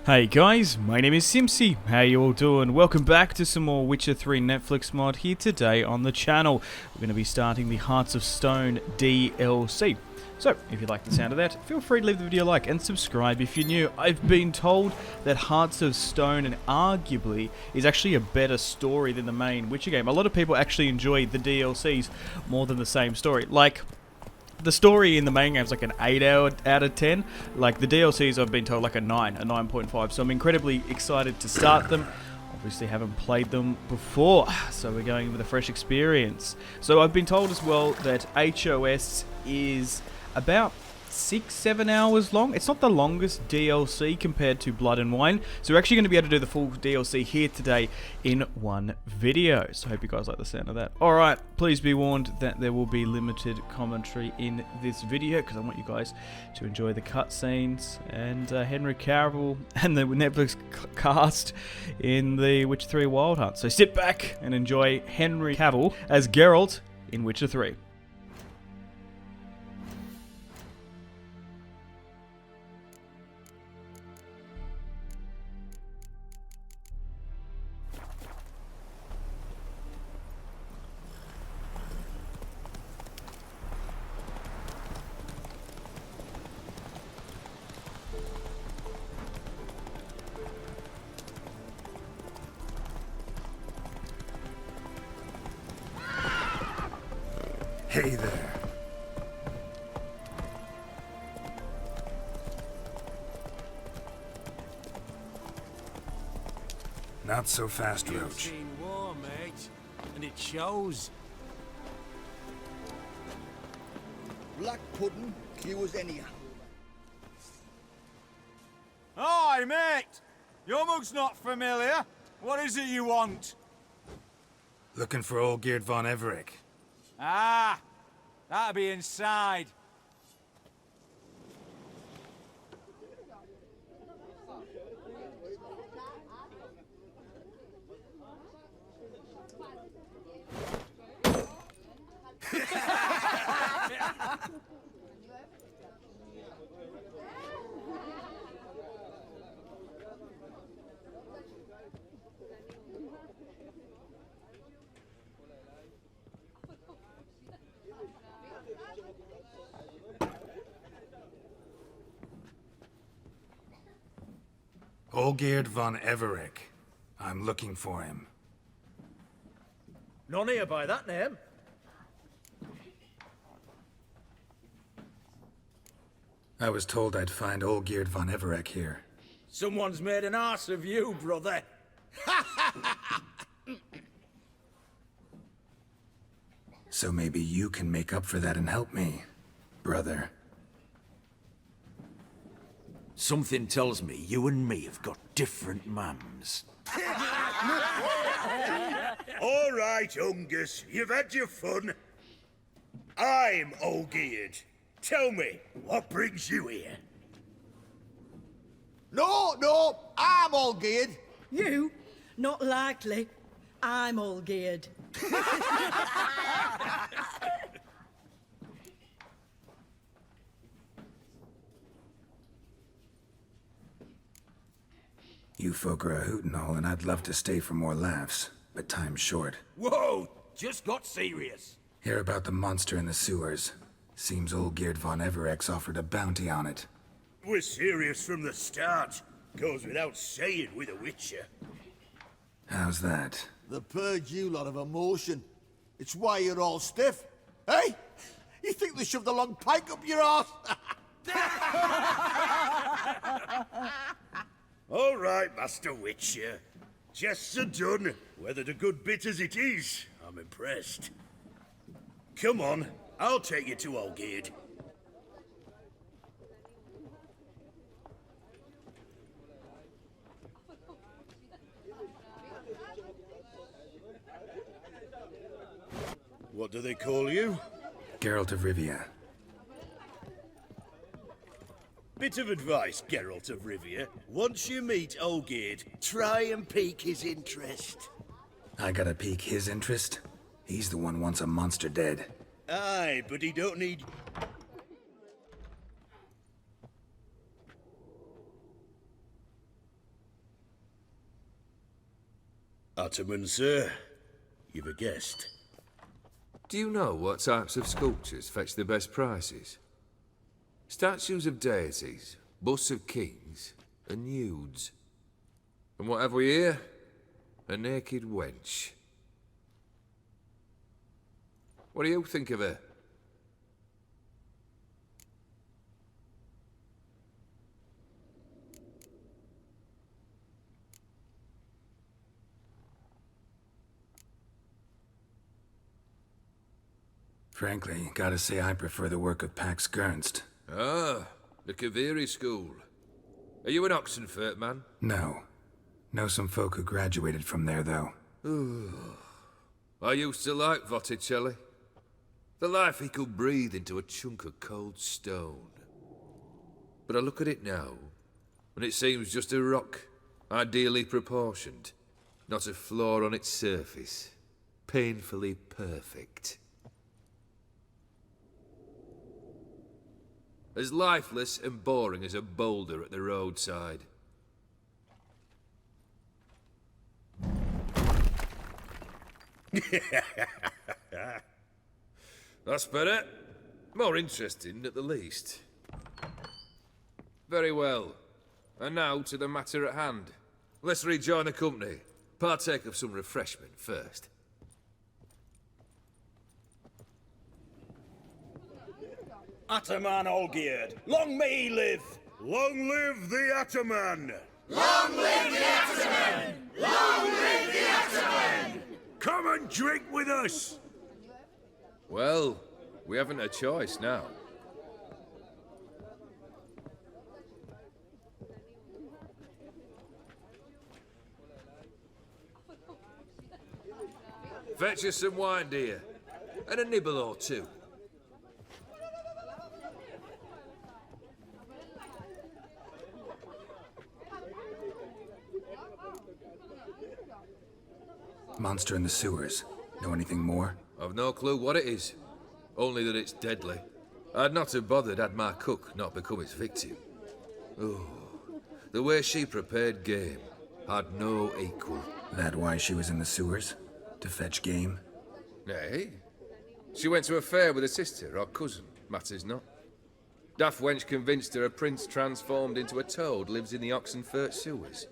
Hey guys, my name is Simpzy. How you all doing? Welcome back to some more Witcher 3 Netflix mod here today on the channel. We're going to be starting the Hearts of Stone DLC. So, if you like the sound of that, feel free to leave the video a like and subscribe if you're new. I've been told that Hearts of Stone and arguably is actually a better story than the main Witcher game. A lot of people actually enjoy the DLCs more than the same story. Like, the story in the main game is like an 8 out of 10. Like the DLCs I've been told like a 9, a 9.5. So I'm incredibly excited to start them. Obviously haven't played them before, so we're going with a fresh experience. So I've been told as well that HOS is about 6-7 hours long. It's not the longest DLC compared to Blood and Wine, so we're actually going to be able to do the full DLC here today in one video. So I hope you guys like the sound of that. Alright, please be warned that there will be limited commentary in this video because I want you guys to enjoy the cutscenes and Henry Cavill and the Netflix cast in the Witcher 3 Wild Hunt. So sit back and enjoy Henry Cavill as Geralt in Witcher 3. Hey there. Not so fast, You've Roach. seen war, mate, and it shows. Black pudding, cue us anyhow. Hi, mate! Your mug's not familiar. What is it you want? Looking for old Geert von Everec. Ah, that'll be inside. Old Geert von Everec. I'm looking for him. None here by that name. I was told I'd find old Geert von Everec here. Someone's made an arse of you, brother. So maybe you can make up for that and help me, brother. Something tells me you and me have got different mums. All right, Ungus, you've had your fun. I'm Olgierd. Tell me, what brings you here? No, I'm all geared. You? Not likely. I'm all geared. You folk are a hoot and all, and I'd love to stay for more laughs, but time's short. Whoa! Just got serious. Hear about the monster in the sewers. Seems old Geert von Everec's offered a bounty on it. We're serious from the start. Goes without saying with a Witcher. How's that? The purge you lot of emotion. It's why you're all stiff. Hey? You think they shoved a long pike up your arse? All right, Master Witcher. Jests are done. Whether the good bit as it is, I'm impressed. Come on, I'll take you to Olgierd. What do they call you? Geralt of Rivia. Bit of advice, Geralt of Rivia. Once you meet Olgierd, try and pique his interest. I gotta pique his interest? He's the one wants a monster dead. Aye, but he don't need... Ottoman, sir. You've a guest. Do you know what types of sculptures fetch the best prices? Statues of deities, busts of kings, and nudes. And what have we here? A naked wench. What do you think of her? Frankly, gotta say I prefer the work of Pax Gernst. Ah, the Kaviri school. Are you an Oxenfurt man? No. Know some folk who graduated from there, though. I used to like Botticelli. The life he could breathe into a chunk of cold stone. But I look at it now, and it seems just a rock, ideally proportioned. Not a flaw on its surface. Painfully perfect. As lifeless and boring as a boulder at the roadside. That's better. More interesting, at the least. Very well. And now to the matter at hand. Let's rejoin the company. Partake of some refreshment first. Ataman Olgierd, long may he live! Long live the Ataman! Long live the Ataman! Long live the Ataman! Come and drink with us! Well, we haven't a choice now. Fetch us some wine, dear. And a nibble or two. Monster in the sewers. Know anything more? I've no clue what it is. Only that it's deadly. I'd not have bothered had my cook not become its victim. Oh, the way she prepared game had no equal. That why she was in the sewers? To fetch game? Nay. She went to a fair with a sister or cousin, matters not. Daft wench convinced her a prince transformed into a toad lives in the Oxenfurt sewers.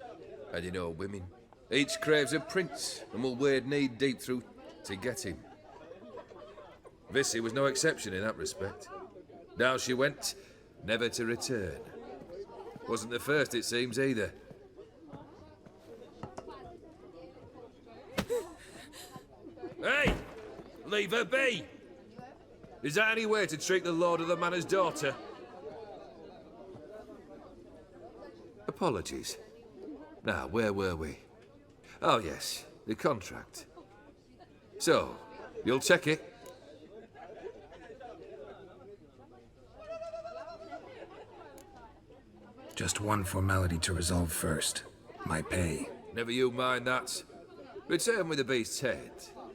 And you know women. Each craves a prince and will wade knee-deep through to get him. Vissy was no exception in that respect. Down she went, never to return. Wasn't the first, it seems, either. Hey! Leave her be! Is that any way to treat the lord of the manor's daughter? Apologies. Now, where were we? Oh yes, the contract. So, you'll check it? Just one formality to resolve first. My pay. Never you mind that. Return with the beast's head,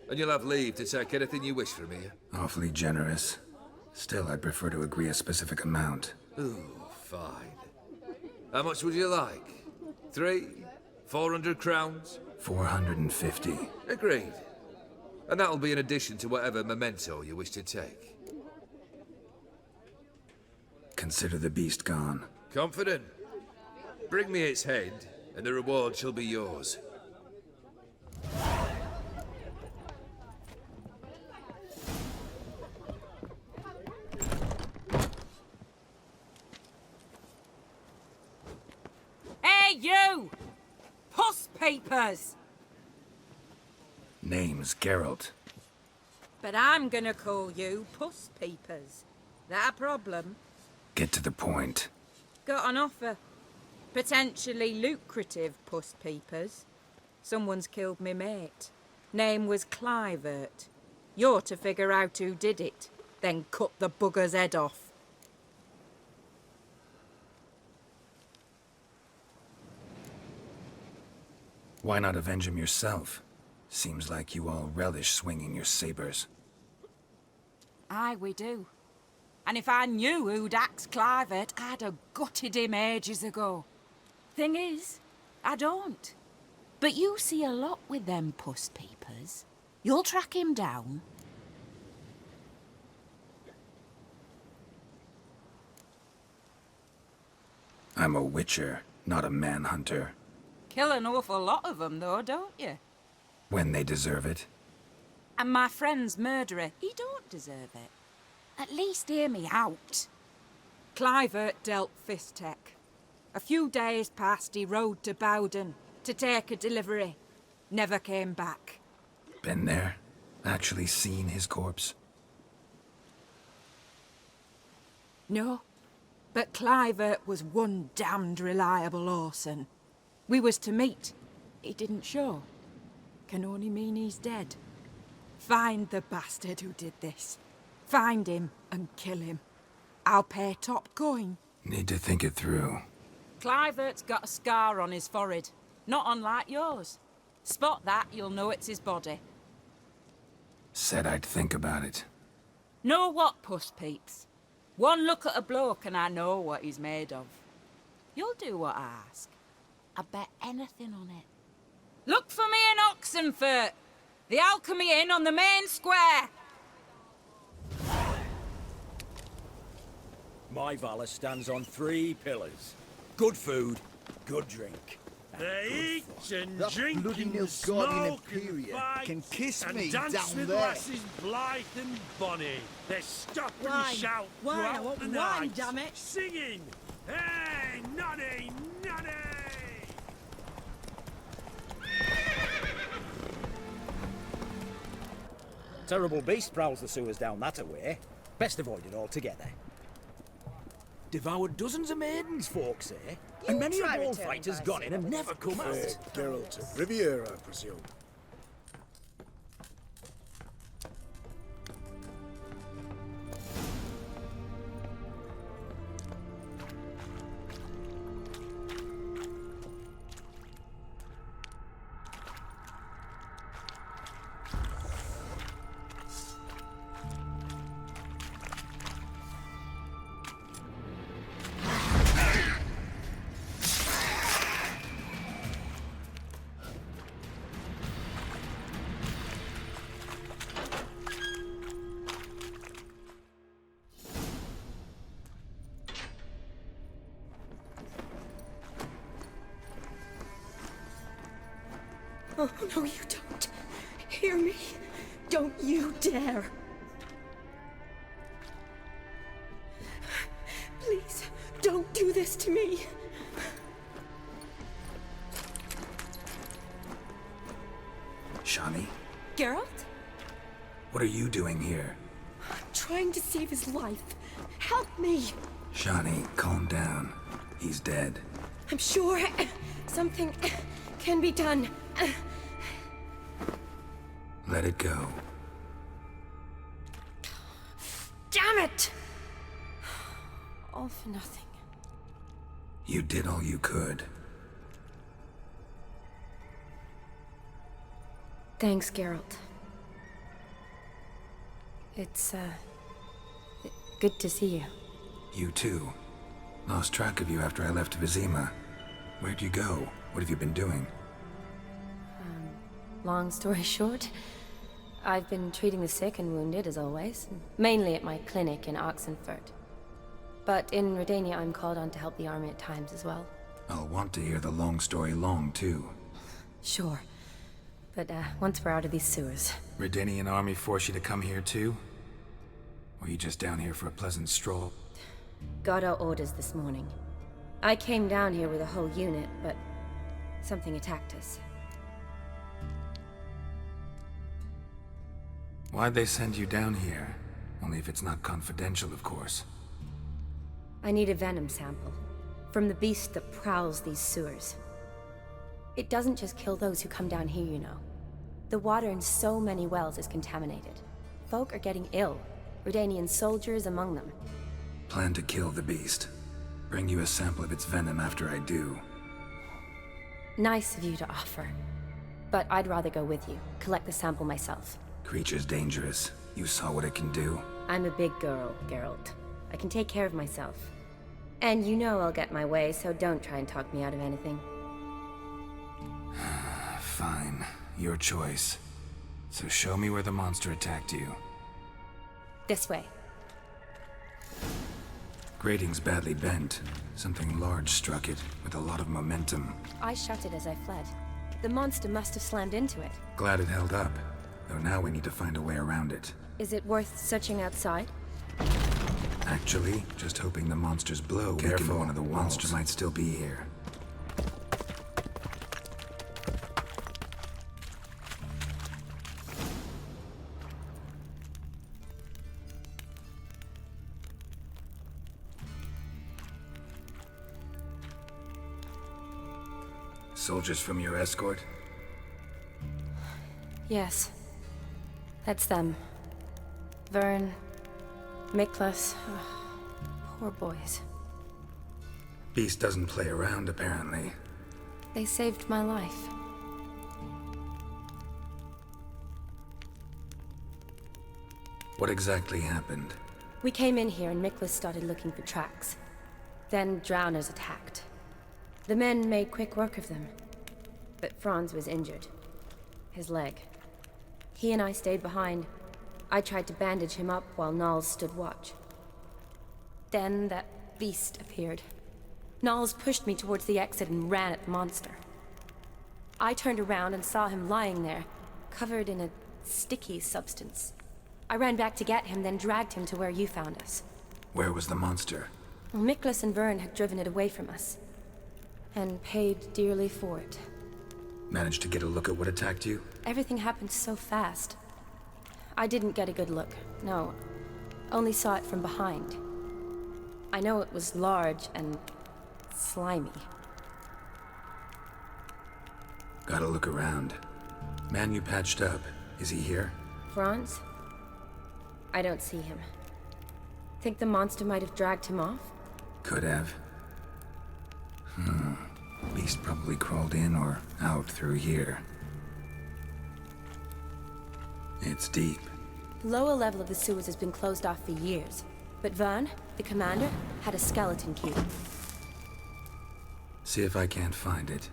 and you'll have leave to take anything you wish from here. Awfully generous. Still, I'd prefer to agree a specific amount. Ooh, fine. How much would you like? 400 crowns? 450. Agreed. And that'll be in addition to whatever memento you wish to take. Consider the beast gone. Confident? Bring me its head, and the reward shall be yours. Hey, you! Puss papers! Name's Geralt. But I'm gonna call you Puss Peepers. That a problem? Get to the point. Got an offer. Potentially lucrative Puss Peepers. Someone's killed me mate. Name was Clivert. You're to figure out who did it, then cut the bugger's head off. Why not avenge him yourself? Seems like you all relish swinging your sabers. Aye, we do. And if I knew who'd axed Clivert, I'd have gutted him ages ago. Thing is, I don't. But you see a lot with them puss peepers. You'll track him down. I'm a witcher, not a manhunter. Kill an awful lot of them, though, don't you? When they deserve it. And my friend's murderer, he don't deserve it. At least hear me out. Clivert dealt Fistech. A few days past, he rode to Bowden to take a delivery. Never came back. Been there? Actually seen his corpse? No. But Clivert was one damned reliable Orson. We was to meet. He didn't show. Can only mean he's dead. Find the bastard who did this. Find him and kill him. I'll pay top coin. Need to think it through. Clivert's got a scar on his forehead. Not unlike yours. Spot that, you'll know it's his body. Said I'd think about it. Know what, puss peeps? One look at a bloke and I know what he's made of. You'll do what I ask. I bet anything on it. Look for me in Oxenfurt! The Alchemy Inn on the main square! My Valor stands on 3 pillars. Good food, good drink. They eat and That drink bloody and Nilfgaardian smoke Empire and fight can kiss and me dance down with there. lasses blithe and bonny. They stop and Wine. shout Wine, I throughout want the wine, night, damn it. singing, "Hey, noddy, noddy!" Terrible beast prowls the sewers down that away. Best avoided altogether. Devoured dozens of maidens, folks say. And many a bullfighter's gone in and never come out. Geralt of Rivia, I presume. Oh, no, you don't. Hear me? Don't you dare. Please, don't do this to me. Shani, Geralt? what are you doing here? I'm trying to save his life. Help me. Shani, calm down. He's dead. I'm sure something can be done. Let it go. Damn it! All for nothing. You did all you could. Thanks, Geralt. It's, good to see you. You too. Lost track of you after I left Vizima. Where'd you go? What have you been doing? Long story short, I've been treating the sick and wounded, as always. Mainly at my clinic in Oxenfurt. But in Redania, I'm called on to help the army at times as well. I'll want to hear the long story long, too. Sure. But, once we're out of these sewers. Redanian army force you to come here, too? Or you just down here for a pleasant stroll? Got our orders this morning. I came down here with a whole unit, but something attacked us. Why'd they send you down here? Only if it's not confidential, of course. I need a venom sample. From the beast that prowls these sewers. It doesn't just kill those who come down here, you know. The water in so many wells is contaminated. Folk are getting ill. Redanian soldiers among them. Plan to kill the beast. Bring you a sample of its venom after I do. Nice of you to offer. But I'd rather go with you. Collect the sample myself. Creature's dangerous. You saw what it can do. I'm a big girl, Geralt. I can take care of myself. And you know I'll get my way, so don't try and talk me out of anything. Your choice. So show me where the monster attacked you. This way. Grating's badly bent. Something large struck it, with a lot of momentum. I shut it as I fled. The monster must have slammed into it. Glad it held up. Though now we need to find a way around it. Is it worth searching outside? Actually, just hoping the monster's blow weakened one of the walls. Monster might still be here. Soldiers from your escort? Yes. That's them. Vern, Miklas. Poor boys. Beast doesn't play around, apparently. They saved my life. What exactly happened? We came in here and Miklas started looking for tracks. Then drowners attacked. The men made quick work of them. But Franz was injured. His leg. He and I stayed behind. I tried to bandage him up while Nals stood watch. Then that beast appeared. Nals pushed me towards the exit and ran at the monster. I turned around and saw him lying there, covered in a sticky substance. I ran back to get him, then dragged him to where you found us. Where was the monster? Well, Miklas and Vern had driven it away from us. And paid dearly for it. Managed to get a look at what attacked you? Everything happened so fast. I didn't get a good look, no. Only saw it from behind. I know it was large and slimy. Gotta look around. Man you patched up, is he here? Franz? I don't see him. Think the monster might have dragged him off? Could have. Beast probably crawled in or out through here. It's deep. The lower level of the sewers has been closed off for years. But Vern, the commander, had a skeleton key. See if I can't find it.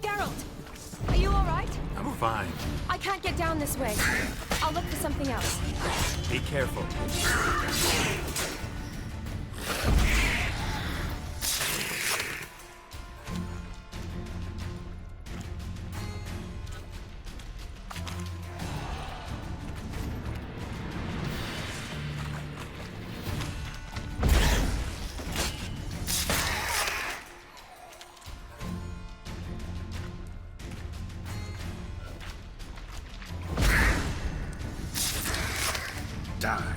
Geralt! Are you alright? I'm fine. I can't get down this way. I'll look for something else. Be careful. Die.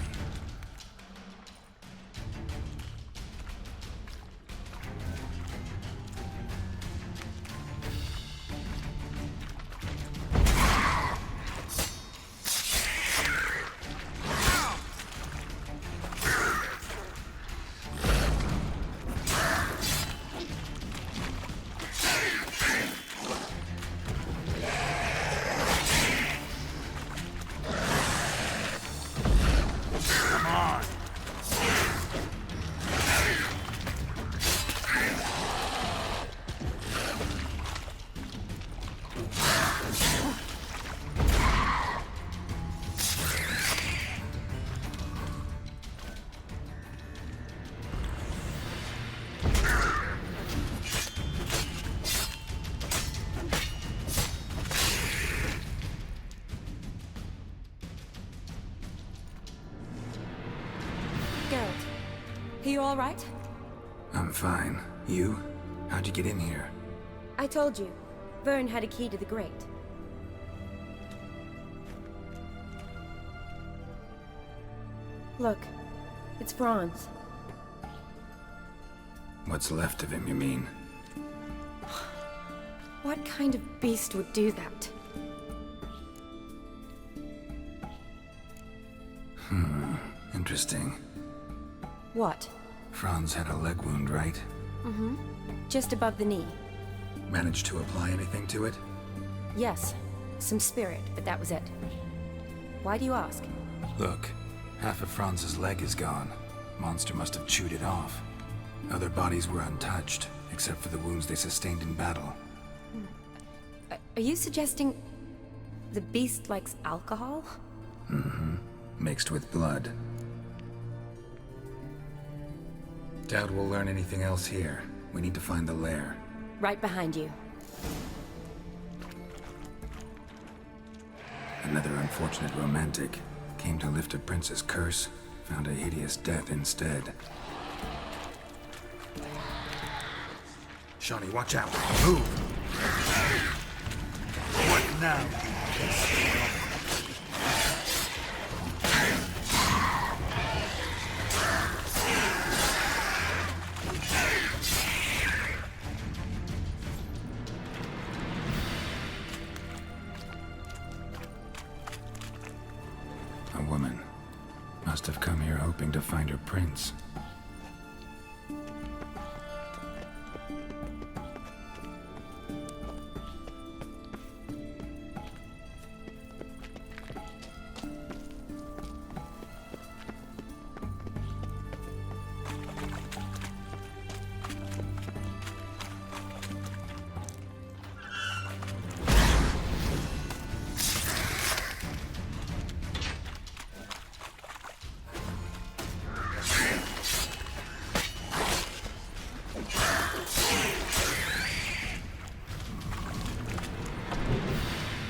Geralt, are you alright? I'm fine. You? How'd you get in here? I told you. Vern had a key to the grate. Look, it's Franz. What's left of him, you mean? What kind of beast would do that? Interesting. What? Franz had a leg wound, right? Mm-hmm. Just above the knee. Managed to apply anything to it? Yes, some spirit, but that was it. Why do you ask? Look, half of Franz's leg is gone. Monster must have chewed it off. Other bodies were untouched, except for the wounds they sustained in battle. Are you suggesting the beast likes alcohol? Mm-hmm. Mixed with blood. Doubt we'll learn anything else here. We need to find the lair. Right behind you. Another unfortunate romantic. Came to lift a prince's curse, found a hideous death instead. Shawnee, watch out! Move! What now? A woman. Must have come here hoping to find her prince.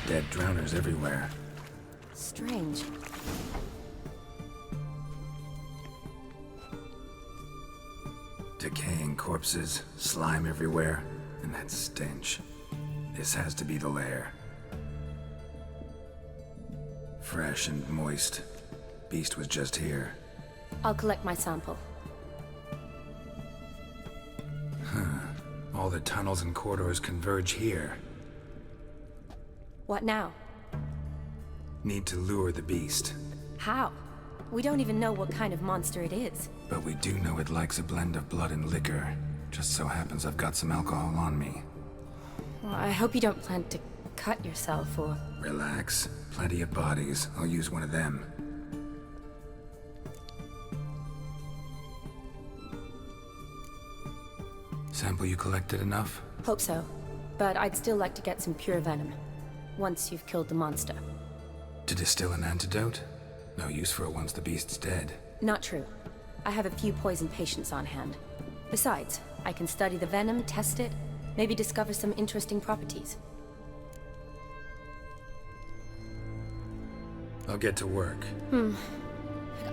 Dead drowners everywhere. Strange. Decaying corpses, slime everywhere, and that stench. This has to be the lair. Fresh and moist. Beast was just here. I'll collect my sample. All the tunnels and corridors converge here. What now? Need to lure the beast. How? We don't even know what kind of monster it is. But we do know it likes a blend of blood and liquor. Just so happens I've got some alcohol on me. Well, I hope you don't plan to cut yourself or... Relax. Plenty of bodies. I'll use one of them. Sample you collected enough? Hope so. But I'd still like to get some pure venom. Once you've killed the monster. To distill an antidote? No use for it once the beast's dead. Not true. I have a few poison patients on hand. Besides, I can study the venom, test it, maybe discover some interesting properties. I'll get to work.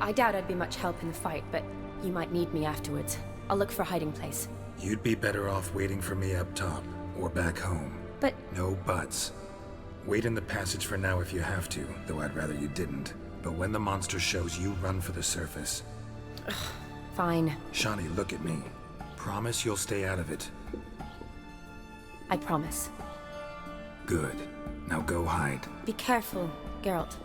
I doubt I'd be much help in the fight, but you might need me afterwards. I'll look for a hiding place. You'd be better off waiting for me up top, or back home. But... No buts. Wait in the passage for now if you have to, though I'd rather you didn't. But when the monster shows, you run for the surface. Fine. Shawnee, look at me. Promise you'll stay out of it. I promise. Good. Now go hide. Be careful, Geralt.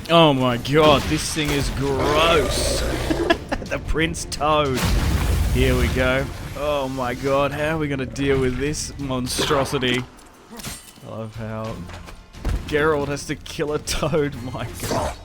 Oh my god, this thing is gross. The Prince Toad. Here we go. Oh my god, how are we going to deal with this monstrosity? I love how Geralt has to kill a toad. My god.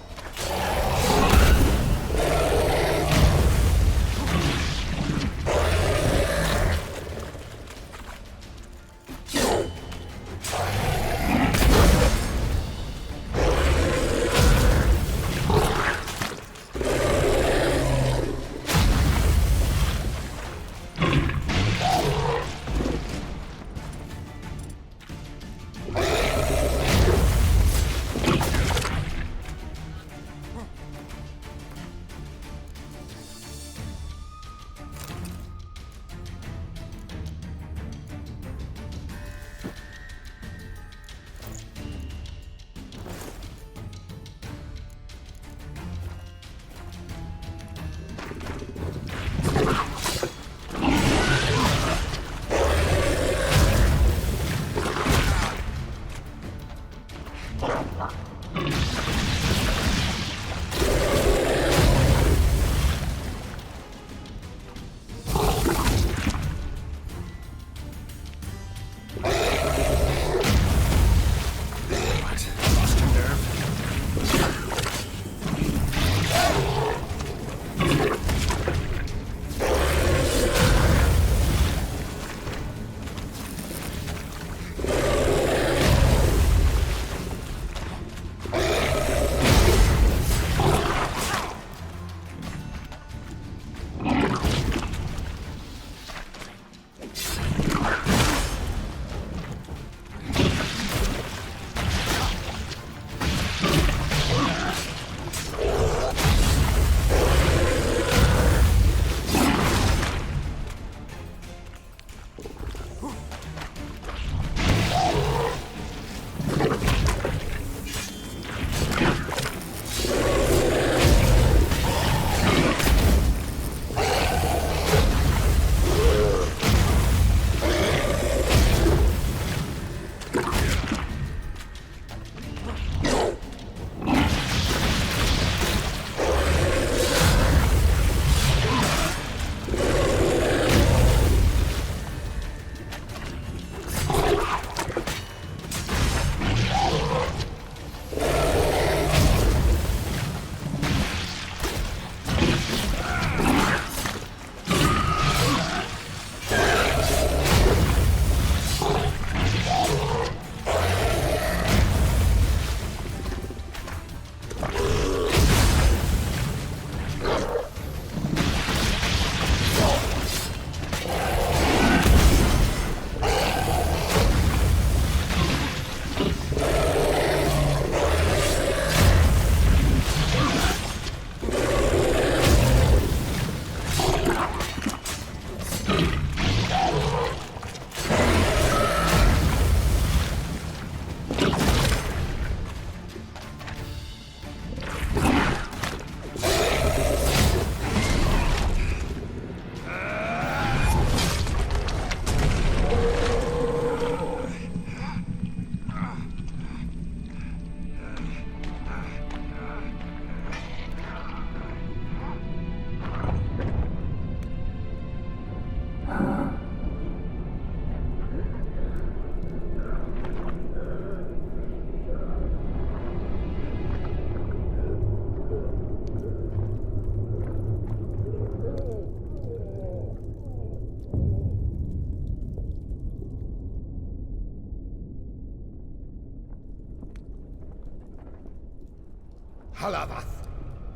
Halavath,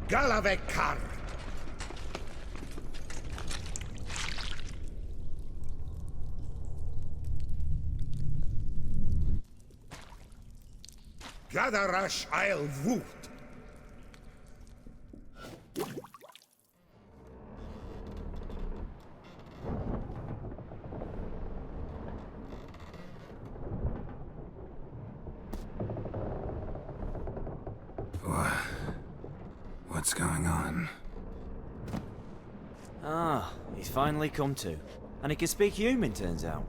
Galavekar. Gadarash I'll Voot. What's going on? Ah, he's finally come to. And he can speak human, turns out.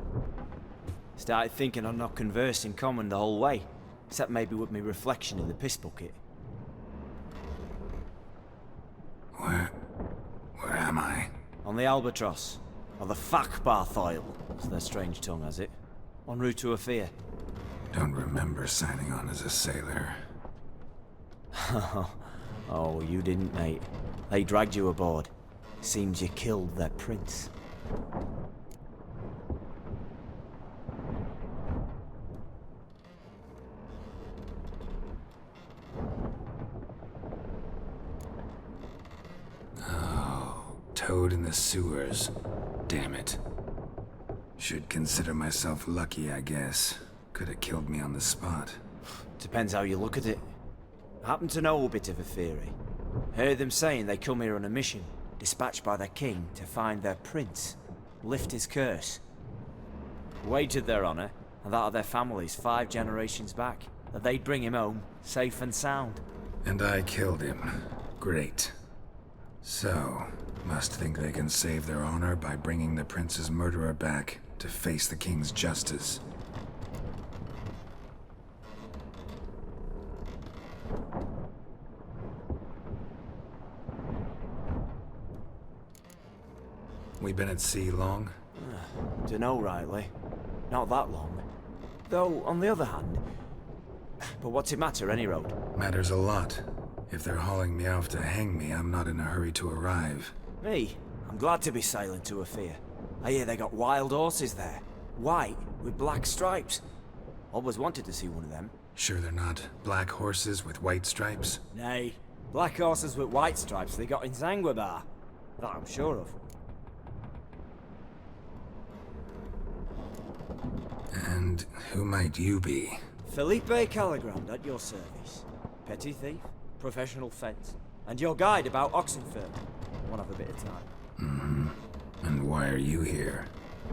Started thinking I'd not conversed in common the whole way, except maybe with me reflection in the piss bucket. Where am I? On the Albatross, or the Fakbarthoil, as their strange tongue has it, en route to Ophir. Don't remember signing on as a sailor. Oh, you didn't, mate. They dragged you aboard. Seems you killed their prince. Toad in the sewers. Damn it. Should consider myself lucky, I guess. Could have killed me on the spot. Depends how you look at it. I happen to know a bit of a theory. Heard them saying they come here on a mission, dispatched by their king to find their prince, lift his curse. Wagered their honour, and that of their families 5 generations back, that they'd bring him home, safe and sound. And I killed him. Great. So, must think they can save their honor by bringing the prince's murderer back to face the king's justice. We been at sea long? Dunno rightly. Not that long. Though, on the other hand... But what's it matter, any road? Matters a lot. If they're hauling me off to hang me, I'm not in a hurry to arrive. Me? I'm glad to be sailing to Ophir. I hear they got wild horses there. White, with black stripes. Always wanted to see one of them. Sure they're not black horses with white stripes? Nay. Black horses with white stripes they got in Zanguebar. That I'm sure of. And who might you be? Felipe Caligrand at your service. Petty thief, professional fence, and your guide about Oxenfurt. One of a bit of time. Mm-hmm. And why are you here?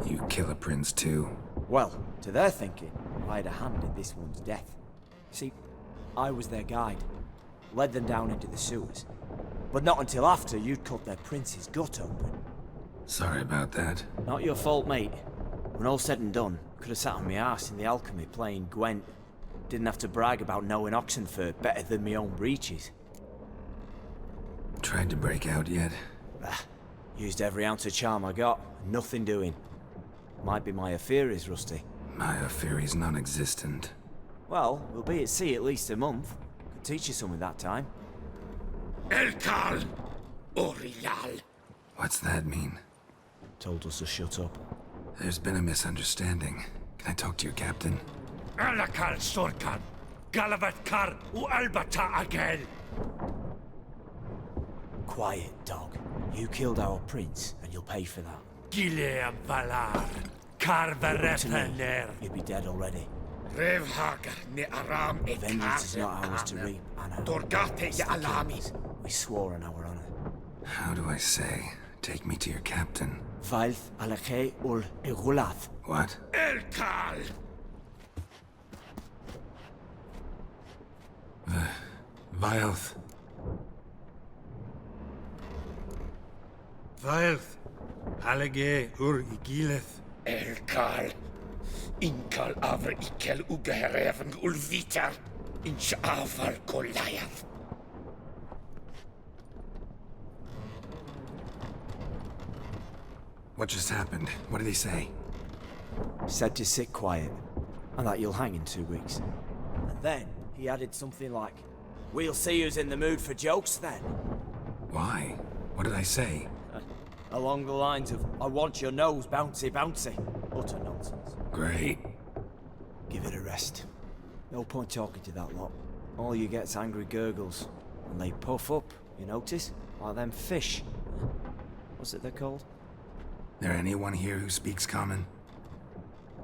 You kill a prince too? Well, to their thinking, I had a hand in this one's death. See, I was their guide. Led them down into the sewers. But not until after you'd cut their prince's gut open. Sorry about that. Not your fault, mate. When all said and done, could have sat on my arse in the alchemy playing Gwent. Didn't have to brag about knowing Oxenfurt better than my own breeches. Tried to break out yet? Used every ounce of charm I got, nothing doing. Might be my ophiri's rusty. My ophiri's non-existent. Well, we'll be at sea at least a month. Could teach you something that time. Elkal! Orial! What's that mean? Told us to shut up. There's been a misunderstanding. Can I talk to your captain? Alakal Sorkan! Galavat Kar u Albata Agel! Quiet, dog. You killed our prince, and you'll pay for that. Gileam Valar! Karvarepener! You'd be dead already. Revhaga ne Aram e Vengeance is not ours to reap, Anna. Dorgate ya Alami! We swore on our honor. How do I say? Take me to your captain. Vailth alake ul egulath. What? Elkal! Vailth. Vailth. Alege ur igileth. Elkal. Inkal avr ikel ugehereven ulvitar. Inch aval Goliath. What just happened? What did he say? Said to sit quiet, and that you'll hang in 2 weeks. And then he added something like, "We'll see who's in the mood for jokes then." Why? What did I say? Along the lines of, "I want your nose bouncy bouncy." Utter nonsense. Great. Give it a rest. No point talking to that lot. All you get's angry gurgles. And they puff up, you notice? Like them fish. What's it they're called? There anyone here who speaks common?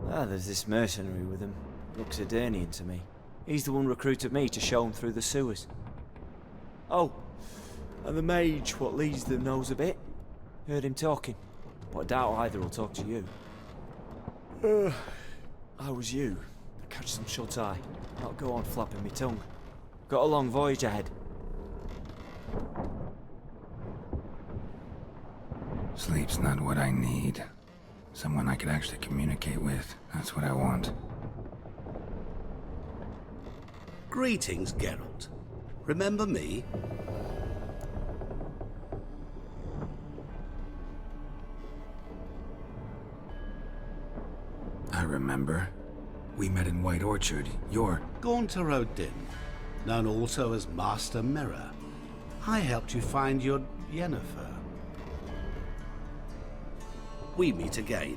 There's this mercenary with him. Looks Edirnian to me. He's the one recruited me to show him through the sewers. Oh, and the mage what leads them knows a bit. Heard him talking, but I doubt either will talk to you. I was you. Catch some shut-eye. Not go on flapping me tongue. Got a long voyage ahead. Sleep's not what I need. Someone I could actually communicate with. That's what I want. Greetings, Geralt. Remember me? I remember. We met in White Orchard. You're... Gaunter Odin, known also as Master Mirror. I helped you find your Yennefer. We meet again.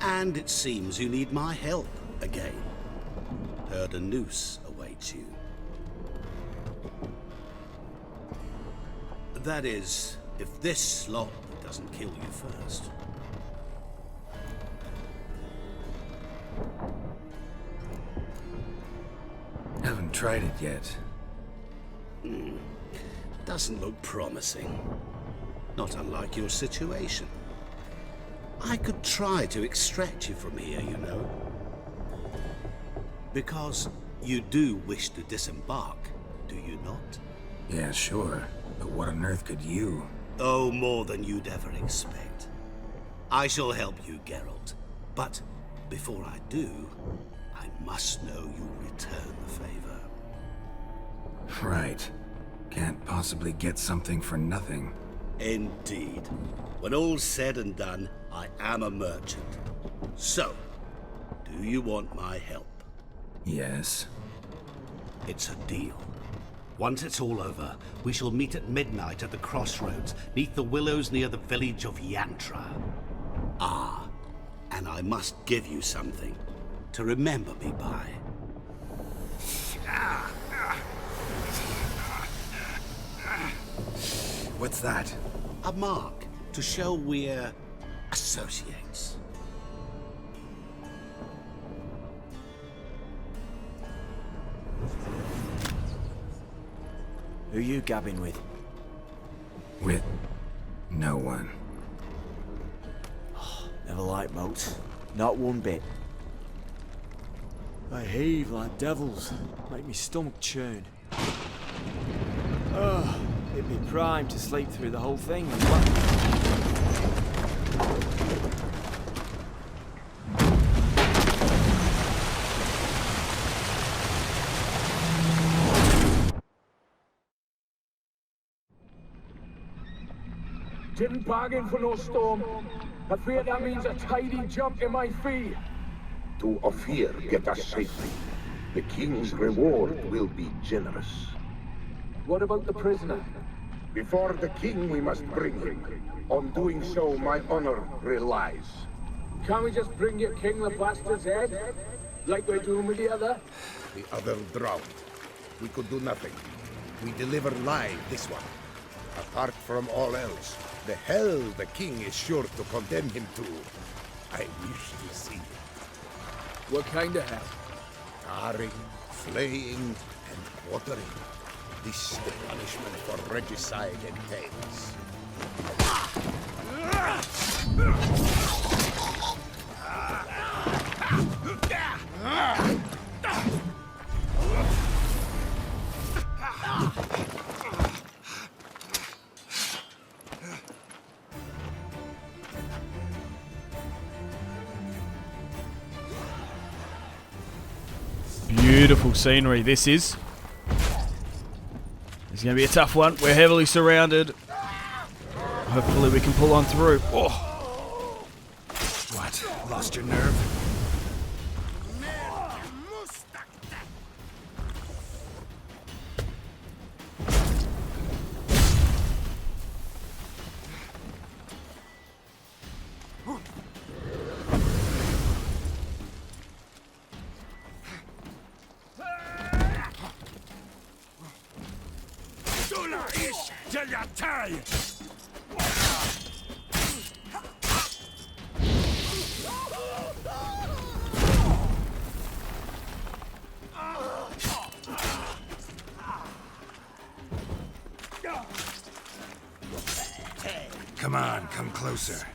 And it seems you need my help again. Heard a noose awaits you. That is, if this slop doesn't kill you first. Haven't tried it yet. Doesn't look promising. Not unlike your situation. I could try to extract you from here, you know. Because you do wish to disembark, do you not? Yeah, sure. But what on earth could you? Oh, more than you'd ever expect. I shall help you, Geralt. But before I do, I must know you'll return the favor. Right. Can't possibly get something for nothing. Indeed. When all's said and done, I am a merchant. So, do you want my help? Yes. It's a deal. Once it's all over, we shall meet at midnight at the crossroads, neath the willows near the village of Yantra. Ah, and I must give you something to remember me by. What's that? A mark to show we're associates. Who you gabbing with? With no one. Never liked boats. Not one bit. They heave like devils. Make me stomach churn. Oh, it'd be prime to sleep through the whole thing. Didn't bargain for no storm. I fear that means a tidy jump in my fee. To Ophir get us safely. The king's reward will be generous. What about the prisoner? Before the king we must bring him. On doing so, my honor relies. Can't we just bring your king the bastard's head? Like we're doing with the other? The other drowned. We could do nothing. We deliver live this one. Apart from all else, the hell the king is sure to condemn him to. I wish to see it. What kind of hell? Tarring, flaying, and quartering. This the punishment for regicide entails. Beautiful scenery this is. It's going to be a tough one. We're heavily surrounded. Hopefully we can pull on through. Oh. What? Lost your nerve? Come on, come closer.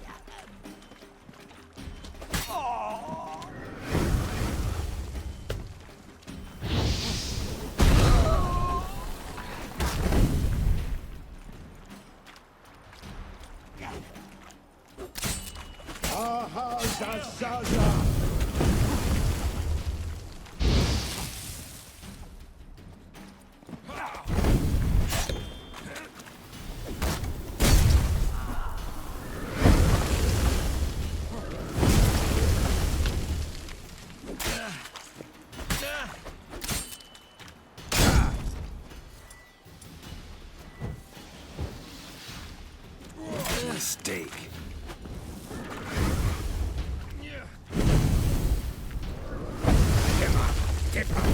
Mistake.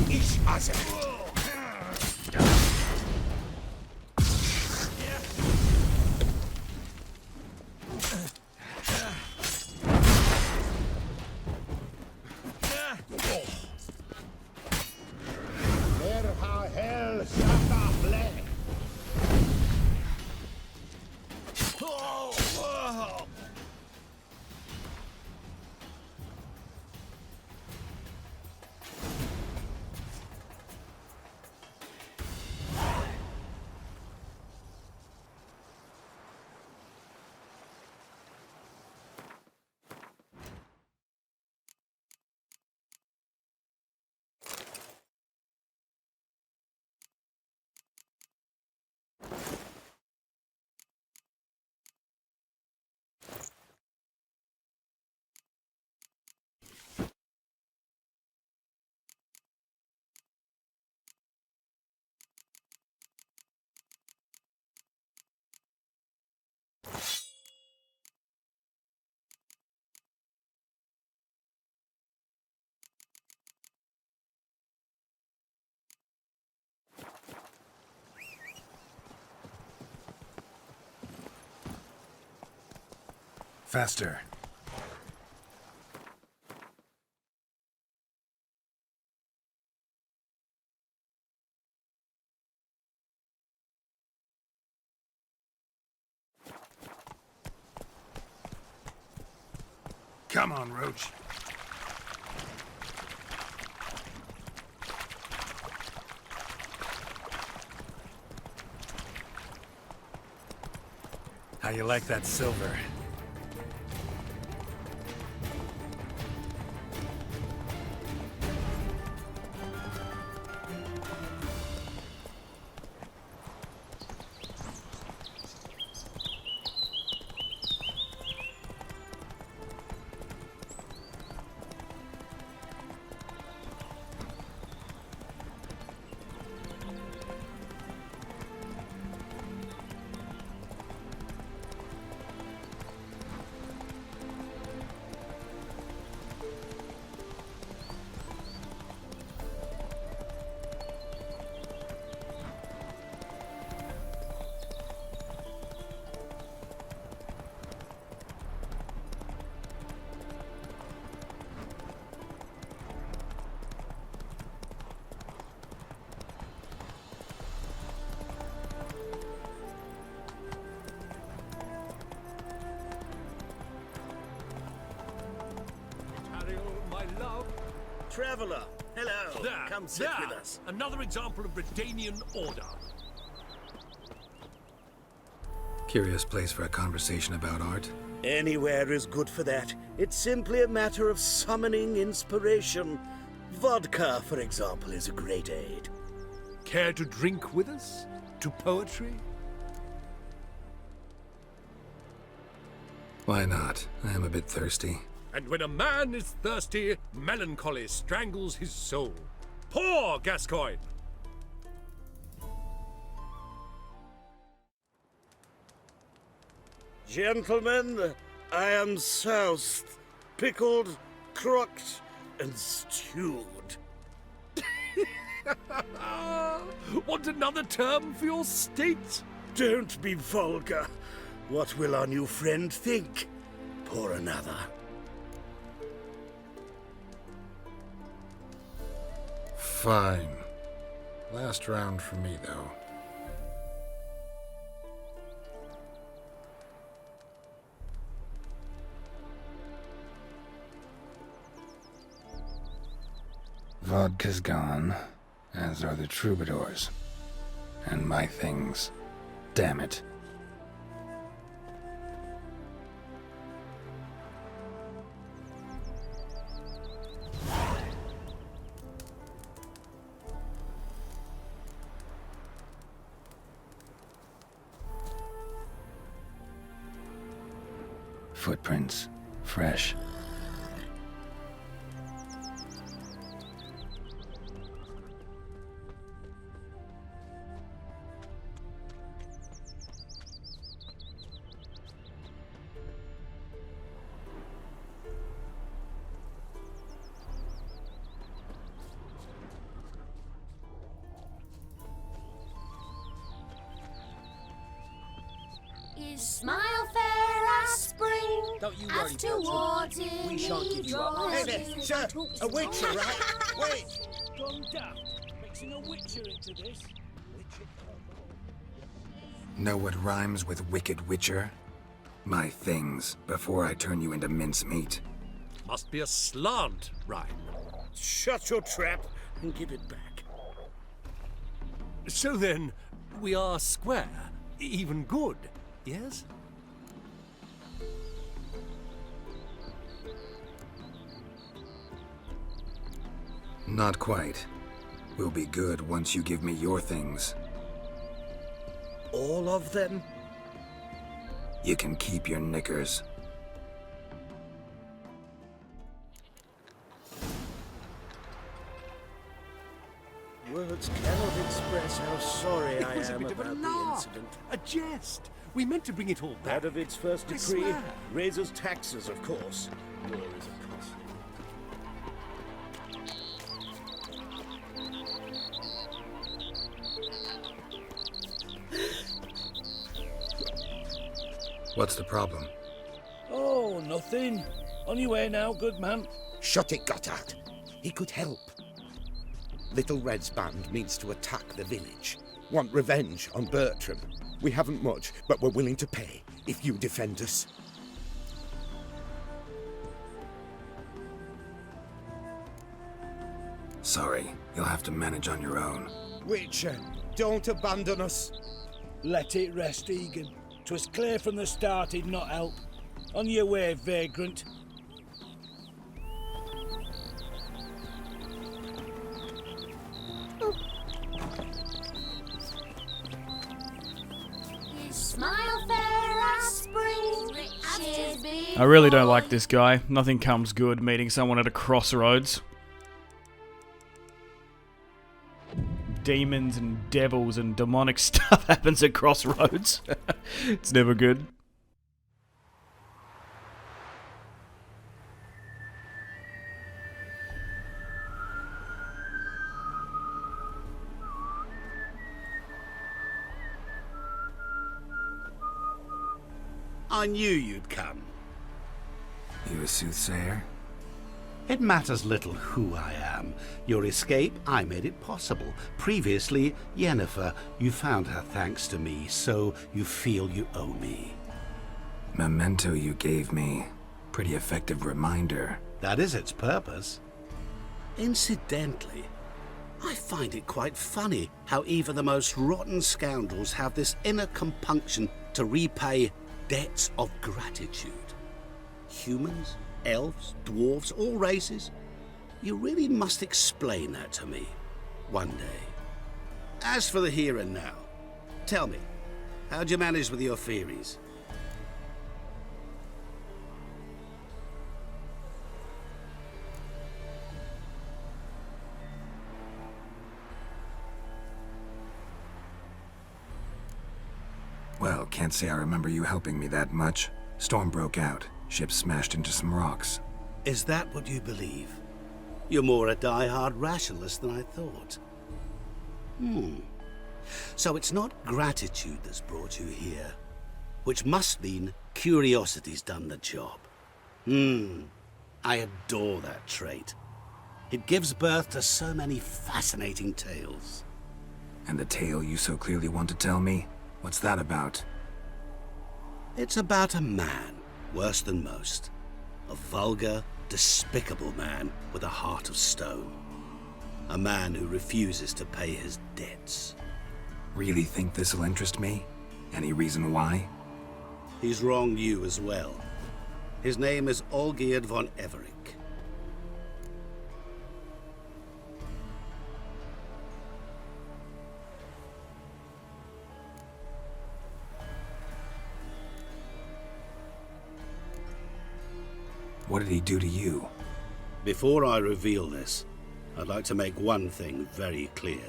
Ich hasse. Faster. Come on, Roach. How you like that silver? Traveler, hello. There, Come sit there. with us. Another example of Redanian order. Curious place for a conversation about art. Anywhere is good for that. It's simply a matter of summoning inspiration. Vodka, for example, is a great aid. Care to drink with us? To poetry? Why not? I am a bit thirsty. And when a man is thirsty, melancholy strangles his soul. Poor Gascoigne! Gentlemen, I am soused, pickled, crocked, and stewed. Want another term for your state? Don't be vulgar. What will our new friend think? Pour another. Fine. Last round for me, though. Vodka's gone, as are the troubadours. And my things. Damn it. footprints. Fresh. Is smile fair as spring? Don't you as worry, towards Bertram. We shan't give you up. Hey there, sir, a witcher, right? Wait! Gone daft. Mixing a witcher into this. Know what rhymes with wicked witcher? My things, before I turn you into mincemeat. Must be a slant rhyme. Shut your trap and give it back. So then, we are square, even good, yes? Not quite. We'll be good once you give me your things. All of them? You can keep your knickers. Words cannot express how sorry I It was a am bit of a about the lark, incident. a jest. We meant to bring it all back. Radovid's first I decree swear. raises taxes, of course. War is a costly. What's the problem? Oh, nothing. On your way now, good man. Shut it, Gotthard. He could help. Little Red's band means to attack the village. Want revenge on Bertram. We haven't much, but we're willing to pay if you defend us. Sorry, you'll have to manage on your own. Witcher, don't abandon us. Let it rest, Egan. 'Twas clear from the start he'd not help. On your way, vagrant. Is smile fair as spring? Riches be I really don't like this guy. Nothing comes good meeting someone at a crossroads. Demons and devils and demonic stuff happens at crossroads. It's never good. I knew you'd come. You a soothsayer? It matters little who I am. Your escape, I made it possible. Previously, Yennefer, you found her thanks to me, so you feel you owe me. Memento you gave me. Pretty effective reminder. That is its purpose. Incidentally, I find it quite funny how even the most rotten scoundrels have this inner compunction to repay debts of gratitude. Humans, elves, dwarves, all races. You really must explain that to me one day. As for the here and now, tell me, how'd you manage with your theories? Well, can't say I remember you helping me that much. Storm broke out. Ship smashed into some rocks. Is that what you believe? You're more a die-hard rationalist than I thought. So it's not gratitude that's brought you here, which must mean curiosity's done the job. I adore that trait. It gives birth to so many fascinating tales. And the tale you so clearly want to tell me? What's that about? It's about a man, worse than most. A vulgar, despicable man with a heart of stone. A man who refuses to pay his debts. Really think this'll interest me? Any reason why? He's wronged you as well. His name is Olgierd von Everick. What did he do to you? Before I reveal this, I'd like to make one thing very clear.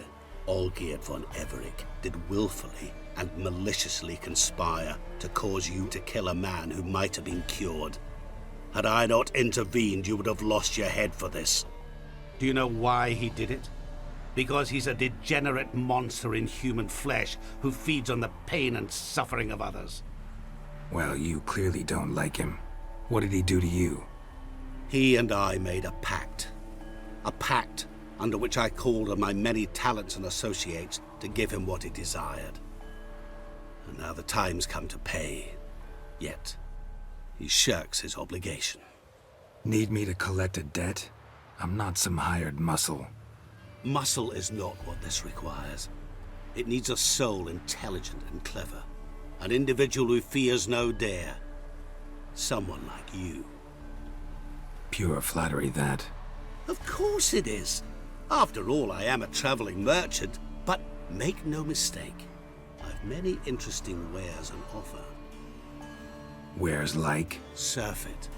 Olgierd von Everec did willfully and maliciously conspire to cause you to kill a man who might have been cured. Had I not intervened, you would have lost your head for this. Do you know why he did it? Because he's a degenerate monster in human flesh who feeds on the pain and suffering of others. Well, you clearly don't like him. What did he do to you? He and I made a pact. A pact under which I called on my many talents and associates to give him what he desired. And now the time's come to pay. Yet, he shirks his obligation. Need me to collect a debt? I'm not some hired muscle. Muscle is not what this requires. It needs a soul intelligent and clever. An individual who fears no dare. Someone like you. Pure flattery, that. Of course it is. After all, I am a traveling merchant. But make no mistake, I've many interesting wares on offer. Wares like? Surfeit.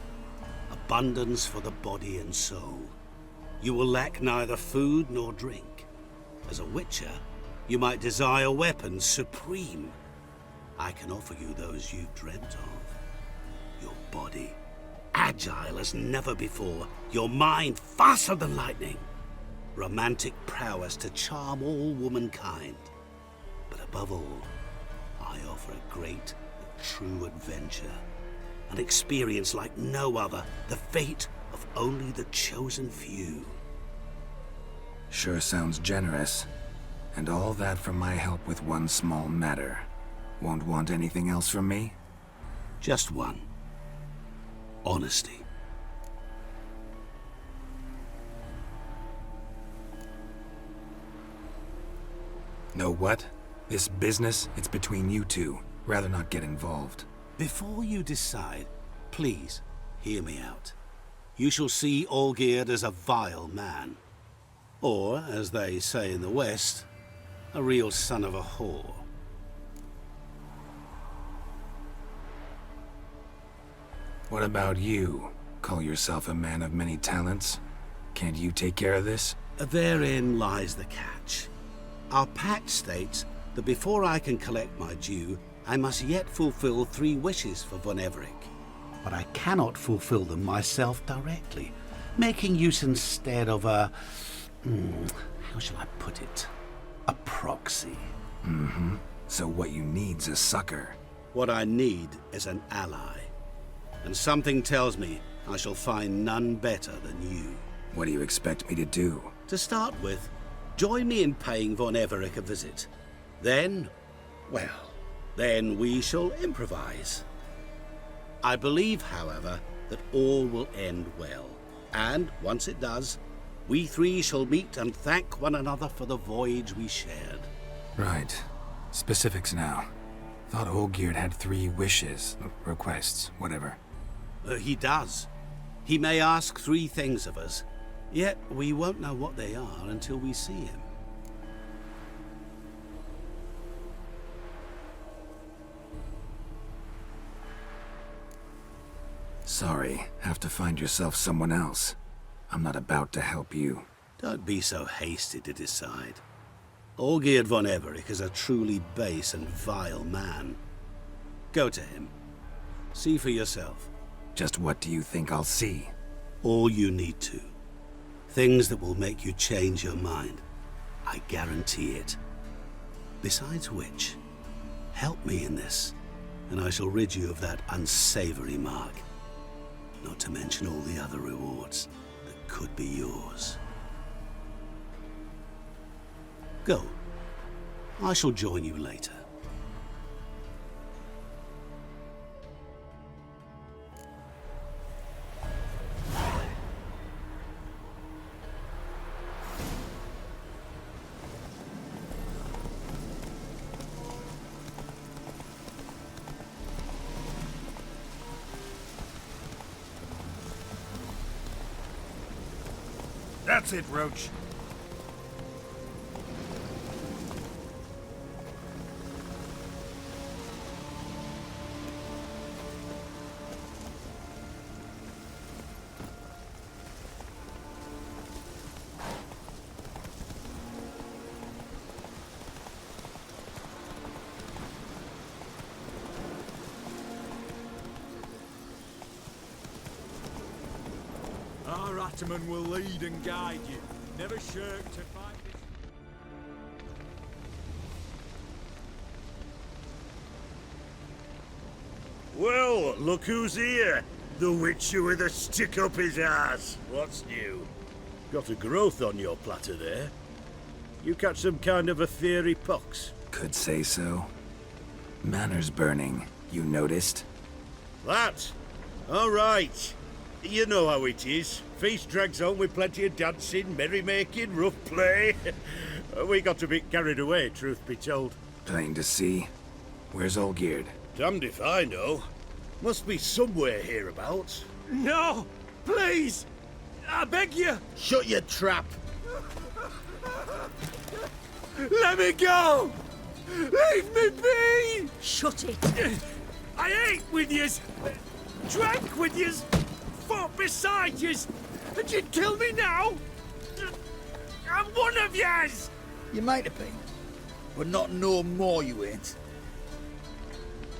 Abundance for the body and soul. You will lack neither food nor drink. As a witcher, you might desire weapons supreme. I can offer you those you've dreamt of. Your body, agile as never before. Your mind, faster than lightning. Romantic prowess to charm all womankind. But above all, I offer a great and true adventure. An experience like no other. The fate of only the chosen few. Sure sounds generous. And all that for my help with one small matter. Won't want anything else from me? Just one. Honesty. Know what? This business, it's between you two. Rather not get involved. Before you decide, please hear me out. You shall see Olgierd as a vile man. Or, as they say in the West, a real son of a whore. What about you? Call yourself a man of many talents? Can't you take care of this? Therein lies the catch. Our pact states that before I can collect my due, I must yet fulfill 3 wishes for von Everec. But I cannot fulfill them myself directly, making use instead of a... how shall I put it? A proxy. Mm-hmm. So what you need's a sucker. What I need is an ally. And something tells me I shall find none better than you. What do you expect me to do? To start with, join me in paying von Everec a visit. Then, well, then we shall improvise. I believe, however, that all will end well. And once it does, we 3 shall meet and thank one another for the voyage we shared. Right. Specifics now. Thought Olgierd had 3 wishes, requests, whatever. He does. He may ask 3 things of us, yet we won't know what they are until we see him. Sorry, have to find yourself someone else. I'm not about to help you. Don't be so hasty to decide. Olgierd von Everec is a truly base and vile man. Go to him. See for yourself. Just what do you think I'll see? All you need to. Things that will make you change your mind. I guarantee it. Besides which, help me in this, and I shall rid you of that unsavory mark. Not to mention all the other rewards that could be yours. Go. I shall join you later. That's it, Roach. Our Ataman will lead and guide you. Never shirk to fight this. Well, look who's here. The Witcher with a stick up his ass. What's new? Got a growth on your platter there. You catch some kind of a fiery pox? Could say so. Manners burning, you noticed? That? All right. You know how it is. Feast drags on with plenty of dancing, merrymaking, rough play. We got a bit carried away, truth be told. Plain to see. Where's Olgierd? Damned if I know. Must be somewhere hereabouts. No! Please! I beg you! Shut your trap! Let me go! Leave me be! Shut it! I ate with yous, drank with yous, fought beside yous, and you'd kill me now? I'm one of yous! You might have been, but not no more you ain't.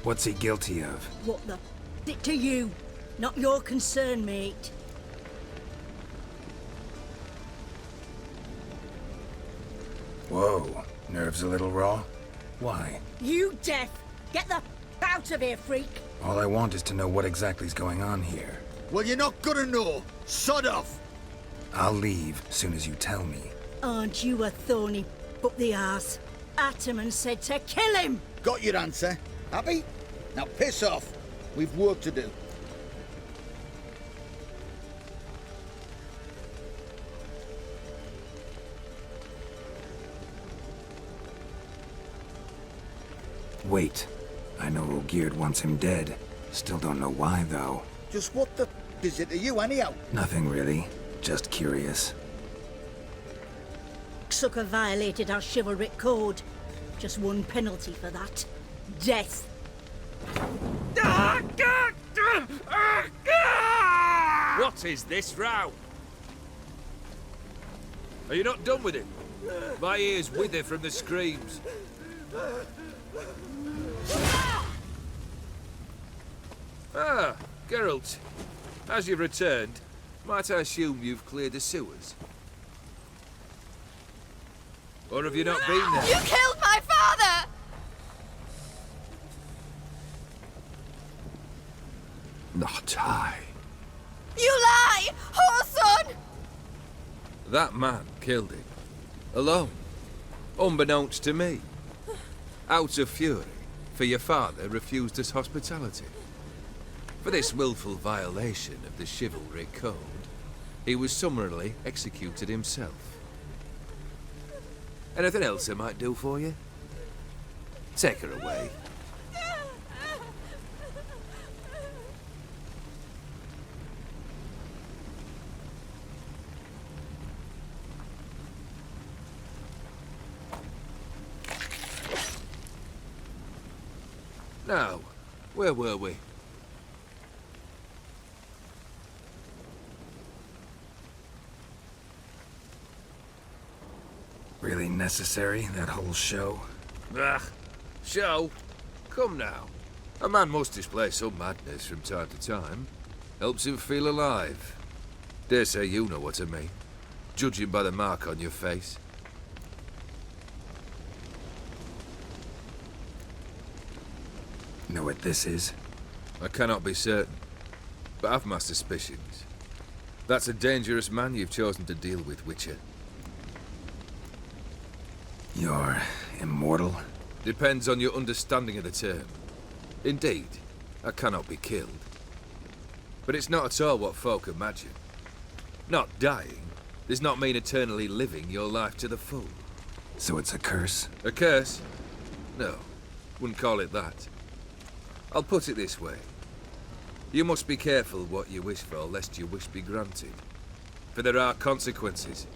What's he guilty of? What the it to you? Not your concern, mate. Whoa, nerves a little raw? Why? You deaf! Get the out of here, freak! All I want is to know what exactly's going on here. Well, you're not gonna know. Sod off! I'll leave soon as you tell me. Aren't you a thorny up the arse? Ataman said to kill him! Got your answer. Happy? Now piss off. We've work to do. Wait. I know Olgierd wants him dead. Still don't know why, though. Just what the is it to you, anyhow? Nothing really. Just curious. Sucker violated our chivalric code. Just one penalty for that. Death. What is this row? Are you not done with it? My ears wither from the screams. Ah, Geralt. As you've returned, might I assume you've cleared the sewers? Or have you not been there? You killed my father! Not I. You lie! Whoreson! That man killed him. Alone. Unbeknownst to me. Out of fury, for your father refused us hospitality. For this willful violation of the chivalric code, he was summarily executed himself. Anything else I might do for you? Take her away. Now, where were we? Really necessary, that whole show? Ah, show? Come now. A man must display some madness from time to time. Helps him feel alive. Dare say you know what I mean. Judging by the mark on your face. Know what this is? I cannot be certain, but I've my suspicions. That's a dangerous man you've chosen to deal with, Witcher. You're immortal? Depends on your understanding of the term. Indeed, I cannot be killed. But it's not at all what folk imagine. Not dying does not mean eternally living your life to the full. So it's a curse? A curse? No, wouldn't call it that. I'll put it this way. You must be careful what you wish for, lest your wish be granted. For there are consequences.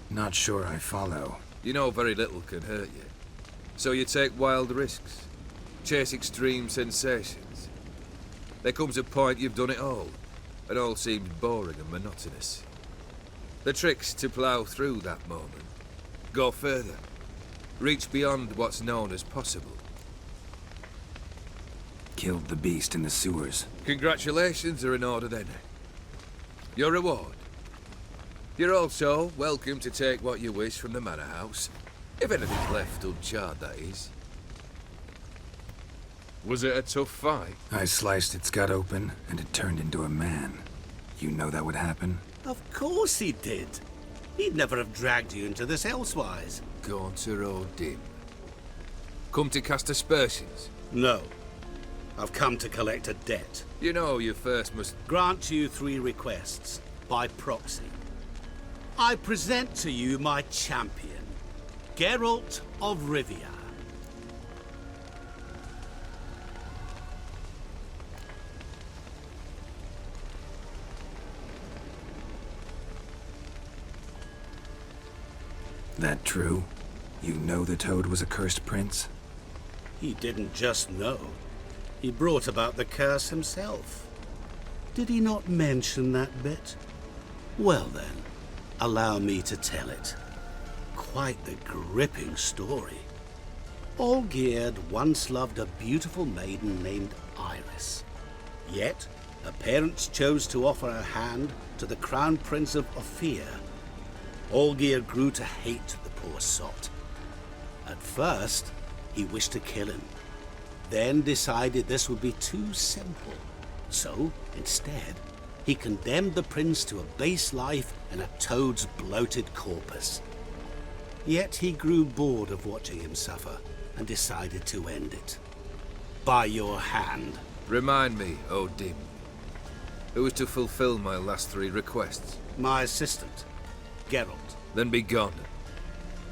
Not sure I follow. You know very little can hurt you. So you take wild risks. Chase extreme sensations. There comes a point you've done it all, and all seems boring and monotonous. The trick's to plough through that moment. Go further. Reach beyond what's known as possible. Killed the beast in the sewers. Congratulations are in order then. Your reward You're also welcome to take what you wish from the manor house. If anything's left uncharred, that is. Was it a tough fight? I sliced its gut open, and it turned into a man. You know that would happen? Of course he did. He'd never have dragged you into this elsewise. Gaunter or dim? Come to cast aspersions? No. I've come to collect a debt. You know you first must... Grant you 3 requests, by proxy. I present to you my champion, Geralt of Rivia. That true? You know the Toad was a cursed prince? He didn't just know. He brought about the curse himself. Did he not mention that bit? Well then, allow me to tell it. Quite the gripping story. Olgierd once loved a beautiful maiden named Iris. Yet, her parents chose to offer her hand to the Crown Prince of Ophir. Olgierd grew to hate the poor sot. At first, he wished to kill him, then decided this would be too simple. So, instead, he condemned the prince to a base life in a toad's bloated corpus. Yet he grew bored of watching him suffer and decided to end it. By your hand. Remind me, O Dim. Who was to fulfill my last 3 requests? My assistant, Geralt. Then be gone.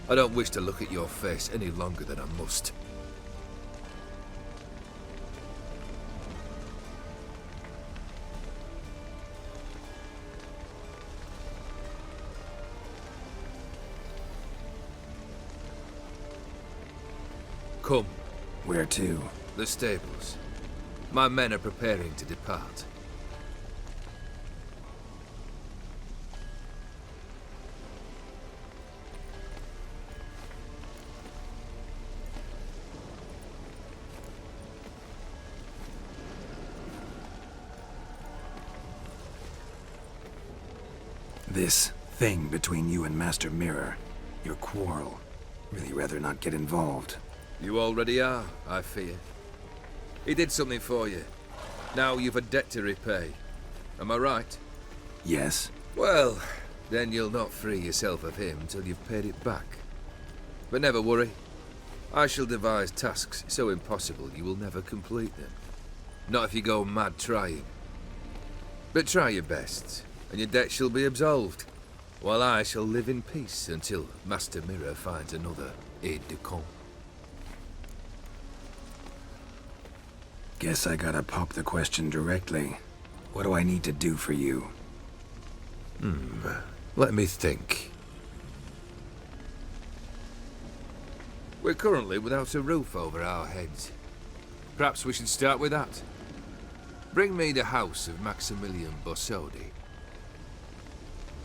I don't wish to look at your face any longer than I must. Come. Where to? The stables. My men are preparing to depart. This thing between you and Master Mirror, your quarrel, really rather not get involved. You already are, I fear. He did something for you. Now you've a debt to repay. Am I right? Yes. Well, then you'll not free yourself of him till you've paid it back. But never worry. I shall devise tasks so impossible you will never complete them. Not if you go mad trying. But try your best, and your debt shall be absolved, while I shall live in peace until Master Mirror finds another aide-de-camp. Guess I gotta pop the question directly. What do I need to do for you? Let me think. We're currently without a roof over our heads. Perhaps we should start with that. Bring me the house of Maximilian Borsodi.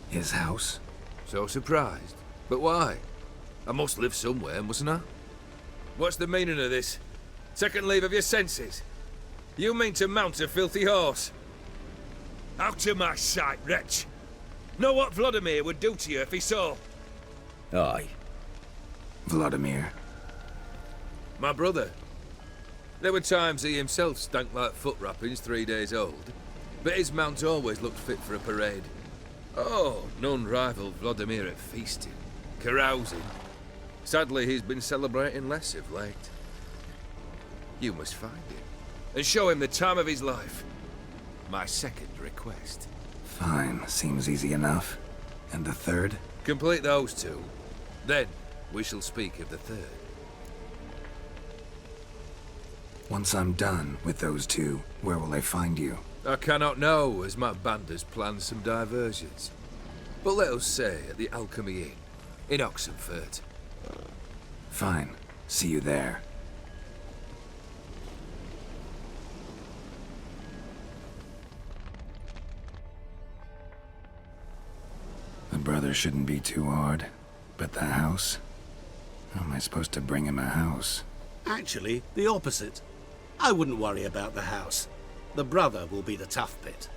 His house? So surprised. But why? I must live somewhere, mustn't I? What's the meaning of this? Second leave of your senses? You mean to mount a filthy horse? Out of my sight, wretch! Know what Vladimir would do to you if he saw? Aye. Vladimir. My brother. There were times he himself stank like foot wrappings 3 days old, but his mount always looked fit for a parade. Oh, none rivaled Vladimir at feasting, carousing. Sadly, he's been celebrating less of late. You must find him, and show him the time of his life. My second request. Fine, seems easy enough. And the third? Complete those 2. Then, we shall speak of the third. Once I'm done with those 2, where will I find you? I cannot know, as my band has planned some diversions. But let us say at the Alchemy Inn, in Oxenfurt. Fine. See you there. The brother shouldn't be too hard. But the house? How am I supposed to bring him a house? Actually, the opposite. I wouldn't worry about the house. The brother will be the tough bit.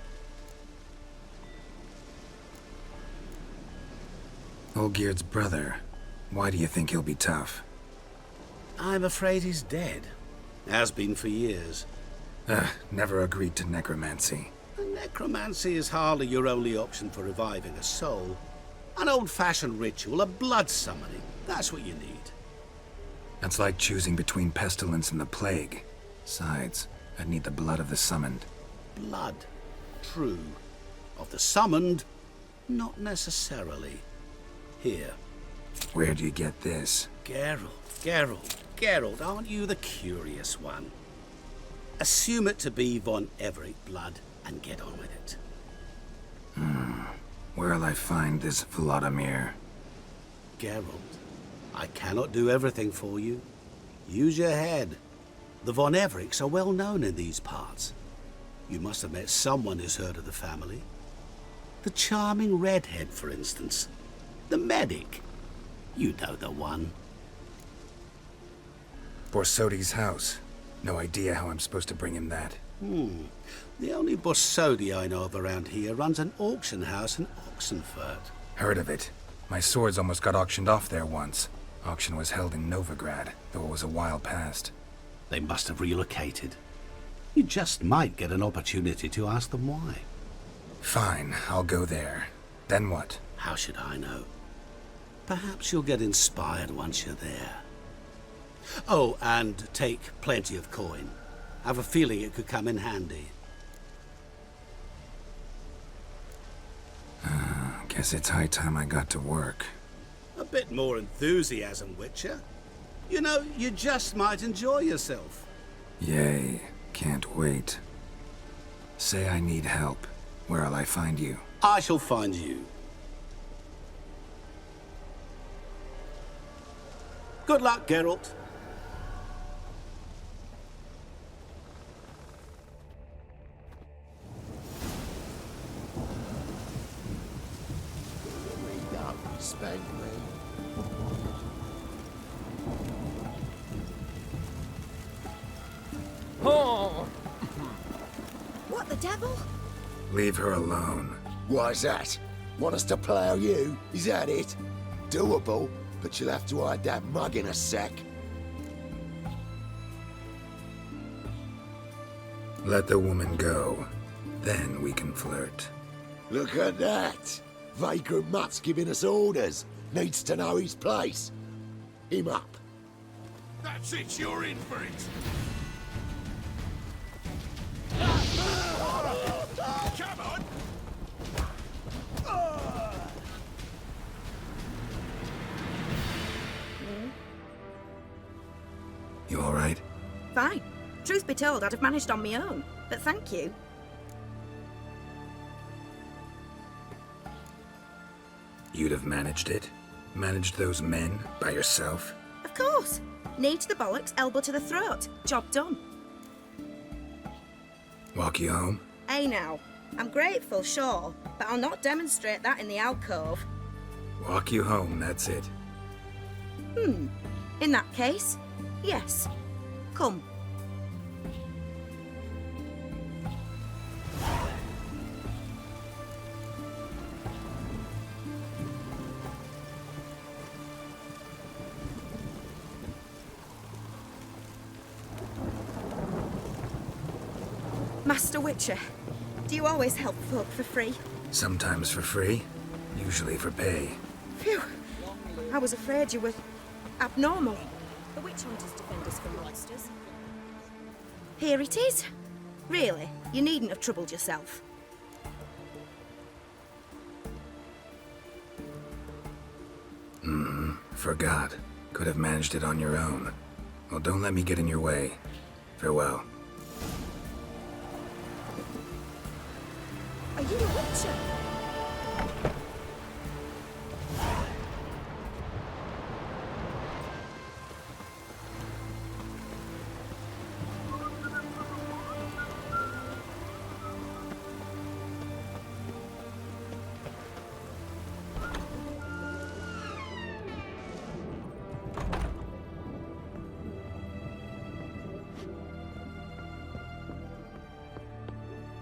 Olgierd's brother. Why do you think he'll be tough? I'm afraid he's dead. Has been for years. Never agreed to necromancy. Necromancy is hardly your only option for reviving a soul. An old-fashioned ritual, a blood summoning. That's what you need. That's like choosing between pestilence and the plague. Besides, I'd need the blood of the summoned. Blood. True. Of the summoned, not necessarily. Here. Where do you get this? Geralt, aren't you the curious one? Assume it to be von Everett blood and get on with it. Where'll I find this Vladimir? Geralt, I cannot do everything for you. Use your head. The von Evericks are well known in these parts. You must have met someone who's heard of the family. The charming redhead, for instance. The medic. You know the one. Borsodis' house. No idea how I'm supposed to bring him that. The only borsodi I know of around here runs an auction house in Oxenfurt. Heard of it. My swords almost got auctioned off there once. Auction was held in Novigrad, though it was a while past. They must have relocated. You just might get an opportunity to ask them why. Fine, I'll go there. Then what? How should I know? Perhaps you'll get inspired once you're there. Oh, and take plenty of coin. I have a feeling it could come in handy. Guess it's high time I got to work. A bit more enthusiasm, Witcher. You know, you just might enjoy yourself. Yay, can't wait. Say I need help. Where'll I find you? I shall find you. Good luck, Geralt. Spank me. Oh! What the devil? Leave her alone. Why's that? Want us to plough you? Is that it? Doable, but you'll have to hide that mug in a sec. Let the woman go. Then we can flirt. Look at that! Vagrant Mutt's giving us orders. Needs to know his place. Him up. That's it, you're in for it. Come on! You all right? Fine. Truth be told, I'd have managed on my own. But thank you. You'd have managed it? Managed those men by yourself? Of course. Knee to the bollocks, elbow to the throat. Job done. Walk you home? Hey now. I'm grateful, sure, but I'll not demonstrate that in the alcove. Walk you home, that's it. In that case, yes. Come. Master Witcher, do you always help folk for free? Sometimes for free, usually for pay. Phew. I was afraid you were abnormal. The witch hunters defend us from monsters. Here it is. Really, you needn't have troubled yourself. Forgot. Could have managed it on your own. Well, don't let me get in your way. Farewell. Are you a witcher?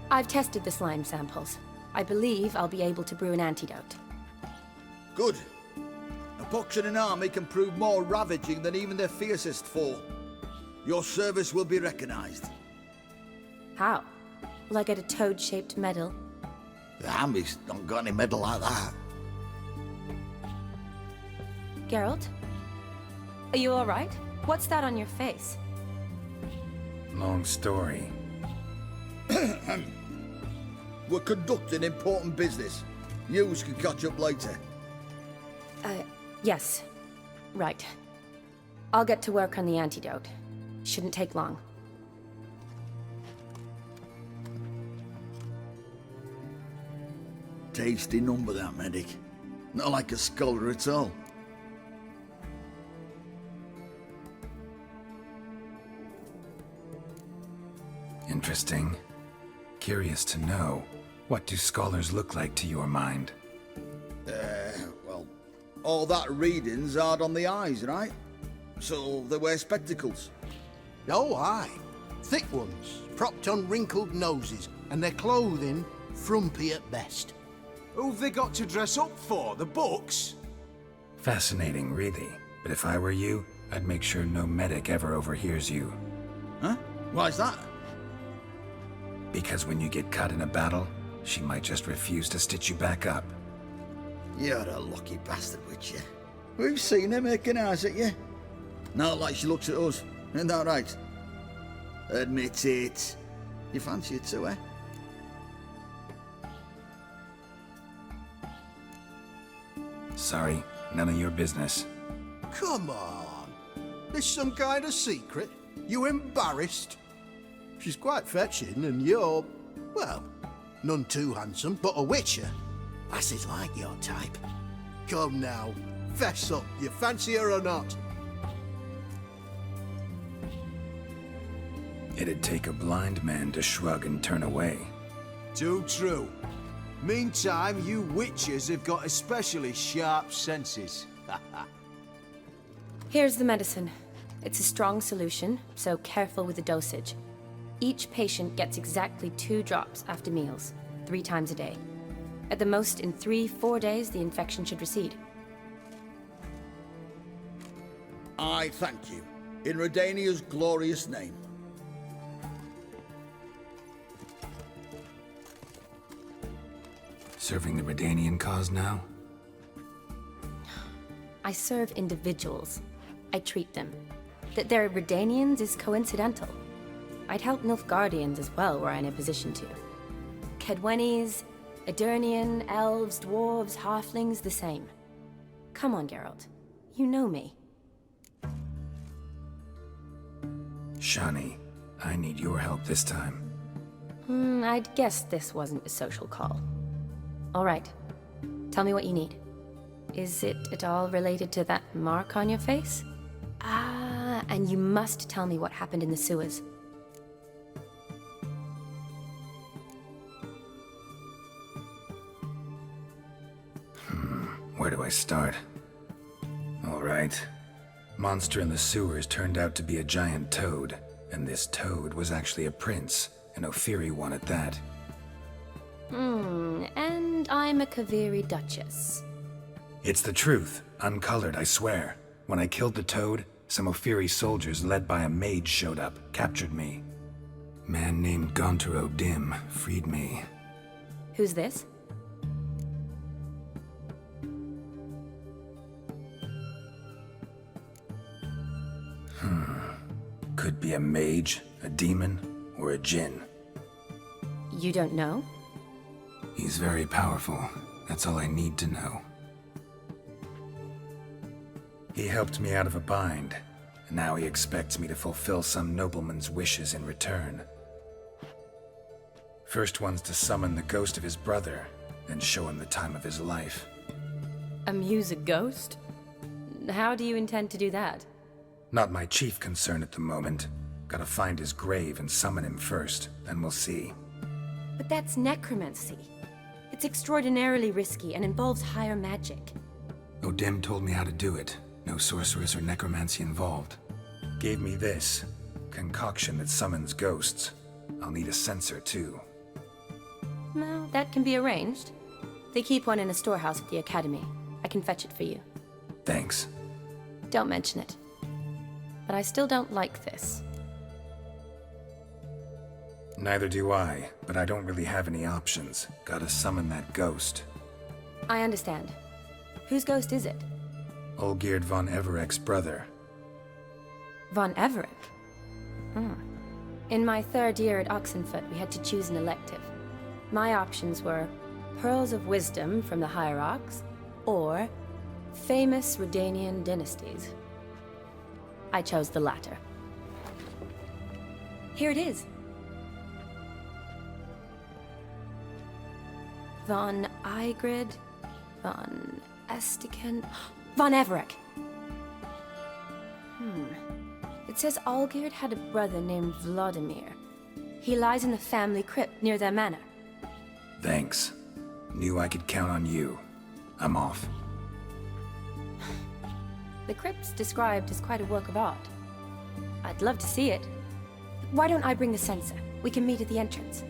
I've tested the slime samples. I believe I'll be able to brew an antidote. Good. Rampox in an army can prove more ravaging than even their fiercest foe. Your service will be recognized. How? Will I get a toad-shaped medal? The army's not got any medal like that. Geralt? Are you alright? What's that on your face? Long story. We're conducting important business. Yous can catch up later. Yes. Right. I'll get to work on the antidote. Shouldn't take long. Tasty number, that medic. Not like a scholar at all. Interesting. Curious to know, what do scholars look like to your mind? Well, all that reading's hard on the eyes, right? So they wear spectacles. Oh, aye. Thick ones, propped on wrinkled noses, and their clothing frumpy at best. Who've they got to dress up for? The books? Fascinating, really. But if I were you, I'd make sure no medic ever overhears you. Huh? Why's that? Because when you get caught in a battle, she might just refuse to stitch you back up. You're a lucky bastard, Witcher. We've seen her making eyes at you. Not like she looks at us. Isn't that right? Admit it. You fancy it too, eh? Sorry, none of your business. Come on. This some kind of secret? You embarrassed? She's quite fetching, and you're, well, none too handsome, but a witcher. Lasses like your type. Come now, fess up, you fancy her or not? It'd take a blind man to shrug and turn away. Too true. Meantime, you witches have got especially sharp senses. Here's the medicine. It's a strong solution, so careful with the dosage. Each patient gets exactly 2 drops after meals, 3 times a day. At the most, in 3-4 days, the infection should recede. I thank you. In Redania's glorious name. Serving the Redanian cause now? I serve individuals. I treat them. That they're Redanians is coincidental. I'd help Nilfgaardians as well were I in a position to. Kedwenis, Edirnian, elves, dwarves, halflings, the same. Come on, Geralt. You know me. Shani, I need your help this time. I'd guessed this wasn't a social call. All right. Tell me what you need. Is it at all related to that mark on your face? Ah, and you must tell me what happened in the sewers. Where do I start? All right. Monster in the sewers turned out to be a giant toad, and this toad was actually a prince, an ophiri one at that. And I'm a Kaviri Duchess. It's the truth, uncolored, I swear. When I killed the toad, some ophiri soldiers led by a mage showed up, captured me. Man named Gaunter O'Dim freed me. Who's this? Could be a mage, a demon, or a djinn. You don't know? He's very powerful. That's all I need to know. He helped me out of a bind, and now he expects me to fulfill some nobleman's wishes in return. First one's to summon the ghost of his brother, then show him the time of his life. Amuse a ghost? How do you intend to do that? Not my chief concern at the moment. Gotta find his grave and summon him first, then we'll see. But that's necromancy. It's extraordinarily risky and involves higher magic. O'Dim told me how to do it. No sorceress or necromancy involved. Gave me this concoction that summons ghosts. I'll need a censer too. Well, that can be arranged. They keep one in a storehouse at the academy. I can fetch it for you. Thanks. Don't mention it. But I still don't like this. Neither do I, but I don't really have any options. Gotta summon that ghost. I understand. Whose ghost is it? Olgierd von Everek's brother. Von Everek? In my 3rd year at Oxenfoot, we had to choose an elective. My options were Pearls of Wisdom from the Hierarchs, or famous Redanian dynasties. I chose the latter. Here it is. Von Igrid, von Estiken, von Everek. It says Olgierd had a brother named Vladimir. He lies in the family crypt near their manor. Thanks. Knew I could count on you. I'm off. The crypt's described as quite a work of art. I'd love to see it. Why don't I bring the censer? We can meet at the entrance.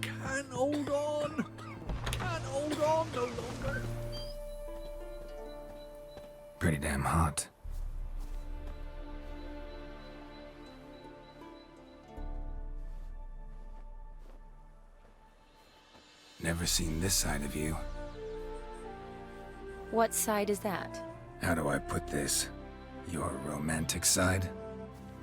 Can't hold on. Can't hold on no longer. Pretty damn hot. Never seen this side of you. What side is that? How do I put this? Your romantic side?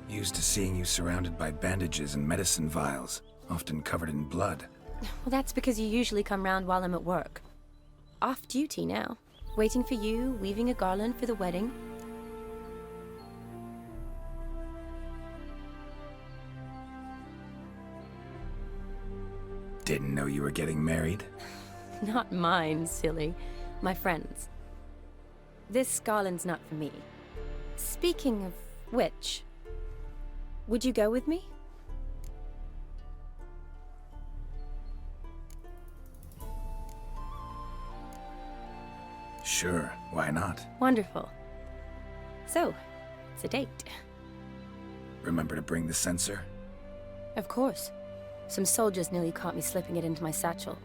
Used to seeing you surrounded by bandages and medicine vials, often covered in blood. Well, that's because you usually come round while I'm at work. Off duty now. Waiting for you, weaving a garland for the wedding. Didn't know you were getting married? Not mine, silly. My friend's. This garland's not for me. Speaking of which, would you go with me? Sure, why not? Wonderful. So, it's a date. Remember to bring the censer? Of course. Some soldiers nearly caught me slipping it into my satchel.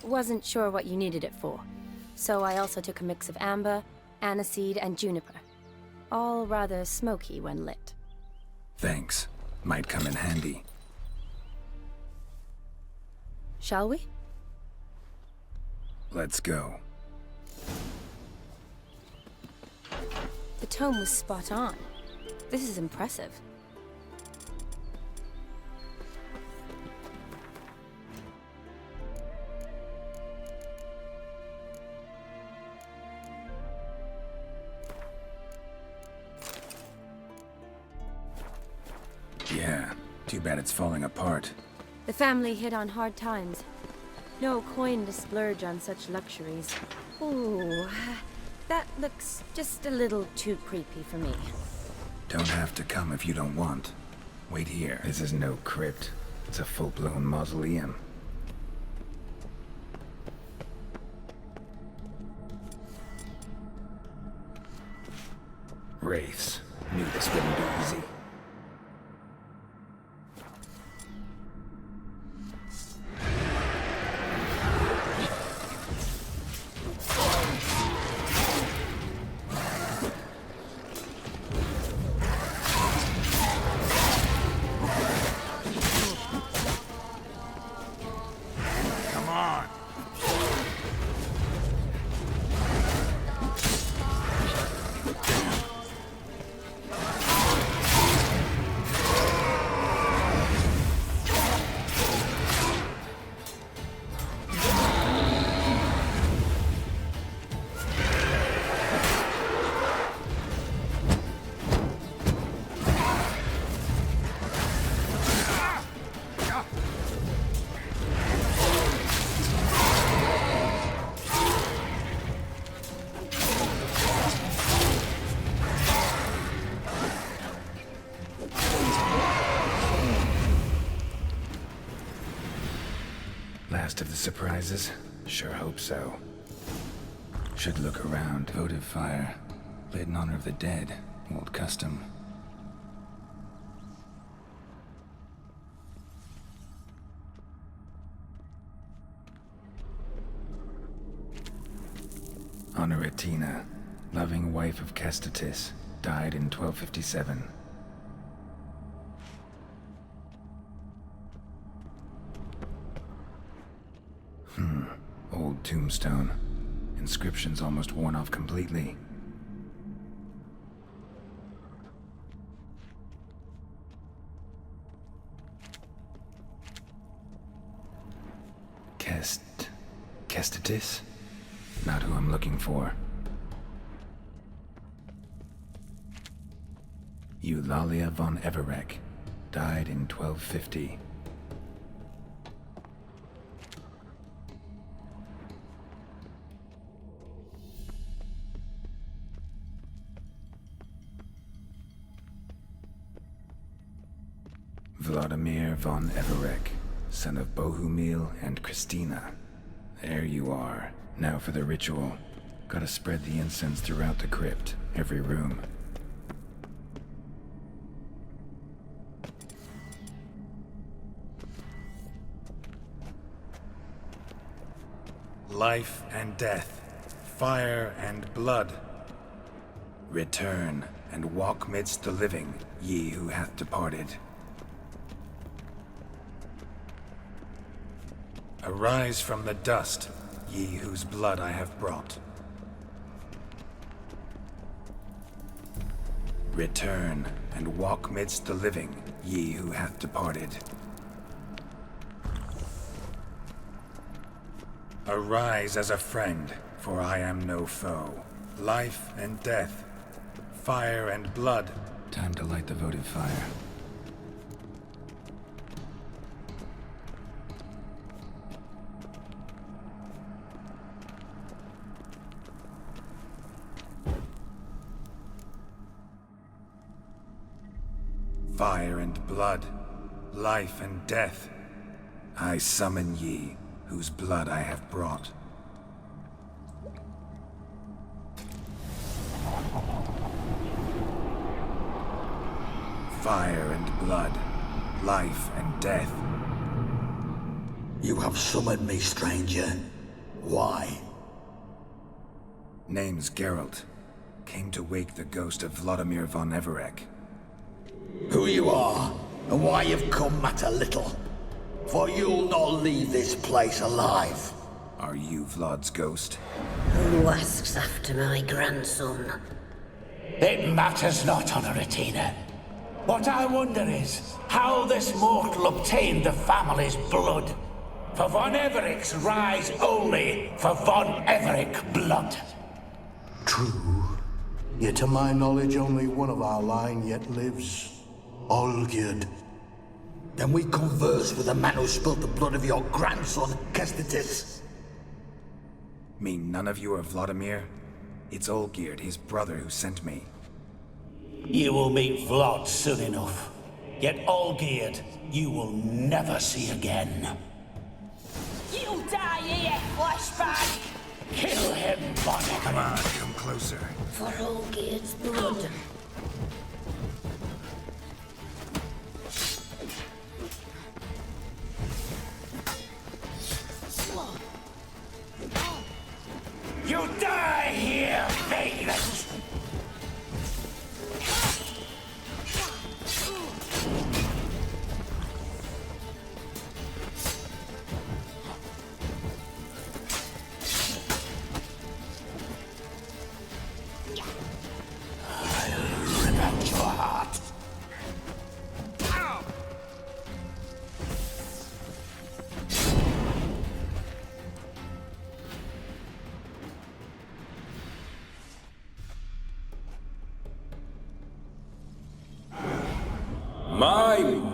Wasn't sure what you needed it for, so I also took a mix of amber, aniseed, and juniper. All rather smoky when lit. Thanks. Might come in handy. Shall we? Let's go. The tome was spot on. This is impressive. Yeah, too bad it's falling apart. The family hit on hard times. No coin to splurge on such luxuries. Ooh, that looks just a little too creepy for me. Don't have to come if you don't want. Wait here. This is no crypt. It's a full-blown mausoleum. Wraiths. Knew this wouldn't be easy. Last of the surprises? Sure hope so. Should look around. Votive fire. Lit in honor of the dead. Old custom. Honoratina, loving wife of Kestatis, died in 1257. Old tombstone. Inscription's almost worn off completely. Kestatis? Not who I'm looking for. Eulalia von Everek, died in 1250. Vladimir von Everek, son of Bohumil and Christina. There you are. Now for the ritual. Gotta spread the incense throughout the crypt, every room. Life and death, fire and blood. Return and walk midst the living, ye who hath departed. Arise from the dust, ye whose blood I have brought. Return and walk midst the living, ye who hath departed. Arise as a friend, for I am no foe. Life and death, fire and blood. Time to light the votive fire. Fire and blood, life and death. I summon ye, whose blood I have brought. Fire and blood, life and death. You have summoned me, stranger. Why? Name's Geralt. Came to wake the ghost of Vladimir von Everek. Who you are, and why you've come matter little. For you'll not leave this place alive. Are you Vlad's ghost? Who asks after my grandson? It matters not, Honoratina. What I wonder is how this mortal obtained the family's blood. For von Everek's rise only for von Everek blood. True. Yet to my knowledge, only one of our line yet lives. Olgierd. Then we converse with the man who spilled the blood of your grandson, Kestatis. Mean none of you are Vladimir? It's Olgierd, his brother, who sent me. You will meet Vlad soon enough. Yet Olgierd, you will never see again. You die here, flashback! Kill him, von Everek. Come on, come closer. For Olgierd's blood. You die here, vagrant! I'll rip out your heart.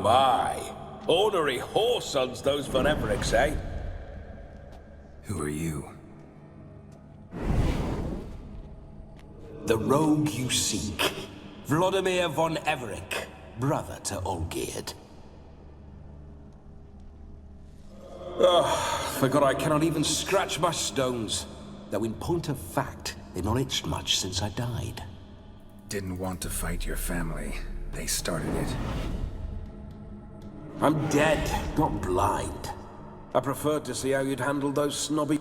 My. Ornery whoresons those von Evereks, eh? Who are you? The rogue you seek. Vladimir von Everek, brother to Olgierd. Forgot I cannot even scratch my stones. Though in point of fact, they've not itched much since I died. Didn't want to fight your family. They started it. I'm dead, not blind. I preferred to see how you'd handle those snobby...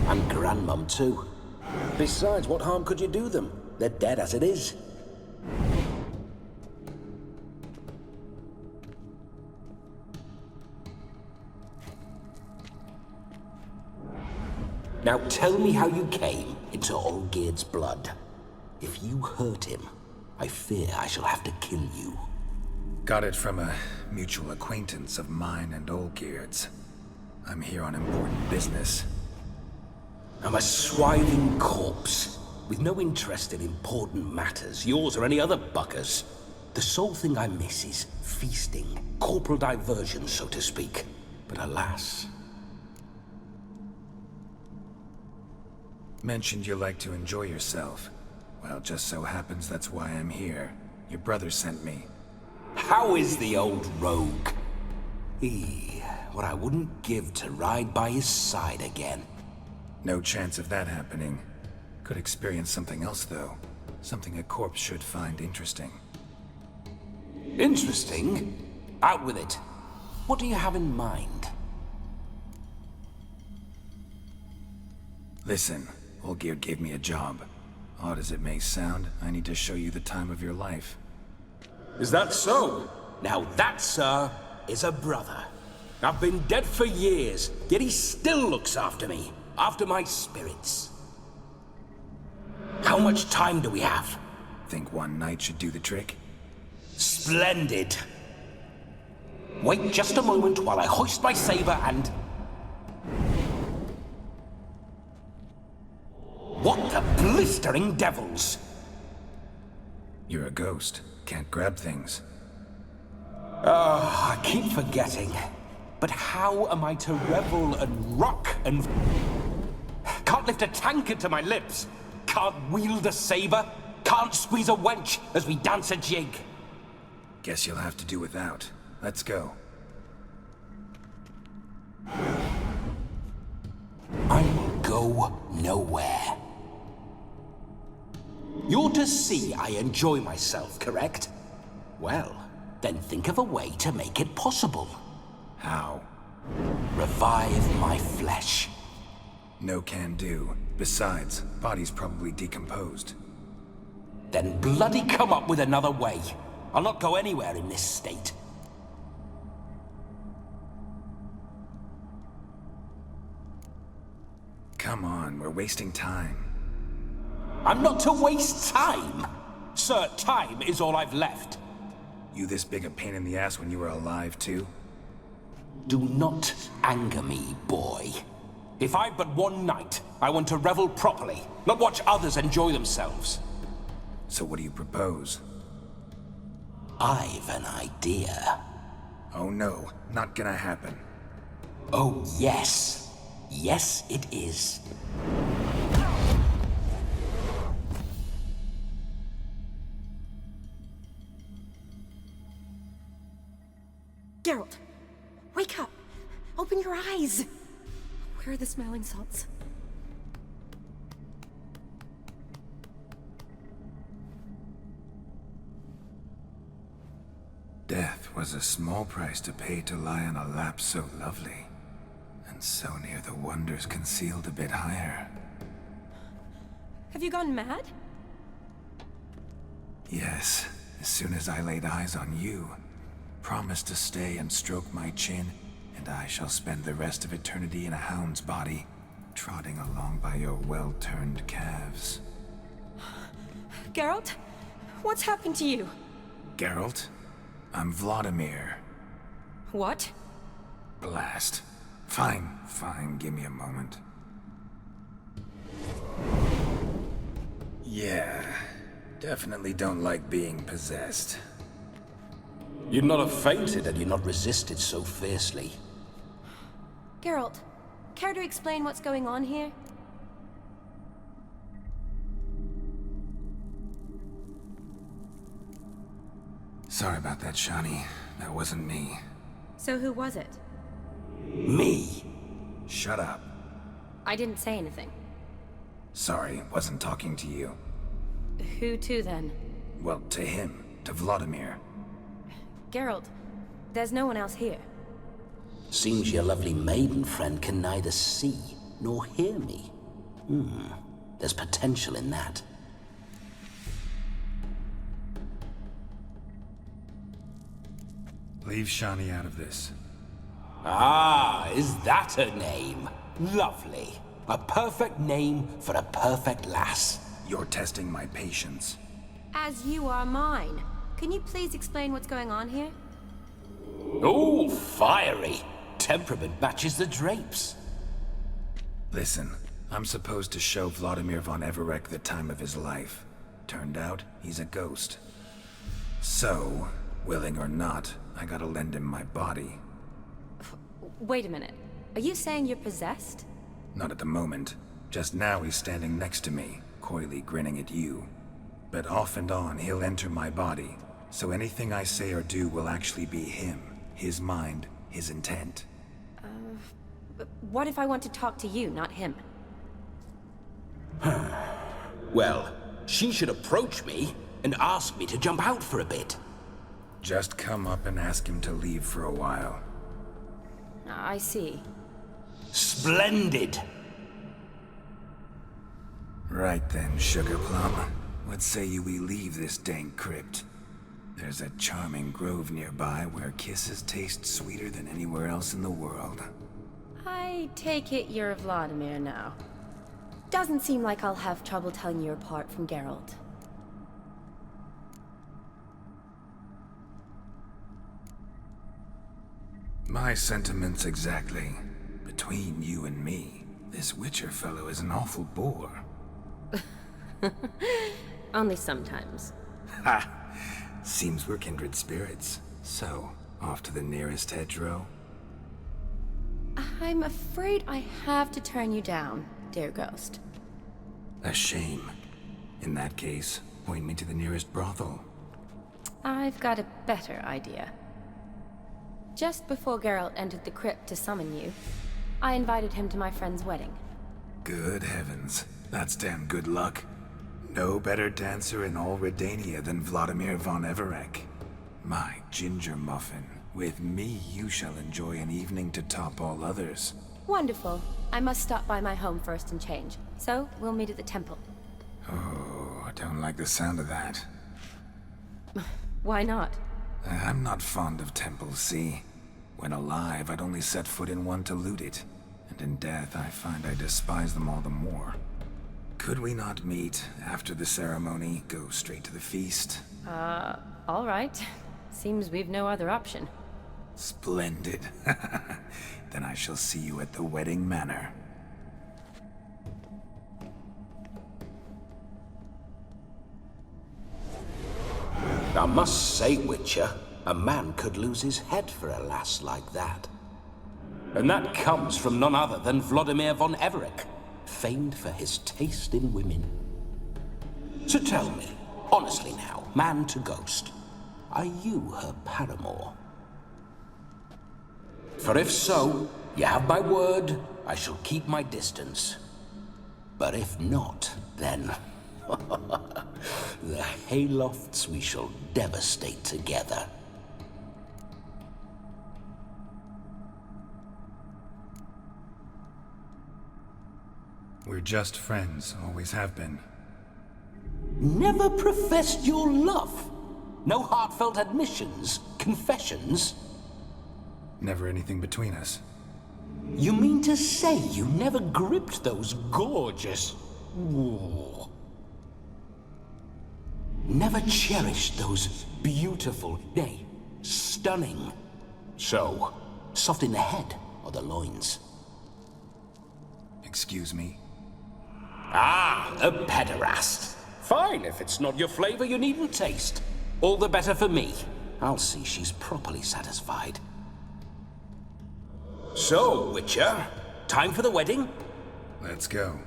And Grandmum, too. Besides, what harm could you do them? They're dead as it is. Now tell me how you came into Olgierd's blood. If you hurt him, I fear I shall have to kill you. Got it from a mutual acquaintance of mine and Olgierd's. I'm here on important business. I'm a swiving corpse, with no interest in important matters, yours or any other buckers. The sole thing I miss is feasting, corporal diversion, so to speak. But alas... Mentioned you like to enjoy yourself. Well, just so happens that's why I'm here. Your brother sent me. How is the old rogue? What I wouldn't give to ride by his side again. No chance of that happening. Could experience something else, though. Something a corpse should find interesting. Interesting? Out with it. What do you have in mind? Listen, Olgierd gave me a job. Odd as it may sound, I need to show you the time of your life. Is that so? Now that, sir, is a brother. I've been dead for years, yet he still looks after me, after my spirits. How much time do we have? Think one night should do the trick? Splendid. Wait just a moment while I hoist my saber and... What the blistering devils? You're a ghost. Can't grab things. I keep forgetting. But how am I to revel and rock and... Can't lift a tankard to my lips. Can't wield a saber. Can't squeeze a wench as we dance a jig. Guess you'll have to do without. Let's go. I will go nowhere. You're to see I enjoy myself, correct? Well, then think of a way to make it possible. How? Revive my flesh. No can do. Besides, body's probably decomposed. Then bloody come up with another way. I'll not go anywhere in this state. Come on, we're wasting time. I'm not to waste time! Sir, time is all I've left. You this big a pain in the ass when you were alive, too? Do not anger me, boy. If I've but one night, I want to revel properly, not watch others enjoy themselves. So what do you propose? I've an idea. Oh no, not gonna happen. Oh yes. Yes, it is. Geralt, wake up! Open your eyes! Where are the smelling salts? Death was a small price to pay to lie on a lap so lovely, and so near the wonders concealed a bit higher. Have you gone mad? Yes, as soon as I laid eyes on you, promise to stay and stroke my chin, and I shall spend the rest of eternity in a hound's body, trotting along by your well-turned calves. Geralt? What's happened to you? Geralt? I'm Vladimir. What? Blast. Fine, give me a moment. Yeah, definitely don't like being possessed. You'd not have fainted had you not resisted so fiercely. Geralt, care to explain what's going on here? Sorry about that, Shani. That wasn't me. So who was it? Me. Shut up. I didn't say anything. Sorry, wasn't talking to you. Who to, then? Well, to him. To Vladimir. Geralt, there's no one else here. Seems your lovely maiden friend can neither see nor hear me. There's potential in that. Leave Shani out of this. Ah, is that her name? Lovely. A perfect name for a perfect lass. You're testing my patience. As you are mine. Can you please explain what's going on here? Oh, fiery. Temperament matches the drapes. Listen, I'm supposed to show Vladimir von Everec the time of his life. Turned out, he's a ghost. So, willing or not, I gotta lend him my body. Wait a minute. Are you saying you're possessed? Not at the moment. Just now he's standing next to me, coyly grinning at you. But off and on, he'll enter my body. So anything I say or do will actually be him. His mind, his intent. But what if I want to talk to you, not him? Well, she should approach me and ask me to jump out for a bit. Just come up and ask him to leave for a while. I see. Splendid! Right then, Sugar Plum. What say you we leave this dank crypt? There's a charming grove nearby where kisses taste sweeter than anywhere else in the world. I take it you're Vladimir now. Doesn't seem like I'll have trouble telling you apart from Geralt. My sentiments exactly. Between you and me, this Witcher fellow is an awful bore. Only sometimes. Ha! Seems we're kindred spirits. So, off to the nearest hedgerow? I'm afraid I have to turn you down, dear ghost. A shame. In that case, point me to the nearest brothel. I've got a better idea. Just before Geralt entered the crypt to summon you, I invited him to my friend's wedding. Good heavens. That's damn good luck. No better dancer in all Redania than Vladimir von Everec. My ginger muffin. With me, you shall enjoy an evening to top all others. Wonderful. I must stop by my home first and change. So, we'll meet at the temple. Oh, I don't like the sound of that. Why not? I'm not fond of temples, see? When alive, I'd only set foot in one to loot it. And in death, I find I despise them all the more. Could we not meet after the ceremony, go straight to the feast? All right. Seems we've no other option. Splendid. Then I shall see you at the wedding manor. I must say, Witcher, a man could lose his head for a lass like that. And that comes from none other than Vladimir von Everec, famed for his taste in women. So tell me, honestly now, man to ghost, are you her paramour? For if so, you have my word, I shall keep my distance. But if not, then the haylofts we shall devastate together. We're just friends, always have been. Never professed your love? No heartfelt admissions, confessions? Never anything between us. You mean to say you never gripped those gorgeous... Ooh. Never cherished those beautiful, nay, stunning... So, soft in the head or the loins? Excuse me? Ah, a pederast. Fine, if it's not your flavor, you needn't taste. All the better for me. I'll see she's properly satisfied. So, Witcher, time for the wedding? Let's go.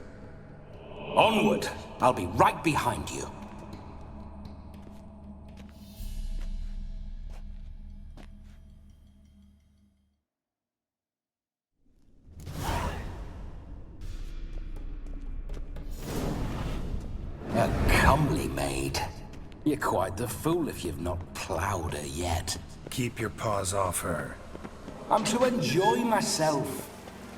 Onward. I'll be right behind you. A comely maid. You're quite the fool if you've not ploughed her yet. Keep your paws off her. I'm to enjoy myself.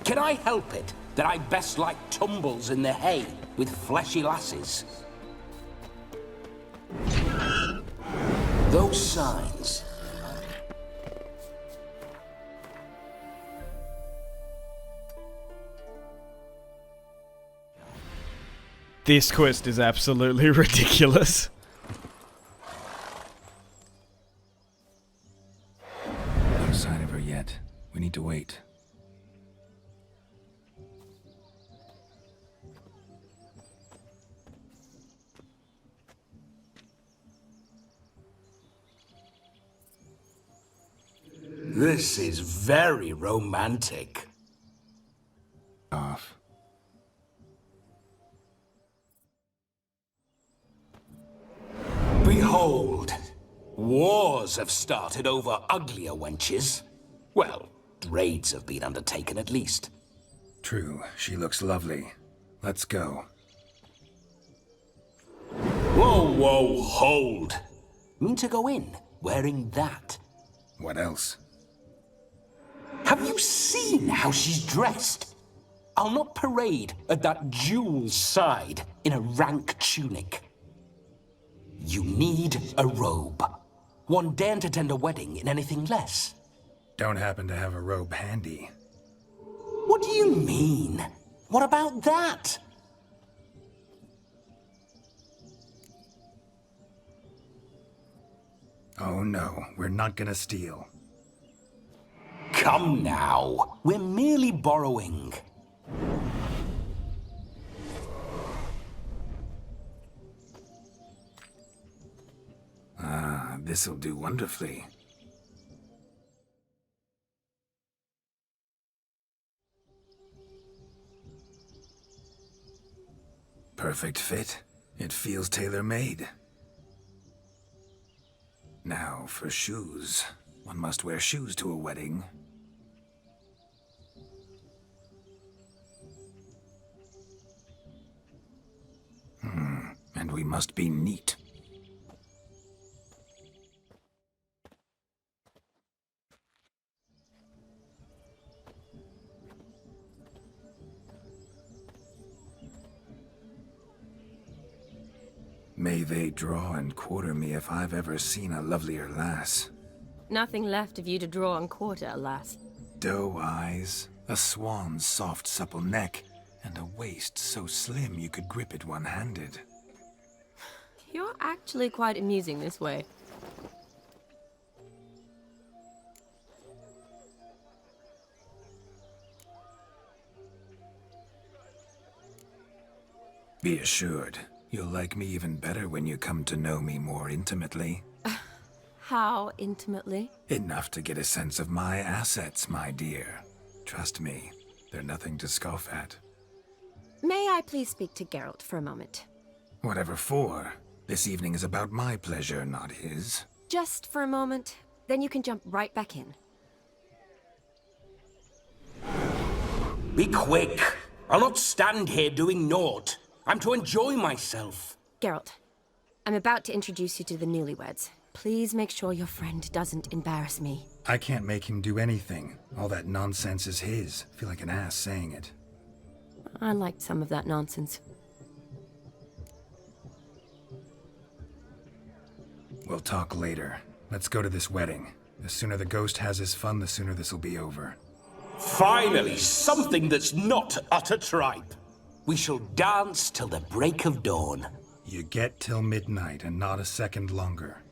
Can I help it that I best like tumbles in the hay with fleshy lasses? Those signs. This quest is absolutely ridiculous. No sign of her yet. We need to wait. This is very romantic. Off. Behold, wars have started over uglier wenches. Well, raids have been undertaken at least. True, she looks lovely. Let's go. Whoa, whoa, hold. Mean to go in wearing that? What else? Have you seen how she's dressed? I'll not parade at that jewel's side in a rank tunic. You need a robe. One daren't attend a wedding in anything less. Don't happen to have a robe handy. What do you mean? What about that? Oh no, we're not gonna steal. Come now, we're merely borrowing. Ah, this'll do wonderfully. Perfect fit. It feels tailor-made. Now, for shoes. One must wear shoes to a wedding. And we must be neat. May they draw and quarter me if I've ever seen a lovelier lass. Nothing left of you to draw and quarter, alas. Doe eyes, a swan's soft supple neck, and a waist so slim you could grip it one-handed. You're actually quite amusing this way. Be assured, you'll like me even better when you come to know me more intimately. How intimately? Enough to get a sense of my assets, my dear. Trust me, they're nothing to scoff at. May I please speak to Geralt for a moment? Whatever for. This evening is about my pleasure, not his. Just for a moment, then you can jump right back in. Be quick. I'll not stand here doing naught. I'm to enjoy myself. Geralt, I'm about to introduce you to the newlyweds. Please make sure your friend doesn't embarrass me. I can't make him do anything. All that nonsense is his. I feel like an ass saying it. I liked some of that nonsense. We'll talk later. Let's go to this wedding. The sooner the ghost has his fun, the sooner this'll be over. Finally, something that's not utter tripe. We shall dance till the break of dawn. You get till midnight and not a second longer.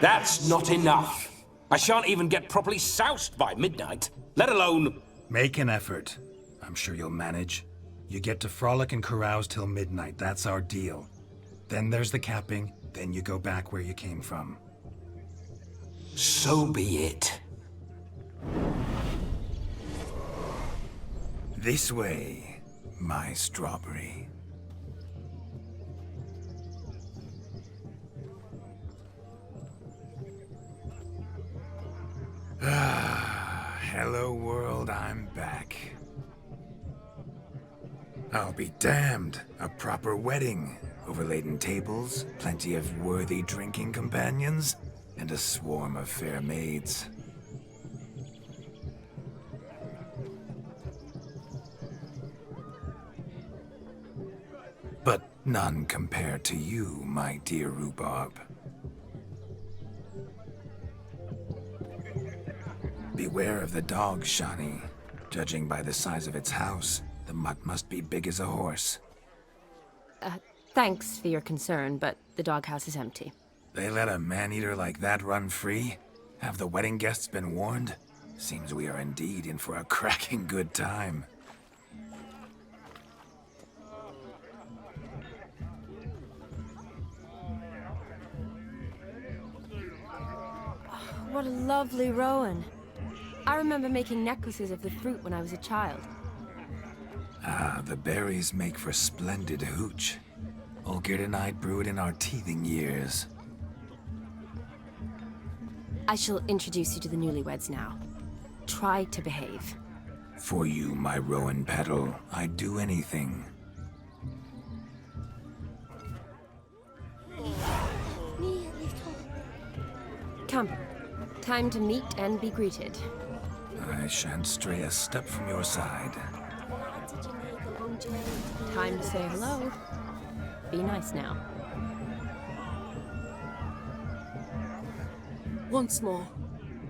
That's not enough. I shan't even get properly soused by midnight, let alone... Make an effort. I'm sure you'll manage. You get to frolic and carouse till midnight, that's our deal. Then there's the capping, then you go back where you came from. So be it. This way, my strawberry. Hello world, I'm back. I'll be damned. A proper wedding. overladen tables, plenty of worthy drinking companions, and a swarm of fair maids. But none compared to you, my dear rhubarb. Beware of the dog, Shani. Judging by the size of its house, the mutt must be big as a horse. Thanks for your concern, but the doghouse is empty. They let a man-eater like that run free? Have the wedding guests been warned? Seems we are indeed in for a cracking good time. What a lovely rowan. I remember making necklaces of the fruit when I was a child. Ah, the berries make for splendid hooch. Olgerd and I brewed in our teething years. I shall introduce you to the newlyweds now. Try to behave. For you, my rowan petal, I'd do anything. Come. Time to meet and be greeted. I shan't stray a step from your side. Time to say hello. Be nice now. Once more,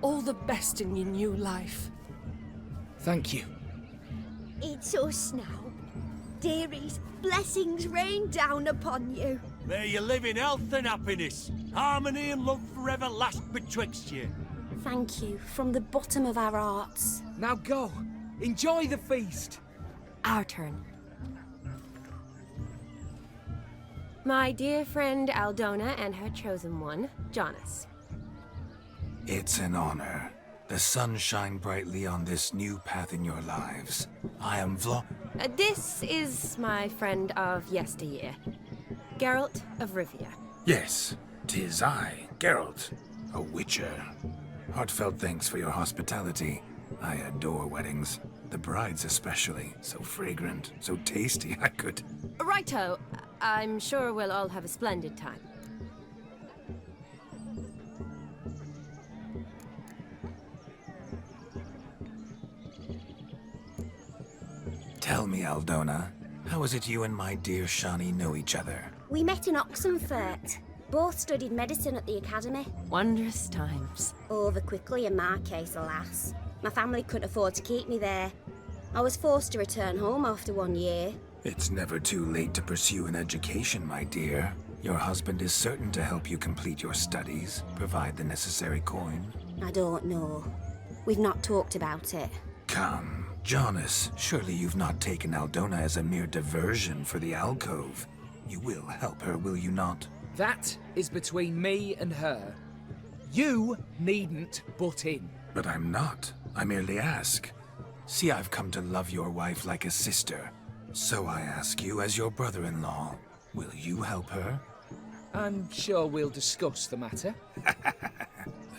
all the best in your new life. Thank you. It's us now. Dearies, blessings rain down upon you. May you live in health and happiness. Harmony and love forever last betwixt you. Thank you from the bottom of our hearts. Now go. Enjoy the feast. Our turn. My dear friend Aldona and her chosen one, Jonas. It's an honor. The sun shine brightly on this new path in your lives. I am This is my friend of yesteryear, Geralt of Rivia. Yes, 'tis I, Geralt, a witcher. Heartfelt thanks for your hospitality. I adore weddings. The brides especially. So fragrant, so tasty, I could... Righto. I'm sure we'll all have a splendid time. Tell me, Aldona, how is it you and my dear Shani know each other? We met in Oxenfurt. Both studied medicine at the academy. Wondrous times. Over quickly in my case, alas. My family couldn't afford to keep me there. I was forced to return home after 1 year. It's never too late to pursue an education, my dear. Your husband is certain to help you complete your studies, provide the necessary coin. I don't know. We've not talked about it. Come, Jonas, surely you've not taken Aldona as a mere diversion for the alcove. You will help her, will you not? That is between me and her. You needn't butt in. But I'm not. I merely ask. See, I've come to love your wife like a sister. So I ask you as your brother-in-law, will you help her? I'm sure we'll discuss the matter.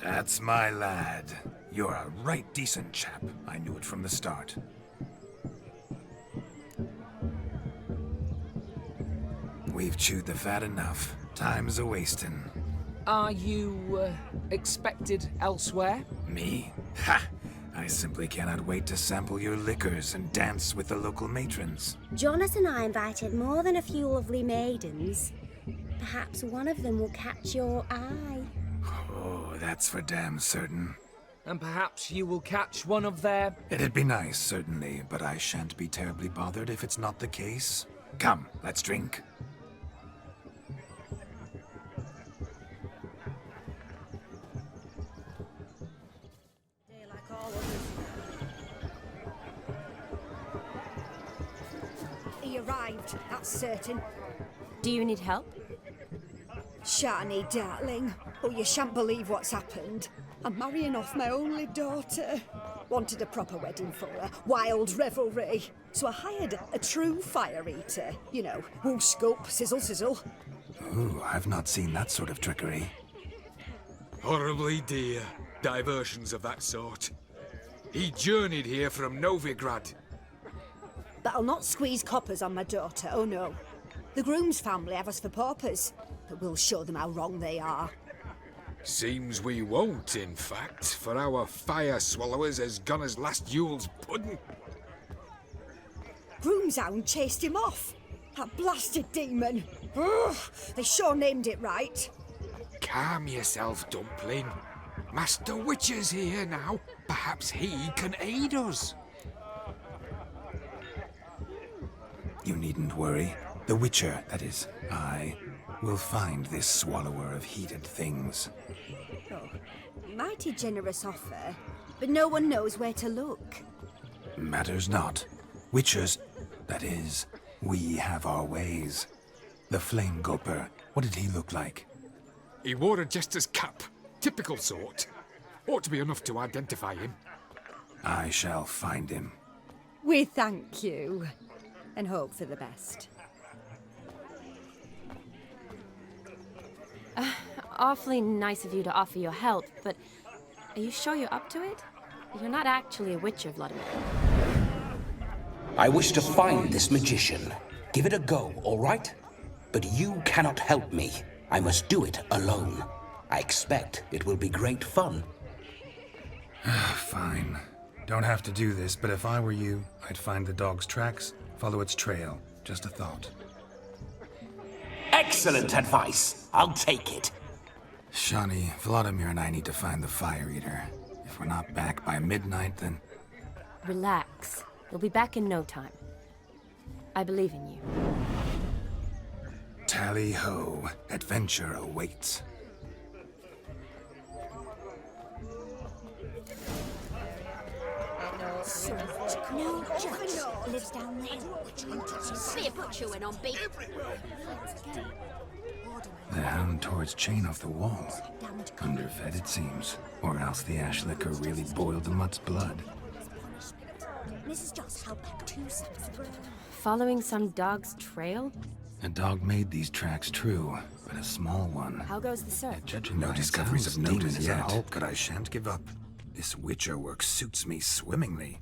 That's my lad. You're a right decent chap. I knew it from the start. We've chewed the fat enough. Time's a-wasting. Are you, expected elsewhere? Me? Ha! I simply cannot wait to sample your liquors and dance with the local matrons. Jonas and I invited more than a few lovely maidens. Perhaps one of them will catch your eye. Oh, that's for damn certain. And perhaps you will catch one of their... It'd be nice, certainly, but I shan't be terribly bothered if it's not the case. Come, let's drink. He arrived, that's certain. Do you need help? Shani, darling. Oh, you shan't believe what's happened. I'm marrying off my only daughter. Wanted a proper wedding for her, wild revelry. So I hired a true fire eater. You know, woo scope, sizzle sizzle. Ooh, I've not seen that sort of trickery. Horribly dear diversions of that sort. He journeyed here from Novigrad. But I'll not squeeze coppers on my daughter, oh no. The groom's family have us for paupers, but we'll show them how wrong they are. Seems we won't, in fact, for our fire swallowers has gone as last Yule's pudding. Groom's hound chased him off. That blasted demon. Ugh, they sure named it right. Calm yourself, Dumpling. Master Witcher's here now. Perhaps he can aid us. You needn't worry. The Witcher, that is, I, will find this swallower of heated things. Oh, mighty generous offer, but no one knows where to look. Matters not. Witchers, that is, we have our ways. The Flame Gulper, what did he look like? He wore a jester's cap. Typical sort. Ought to be enough to identify him. I shall find him. We thank you, and hope for the best. Awfully nice of you to offer your help, but are you sure you're up to it? You're not actually a witcher, Vladimir. I wish to find this magician. Give it a go, all right? But you cannot help me. I must do it alone. I expect it will be great fun. Fine. Don't have to do this, but if I were you, I'd find the dog's tracks, follow its trail. Just a thought. Excellent advice. I'll take it. Shani, Vladimir and I need to find the Fire Eater. If we're not back by midnight, then... Relax. You'll be back in no time. I believe in you. Tally-ho. Adventure awaits. No judge lives down there. Be a butcher went on beef. The hound tore its chain off the wall. Underfed, it seems. Or else the ash liquor really boiled the mutt's blood. Mrs. Joss helped 2 steps through. Following some dog's trail? A dog made these tracks true, but a small one. How goes the search? Judging no discoveries of note as yet, but I shan't give up. This Witcher work suits me swimmingly.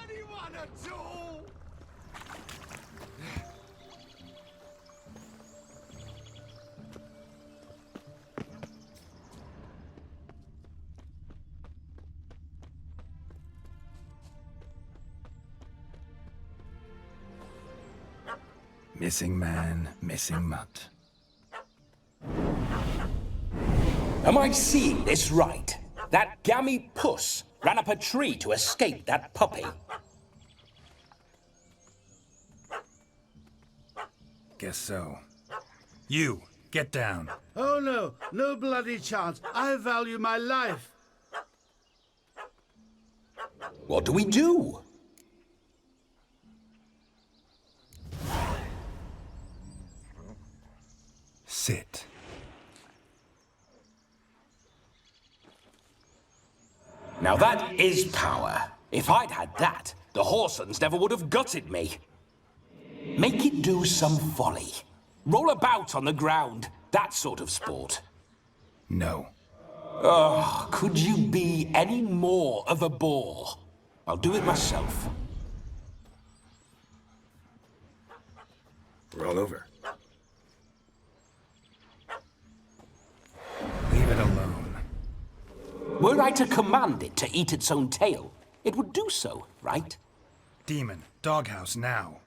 Anyone at all? Missing man, missing mutt. Am I seeing this right? That gammy puss ran up a tree to escape that puppy. Guess so. You, get down. Oh no, no bloody chance. I value my life. What do we do? Sit. Now that is power. If I'd had that, the Horsons never would have gutted me. Make it do some folly. Roll about on the ground. That sort of sport. No. Oh, could you be any more of a bore? I'll do it myself. Roll over. Leave it alone. Were I to command it to eat its own tail, it would do so, right? Demon, doghouse now.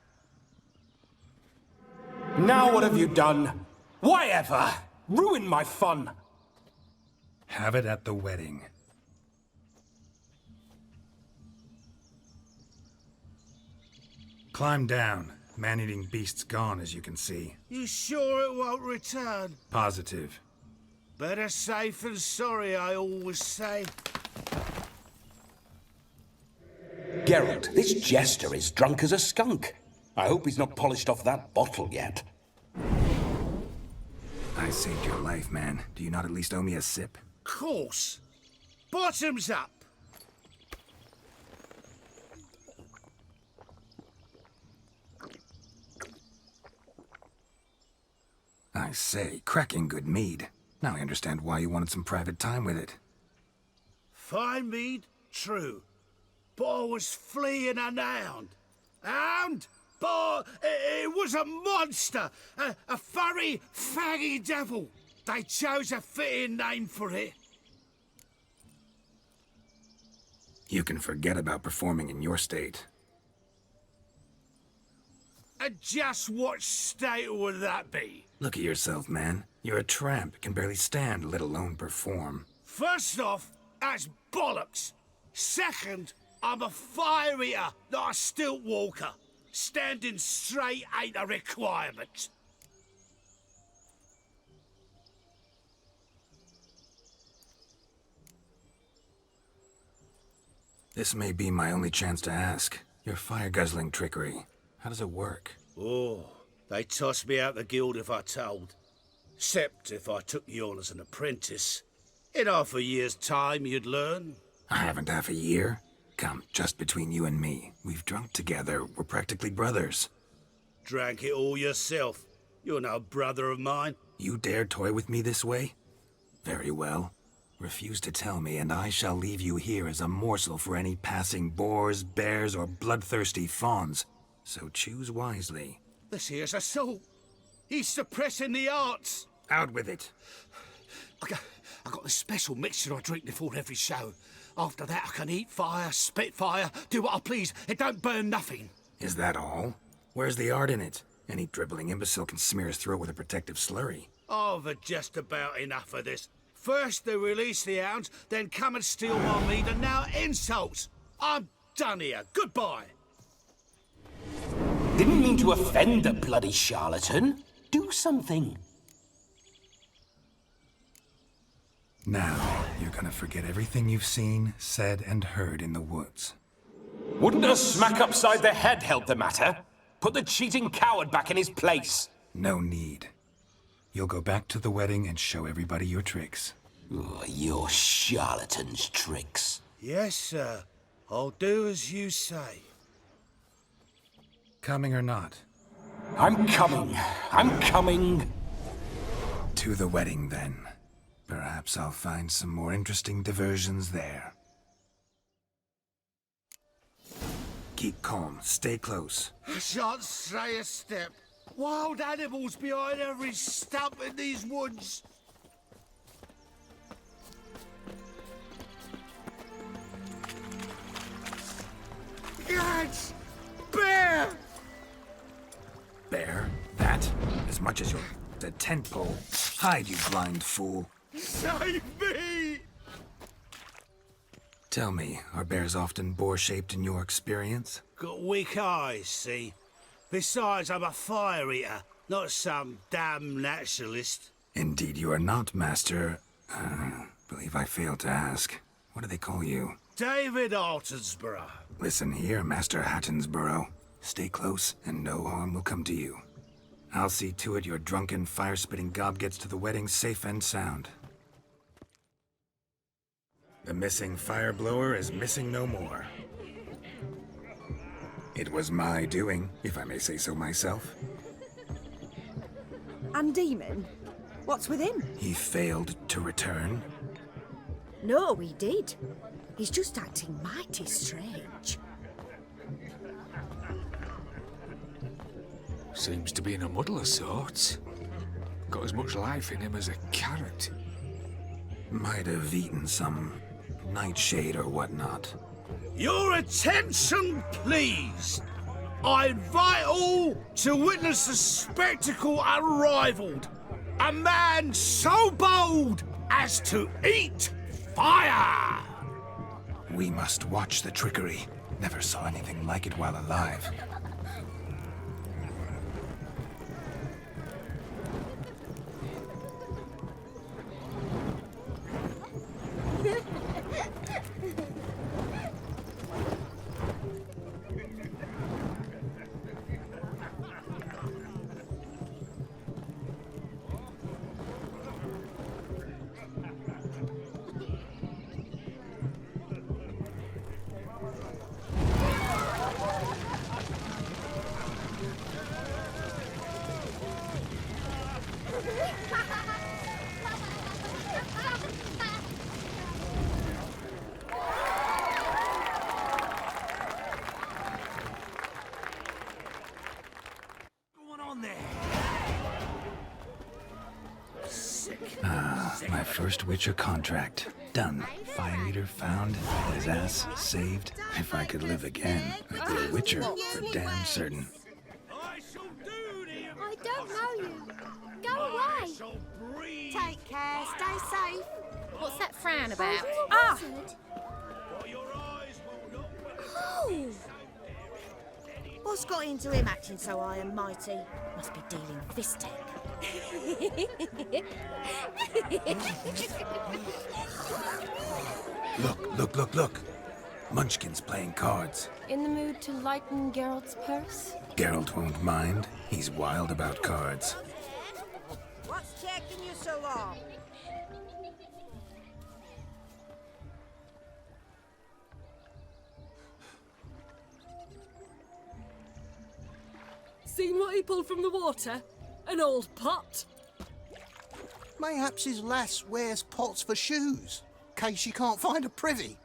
Now what have you done? Why ever? Ruin my fun. Have it at the wedding. Climb down. Man-eating beast's gone, as you can see. You sure it won't return? Positive. Better safe than sorry, I always say. Geralt, this jester is drunk as a skunk. I hope he's not polished off that bottle yet. I saved your life, man. Do you not at least owe me a sip? Course. Bottoms up. I say, cracking good mead. Now I understand why you wanted some private time with it. Fine mead, true. But I was fleeing an hound. Hound? But it was a monster. A furry, faggy devil. They chose a fitting name for it. You can forget about performing in your state. And just what state would that be? Look at yourself, man. You're a tramp, can barely stand, let alone perform. First off, that's bollocks. Second, I'm a fire eater, not a stilt walker. Standing straight ain't a requirement. This may be my only chance to ask. Your fire-guzzling trickery, how does it work? Oh, they toss me out the guild if I told. Except if I took you on as an apprentice. In half a year's time, you'd learn. I haven't half a year. Come, just between you and me. We've drunk together. We're practically brothers. Drank it all yourself. You're no brother of mine. You dare toy with me this way? Very well. Refuse to tell me, and I shall leave you here as a morsel for any passing boars, bears, or bloodthirsty fawns. So choose wisely. This here's assault. He's suppressing the arts. Out with it. I got this special mixture I drink before every show. After that, I can eat fire, spit fire, do what I please. It don't burn nothing. Is that all? Where's the art in it? Any dribbling imbecile can smear his throat with a protective slurry. I've had just about enough of this. First they release the hounds, then come and steal my meat, and now insults. I'm done here. Goodbye. Didn't mean to offend the bloody charlatan. Do something. Now, you're gonna forget everything you've seen, said, and heard in the woods. Wouldn't a smack upside the head help the matter? Put the cheating coward back in his place. No need. You'll go back to the wedding and show everybody your tricks. Oh, your charlatan's tricks. Yes, sir. I'll do as you say. Coming or not? I'm coming. I'm coming. To the wedding, then. Perhaps I'll find some more interesting diversions there. Keep calm. Stay close. I shan't stray a step. Wild animals behind every stump in these woods. Gads! Bear! Bear? That? As much as your tent pole. Hide, you blind fool. Save me! Tell me, are bears often boar-shaped in your experience? Got weak eyes, see? Besides, I'm a fire eater, not some damn naturalist. Indeed you are not, Master... believe I failed to ask. What do they call you? David Altonsborough. Listen here, Master Hattonsborough. Stay close, and no harm will come to you. I'll see to it your drunken, fire-spitting gob gets to the wedding safe and sound. The missing fire blower is missing no more. It was my doing, if I may say so myself. And Demon? What's with him? He failed to return. No, he did. He's just acting mighty strange. Seems to be in a muddle of sorts. Got as much life in him as a carrot. Might have eaten some nightshade or whatnot. Your attention, please! I invite all to witness a spectacle unrivaled. A man so bold as to eat fire! We must watch the trickery. Never saw anything like it while alive. My first Witcher contract. Done. Fire Eater found. His ass saved. If I could live again, I'd be a Witcher for damn certain. I don't know you. Go away. Take care, stay safe. What's that frown about? Ah! Oh! What's got into him acting so high and mighty? Must be dealing fistic. Look. Munchkin's playing cards. In the mood to lighten Geralt's purse? Geralt won't mind. He's wild about cards. What's taking you so long? Seen what he pulled from the water? An old pot. Mayhaps his lass wears pots for shoes, case she can't find a privy.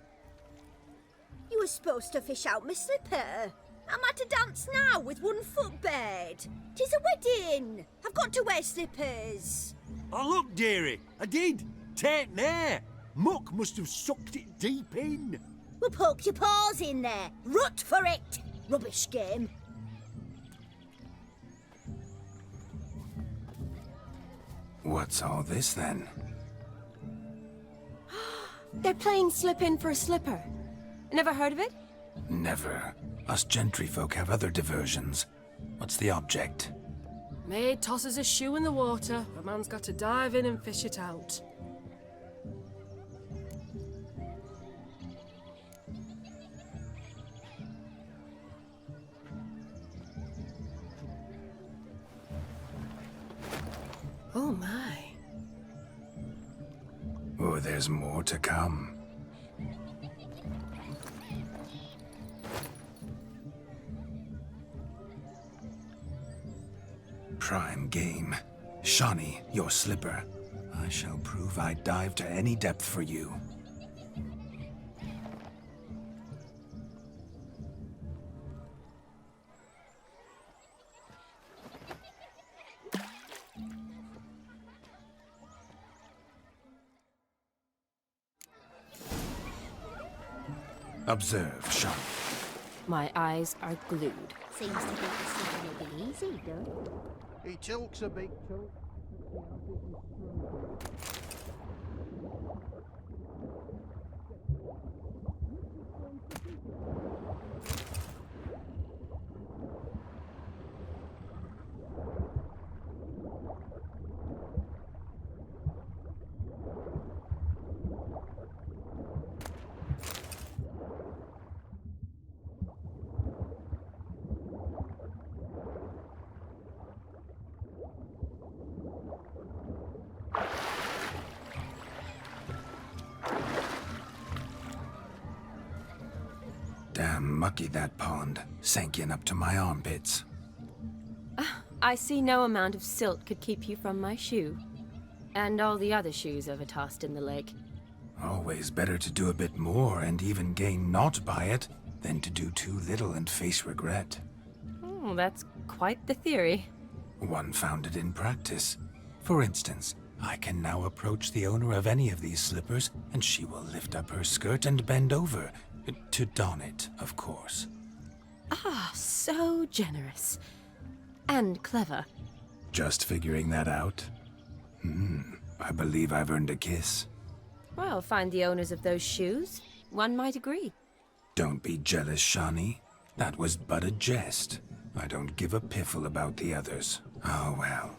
You were supposed to fish out my slipper. I'm at a dance now with one foot bared. 'Tis a wedding. I've got to wear slippers. Oh, look, dearie, I did. Tain't there. Muck must have sucked it deep in. Well, poke your paws in there. Rut for it. Rubbish game. What's all this then? They're playing slip in for a slipper. Never heard of it? Never. Us gentry folk have other diversions. What's the object? Maid tosses a shoe in the water. A man's got to dive in and fish it out. Oh my. Oh, there's more to come. Prime game. Shawnee, your slipper. I shall prove I dive to any depth for you. Observe, Shawnee. My eyes are glued. Seems to be a bit easy, though. He talks a big talk. Damn mucky that pond. Sank in up to my armpits. I see no amount of silt could keep you from my shoe. And all the other shoes ever tossed in the lake. Always better to do a bit more and even gain naught by it than to do too little and face regret. Oh, that's quite the theory. One founded in practice. For instance, I can now approach the owner of any of these slippers, and she will lift up her skirt and bend over. To don it, of course. Ah, so generous. And clever. Just figuring that out? I believe I've earned a kiss. Well, find the owners of those shoes. One might agree. Don't be jealous, Shawnee. That was but a jest. I don't give a piffle about the others. Oh well.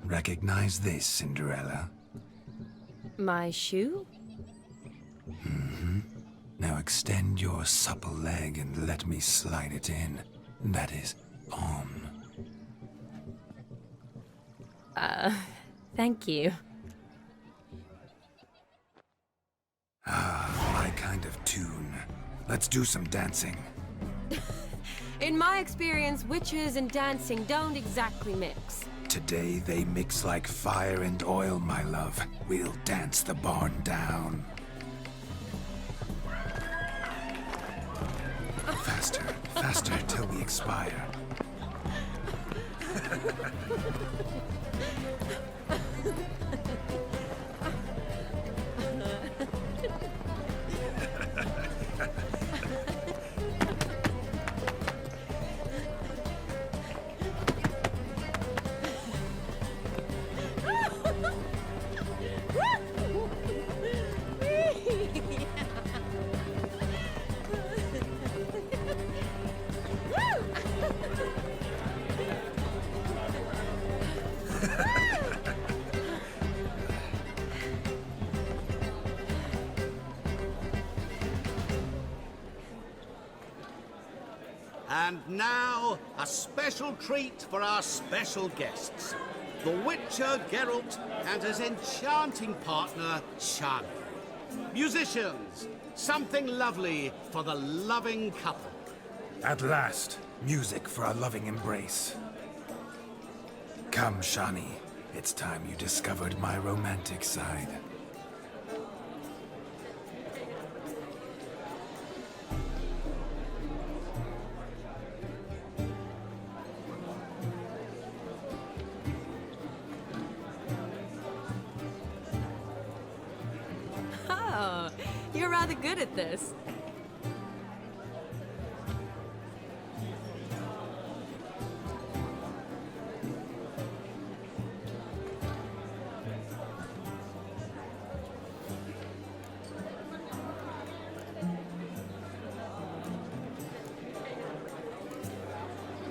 Recognize this, Cinderella. My shoe? Now extend your supple leg and let me slide it in. That is, on. Thank you. Ah, my kind of tune. Let's do some dancing. In my experience, witches and dancing don't exactly mix. Today they mix like fire and oil, my love. We'll dance the barn down. Faster, faster till we expire. And now, a special treat for our special guests. The Witcher Geralt and his enchanting partner, Shani. Musicians, something lovely for the loving couple. At last, music for a loving embrace. Come, Shani. It's time you discovered my romantic side. Oh, you're rather good at this.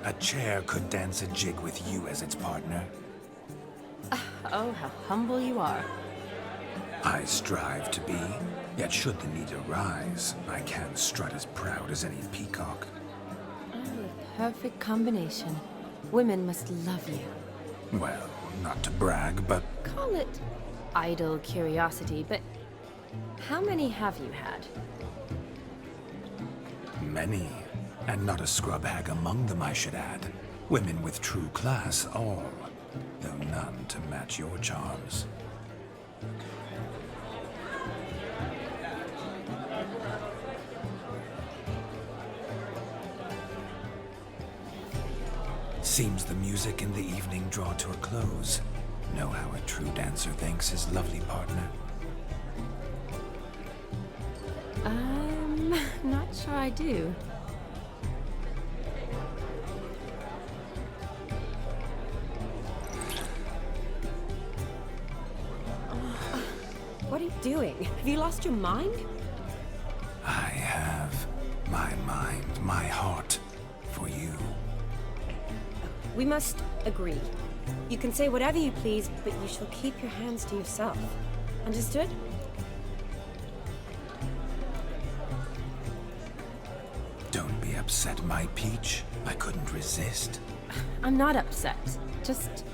A chair could dance a jig with you as its partner. Oh, how humble you are. I strive to be, yet should the need arise, I can strut as proud as any peacock. Oh, a perfect combination. Women must love you. Well, not to brag, but Call it idle curiosity, but how many have you had? many. And not a scrub hag among them, I should add. Women with true class, all. Though none to match your charms. Seems the music and the evening draw to a close. Know how a true dancer thanks his lovely partner. Not sure I do. What are you doing? Have you lost your mind? I have my mind, my heart for you. We must agree. You can say whatever you please, but you shall keep your hands to yourself. Understood? Don't be upset, my peach. I couldn't resist. I'm not upset. Just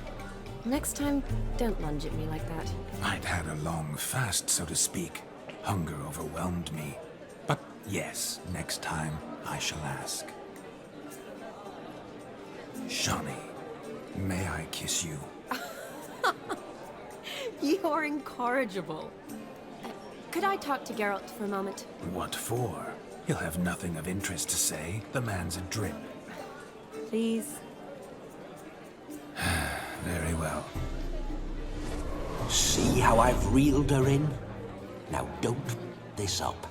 next time, don't lunge at me like that. I'd had a long fast, so to speak. Hunger overwhelmed me. But yes, next time I shall ask. Shani, may I kiss you? You're incorrigible. Could I talk to Geralt for a moment? What for? He'll have nothing of interest to say. The man's adrip. Please? Very well. See how I've reeled her in? Now don't f this up.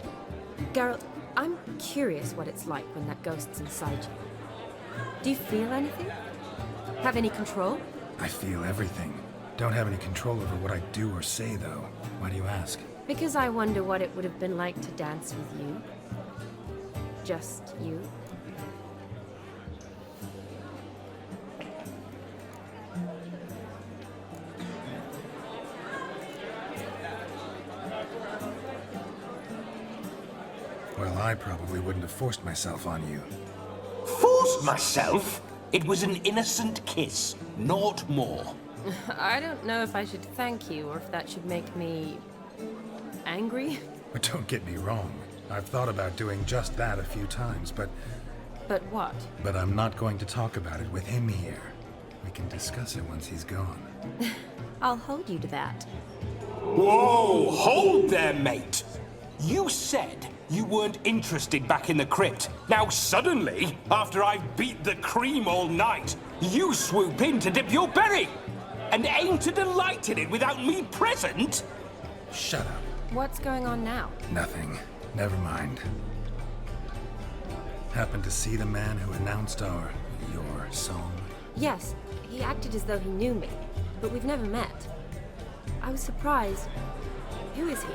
Geralt, I'm curious what it's like when that ghost's inside you. Do you feel anything? Have any control? I feel everything. Don't have any control over what I do or say, though. Why do you ask? Because I wonder what it would have been like to dance with you. Just you. Well, I probably wouldn't have forced myself on you. Forced myself? It was an innocent kiss, naught more. I don't know if I should thank you or if that should make me angry. But don't get me wrong. I've thought about doing just that a few times, but... But what? But I'm not going to talk about it with him here. We can discuss it once he's gone. I'll hold you to that. Whoa! Hold there, mate! You said you weren't interested back in the crypt. Now suddenly, after I've beat the cream all night, you swoop in to dip your berry! And aim to delight in it without me present? Shut up. What's going on now? Nothing. Never mind. Happened to see the man who announced your song? Yes, he acted as though he knew me, but we've never met. I was surprised. Who is he?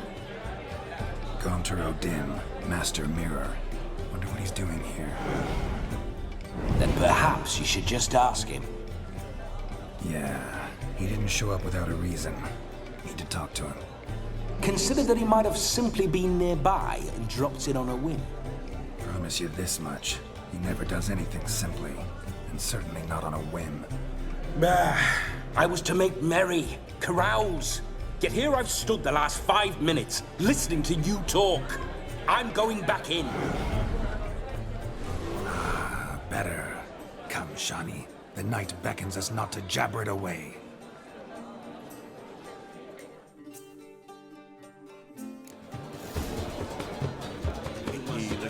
Gaunter O'Dim, Master Mirror. Wonder what he's doing here. Then perhaps you should just ask him. Yeah, he didn't show up without a reason. Need to talk to him. Consider that he might have simply been nearby and dropped in on a whim. Promise you this much. He never does anything simply, and certainly not on a whim. I was to make merry, carouse. Yet here I've stood the last 5 minutes, listening to you talk. I'm going back in. Better. Come, Shani. The night beckons us not to jabber it away.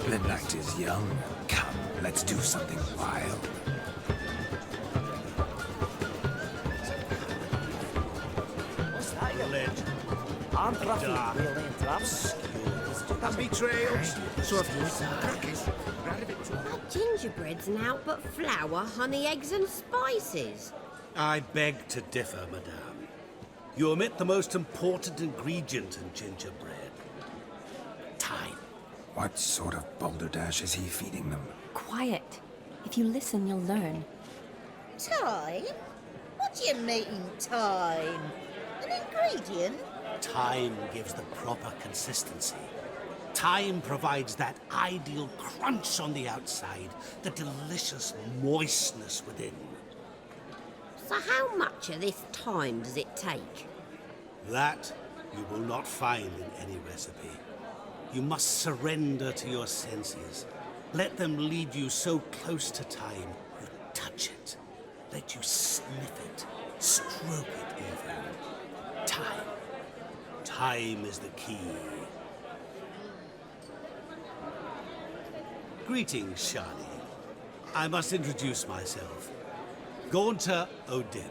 The night is young. Come, let's do something wild. What's that, you legend? I'm Ruffy, we'll interrupt. And betrayals. So if you That gingerbread's naught but flour, honey, eggs and spices. I beg to differ, madame. You omit the most important ingredient in gingerbread. Time. What sort of balderdash is he feeding them? Quiet. If you listen, you'll learn. Time? What do you mean, time? An ingredient? Time gives the proper consistency. Time provides that ideal crunch on the outside, the delicious moistness within. So how much of this time does it take? That you will not find in any recipe. You must surrender to your senses. Let them lead you so close to time, you touch it. Let you sniff it, stroke it even. Time. Time is the key. Greetings, Shani. I must introduce myself. Gaunter O'Dim.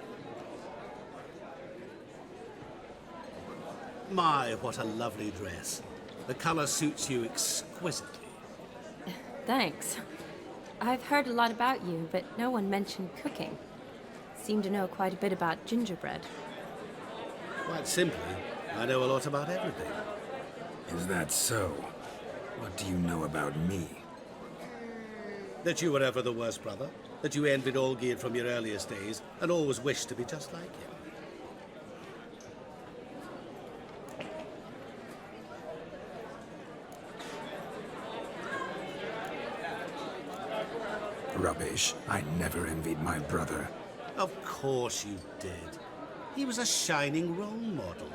My, what a lovely dress. The color suits you exquisitely. Thanks. I've heard a lot about you, but no one mentioned cooking. Seem to know quite a bit about gingerbread. Quite simply, I know a lot about everything. Is that so? What do you know about me? That you were ever the worst brother, that you envied Olgierd from your earliest days, and always wished to be just like him. Rubbish. I never envied my brother. Of course you did. He was a shining role model.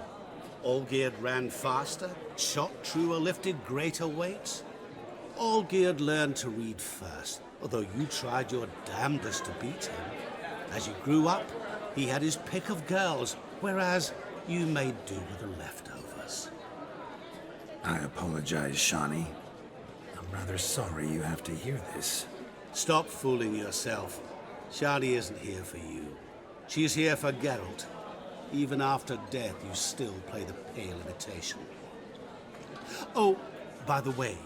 Olgierd ran faster, shot truer, lifted greater weights. Olgierd learned to read first, although you tried your damnedest to beat him. As you grew up, he had his pick of girls, whereas you made do with the leftovers. I apologize, Shani. I'm rather sorry you have to hear this. Stop fooling yourself. Shani isn't here for you. She's here for Geralt. Even after death, you still play the pale imitation. Oh, by the way,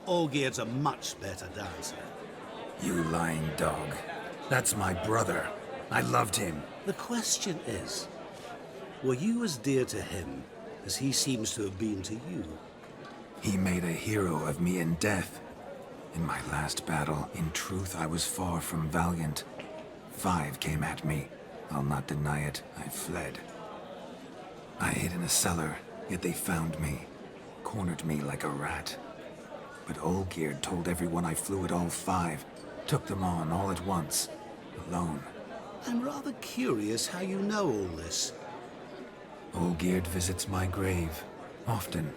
Olgierd's a much better dancer. You lying dog. That's my brother. I loved him. The question is, were you as dear to him as he seems to have been to you? He made a hero of me in death. In my last battle, in truth, I was far from valiant. 5 came at me. I'll not deny it, I fled. I hid in a cellar, yet they found me. Cornered me like a rat. But Olgierd told everyone I flew at all 5. Took them on all at once. Alone. I'm rather curious how you know all this. Olgierd visits my grave. Often.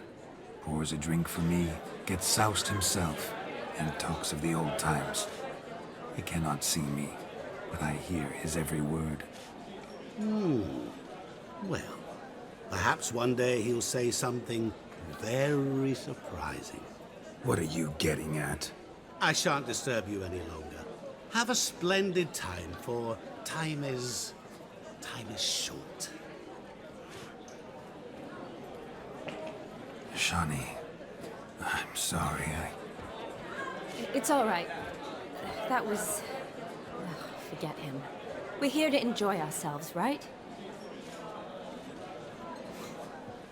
Pours a drink for me. Gets soused himself. And talks of the old times. He cannot see me, but I hear his every word. Well, perhaps one day he'll say something very surprising. What are you getting at? I shan't disturb you any longer. Have a splendid time, for time is short. Shani, I'm sorry, It's all right. That was... forget him. We're here to enjoy ourselves, right?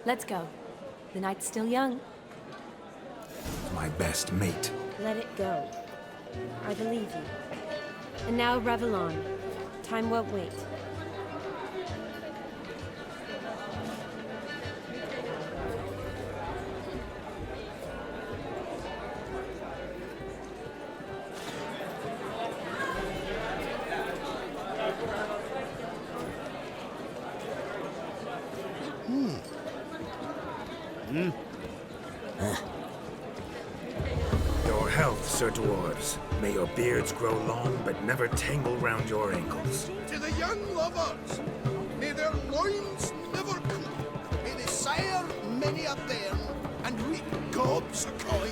Let's go. The night's still young. My best mate. Let it go. I believe you. And now revel on. Time won't wait. Your health, Sir Dwarves. May your beards grow long, but never tangle round your ankles. To the young lovers, may their loins never cool. May they sire many a bairn and reap gobs of coin.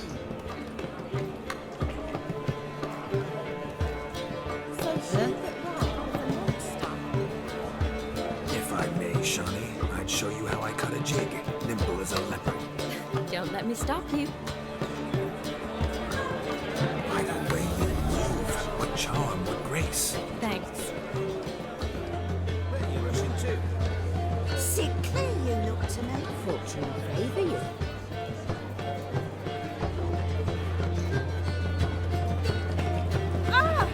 If I may, Shawnee, I'd show you how I cut a jig, nimble as a leopard. Don't let me stop you. By the way you move, what charm, what grace. Thanks. Where are you rushing to? Sickly you look to me. Fortune favour you. Ah!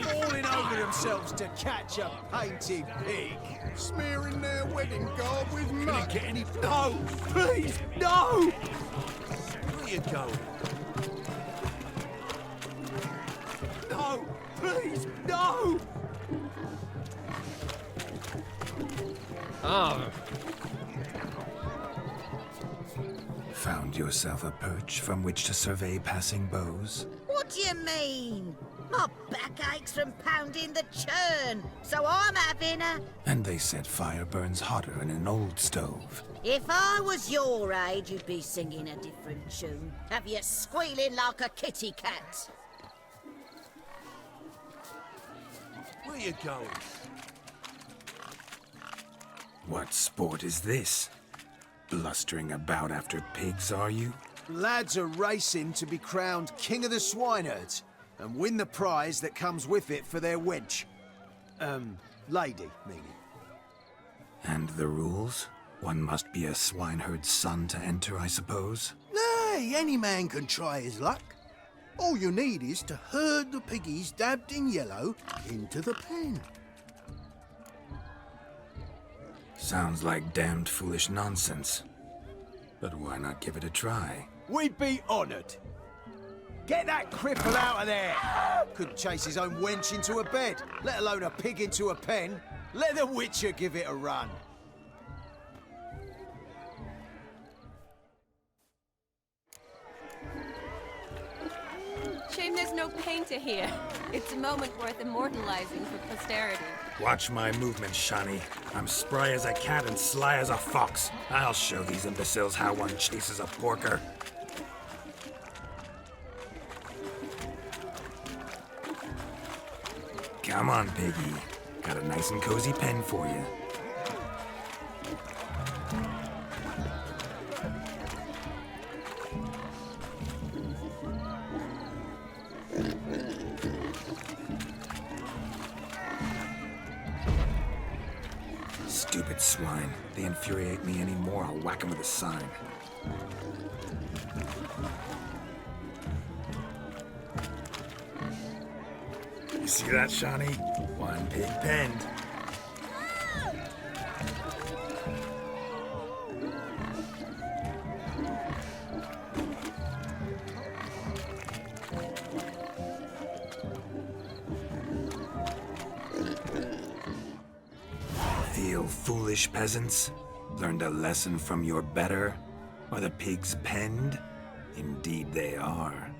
Falling over themselves to catch a painted pig. Smearing their wedding garb with mud. Get any? No! Please, no! Where are you going? No! Please, no! Found yourself a perch from which to survey passing bows? What do you mean? My back aches from pounding the churn, so I'm having a... And they said fire burns hotter in an old stove. If I was your age, you'd be singing a different tune. Have you squealing like a kitty cat? Where are you going? What sport is this? Blustering about after pigs, are you? Lads are racing to be crowned King of the Swineherds and win the prize that comes with it for their wench. Lady, meaning. And the rules? One must be a swineherd's son to enter, I suppose? Nay, any man can try his luck. All you need is to herd the piggies dabbed in yellow into the pen. Sounds like damned foolish nonsense. But why not give it a try? We'd be honoured. Get that cripple out of there! Couldn't chase his own wench into a bed, let alone a pig into a pen. Let the Witcher give it a run. Shame there's no painter here. It's a moment worth immortalizing for posterity. Watch my movements, Shawnee. I'm spry as a cat and sly as a fox. I'll show these imbeciles how one chases a porker. Come on, piggy. Got a nice and cozy pen for you. Stupid swine. They infuriate me anymore, I'll whack them with a sign. You see that, Shawnee? One pig penned. Feel foolish, peasants? Learned a lesson from your better? Are the pigs penned? Indeed they are.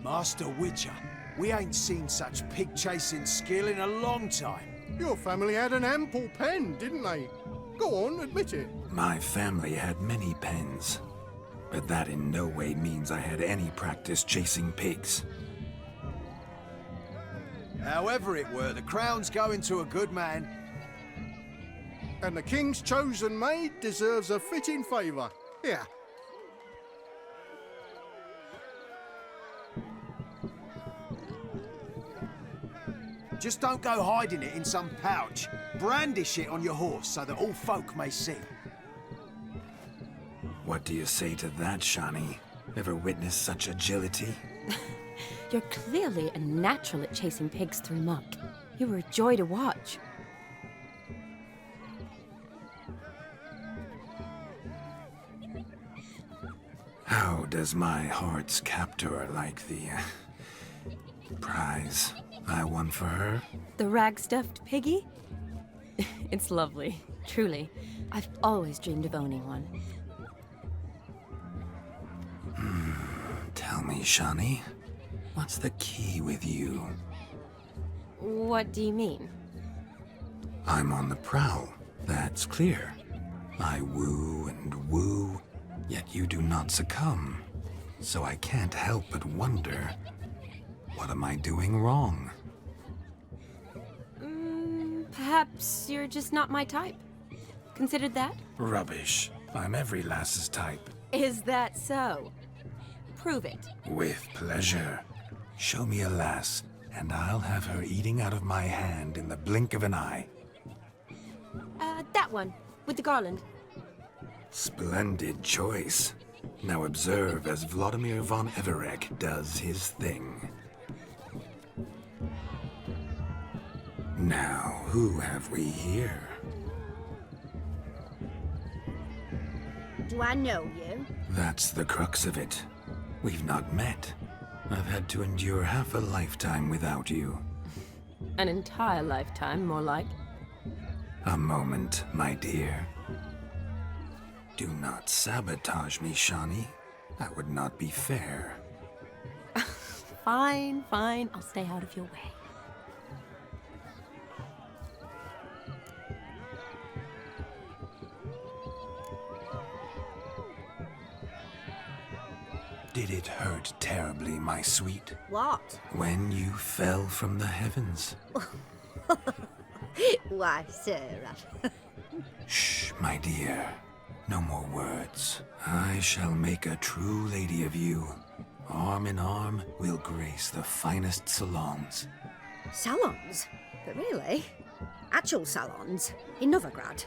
Master Witcher, we ain't seen such pig-chasing skill in a long time. Your family had an ample pen, didn't they? Go on, admit it. My family had many pens, but that in no way means I had any practice chasing pigs. However it were, the crown's going to a good man. And the king's chosen maid deserves a fitting favour. Here. Just don't go hiding it in some pouch. Brandish it on your horse so that all folk may see. What do you say to that, Shawnee? Ever witnessed such agility? You're clearly a natural at chasing pigs through muck. You were a joy to watch. How does my heart's captor like the prize? I won for her? The rag-stuffed piggy? It's lovely, truly. I've always dreamed of owning one. Tell me, Shani, what's the key with you? What do you mean? I'm on the prowl, that's clear. I woo and woo, yet you do not succumb. So I can't help but wonder, what am I doing wrong? Perhaps you're just not my type. Considered that? Rubbish. I'm every lass's type. Is that so? Prove it. With pleasure. Show me a lass, and I'll have her eating out of my hand in the blink of an eye. That one, with the garland. Splendid choice. Now observe as Vladimir von Everek does his thing. Now, who have we here? Do I know you? That's the crux of it. We've not met. I've had to endure half a lifetime without you. An entire lifetime, more like. A moment, my dear. Do not sabotage me, Shani. That would not be fair. Fine, fine. I'll stay out of your way. Did it hurt terribly, my sweet? What? When you fell from the heavens? Why, Sarah. Shh, my dear. No more words. I shall make a true lady of you. Arm in arm, we'll grace the finest salons. Salons? But really? Actual salons? In Novigrad?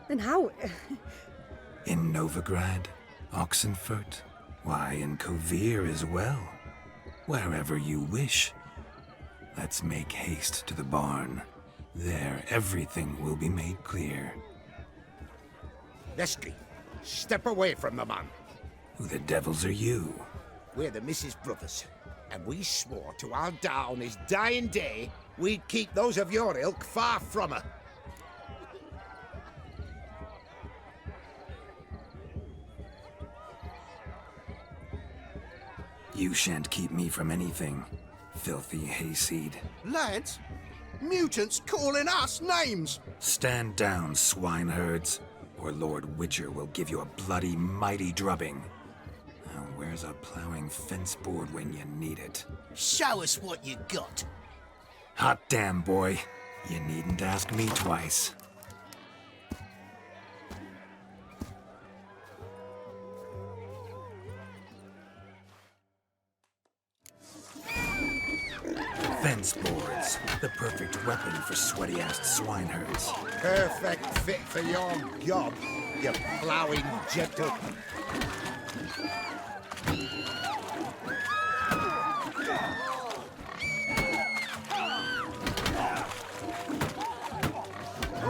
Then how... In Novigrad, Oxenfurt, why, in Kovir as well. Wherever you wish. Let's make haste to the barn. There, everything will be made clear. Leslie, step away from the man. Who the devils are you? We're the Mrs. Brothers, and we swore to our da on his dying day we'd keep those of your ilk far from her. You shan't keep me from anything, filthy hayseed. Lads, mutants calling us names! Stand down, swineherds, or Lord Witcher will give you a bloody mighty drubbing. Now, where's a plowing fence board when you need it? Show us what you got. Hot damn, boy. You needn't ask me twice. Fence boards, the perfect weapon for sweaty-assed swineherds. Perfect fit for your job, you ploughing gentle.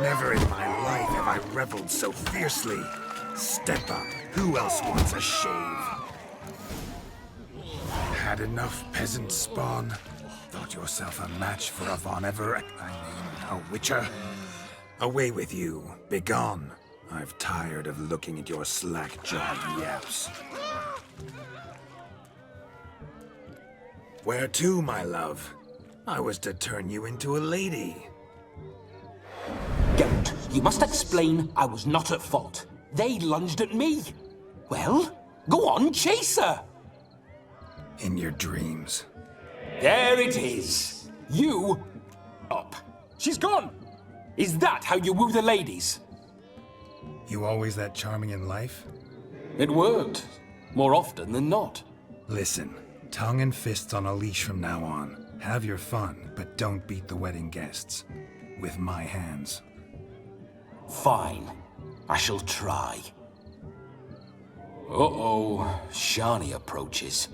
Never in my life have I reveled so fiercely. Step up. Who else wants a shave? Had enough, peasant spawn? Thought yourself a match for a Von Everett, a Witcher? Away with you. Begone. I've tired of looking at your slack-jawed yaps. Where to, my love? I was to turn you into a lady. Geralt, you must explain I was not at fault. They lunged at me. Well, go on, chase her. In your dreams. There it is. You... up. She's gone. Is that how you woo the ladies? You always that charming in life? It worked. More often than not. Listen, tongue and fists on a leash from now on. Have your fun, but don't beat the wedding guests. With my hands. Fine. I shall try. Uh-oh. Shani approaches.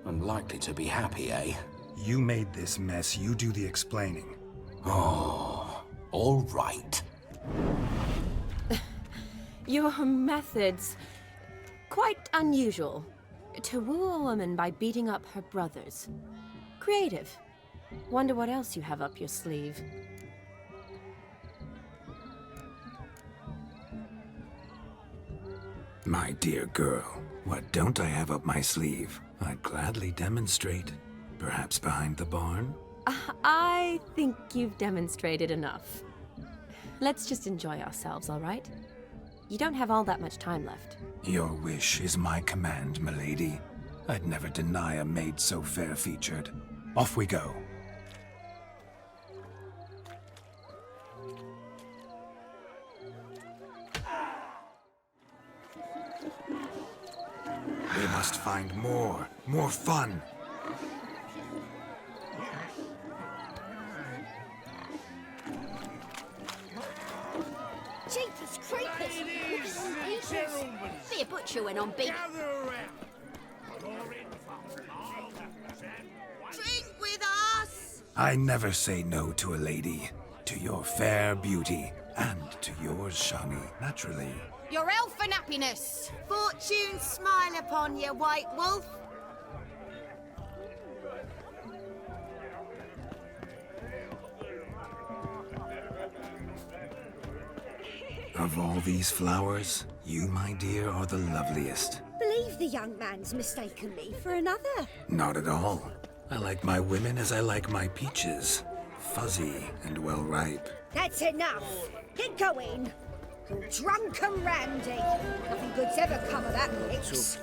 Unlikely to be happy, eh? You made this mess. You do the explaining. Oh, all right. Your methods... quite unusual. To woo a woman by beating up her brothers. Creative. Wonder what else you have up your sleeve. My dear girl, what don't I have up my sleeve? I'd gladly demonstrate. Perhaps behind the barn? I think you've demonstrated enough. Let's just enjoy ourselves, all right? You don't have all that much time left. Your wish is my command, milady. I'd never deny a maid so fair-featured. Off we go. We must find more fun. Jeepers creepers! Be a butcher when on beat. Drink with us! I never say no to a lady. To your fair beauty, and to yours, Shani, naturally. Your elfin happiness. Fortune smile upon you, White Wolf. Of all these flowers, you, my dear, are the loveliest. Believe the young man's mistaken me for another. Not at all. I like my women as I like my peaches. Fuzzy and well ripe. That's enough. Get going. You're drunk and randy. Nothing good's ever come of that mix.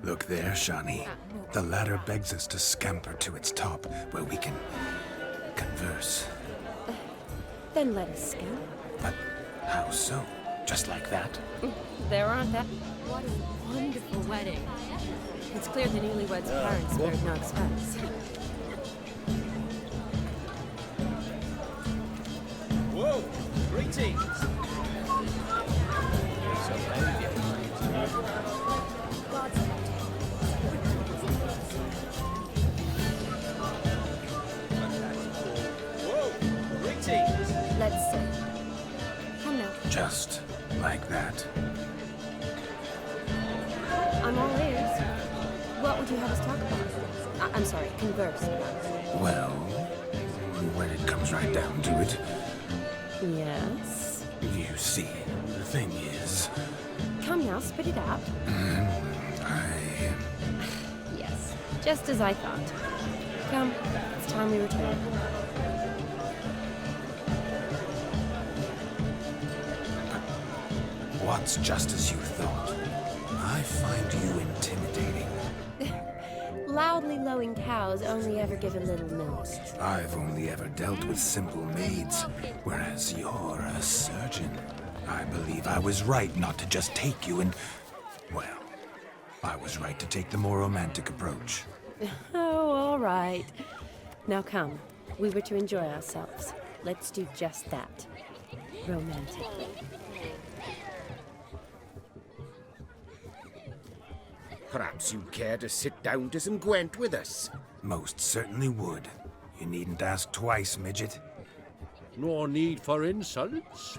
Look there, Shani. The ladder begs us to scamper to its top, where we can converse. Then let us scamper. But how so? Just like that? There aren't that. What a wonderful wedding. It's clear the newlyweds' parents spared no expense. Whoa! Greetings! Whoa! Greetings! Let's see. Come now. Just like that. I'm all ears. What would you have us talk about? I'm sorry, converse about. Well, when it comes right down to it, Yes? you see, the thing is, Come now, spit it out. Yes, just as I thought. Come, it's time we return. what's just as you thought? I find you intimidating. Loudly lowing cows only ever give a little milk. I've only ever dealt with simple maids, whereas you're a surgeon. I believe I was right not to just take you and... well, I was right to take the more romantic approach. Oh, all right. Now come, we were to enjoy ourselves. Let's do just that. Romantically. Perhaps you'd care to sit down to some Gwent with us? Most certainly would. You needn't ask twice, midget. No need for insults.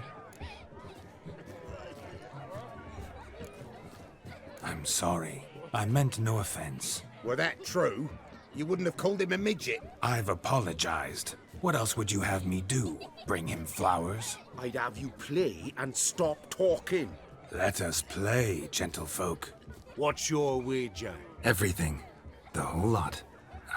I'm sorry. I meant no offense. Were that true, you wouldn't have called him a midget. I've apologized. What else would you have me do? Bring him flowers? I'd have you play and stop talking. Let us play, gentlefolk. What's your wager? Everything. The whole lot.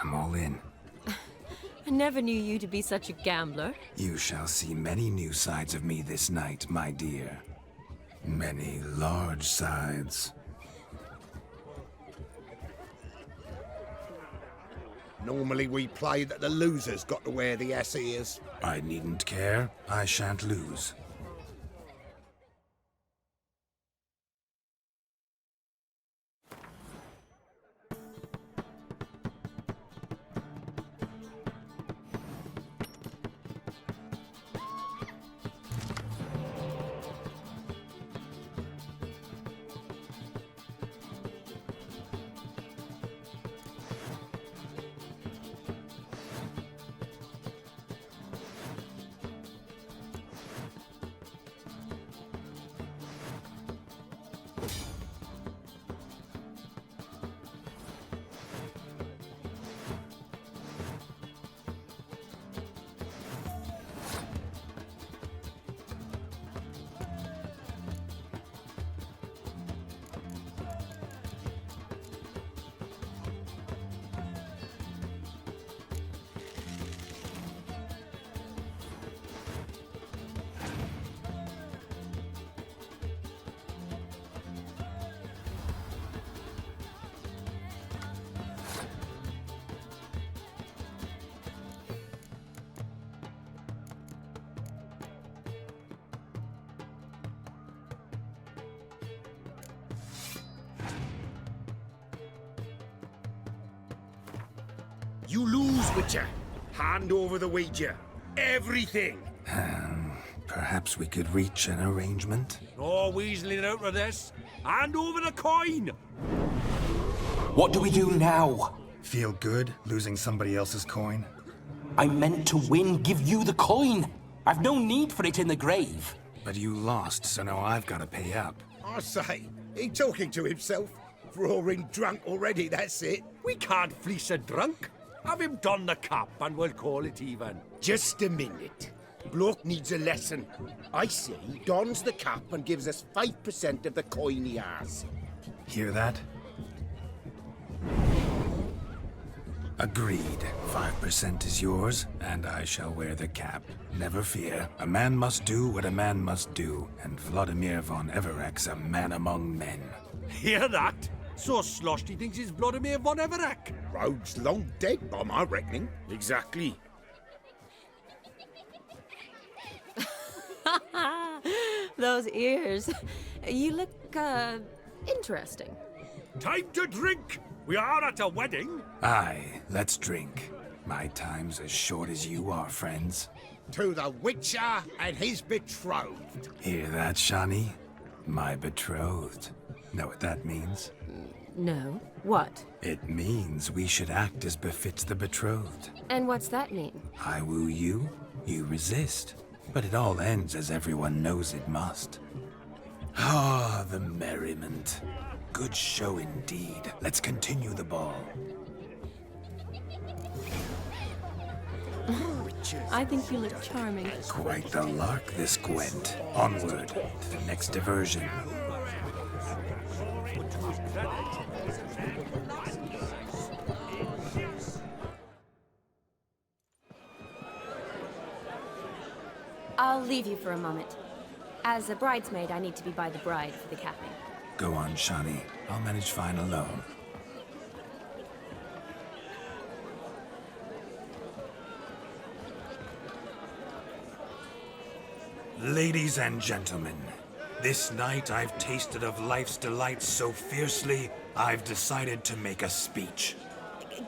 I'm all in. I never knew you to be such a gambler. You shall see many new sides of me this night, my dear. Many large sides. Normally we play that the loser's got to wear the ass ears. I needn't care. I shan't lose. You lose, Witcher. Hand over the wager. Everything. Perhaps we could reach an arrangement? No weaseling out of this. Hand over the coin. What do we do now? Feel good losing somebody else's coin? I meant to win, give you the coin. I've no need for it in the grave. But you lost, so now I've got to pay up. I say, he talking to himself. Roaring drunk already, that's it. We can't fleece a drunk. Have him don the cap and we'll call it even. Just a minute. Bloke needs a lesson. I say he dons the cap and gives us 5% of the coin he has. Hear that? Agreed. 5% is yours, and I shall wear the cap. Never fear. A man must do what a man must do, and Vladimir von Everek's a man among men. Hear that? So sloshed he thinks he's Vladimir von Everek. Rogue's long dead, by my reckoning. Exactly. Those ears. You look, interesting. Time to drink! We are at a wedding. Aye, let's drink. My time's as short as you are, friends. To the Witcher and his betrothed. Hear that, Shani? My betrothed. Know what that means? No. What? It means we should act as befits the betrothed. And what's that mean? I woo you, you resist. But it all ends as everyone knows it must. Ah, the merriment. Good show indeed. Let's continue the ball. I think you look charming. Quite the lark, this Gwent. Onward to the next diversion. I'll leave you for a moment. As a bridesmaid, I need to be by the bride for the capping. Go on, Shani. I'll manage fine alone. Ladies and gentlemen, this night I've tasted of life's delights so fiercely, I've decided to make a speech.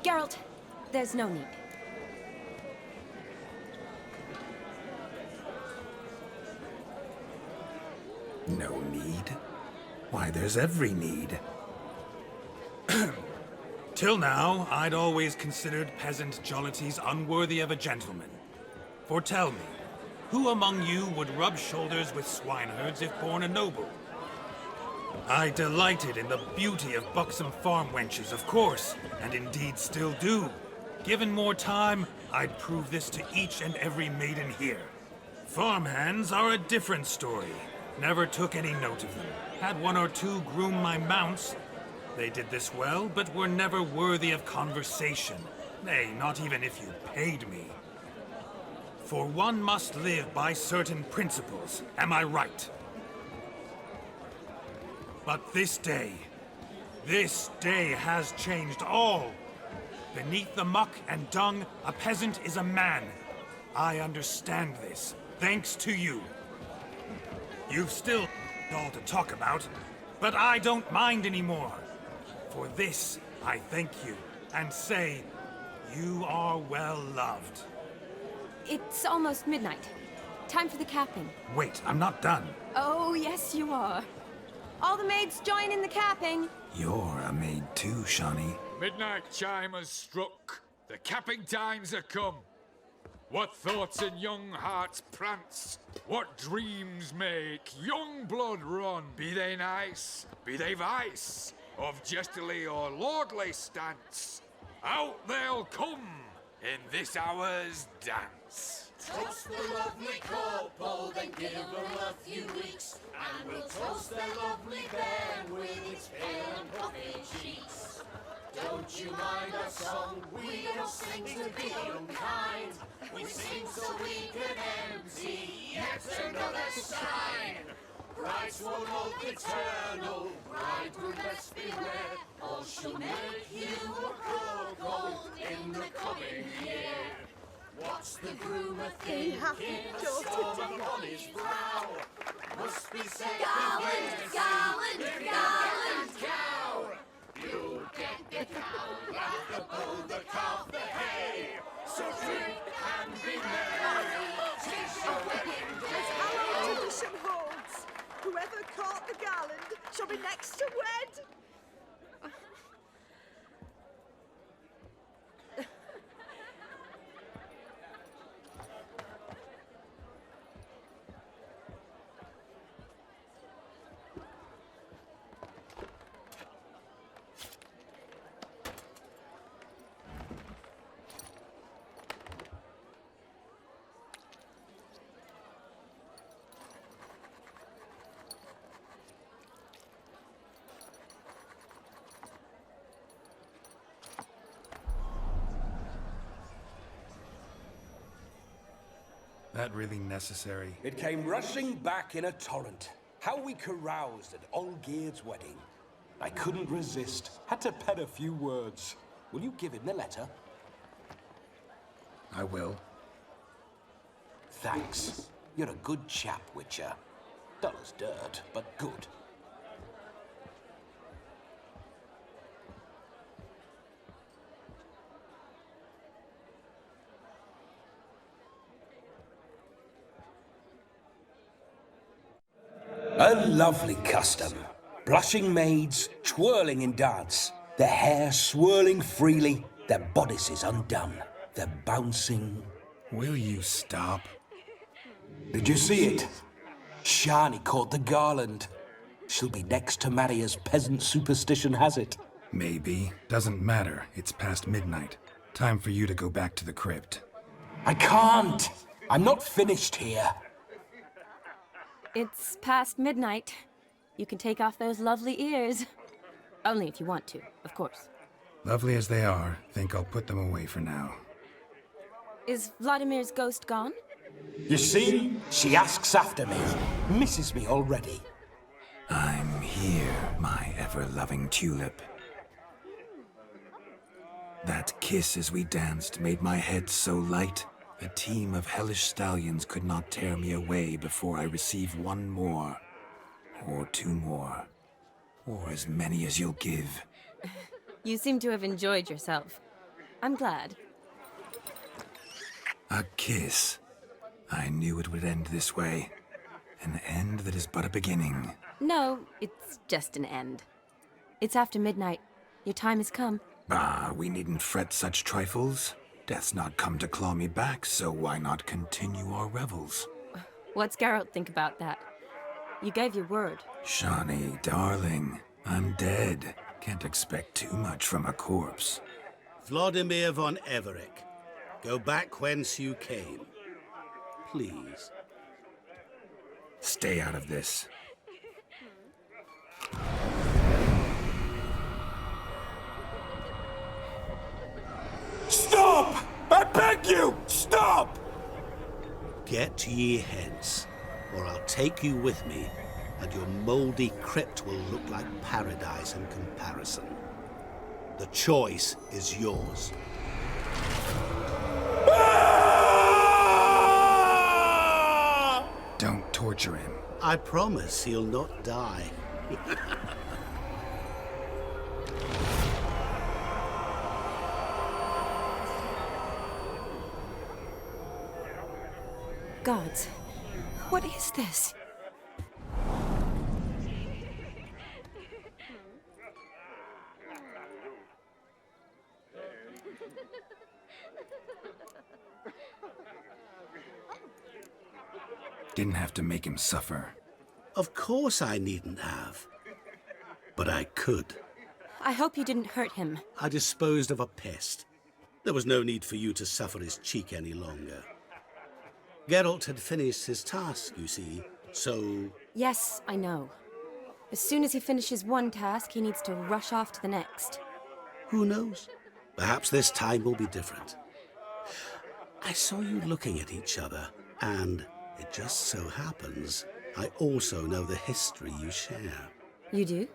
Geralt, there's no need. No need? Why, there's every need. Till now, I'd always considered peasant jollities unworthy of a gentleman. For tell me, who among you would rub shoulders with swineherds if born a noble? I delighted in the beauty of buxom farm wenches, of course, and indeed still do. Given more time, I'd prove this to each and every maiden here. Farmhands are a different story. Never took any note of them. Had one or two groom my mounts. They did this well, but were never worthy of conversation. Nay, not even if you paid me. For one must live by certain principles, am I right? But this day has changed all. Beneath the muck and dung, a peasant is a man. I understand this, thanks to you. You've still all to talk about, but I don't mind anymore. For this, I thank you, and say, you are well loved. It's almost midnight. Time for the capping. Wait, I'm not done. Oh, yes, you are. All the maids join in the capping. You're a maid too, Shani. Midnight chime has struck. The capping times are come. What thoughts in young hearts prance? What dreams make young blood run? Be they nice, be they vice, of jestily or lordly stance, out they'll come in this hour's dance. Toast the lovely couple, then give them a few weeks, and we'll toast their lovely bed with its pale and puffy cheeks. Don't you mind our song? We don't sing to be unkind. We sing so we can empty yet another sign. Brides won't hold eternal, bridegroom best beware, or she'll make you a cuckold in the coming year. What's the groom a thinking? A storm upon his brow must be said. Garland, garland, garland. Cow. You get the cow, laugh the bull, the calf, the hay. That really necessary? It came rushing back in a torrent. How we caroused at Olgierd's wedding. I couldn't resist. Had to pen a few words. Will you give him the letter? I will. Thanks. You're a good chap, Witcher. Dull as dirt, but good. A lovely custom. Blushing maids, twirling in dance, their hair swirling freely, their bodices undone, their bouncing... Will you stop? Did you see it? Shani caught the garland. She'll be next to marry as peasant superstition has it. Maybe. Doesn't matter. It's past midnight. Time for you to go back to the crypt. I can't! I'm not finished here. It's past midnight. You can take off those lovely ears. Only if you want to, of course. Lovely as they are, think I'll put them away for now. Is Vladimir's ghost gone? You see? She asks after me. Misses me already. I'm here, my ever-loving tulip. That kiss as we danced made my head so light. A team of hellish stallions could not tear me away before I receive one more. Or two more. Or as many as you'll give. You seem to have enjoyed yourself. I'm glad. A kiss. I knew it would end this way. An end that is but a beginning. No, it's just an end. It's after midnight. Your time has come. Ah, we needn't fret such trifles. Death's not come to claw me back, so why not continue our revels? What's Geralt think about that? You gave your word. Shani, darling, I'm dead. Can't expect too much from a corpse. Vladimir von Everec, go back whence you came. Please. Stay out of this. Stop! I beg you! Stop! Get ye hence, or I'll take you with me, and your mouldy crypt will look like paradise in comparison. The choice is yours. Don't torture him. I promise he'll not die. Gods, what is this? Didn't have to make him suffer. Of course I needn't have. But I could. I hope you didn't hurt him. I disposed of a pest. There was no need for you to suffer his cheek any longer. Geralt had finished his task, you see, so... Yes, I know. As soon as he finishes one task, he needs to rush off to the next. Who knows? Perhaps this time will be different. I saw you looking at each other, and it just so happens I also know the history you share. You do?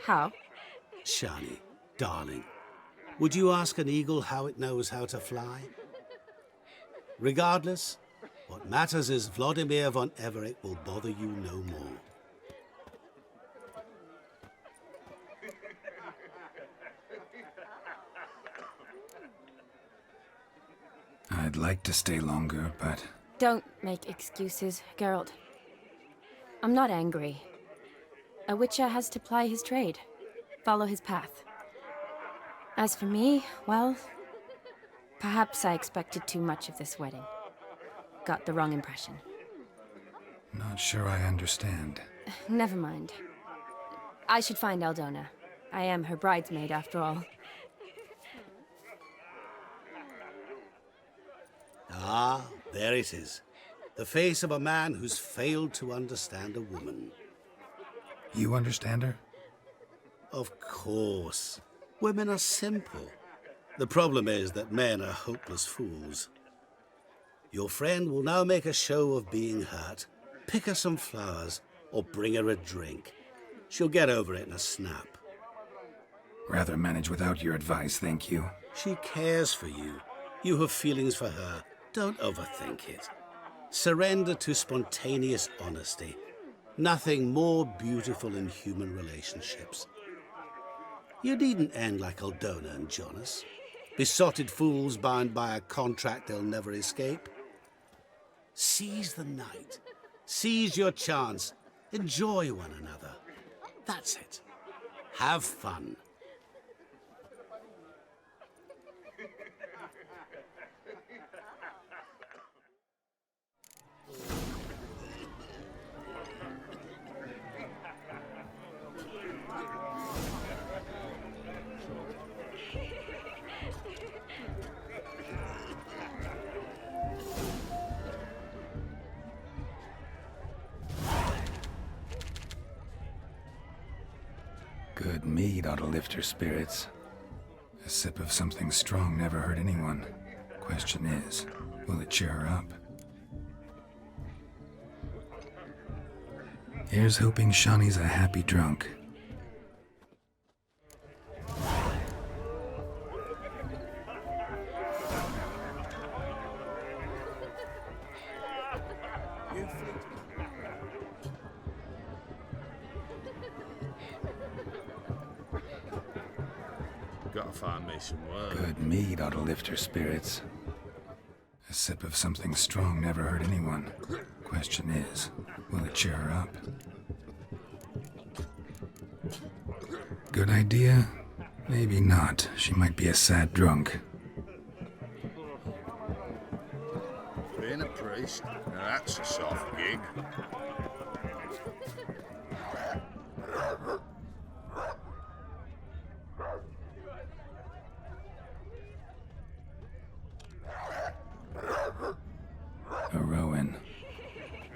How? Shani, darling, would you ask an eagle how it knows how to fly? Regardless, what matters is Vladimir von Everec will bother you no more. I'd like to stay longer, but... Don't make excuses, Geralt. I'm not angry. A witcher has to ply his trade, follow his path. As for me, well, perhaps I expected too much of this wedding. Got the wrong impression. Not sure I understand. Never mind. I should find Aldona. I am her bridesmaid, after all. Ah, there it is. The face of a man who's failed to understand a woman. You understand her? Of course. Women are simple. The problem is that men are hopeless fools. Your friend will now make a show of being hurt. Pick her some flowers, or bring her a drink. She'll get over it in a snap. Rather manage without your advice, thank you. She cares for you. You have feelings for her. Don't overthink it. Surrender to spontaneous honesty. Nothing more beautiful in human relationships. You needn't end like Aldona and Jonas. Besotted fools bound by a contract they'll never escape. Seize the night. Seize your chance. Enjoy one another. That's it. Have fun. Good mead ought to lift her spirits. A sip of something strong never hurt anyone. Question is, will it cheer her up? Here's hoping Shawnee's a happy drunk. Gotta find me some work. Good mead ought to lift her spirits. A sip of something strong never hurt anyone. Question is, will it cheer her up? Good idea? Maybe not. She might be a sad drunk. Being a priest, now that's a soft gig. A Rowan.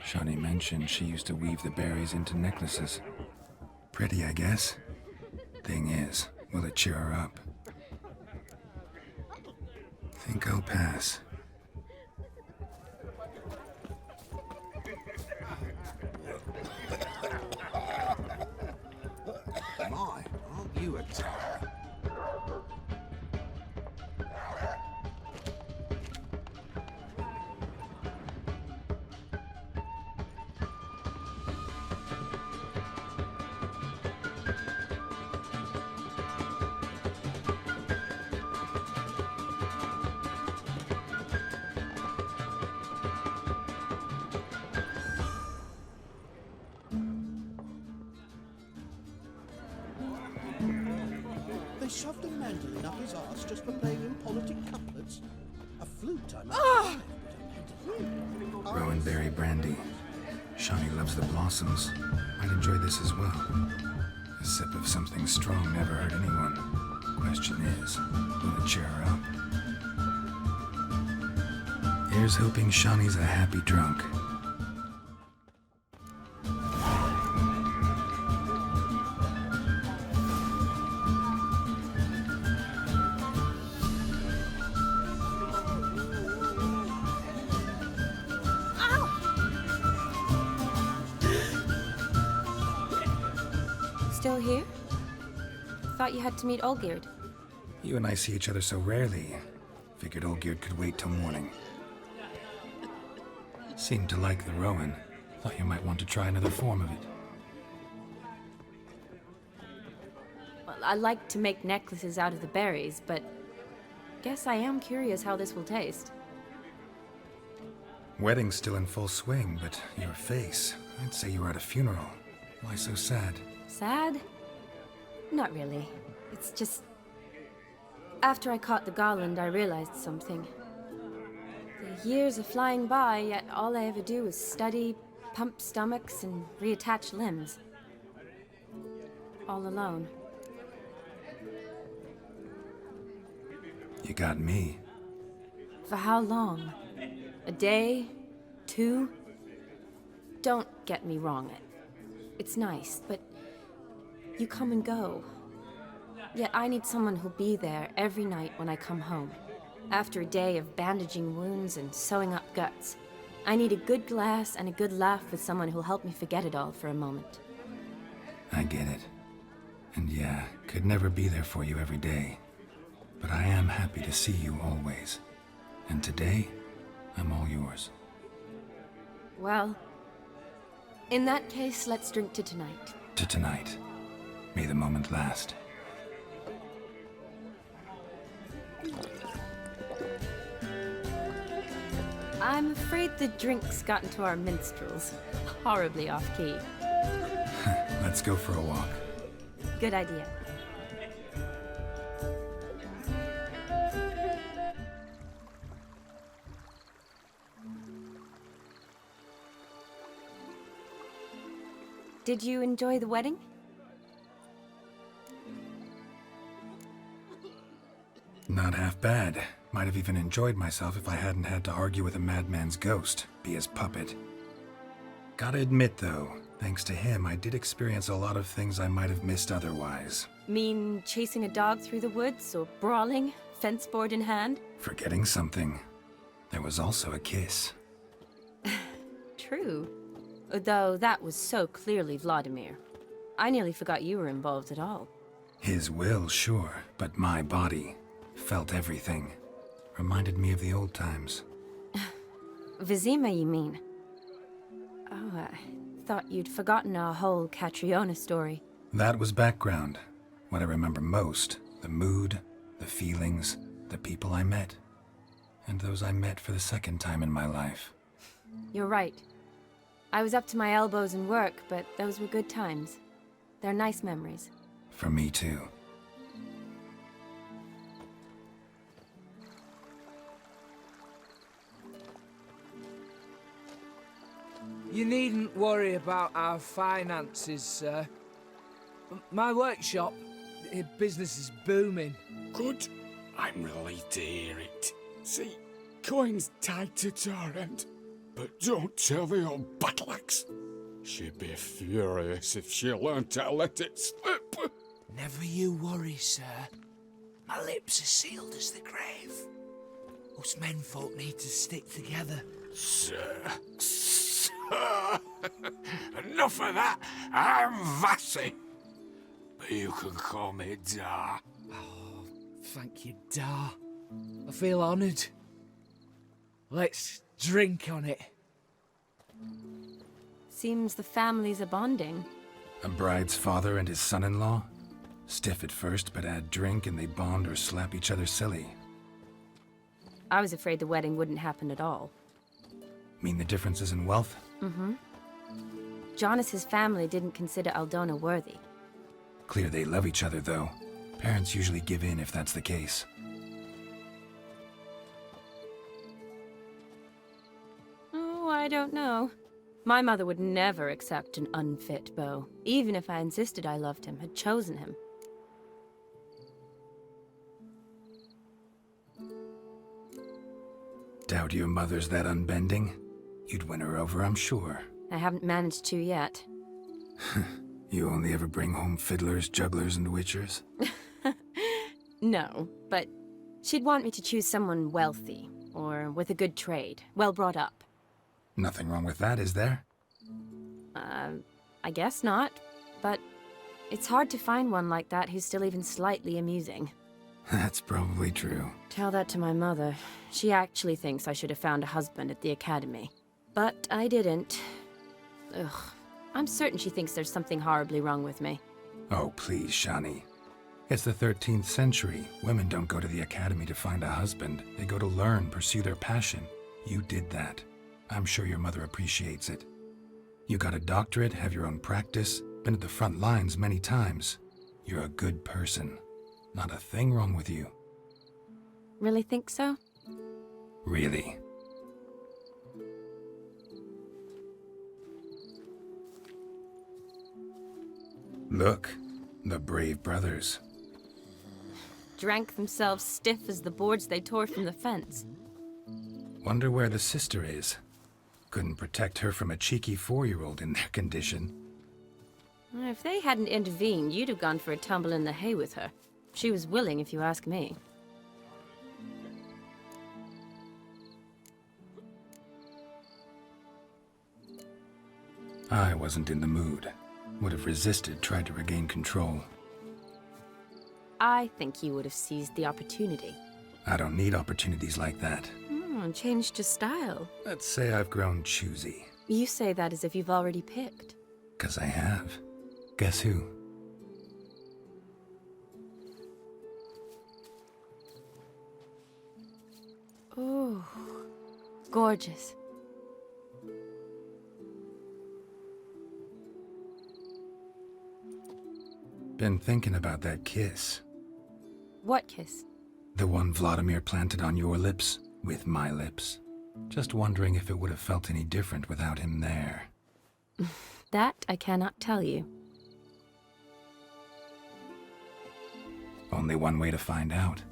Shawnee mentioned she used to weave the berries into necklaces. Pretty, I guess. Thing is, will it cheer her up? Think I'll pass. My, aren't you a terror? They shoved a mandolin up his arse just for playing impolitic couplets. A flute, I might have. Rowan berry brandy. Shawnee loves the blossoms. Might enjoy this as well. A sip of something strong never hurt anyone. Question is, will it cheer her up? Here's hoping Shawnee's a happy drunk. Still here? Thought you had to meet Olgierd. You and I see each other so rarely. Figured Olgierd could wait till morning. Seemed to like the Rowan. Thought you might want to try another form of it. Well, I like to make necklaces out of the berries, but guess I am curious how this will taste. Wedding's still in full swing, but your face, I'd say you were at a funeral. Why so sad? Sad? Not really. It's just... After I caught the garland, I realized something. The years are flying by, yet all I ever do is study, pump stomachs, and reattach limbs. All alone. You got me. For how long? A day? 2? Don't get me wrong. It's nice, but you come and go. Yet I need someone who'll be there every night when I come home. After a day of bandaging wounds and sewing up guts, I need a good glass and a good laugh with someone who'll help me forget it all for a moment. I get it. And yeah, could never be there for you every day. But I am happy to see you always. And today, I'm all yours. Well, in that case, let's drink to tonight. To tonight. May the moment last. I'm afraid the drinks got into our minstrels. Horribly off-key. Let's go for a walk. Good idea. Did you enjoy the wedding? Not half bad. Might have even enjoyed myself if I hadn't had to argue with a madman's ghost, be his puppet. Gotta admit though, thanks to him I did experience a lot of things I might have missed otherwise. Mean chasing a dog through the woods, or brawling, fence board in hand? Forgetting something. There was also a kiss. True. Though that was so clearly Vladimir. I nearly forgot you were involved at all. His will, sure, but my body felt everything. Reminded me of the old times. Vizima, you mean? Oh, I thought you'd forgotten our whole Catriona story. That was background. What I remember most, the mood, the feelings, the people I met. And those I met for the second time in my life. You're right. I was up to my elbows in work, but those were good times. They're nice memories. For me too. You needn't worry about our finances, sir. My workshop, business is booming. Good. I'm relieved to hear it. See, coin's tied to Torrent. But don't tell the old battle-axe. She'd be furious if she learned to let it slip. Never you worry, sir. My lips are sealed as the grave. Us menfolk need to stick together. Sir. Enough of that. I'm Vassy. But you can call me Dar. Oh, thank you, Dar. I feel honoured. Let's drink on it. Seems the families are bonding. A bride's father and his son-in-law? Stiff at first, but add drink and they bond or slap each other silly. I was afraid the wedding wouldn't happen at all. Mean the differences in wealth? Mm-hmm. Jonas's family didn't consider Aldona worthy. Clear they love each other, though. Parents usually give in if that's the case. Oh, I don't know. My mother would never accept an unfit beau, even if I insisted I loved him, had chosen him. Doubt your mother's that unbending? You'd win her over, I'm sure. I haven't managed to yet. You only ever bring home fiddlers, jugglers, and witchers? No, but she'd want me to choose someone wealthy, or with a good trade, well brought up. Nothing wrong with that, is there? I guess not, but it's hard to find one like that who's still even slightly amusing. That's probably true. Tell that to my mother. She actually thinks I should have found a husband at the academy. But I didn't. Ugh. I'm certain she thinks there's something horribly wrong with me. Oh, please, Shani. It's the 13th century. Women don't go to the academy to find a husband. They go to learn, pursue their passion. You did that. I'm sure your mother appreciates it. You got a doctorate, have your own practice, been at the front lines many times. You're a good person. Not a thing wrong with you. Really think so? Really. Look, the brave brothers. Drank themselves stiff as the boards they tore from the fence. Wonder where the sister is. Couldn't protect her from a cheeky 4-year-old in their condition. If they hadn't intervened, you'd have gone for a tumble in the hay with her. She was willing, if you ask me. I wasn't in the mood. Would have resisted, tried to regain control. I think you would have seized the opportunity. I don't need opportunities like that. Changed your style. Let's say I've grown choosy. You say that as if you've already picked. 'Cause I have. Guess who? Ooh, gorgeous. Been thinking about that kiss. What kiss? The one Vladimir planted on your lips, with my lips. Just wondering if it would have felt any different without him there. That I cannot tell you. Only one way to find out.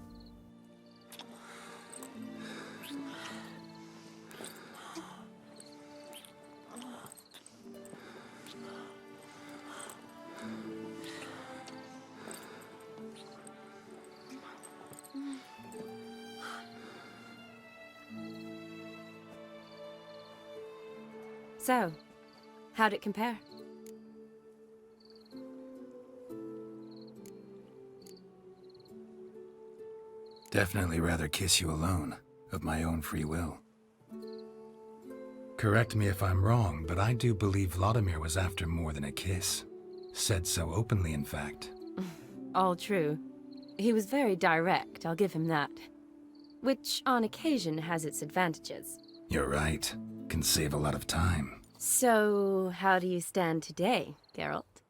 So, how'd it compare? Definitely rather kiss you alone, of my own free will. Correct me if I'm wrong, but I do believe Vladimir was after more than a kiss. Said so openly, in fact. All true. He was very direct, I'll give him that. Which, on occasion, has its advantages. You're right. Can save a lot of time. So, how do you stand today, Geralt?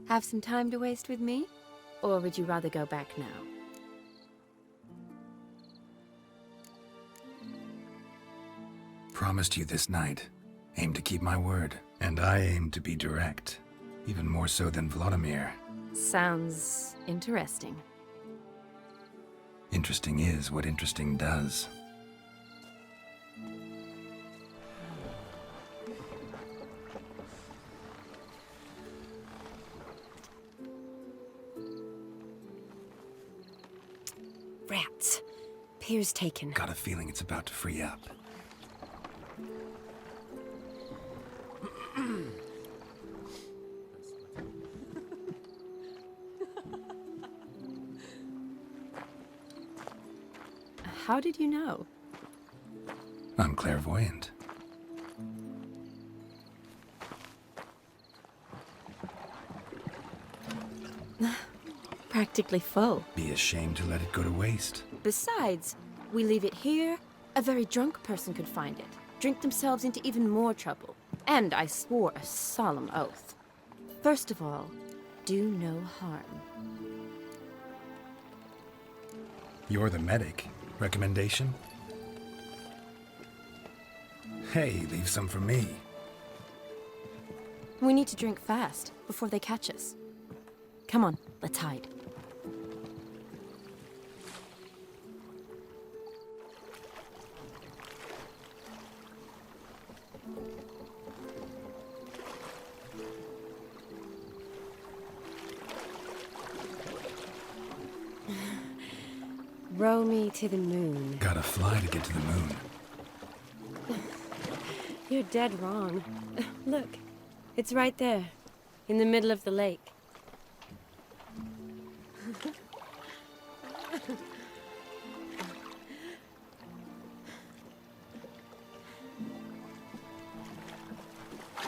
Have some time to waste with me? Or would you rather go back now? Promised you this night. Aim to keep my word. And I aim to be direct. Even more so than Vladimir. Sounds interesting. Interesting is what interesting does. Rats. Pier's taken. Got a feeling it's about to free up. How did you know? I'm clairvoyant. Practically full. Be ashamed to let it go to waste. Besides, we leave it here, a very drunk person could find it, drink themselves into even more trouble. And I swore a solemn oath. First of all, do no harm. You're the medic. Recommendation? Hey, leave some for me. We need to drink fast, before they catch us. Come on, let's hide. Row me to the moon. Gotta fly to get to the moon. You're dead wrong. Look, it's right there, in the middle of the lake.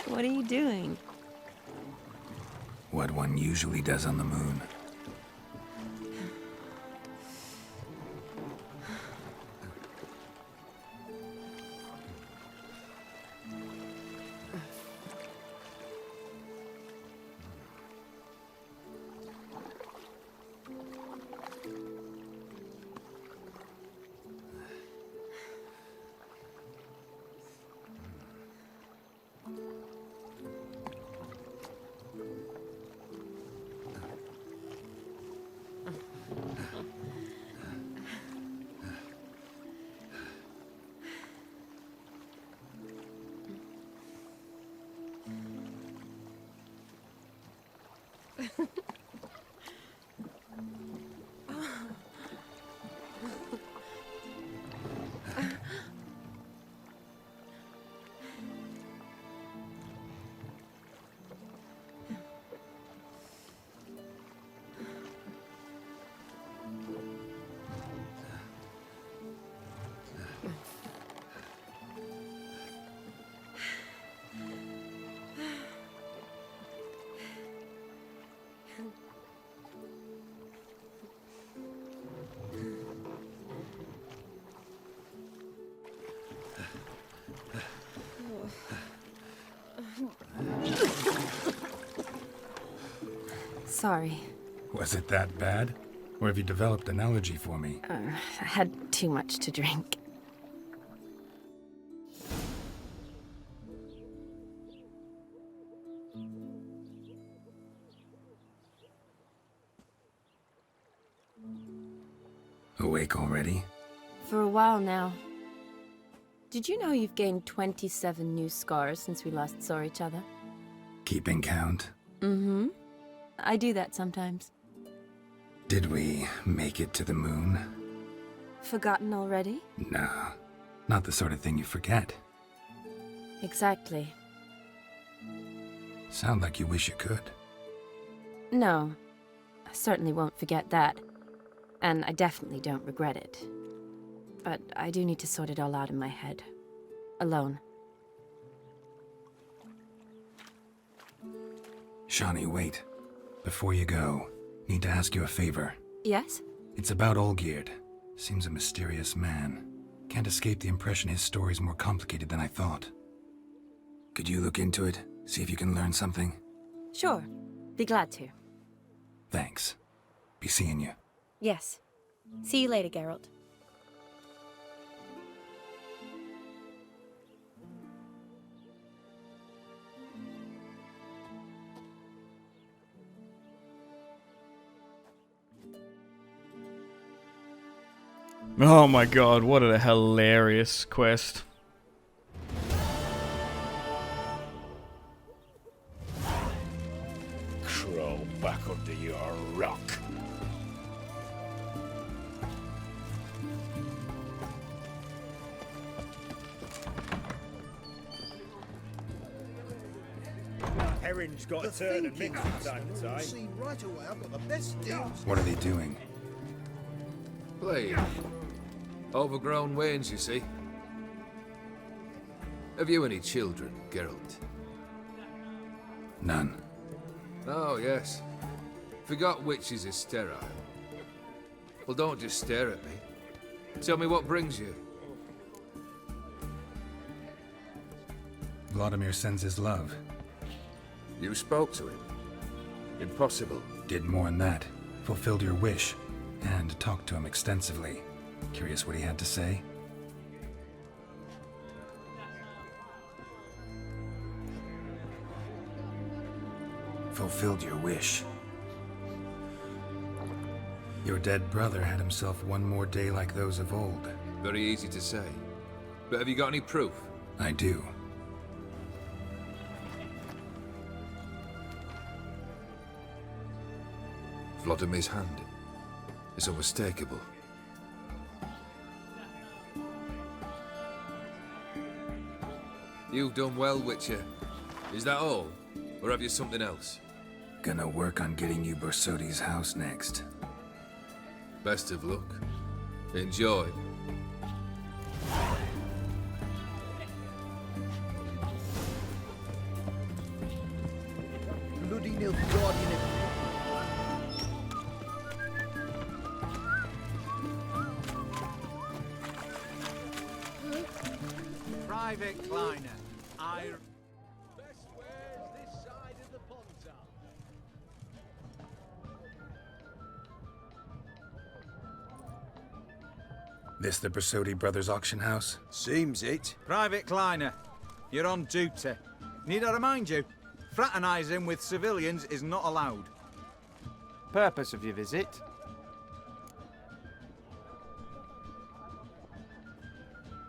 What are you doing? What one usually does on the moon. Sorry. Was it that bad? Or have you developed an allergy for me? I had too much to drink. Awake already? For a while now. Did you know you've gained 27 new scars since we last saw each other? Keeping count? Mm-hmm. I do that sometimes. Did we make it to the moon? Forgotten already? No, not the sort of thing you forget. Exactly. Sound like you wish you could. No, I certainly won't forget that. And I definitely don't regret it. But I do need to sort it all out in my head. Alone. Shani, wait. Before you go, need to ask you a favor. Yes? It's about Olgierd. Seems a mysterious man. Can't escape the impression his story's more complicated than I thought. Could you look into it? See if you can learn something? Sure. Be glad to. Thanks. Be seeing you. Yes. See you later, Geralt. Oh my god, what a hilarious quest. Crawl back under your rock. Herring's got a turn and mix from time to time. See right away, I've got the best deals. What are they doing? Playing. Overgrown wains, you see. Have you any children, Geralt? None. Oh, yes. Forgot witches is sterile. Well, don't just stare at me. Tell me what brings you. Vladimir sends his love. You spoke to him? Impossible. Did more than that. Fulfilled your wish. And talked to him extensively. Curious what he had to say? Fulfilled your wish. Your dead brother had himself one more day like those of old. Very easy to say. But have you got any proof? I do. Vladimir's hand. It's unmistakable. You've done well, Witcher. Is that all? Or have you something else? Gonna work on getting you Borsodi's house next. Best of luck. Enjoy. Bloody Nilfgaardian Empire. Private Kleiner. Best wares this side of the Pontar. This the Borsodi Brothers auction house? Seems it. Private Kleiner, you're on duty. Need I remind you, fraternising with civilians is not allowed. Purpose of your visit?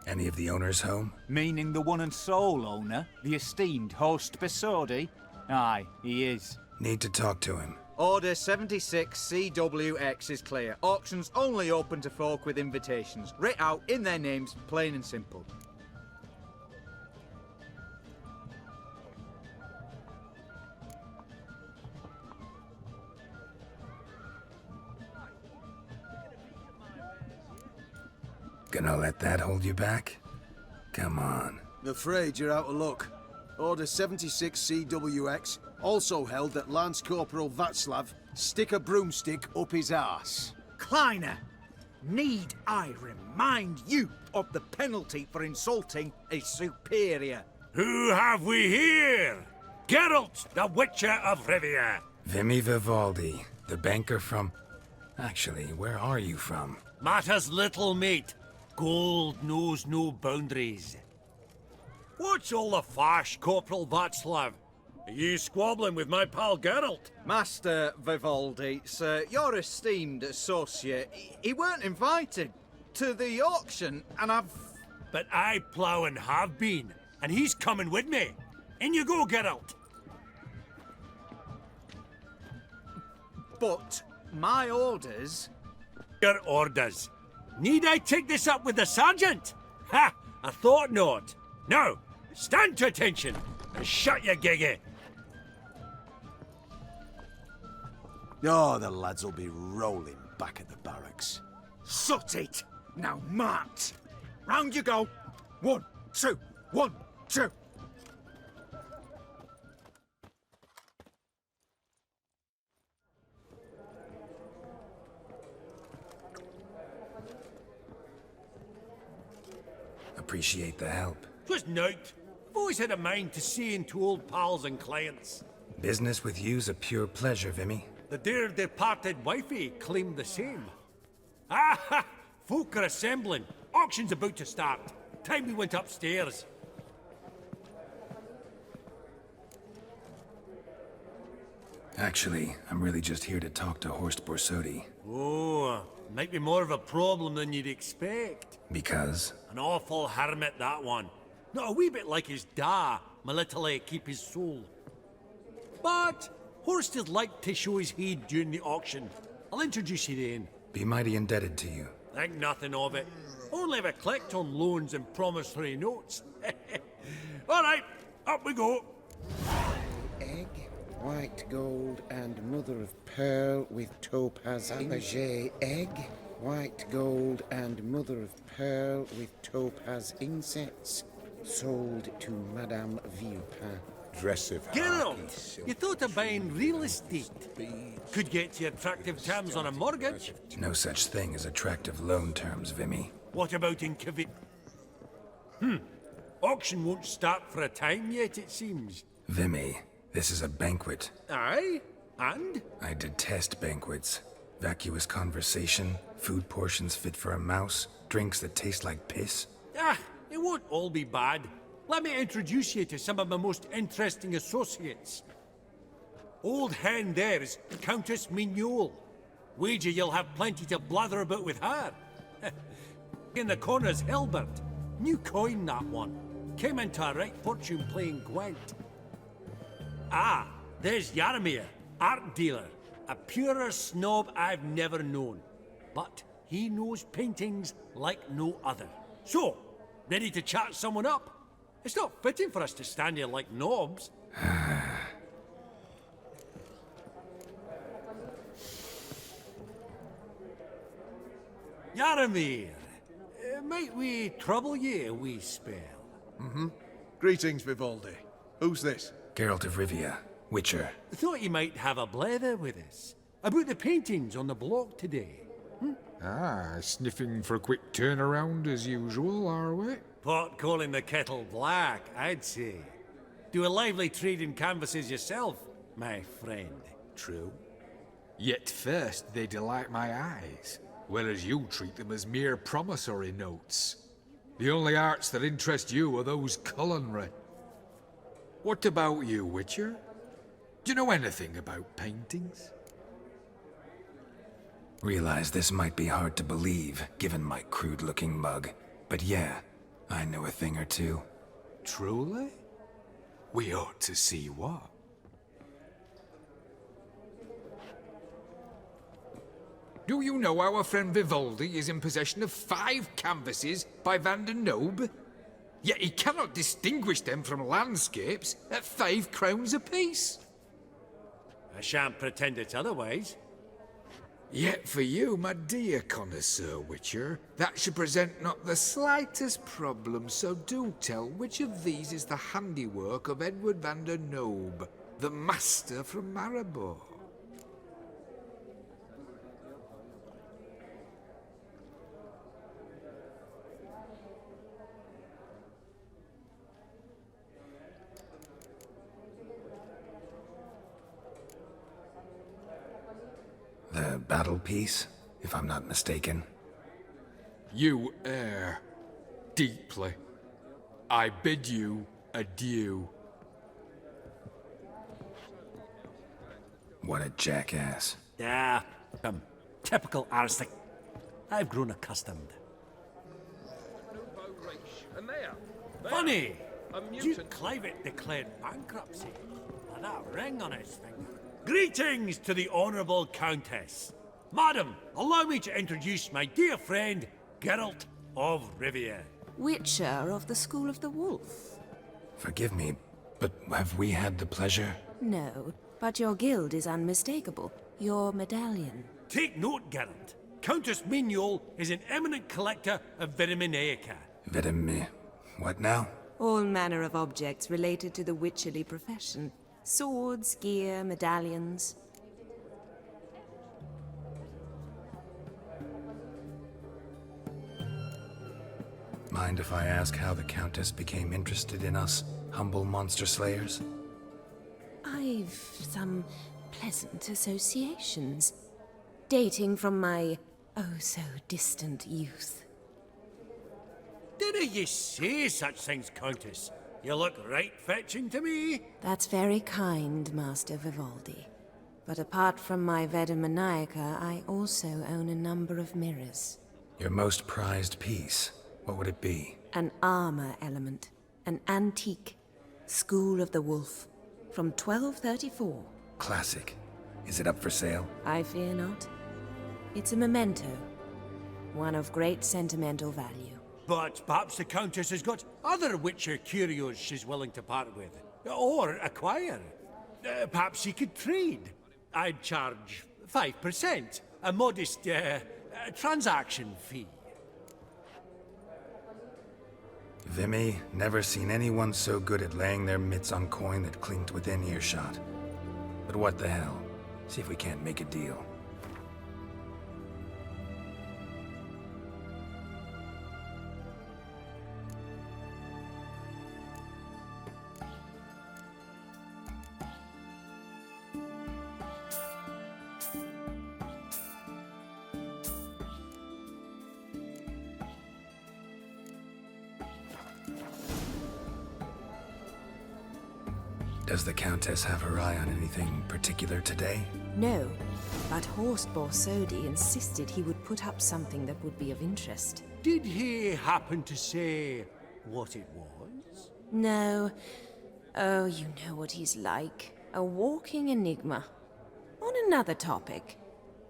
Any of the owners home? Meaning the one and sole owner, the esteemed host Borsodi? Aye, he is. Need to talk to him. Order 76 CWX is clear. Auctions only open to folk with invitations. Writ out in their names, plain and simple. Gonna let that hold you back? Come on. Afraid you're out of luck. Order 76 CWX, also held that Lance Corporal Václav stick a broomstick up his arse. Kleiner, need I remind you of the penalty for insulting a superior? Who have we here? Geralt, the Witcher of Rivia. Vimy Vivaldi, the banker from... Actually, where are you from? Matters little, mate. Gold knows no boundaries. What's all the fash, Corporal Václav? Are you squabbling with my pal Geralt? Master Vivaldi, sir, your esteemed associate, he weren't invited to the auction, and I've... But I plough and have been, and he's coming with me. In you go, Geralt. But my orders... Your orders. Need I take this up with the sergeant? Ha! I thought not. Now, stand to attention and shut your giggy. Oh, the lads will be rolling back at the barracks. Sot it! Now march! Round you go! 1, 2, 1, 2! Appreciate the help. 'Twas nowt. I've always had a mind to see into old pals and clients. Business with you's a pure pleasure, Vimy. The dear departed wifey claimed the same. Ah ha! Folk are assembling. Auction's about to start. Time we went upstairs. Actually, I'm really just here to talk to Horst Borsodi. Oh, might be more of a problem than you'd expect. Because? An awful hermit, that one. Not a wee bit like his da, my little keep his soul. But Horst would like to show his heed during the auction. I'll introduce you then. Be mighty indebted to you. Think nothing of it. Only ever collect on loans and promissory notes. All right, up we go. Egg, white gold, and mother of pearl with topaz Fabergé egg, white gold, and mother of pearl with topaz insets, sold to Madame Villepin. Geralt, you thought of buying real estate. Could get you attractive terms on a mortgage. No such thing as attractive loan terms, Vimy. What about in Cavill? Auction won't start for a time yet, it seems. Vimy, this is a banquet. Aye? And? I detest banquets. Vacuous conversation, food portions fit for a mouse, drinks that taste like piss. Ah, it won't all be bad. Let me introduce you to some of my most interesting associates. Old hen there is Countess Mignol. Wager you'll have plenty to blather about with her. In the corner's Hilbert. New coin, that one. Came into a right fortune playing Gwent. Ah, there's Jaromir, art dealer. A purer snob I've never known. But he knows paintings like no other. So, ready to chat someone up? It's not fitting for us to stand here like knobs. Jaromir, might we trouble ye a wee spell? Greetings, Vivaldi. Who's this? Geralt of Rivia, Witcher. Thought you might have a blether with us. About the paintings on the block today. Ah, sniffing for a quick turnaround as usual, are we? Pot calling the kettle black, I'd say. Do a lively trade in canvases yourself, my friend. True. Yet first they delight my eyes, whereas you treat them as mere promissory notes. The only arts that interest you are those culinary. What about you, Witcher? Do you know anything about paintings? Realize this might be hard to believe, given my crude-looking mug. But yeah, I know a thing or two. Truly? We ought to see what. Do you know our friend Vivaldi is in possession of 5 canvases by Van der Nobe? Yet he cannot distinguish them from landscapes at 5 crowns apiece. I shan't pretend it's otherwise. Yet for you, my dear connoisseur Witcher, that should present not the slightest problem, so do tell which of these is the handiwork of Edward van der Nobe, the master from Maribor. a battle piece, if I'm not mistaken. You err deeply. I bid you adieu. What a jackass. Typical arsenic. I've grown accustomed. Funny! Duke Clivet declared bankruptcy. With that ring on his finger. Greetings to the Honourable Countess. Madam, allow me to introduce my dear friend, Geralt of Rivia. Witcher of the School of the Wolf. Forgive me, but have we had the pleasure? No, but your guild is unmistakable. Your medallion. Take note, Geralt. Countess Mignol is an eminent collector of Vitaminaica. What now? All manner of objects related to the witcherly profession. Swords, gear, medallions. Mind if I ask how the Countess became interested in us, humble monster slayers? I've some pleasant associations, dating from my oh-so-distant youth. Dinna ye say such things, Countess? You look right fetching to me. That's very kind, Master Vivaldi. But apart from my Vitaminaica, I also own a number of mirrors. Your most prized piece, what would it be? An armor element. An antique. School of the Wolf. From 1234. Classic. Is it up for sale? I fear not. It's a memento. One of great sentimental value. But perhaps the Countess has got other Witcher curios she's willing to part with. Or acquire. Perhaps she could trade. I'd charge 5%. A modest, transaction fee. Vimy, never seen anyone so good at laying their mitts on coin that clinked within earshot. But what the hell? See if we can't make a deal. Does the Countess have her eye on anything particular today? No, but Horst Borsodi insisted he would put up something that would be of interest. Did he happen to say what it was? No. Oh, you know what he's like. A walking enigma. On another topic,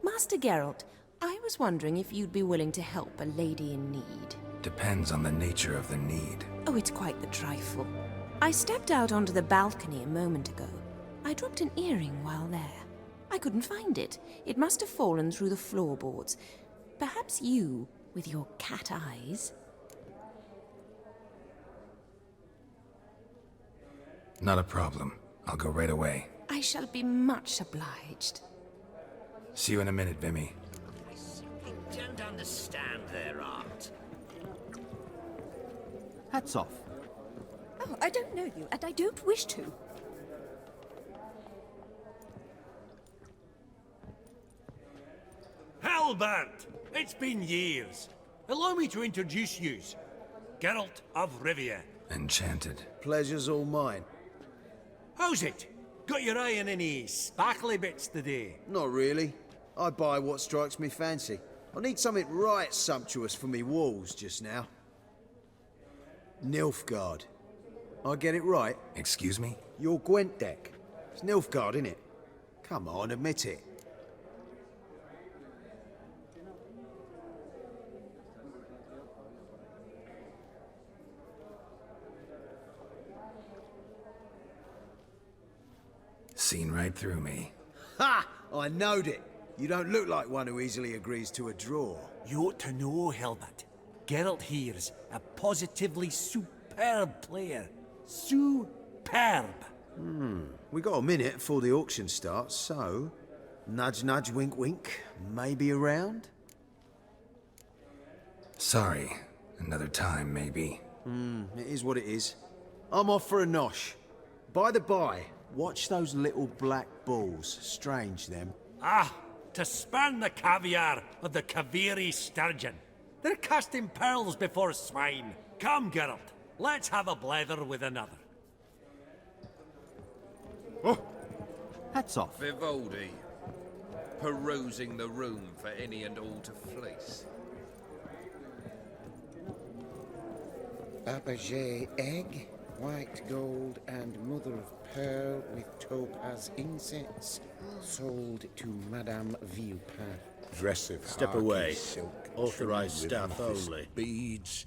Master Geralt, I was wondering if you'd be willing to help a lady in need. Depends on the nature of the need. Oh, it's quite the trifle. I stepped out onto the balcony a moment ago. I dropped an earring while there. I couldn't find it. It must have fallen through the floorboards. Perhaps you, with your cat eyes... Not a problem. I'll go right away. I shall be much obliged. See you in a minute, Vimy. I simply don't understand their art. Hats off. Oh, I don't know you, and I don't wish to. Halbert! It's been years. Allow me to introduce yous. Geralt of Rivia. Enchanted. Pleasure's all mine. How's it? Got your eye on any sparkly bits today? Not really. I buy what strikes me fancy. I need something right sumptuous for me walls just now. Nilfgaard. I get it right? Excuse me? Your Gwent deck. It's Nilfgaard, innit? Come on, admit it. Seen right through me. Ha! I knowed it. You don't look like one who easily agrees to a draw. You ought to know, Helmut. Geralt here's a positively superb player. Superb. We got a minute before the auction starts, so... Nudge, nudge, wink, wink. Maybe around? Sorry. Another time, maybe. It is what it is. I'm off for a nosh. By the by, watch those little black balls. Strange, them. Ah, to span the caviar of the Kaviri sturgeon. They're casting pearls before swine. Come, Geralt, let's have a blether with another. Oh, hats off. Vivaldi, perusing the room for any and all to fleece. Fabergé egg, white gold, and mother of pearl with topaz incense, sold to Madame Villepin. Aggressive. Step harky away. silk Authorized trimmed staff with amethyst only. Beads.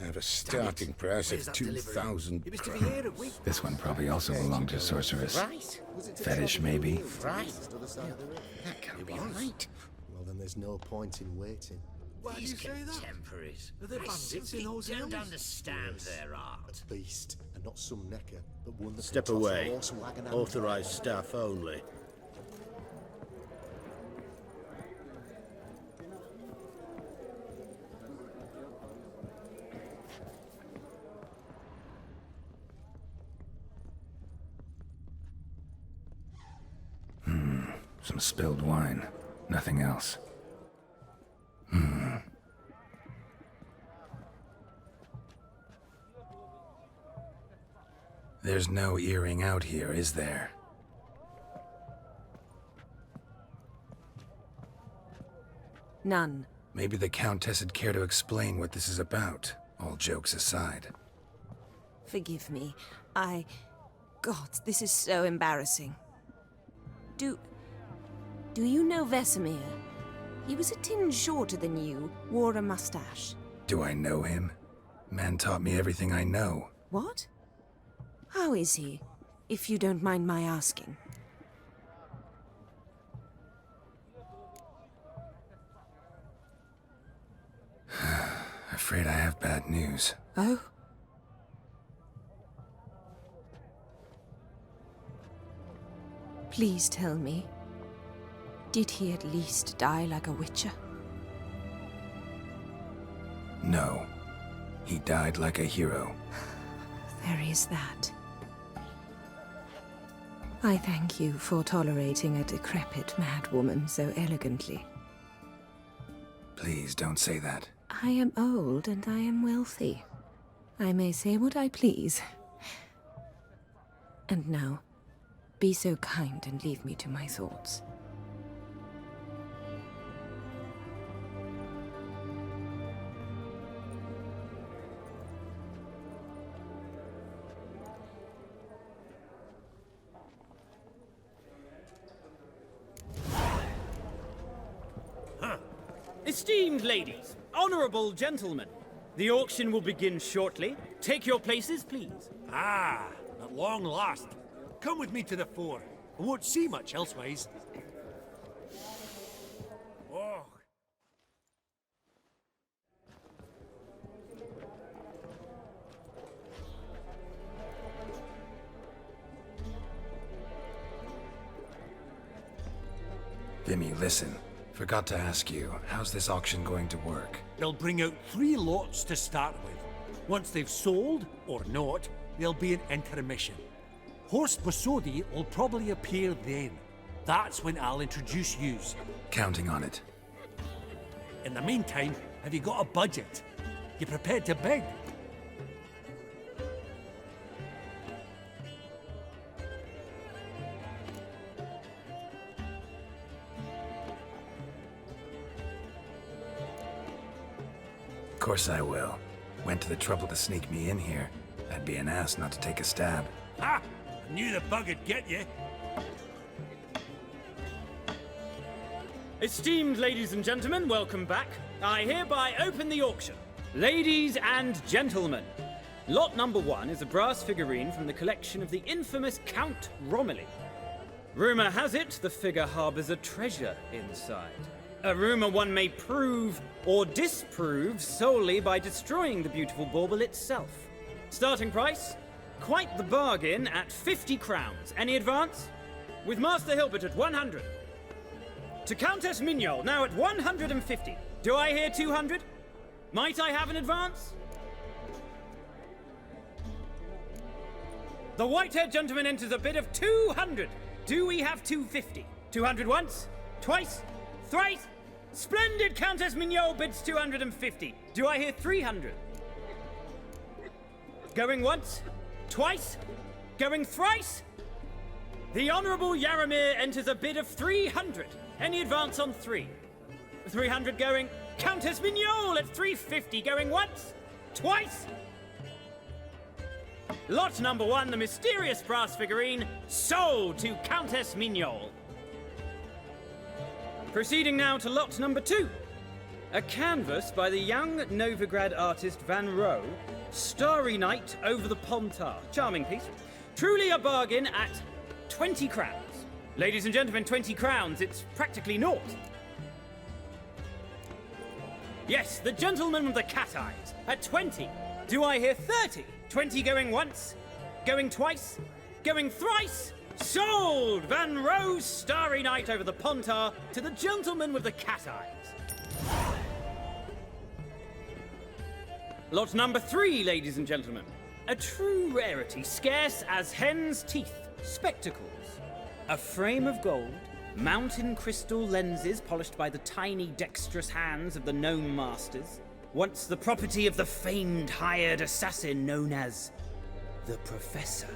Have a starting price Where's of that delivery? 2,000. It was to be here at week. This one probably also belonged to sorceress. Right. Fetish, maybe? Right. That can't be right. Well, then there's no point in waiting. Why do you say that? Contemporaries. Are there I bandits in simply those don't hills? understand their art. A beast, and not some necker, but one that Step can toss a away. horse wagon and Authorized staff only. Some spilled wine. Nothing else. There's no earring out here, is there? None. Maybe the Countess would care to explain what this is about, all jokes aside. Forgive me. God, this is so embarrassing. Do you know Vesemir? He was a tinge shorter than you, wore a mustache. Do I know him? Man taught me everything I know. What? How is he, if you don't mind my asking? Afraid I have bad news. Oh? Please tell me. Did he at least die like a witcher? No. He died like a hero. There is that. I thank you for tolerating a decrepit madwoman so elegantly. Please don't say that. I am old and I am wealthy. I may say what I please. And now, be so kind and leave me to my thoughts. Esteemed ladies, honorable gentlemen, the auction will begin shortly. Take your places, please. Ah, at long last. Come with me to the fore. I won't see much elsewise. Oh. Vimy, listen. Forgot to ask you, how's this auction going to work? They'll bring out 3 lots to start with. Once they've sold, or not, there'll be an intermission. Horse Borsodi will probably appear then. That's when I'll introduce yous. Counting on it. In the meantime, have you got a budget? You prepared to bid? Of course I will. Went to the trouble to sneak me in here. I'd be an ass not to take a stab. Ha! I knew the bug would get you. Esteemed ladies and gentlemen, welcome back. I hereby open the auction. Ladies and gentlemen, lot number 1 is a brass figurine from the collection of the infamous Count Romilly. Rumor has it the figure harbors a treasure inside. A rumor one may prove or disprove solely by destroying the beautiful bauble itself. Starting price? Quite the bargain at 50 crowns. Any advance? With Master Hilbert at 100. To Countess Mignol, now at 150. Do I hear 200? Might I have an advance? The white-haired gentleman enters a bid of 200. Do we have 250? 200 once? Twice? Thrice? Splendid! Countess Mignol bids 250. Do I hear 300? Going once? Twice? Going thrice? The Honourable Yaramir enters a bid of 300. Any advance on 3? 300 going. Countess Mignol at 350 going once? Twice? Lot number 1, the mysterious brass figurine, sold to Countess Mignol. Proceeding now to lot number 2. A canvas by the young Novigrad artist Van Rohe, Starry Night over the Pontar. Charming piece. Truly a bargain at 20 crowns. Ladies and gentlemen, 20 crowns, it's practically naught. Yes, the gentleman with the cat eyes at 20. Do I hear 30? 20 going once, going twice, going thrice. Sold! Van Rohe's Starry Night over the Pontar to the gentleman with the cat eyes. Lot number 3, ladies and gentlemen. A true rarity, scarce as hen's teeth. Spectacles. A frame of gold, mountain crystal lenses polished by the tiny dexterous hands of the gnome masters. Once the property of the famed hired assassin known as the Professor.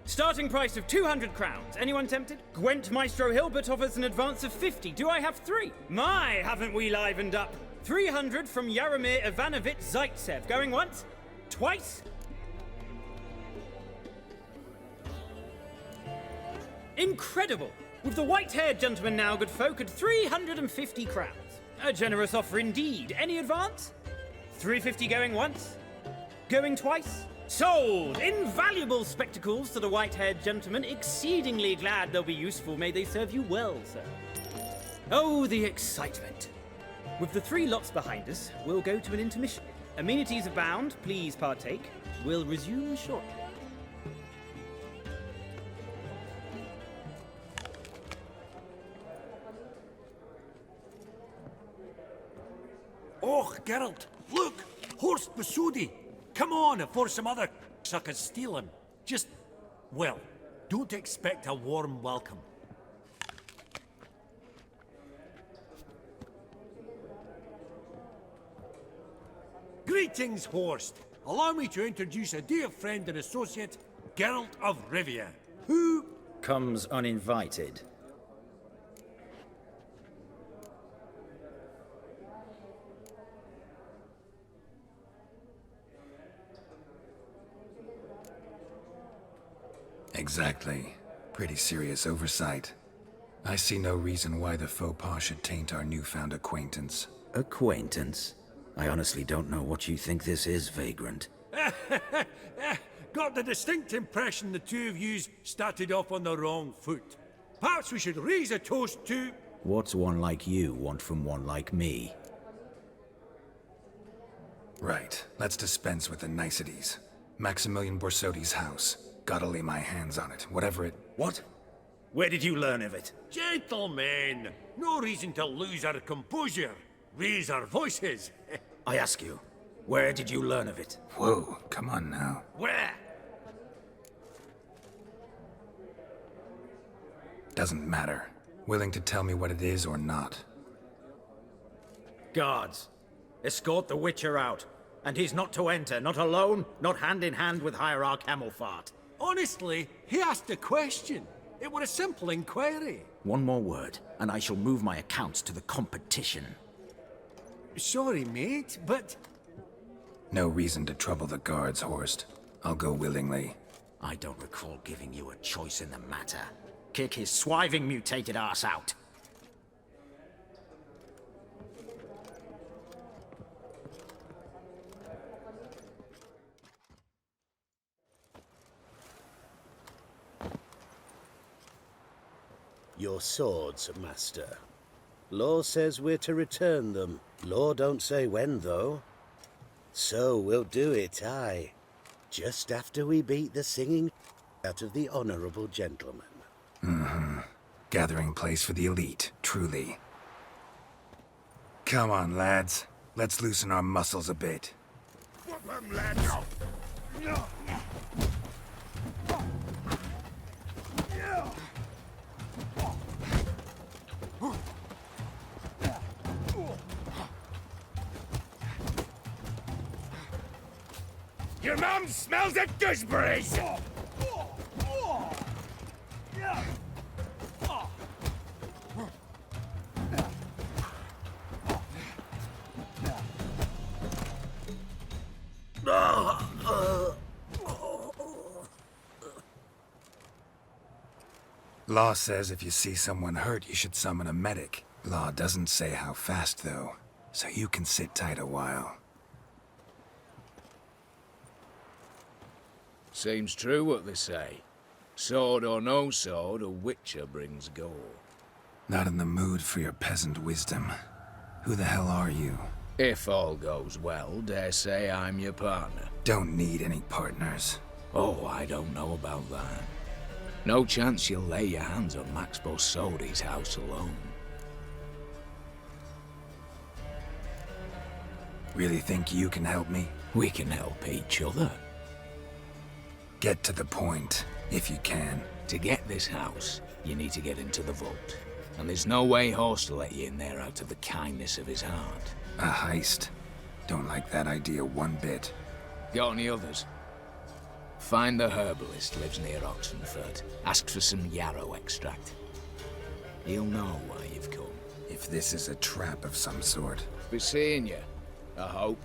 Starting price of 200 crowns. Anyone tempted? Gwent Maestro Hilbert offers an advance of 50. Do I have 3? My, haven't we livened up? 300 from Yaramir Ivanovich Zaitsev. Going once? Twice? Incredible! With the white-haired gentleman now, good folk, at 350 crowns. A generous offer indeed. Any advance? 350 going once? Going twice? Sold! Invaluable spectacles to the white-haired gentleman. Exceedingly glad they'll be useful. May they serve you well, sir. Oh, the excitement. With the 3 lots behind us, we'll go to an intermission. Amenities abound. Please partake. We'll resume shortly. Oh, Geralt, look! Horst Borsodi! Come on before some other suckers steal him. Just, well, don't expect a warm welcome. Greetings, Horst. Allow me to introduce a dear friend and associate, Geralt of Rivia, who comes uninvited. Exactly. Pretty serious oversight. I see no reason why the faux pas should taint our newfound acquaintance. Acquaintance? I honestly don't know what you think this is, Vagrant. Got the distinct impression the two of yous started off on the wrong foot. Perhaps we should raise a toast to... What's one like you want from one like me? Right. Let's dispense with the niceties. Maximilian Borsodi's house. Gotta lay my hands on it, whatever it... What? Where did you learn of it? Gentlemen, no reason to lose our composure. Raise our voices. I ask you, where did you learn of it? Whoa, come on now. Where? Doesn't matter. Willing to tell me what it is or not. Guards, escort the Witcher out. And he's not to enter, not alone, not hand in hand with Hierarch Hamilfart. Honestly, he asked a question. It were a simple inquiry. One more word, and I shall move my accounts to the competition. Sorry, mate, but... No reason to trouble the guards, Horst. I'll go willingly. I don't recall giving you a choice in the matter. Kick his swiving mutated ass out. Your swords, Master. Law says we're to return them. Law don't say when, though. So we'll do it, aye. Just after we beat the singing out of the honourable gentleman. Mm-hmm. Gathering place for the elite, truly. Come on, lads. Let's loosen our muscles a bit. Whoop 'em, lads! No. Your mum smells of gooseberries! Law says if you see someone hurt, you should summon a medic. Law doesn't say how fast, though, so you can sit tight a while. Seems true what they say. Sword or no sword, a witcher brings gore. Not in the mood for your peasant wisdom. Who the hell are you? If all goes well, dare say I'm your partner. Don't need any partners. Oh, I don't know about that. No chance you'll lay your hands on Max Borsodi's house alone. Really think you can help me? We can help each other. Get to the point, if you can. To get this house, you need to get into the vault. And there's no way Horst will let you in there out of the kindness of his heart. A heist. Don't like that idea one bit. Got any others? Find the herbalist lives near Oxenford. Ask for some yarrow extract. He'll know why you've come. If this is a trap of some sort. Be seeing you, I hope.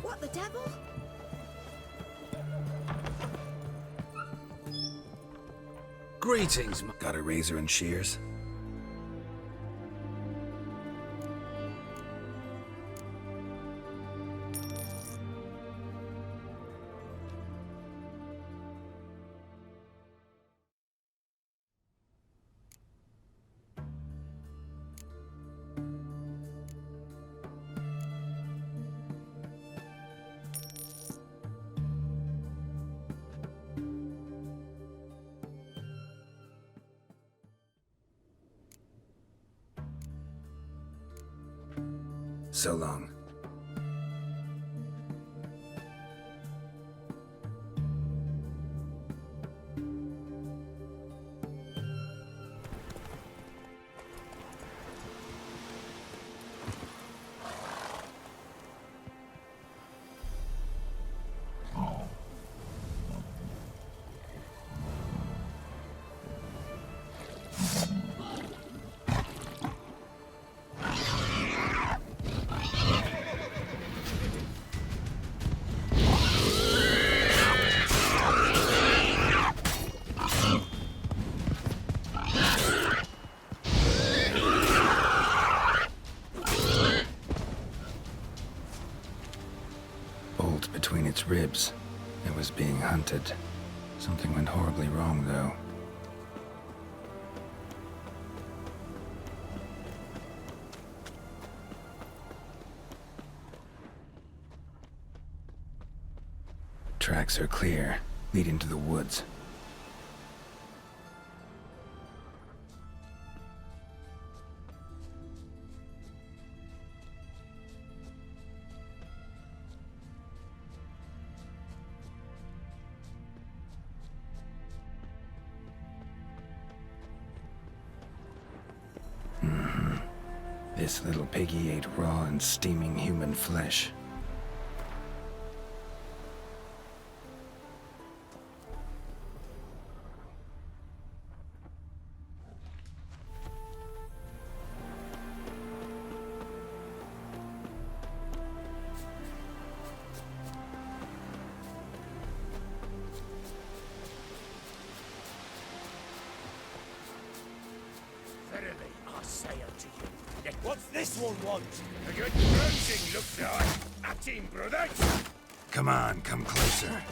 What the devil? Greetings, got a razor and shears? So long. Between its ribs. It was being hunted. Something went horribly wrong, though. Tracks are clear, leading to the woods. This little piggy ate raw and steaming human flesh. Verily, I say unto you, What's this one want? a good bruising looks like. At him, brothers! Come on, come closer.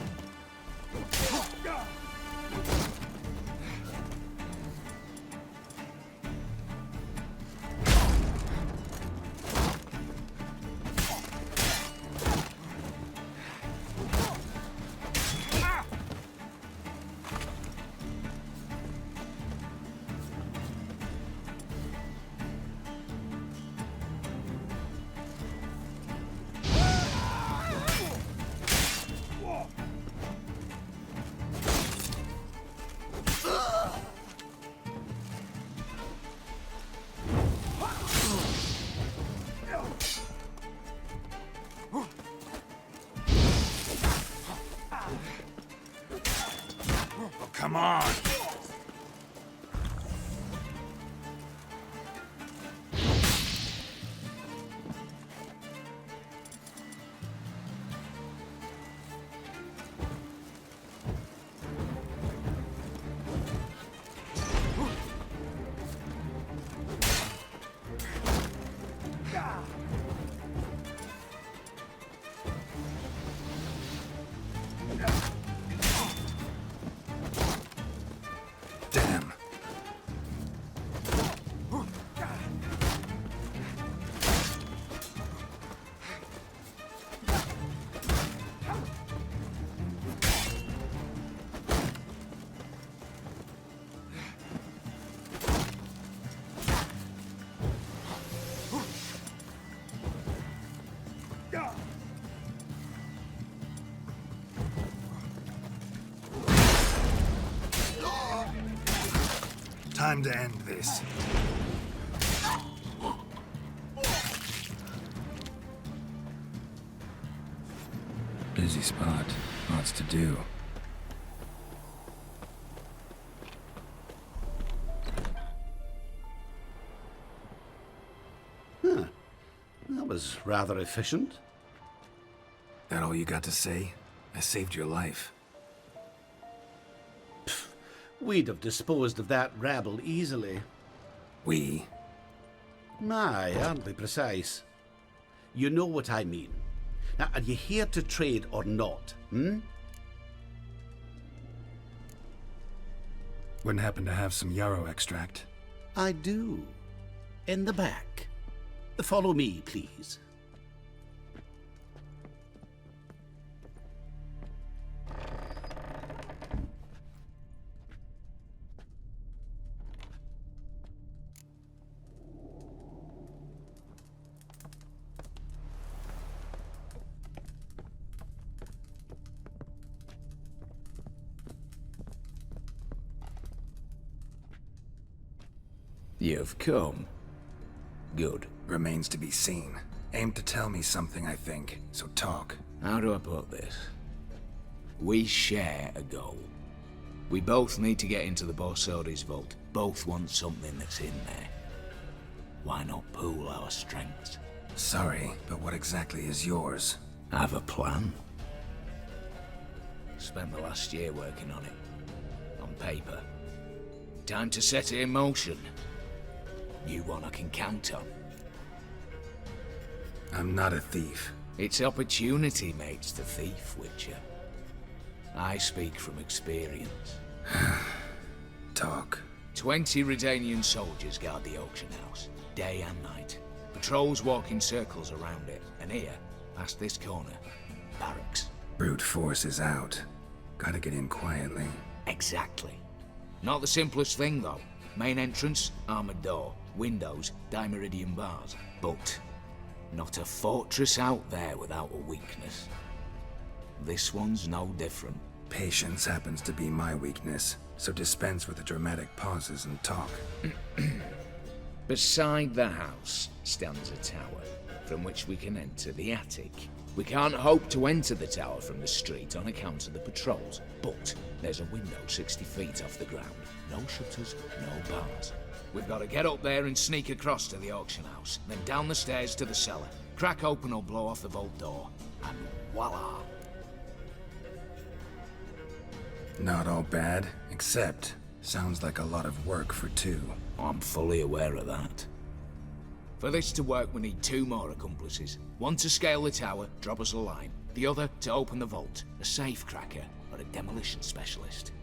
Come on! Damn. Time to end this. Busy spot. Lots to do. Huh. That was rather efficient. That all you got to say? I saved your life. We'd have disposed of that rabble easily. We? My, aren't we precise? You know what I mean. Now, are you here to trade or not, Wouldn't happen to have some yarrow extract? I do. In the back. Follow me, please. You've come. Good. Remains to be seen. Aim to tell me something, I think. So talk. How do I put this? We share a goal. We both need to get into the borsodis vault. Both want something that's in there. Why not pool our strengths? Sorry, but what exactly is yours? I have a plan. Spent the last year working on it. On paper. Time to set it in motion. You one I can count on. I'm not a thief. It's opportunity makes the thief, Witcher. I speak from experience. Talk. 20 Redanian soldiers guard the auction house, day and night. Patrols walk in circles around it, and here, past this corner, barracks. Brute force is out. Gotta get in quietly. Exactly. Not the simplest thing, though. Main entrance, armored door. Windows, dimeridian bars. But not a fortress out there without a weakness. This one's no different. Patience happens to be my weakness, so dispense with the dramatic pauses and talk. Beside the house stands a tower, from which we can enter the attic. We can't hope to enter the tower from the street on account of the patrols, but there's a window 60 feet off the ground. No shutters, no bars. We've got to get up there and sneak across to the auction house, then down the stairs to the cellar, crack open or blow off the vault door, and voila! Not all bad, except sounds like a lot of work for two. I'm fully aware of that. For this to work, we need 2 more accomplices. One to scale the tower, drop us a line. The other to open the vault, a safe cracker or a demolition specialist.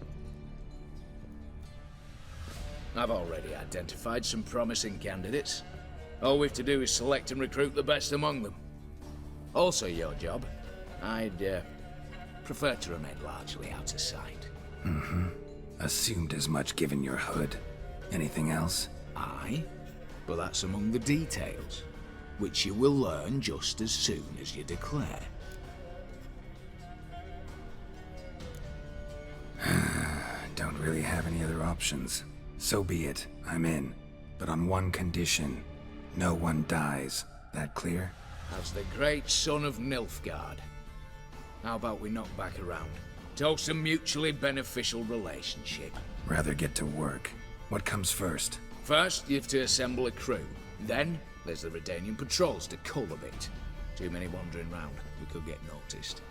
I've already identified some promising candidates. All we've to do is select and recruit the best among them. Also your job. I'd prefer to remain largely out of sight. Assumed as much given your hood. Anything else? Aye, but that's among the details, which you will learn just as soon as you declare. Don't really have any other options. So be it, I'm in. But on one condition. No one dies. That clear? As the great son of Nilfgaard. How about we knock back around? Toast a mutually beneficial relationship. Rather get to work. What comes first? First, you have to assemble a crew. Then, there's the Redanian patrols to cull a bit. Too many wandering round. We could get noticed.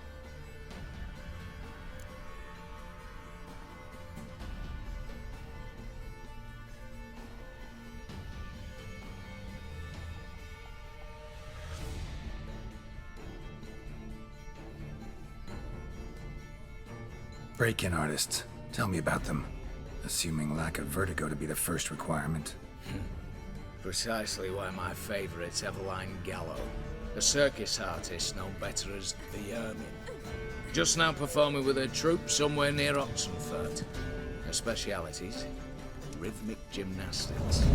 Break-in artists. Tell me about them. Assuming lack of vertigo to be the first requirement. Precisely why my favourite's Eveline Gallo, a circus artist known better as the Ermine. Just now performing with her troupe somewhere near Oxenfurt. Her specialities? Rhythmic gymnastics.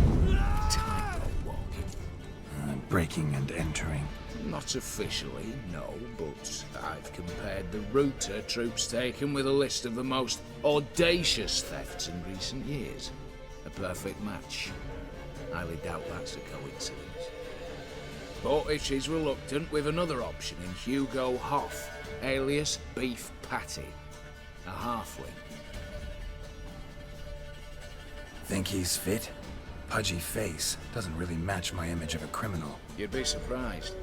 Tightrope walking. Breaking and entering. Not officially, no, but I've compared the route her troops taken with a list of the most audacious thefts in recent years. A perfect match. Highly doubt that's a coincidence. But if she's reluctant, we've another option in Hugo Hoff, alias Beef Patty, a halfling. Think he's fit? Pudgy face doesn't really match my image of a criminal. You'd be surprised.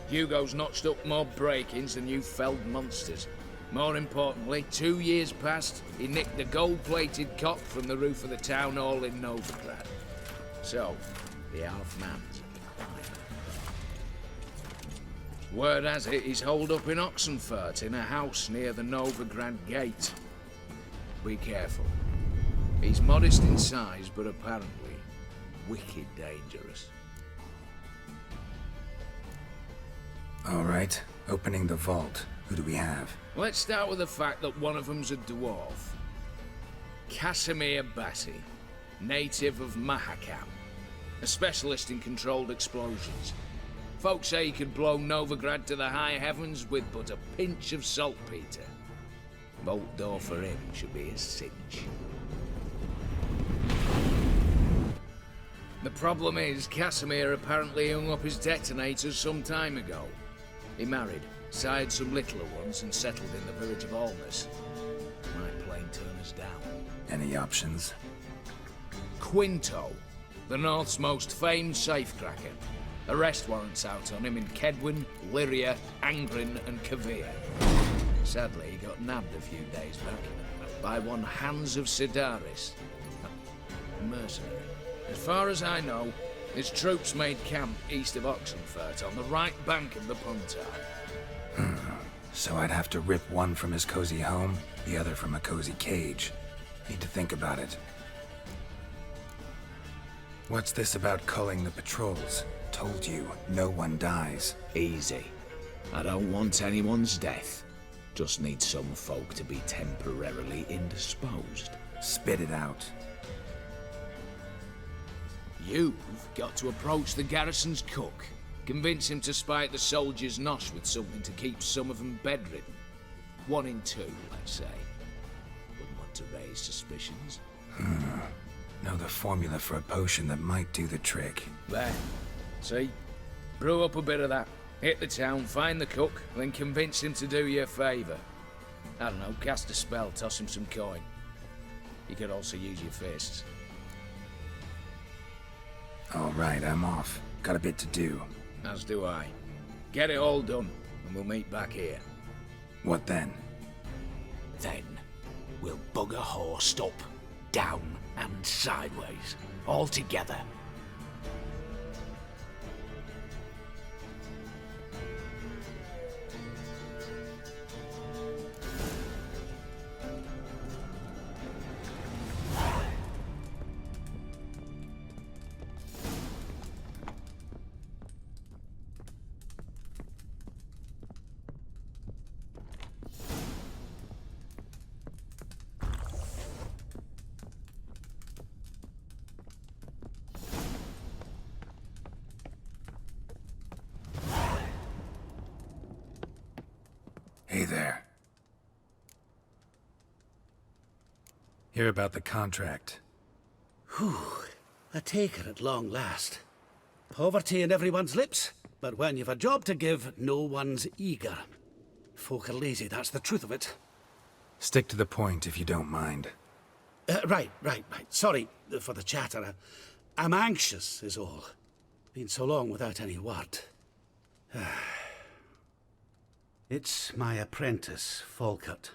Hugo's notched up more break-ins than you felled monsters. More importantly, 2 years past, he nicked the gold-plated cock from the roof of the town hall in Novigrad. So, the half-man's a decline. Word has it he's holed up in Oxenfurt in a house near the Novigrad gate. Be careful. He's modest in size, but apparently wicked dangerous. All right, opening the vault. Who do we have? Let's start with the fact that one of them's a dwarf. Casimir Bassi, native of Mahakam, a specialist in controlled explosions. Folks say he could blow Novigrad to the high heavens with but a pinch of saltpeter. Bolt door for him should be a cinch. The problem is, Casimir apparently hung up his detonators some time ago. He married, sired some littler ones, and settled in the village of Alness. Might plain turn us down. Any options? Quinto, the North's most famed safecracker. Arrest warrants out on him in Kedwin, Lyria, Angrin, and Kavir. Sadly, he got nabbed a few days back by one Hans of Sidaris, a mercenary. As far as I know, his troops made camp east of Oxenfurt on the right bank of the Puntar. So I'd have to rip one from his cozy home, the other from a cozy cage. Need to think about it. What's this about culling the patrols? Told you, no one dies. Easy. I don't want anyone's death. Just need some folk to be temporarily indisposed. Spit it out. You've got to approach the garrison's cook. Convince him to spike the soldiers' nosh with something to keep some of them bedridden. 1 in 2, let's say. Wouldn't want to raise suspicions. Know the formula for a potion that might do the trick. There. See? Brew up a bit of that. Hit the town, find the cook, then convince him to do you a favour. I don't know, cast a spell, toss him some coin. You could also use your fists. All right, I'm off. Got a bit to do. As do I. Get it all done, and we'll meet back here. What then? Then, we'll bugger horsed up, down, and sideways. All together. Hey there. Hear about the contract. Whew. A taker at long last. Poverty in everyone's lips, but when you've a job to give, no one's eager. Folk are lazy, that's the truth of it. Stick to the point if you don't mind. Right. Sorry for the chatter. I'm anxious, is all. Been so long without any word. It's my apprentice, Falkert.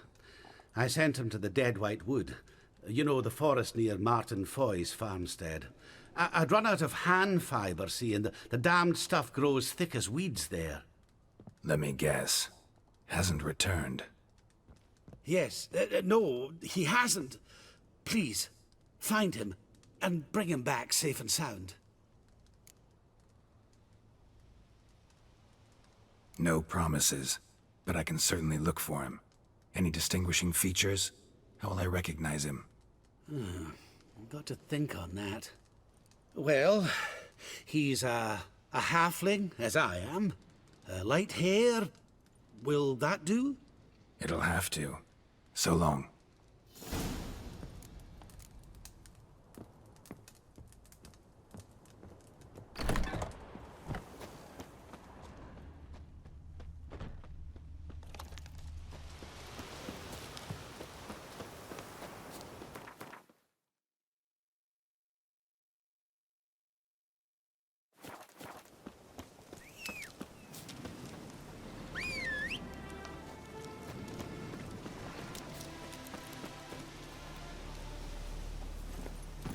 I sent him to the Dead White Wood. You know, the forest near Martin Foy's farmstead. I'd run out of hand fibre, see, and the damned stuff grows thick as weeds there. Let me guess. Hasn't returned. Yes, no, he hasn't. Please, find him and bring him back safe and sound. No promises, but I can certainly look for him. Any distinguishing features? How will I recognize him? I've got to think on that. Well, he's a halfling, as I am. Light hair. Will that do? It'll have to. So long.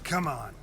Come on.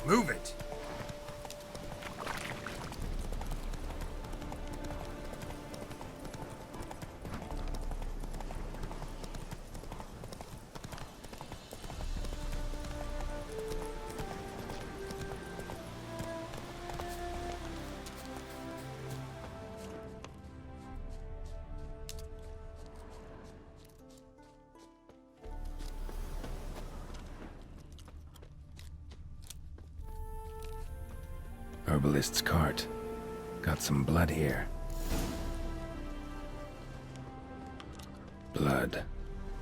Move it! Herbalist's cart. Got some blood here. Blood.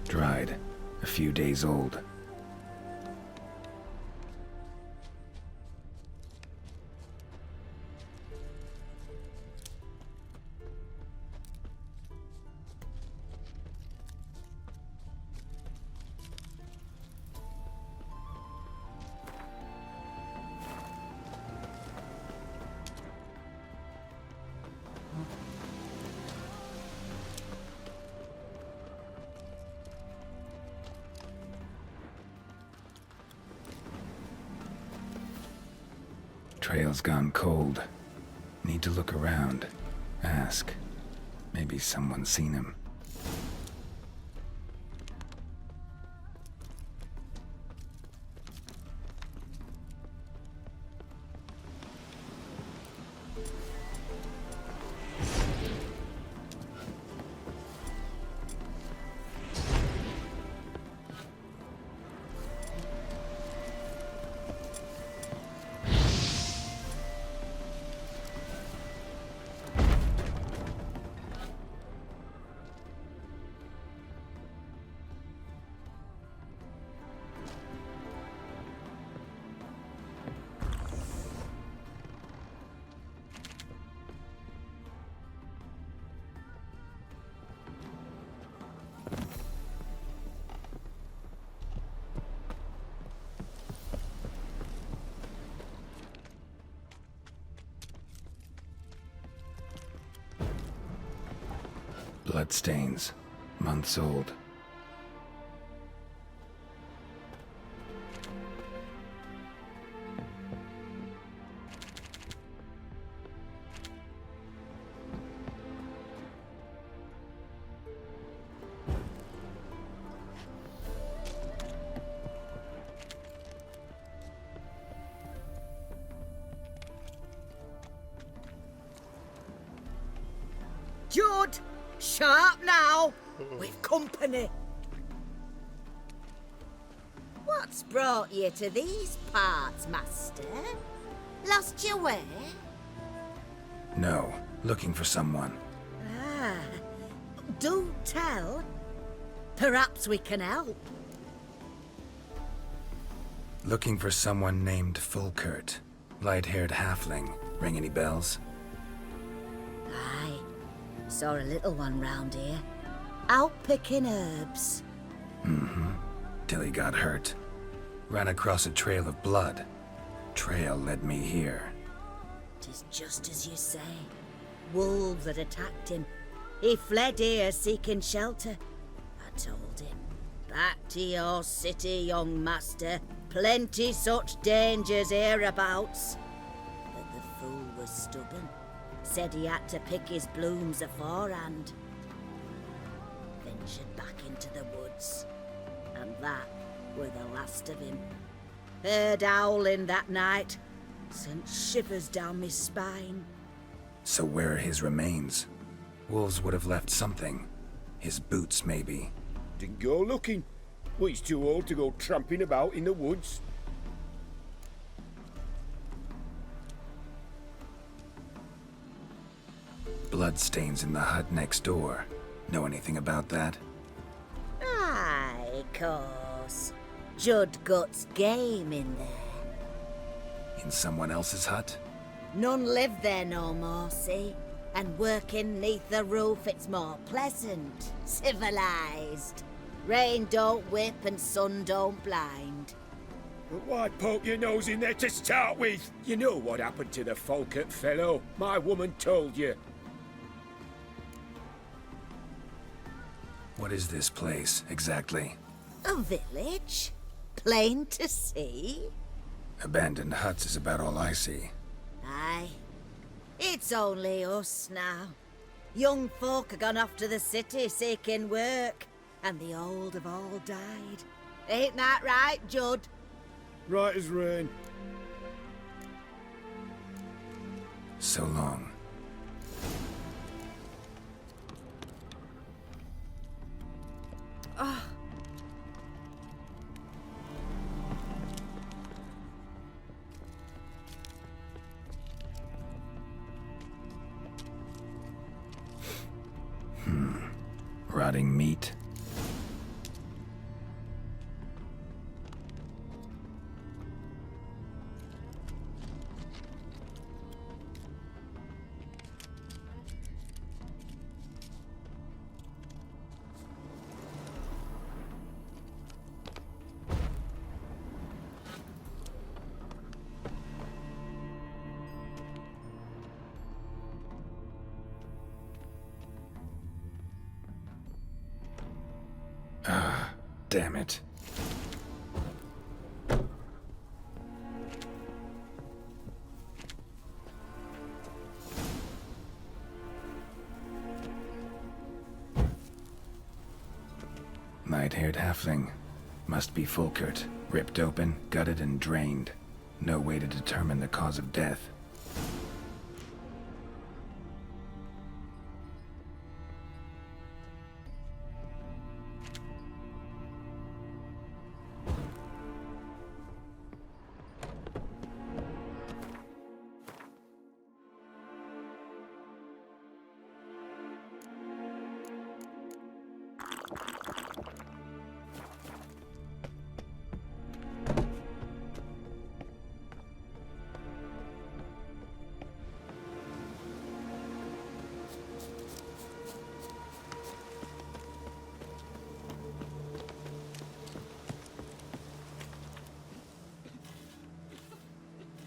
Dried. A few days old. Trail's gone cold. Need to look around. Ask. Maybe someone's seen him. Bloodstains. months old. Judd! Sharp now! We've company! What's brought you to these parts, Master? Lost your way? No, looking for someone. Ah, do tell. Perhaps we can help. Looking for someone named Fulkert. Light-haired halfling. Ring any bells? Aye. Saw a little one round here. Out picking herbs. Mm-hmm. Till he got hurt. Ran across a trail of blood. Trail led me here. 'Tis just as you say. Wolves had attacked him. He fled here seeking shelter. I told him, back to your city, young master. Plenty such dangers hereabouts. But the fool was stubborn. Said he had to pick his blooms aforehand. Ventured back into the woods. And that were the last of him. Heard howling that night. Sent shivers down my spine. So where are his remains? Wolves would have left something. His boots, maybe. Didn't go looking. Well, he's too old to go tramping about in the woods. Bloodstains in the hut next door. Know anything about that? Aye, course. Judd Gut's game in there. In someone else's hut? None live there no more, see? And working neath the roof it's more pleasant, civilized. Rain don't whip and sun don't blind. But why poke your nose in there to start with? You know what happened to the Folkert fellow. My woman told you. What is this place, exactly? A village? Plain to see? Abandoned huts is about all I see. Aye. It's only us now. Young folk have gone off to the city seeking work, and the old have all died. Ain't that right, Judd? Right as rain. So long. Oh. Rotting meat. Ah, damn it. Light-haired halfling. Must be Fulkert. Ripped open, gutted and drained. No way to determine the cause of death.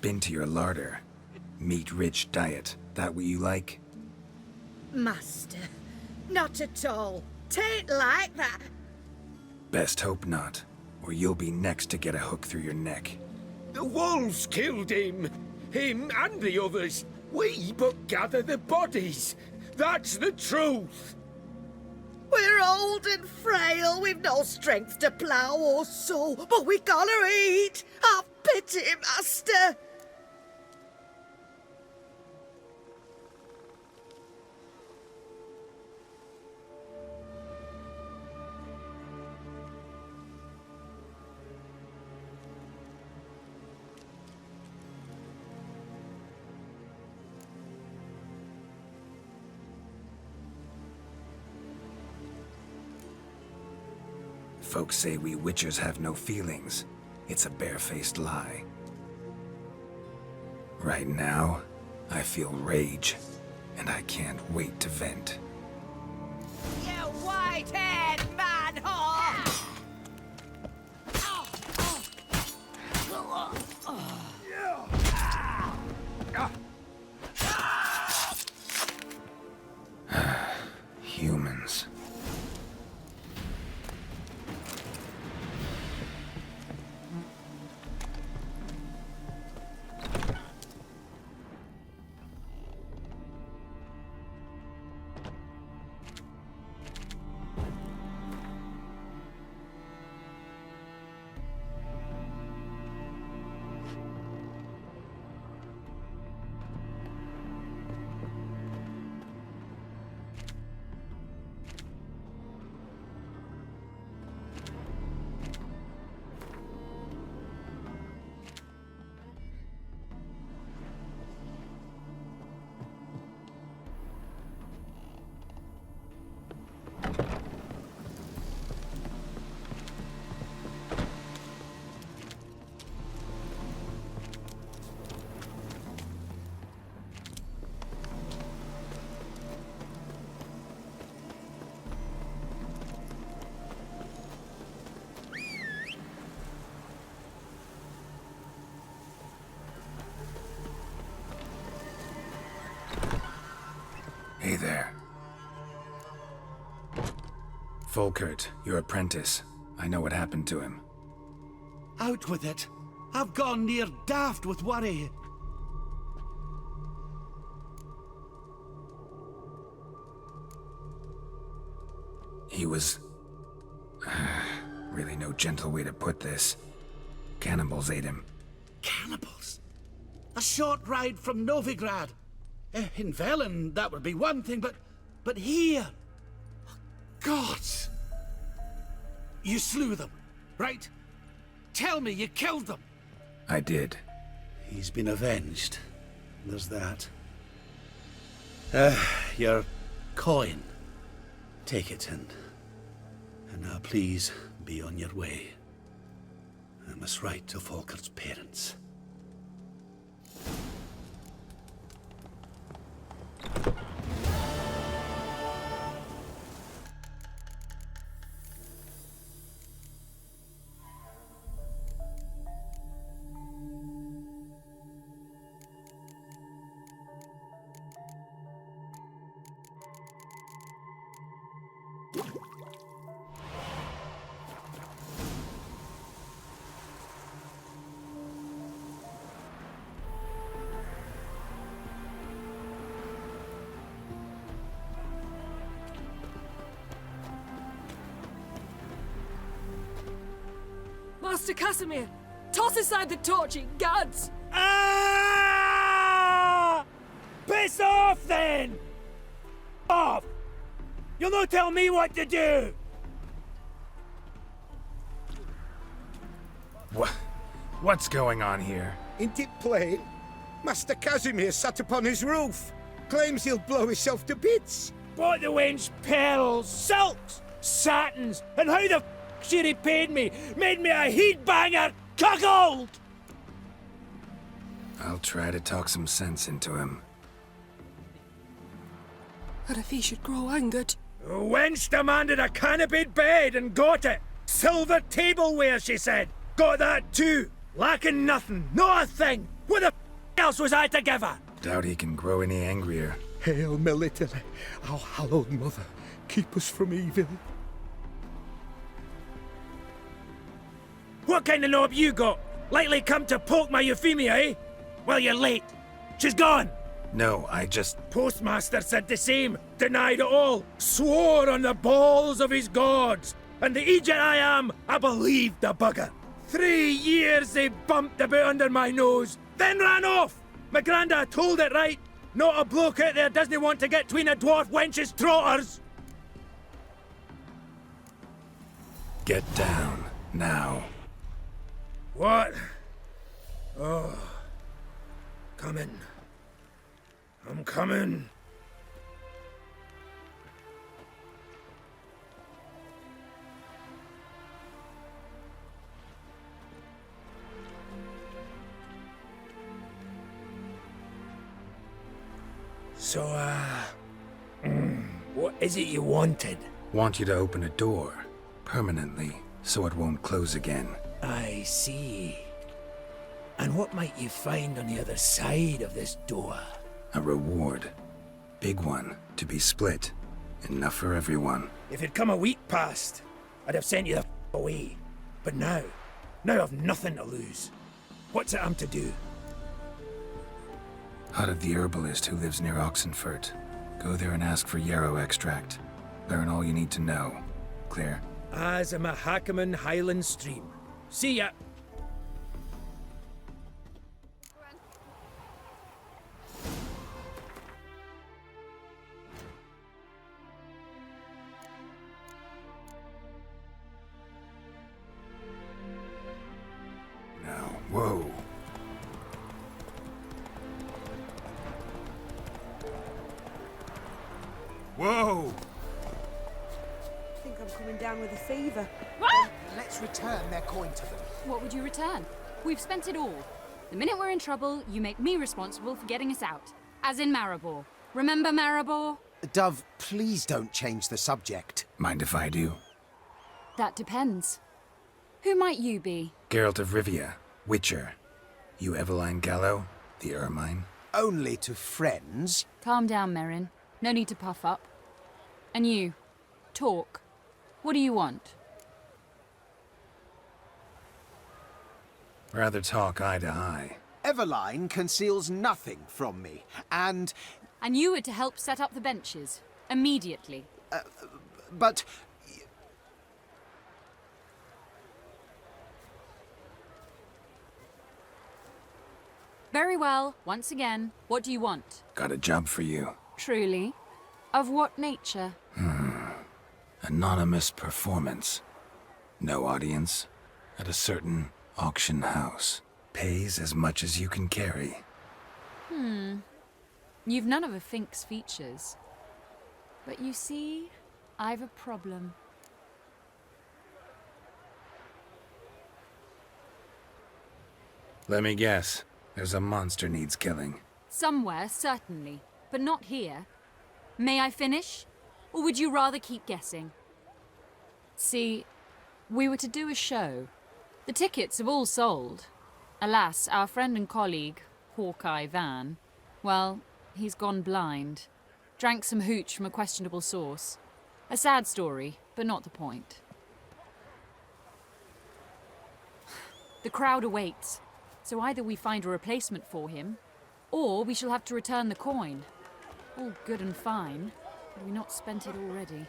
Been to your larder. Meat-rich diet. That what you like? Master, not at all. 'Tain't like that. Best hope not, or you'll be next to get a hook through your neck. The wolves killed him. Him and the others. We but gather the bodies. That's the truth. We're old and frail, we've no strength to plough or sow, but we gotta eat. Have pity, master. Folks say we witchers have no feelings. It's a barefaced lie. Right now, I feel rage, and I can't wait to vent. You white-haired man whore! Humans. Hey there. Volkert, your apprentice. I know what happened to him. Out with it. I've gone near daft with worry. He was... really no gentle way to put this. Cannibals ate him. Cannibals? A short ride from Novigrad. In Velen, that would be one thing, but here... Gods! You slew them, right? Tell me you killed them. I did. He's been avenged. There's that. Your coin. Take it and now please be on your way. I must write to Volkert's parents. Master Casimir, toss aside the torch, ye gads! Ah! Piss off, then! Off! You'll not tell me what to do! What's going on here? Ain't it plain? Master Casimir sat upon his roof. Claims he'll blow himself to bits. Bought the wench pearls, silks, satins, and how the she repaid me, made me a heat-banger, cuckold! I'll try to talk some sense into him. What if he should grow angered? The wench demanded a canopied bed and got it. Silver tableware, she said. Got that too. Lacking nothing, not a thing. What the else was I to give her? Doubt he can grow any angrier. Hail Melitele, our hallowed mother. keep us from evil. What kind of knob you got? Likely come to poke my Euphemia, eh? Well, you're late. She's gone. No, I just... Postmaster said the same. Denied it all. Swore on the balls of his gods. And the Egypt I am, I believed the bugger. 3 years they bumped about under my nose, then ran off. My granda told it right. Not a bloke out there doesn't want to get between a dwarf wench's trotters. Get down, now. What? Oh. Coming. I'm coming. So, what is it you wanted? Want you to open a door, permanently, so it won't close again. I see. And what might you find on the other side of this door? A reward. Big one, to be split. Enough for everyone. If it'd come a week past, I'd have sent you the away. But now I've nothing to lose. What's it I'm to do? Hut of the herbalist who lives near Oxenfurt. Go there and ask for yarrow extract. Learn all you need to know. Clear? As a Mahakaman Highland Stream. See ya! Now, whoa. Whoa! I think I'm coming down with a fever. What? Let's return their coin to them. What would you return? We've spent it all. The minute we're in trouble, you make me responsible for getting us out. As in Maribor. Remember Maribor? Dove, please don't change the subject. Mind if I do? That depends. Who might you be? Geralt of Rivia, Witcher. You Eveline Gallo, the Ermine? Only to friends. Calm down, Merrin. No need to puff up. And you, talk. What do you want? Rather talk eye to eye. Eveline conceals nothing from me, and... And you were to help set up the benches. Immediately. But... Very well. Once again, what do you want? Got a job for you. Truly? Of what nature? Anonymous performance. No audience. At a certain auction house. Pays as much as you can carry. You've none of a Fink's features. But you see, I've a problem. Let me guess. There's a monster needs killing. Somewhere, certainly. But not here. May I finish? Or would you rather keep guessing? See, we were to do a show. The tickets have all sold. Alas, our friend and colleague, Hawkeye Van, well, he's gone blind. Drank some hooch from a questionable source. A sad story, but not the point. The crowd awaits, so either we find a replacement for him, or we shall have to return the coin. All good and fine, but we not spent it already.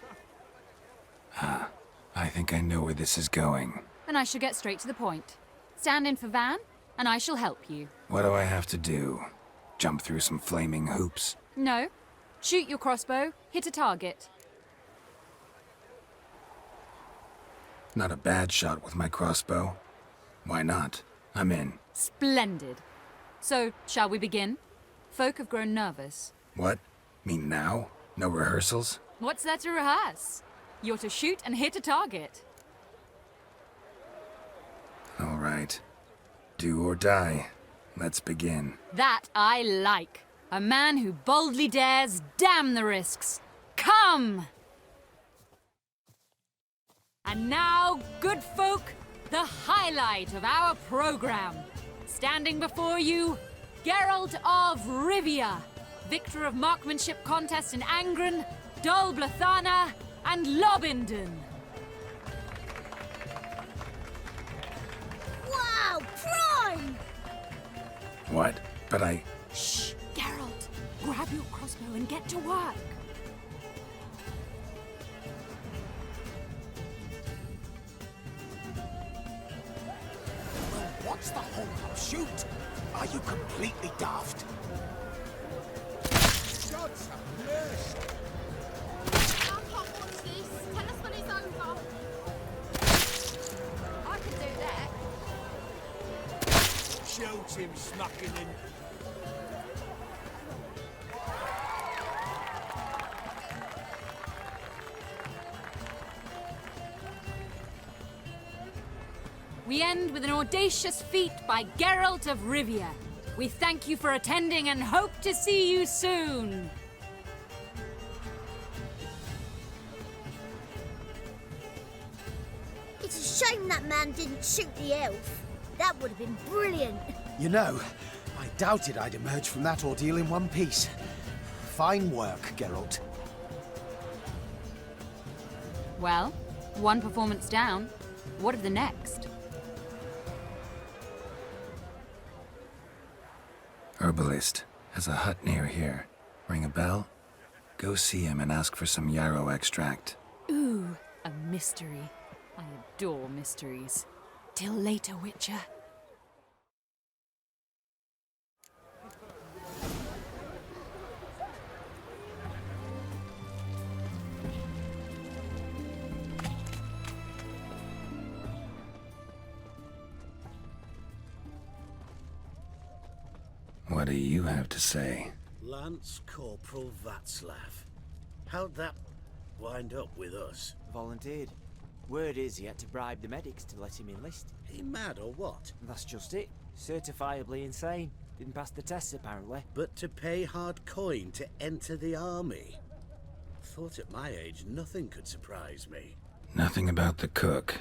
I think I know where this is going. And I shall get straight to the point. Stand in for Van, and I shall help you. What do I have to do? Jump through some flaming hoops? No. Shoot your crossbow, hit a target. Not a bad shot with my crossbow. Why not? I'm in. Splendid. So, shall we begin? Folk have grown nervous. What? Mean now? No rehearsals? What's there to rehearse? You're to shoot and hit a target. All right. Do or die. Let's begin. That I like. A man who boldly dares, damn the risks. Come! And now, good folk, the highlight of our program. Standing before you, Geralt of Rivia, victor of marksmanship contest in Angren, Dol Blathana, and Lobindon. Wow, prime! What? But I... Shh, Geralt. Grab your crossbow and get to work. Well, what's the hold-up? Shoot! Are you completely daft? Shots have mercy! I can't watch this. Tell us when it's over. I can do that. Shoot him, smacking in. We end with an audacious feat by Geralt of Rivia. We thank you for attending and hope to see you soon. It's a shame that man didn't shoot the elf. That would have been brilliant. You know, I doubted I'd emerge from that ordeal in one piece. Fine work, Geralt. Well, one performance down. What of the next? Herbalist has a hut near here. Ring a bell? Go see him and ask for some yarrow extract. Ooh, a mystery. I adore mysteries. Till later, Witcher. What do you have to say? Lance Corporal Václav. How'd that wind up with us? Volunteered. Word is he had to bribe the medics to let him enlist. He mad or what? That's just it. Certifiably insane. Didn't pass the tests, apparently. But to pay hard coin to enter the army? Thought at my age nothing could surprise me. Nothing about the cook.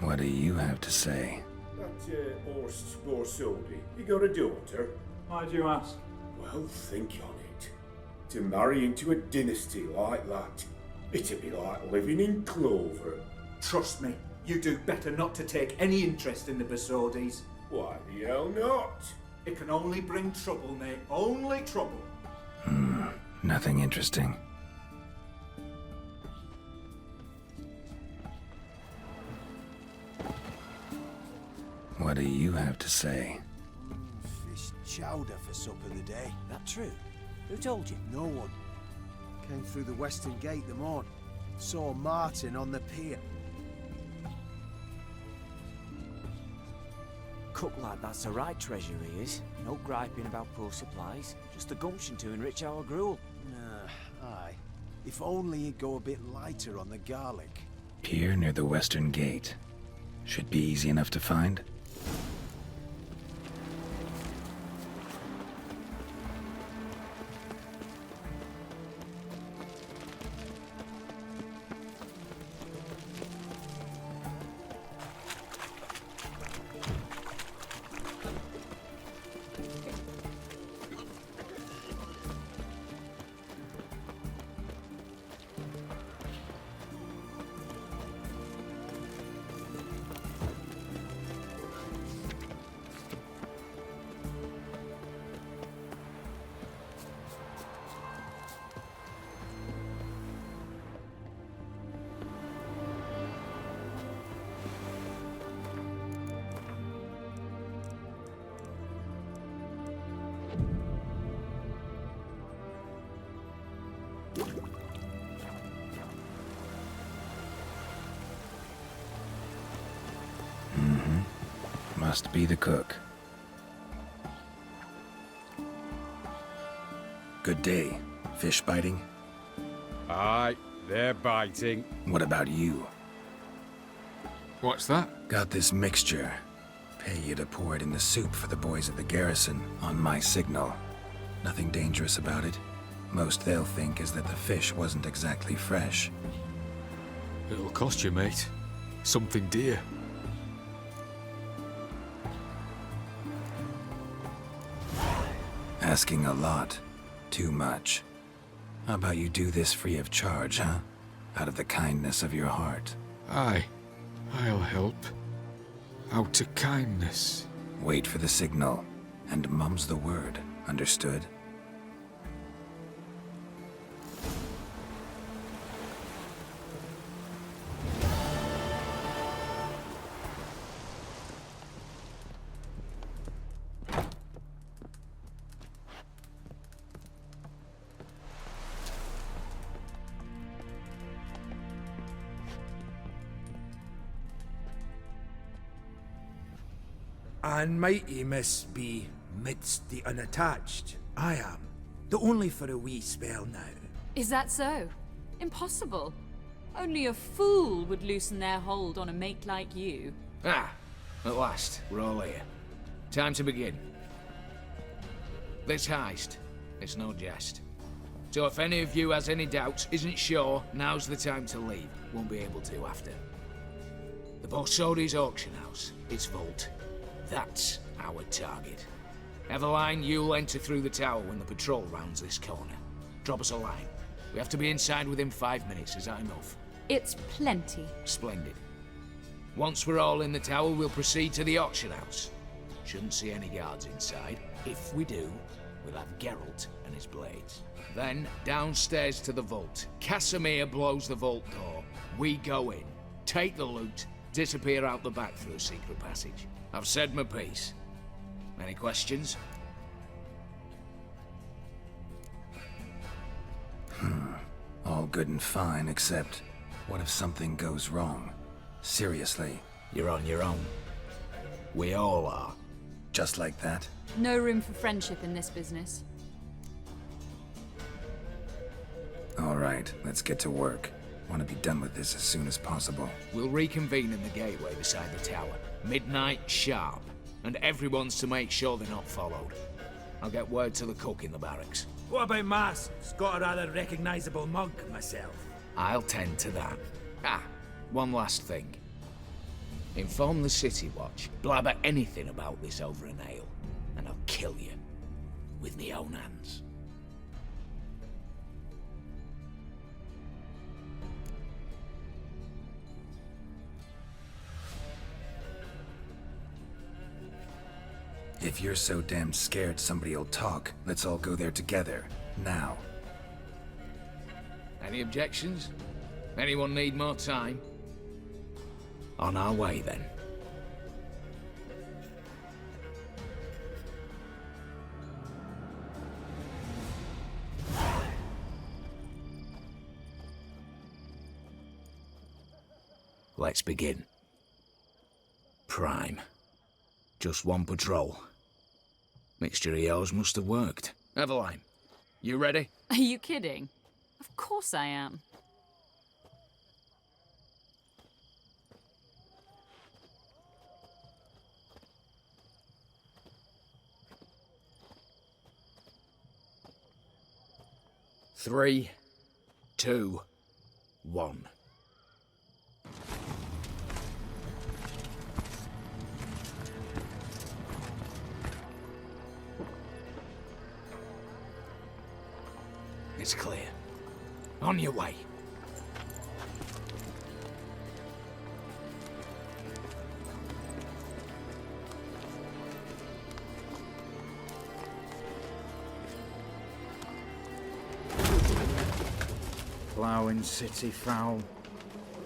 What do you have to say? That borsodi, you got a daughter? Why do you ask? Well, think on it. To marry into a dynasty like that, it'd be like living in clover. Trust me, you do better not to take any interest in the borsodis. Why the hell not? It can only bring trouble, mate. Only trouble. Nothing interesting. What do you have to say? Fish chowder for supper today. That true? Who told you? No one. Came through the western gate the morn. Saw Martin on the pier. Cook like that's the right treasure he is. No griping about poor supplies. Just the gumption to enrich our gruel. Aye. If only he'd go a bit lighter on the garlic. Pier near the western gate. Should be easy enough to find. Must be the cook. Good day. Fish biting? Aye, they're biting. What about you? What's that? Got this mixture. Pay you to pour it in the soup for the boys at the garrison, on my signal. Nothing dangerous about it. Most they'll think is that the fish wasn't exactly fresh. It'll cost you, mate. Something dear. Asking a lot. Too much. How about you do this free of charge, huh? Out of the kindness of your heart. Aye. I'll help. Out of kindness. Wait for the signal, and mum's the word. Understood? And mighty must be midst the unattached. I am, though only for a wee spell now. Is that so? Impossible. Only a fool would loosen their hold on a mate like you. Ah, at last, we're all here. Time to begin. This heist, it's no jest. So if any of you has any doubts, isn't sure, now's the time to leave. Won't be able to after. The borsodis auction house, its vault. That's our target. Eveline, you'll enter through the tower when the patrol rounds this corner. Drop us a line. We have to be inside within 5 minutes, is that enough? It's plenty. Splendid. Once we're all in the tower, we'll proceed to the auction house. Shouldn't see any guards inside. If we do, we'll have Geralt and his blades. Then, downstairs to the vault. Casimir blows the vault door. We go in, take the loot, disappear out the back through a secret passage. I've said my piece. Any questions? All good and fine, except what if something goes wrong? Seriously. You're on your own. We all are. Just like that? No room for friendship in this business. All right, let's get to work. Want to be done with this as soon as possible. We'll reconvene in the gateway beside the tower. Midnight sharp. And everyone's to make sure they're not followed. I'll get word to the cook in the barracks. What about masks? Got a rather recognisable mug myself. I'll tend to that. Ah, one last thing. Inform the City Watch. Blabber anything about this over an ale, and I'll kill you. With me own hands. If you're so damn scared somebody'll talk, let's all go there together. Now. Any objections? Anyone need more time? On our way, then. Let's begin. Prime. Just one patrol. Mixture of yours must have worked. Eveline, you ready? Are you kidding? Of course I am. Three, 2, 1. It's clear. On your way. Ploughing city foul.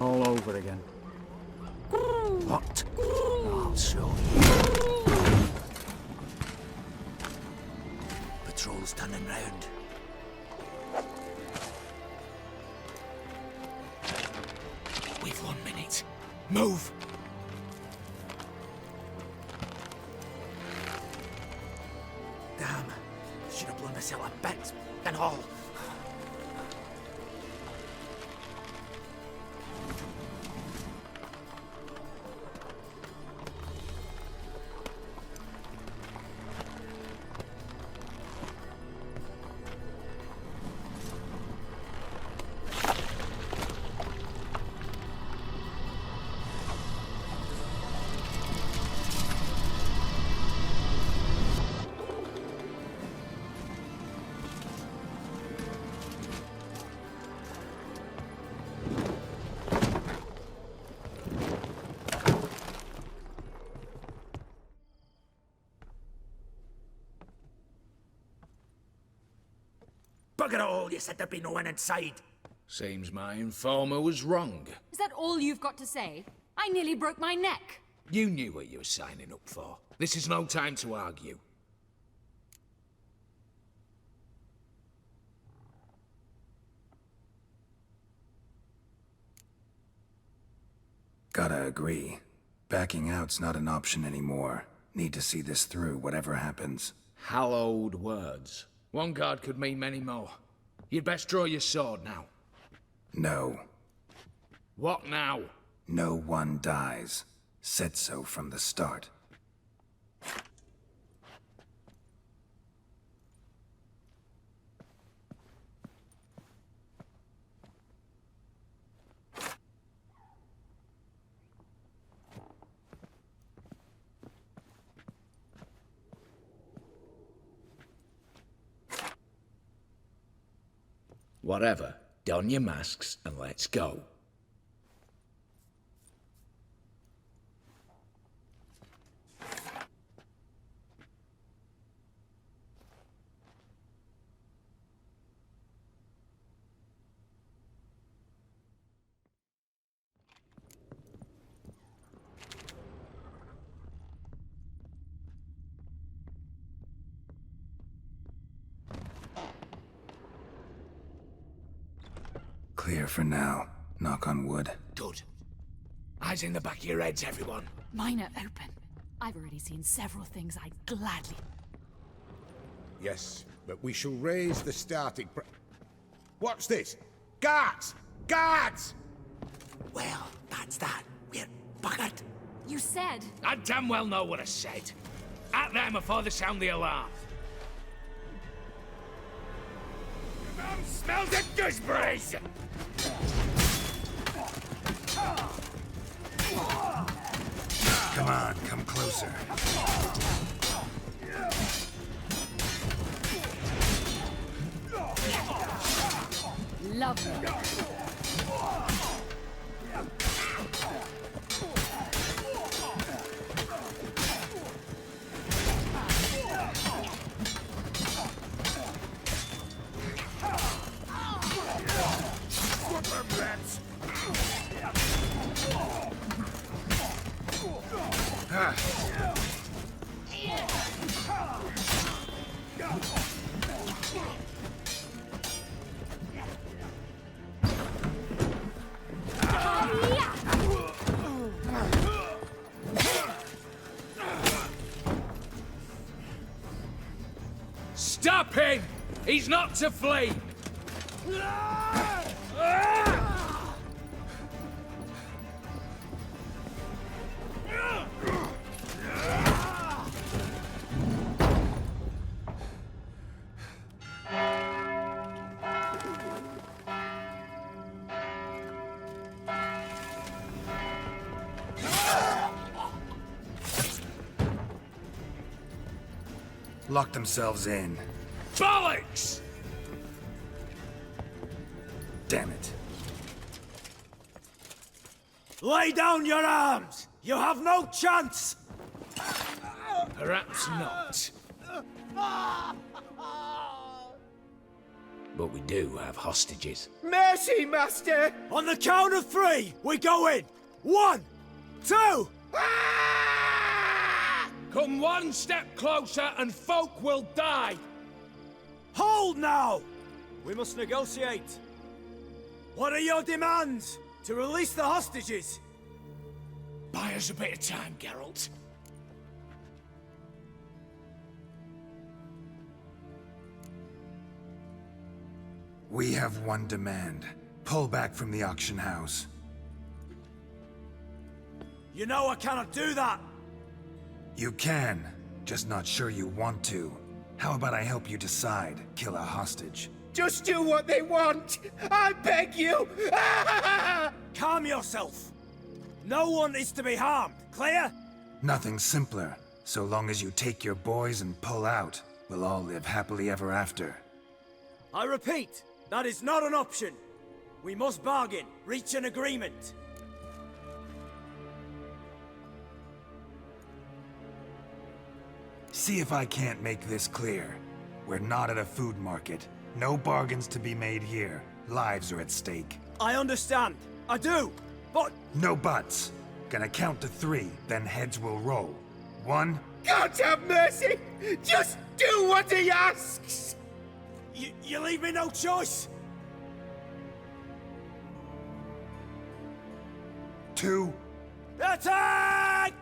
All over again. What? I'll show you. Patrol's turning round. We've 1 minute. Move! Damn. Should have blown myself a bit and all. Bugger it all, you said there'd be no one inside. Seems my informer was wrong. Is that all you've got to say? I nearly broke my neck. You knew what you were signing up for. This is no time to argue. Gotta agree. Backing out's not an option anymore. Need to see this through, whatever happens. Hallowed words. One guard could mean many more. You'd best draw your sword now. No. What now? No one dies. Said so from the start. Whatever. Don your masks and let's go. Clear for now. Knock on wood. Good. Eyes in the back of your heads, everyone. Mine are open. I've already seen several things I'd gladly... Yes, but we shall raise the starting What's this? Guards! Guards! Well, that's that. We're buggered. You said... I damn well know what I said. At them before they sound the alarm. Smells of gooseberries! Come on, come closer. Lovely. Stop him! He's not to flee! Lock themselves in. Bollocks! Damn it. Lay down your arms! You have no chance! Perhaps not. But we do have hostages. Mercy, Master! On the count of 3, we go in! 1, 2... Come one step closer and folk will die! Hold now! We must negotiate. What are your demands? To release the hostages? Buy us a bit of time, Geralt. We have one demand. Pull back from the auction house. You know I cannot do that! You can, just not sure you want to. How about I help you decide, kill a hostage? Just do what they want! I beg you! Calm yourself! No one is to be harmed, clear? Nothing simpler. So long as you take your boys and pull out, we'll all live happily ever after. I repeat, that is not an option. We must bargain, reach an agreement. See if I can't make this clear. We're not at a food market. No bargains to be made here. Lives are at stake. I understand. I do. But... No buts. Gonna count to 3, then heads will roll. 1. God have mercy! Just do what he asks! You leave me no choice! 2. Attack!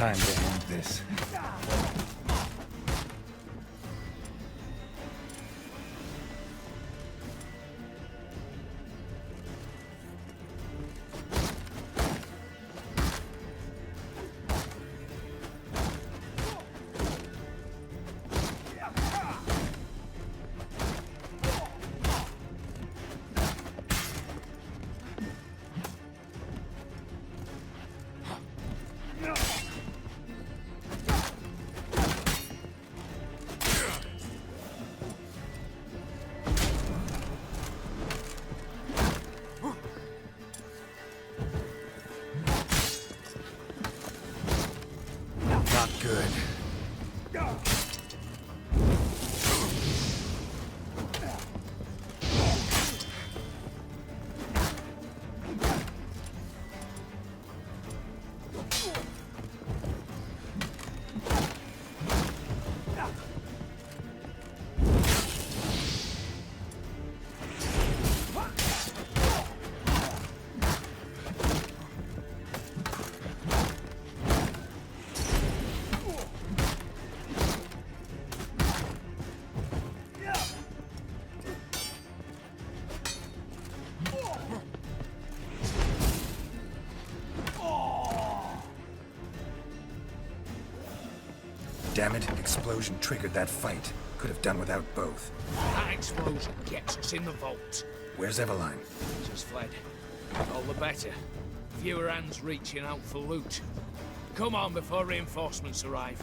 Time to end this. Not good. Damn it, explosion triggered that fight. Could have done without both. That explosion gets us in the vault. Where's Eveline? Just fled. All the better. Fewer hands reaching out for loot. Come on before reinforcements arrive.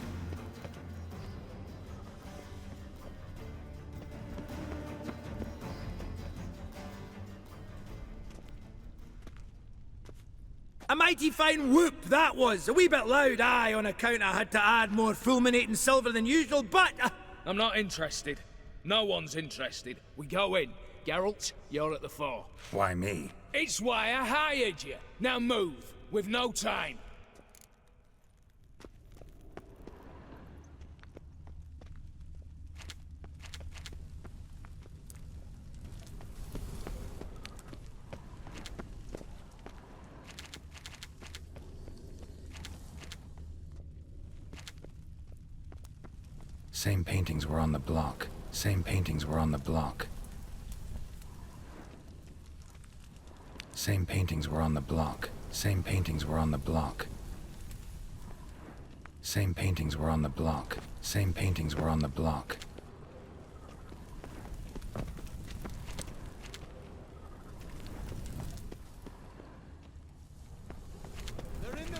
A mighty fine whoop that was. A wee bit loud, aye, on account I had to add more fulminating silver than usual, but... I'm not interested. No one's interested. We go in. Geralt, you're at the fore. Why me? It's why I hired you. Now move. We've no time. Same paintings were on the block. Same paintings were on the block. Same paintings were on the block. Same paintings were on the block. Same paintings were on the block. Same paintings were on the block.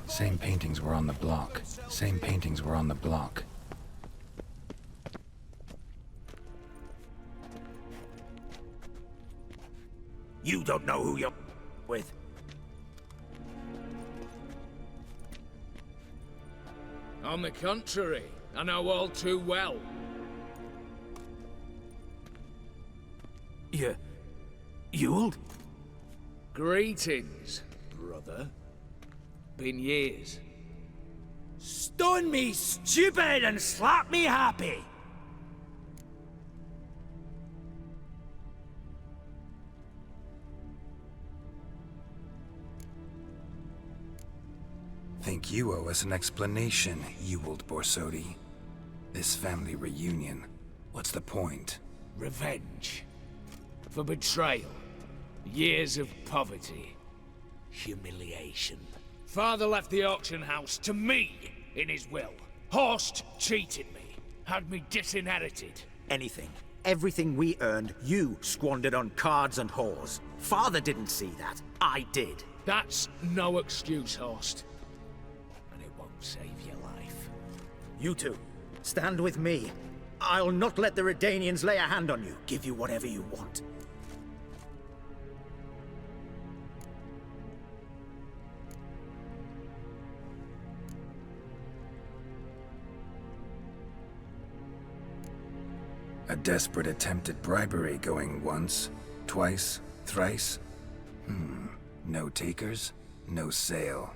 Same paintings were on the block. Same paintings were on the block. You don't know who you're with. On the contrary, I know all too well. You old? Greetings, brother. Been years. Stone me stupid and slap me happy. Think you owe us an explanation, you old borsodi. This family reunion, what's the point? Revenge. For betrayal. Years of poverty. Humiliation. Father left the auction house to me in his will. Horst cheated me. Had me disinherited. Anything. Everything we earned, you squandered on cards and whores. Father didn't see that. I did. That's no excuse, Horst. Save your life. You two, stand with me. I'll not let the Redanians lay a hand on you. Give you whatever you want. A desperate attempt at bribery going once, twice, thrice. No takers, no sale.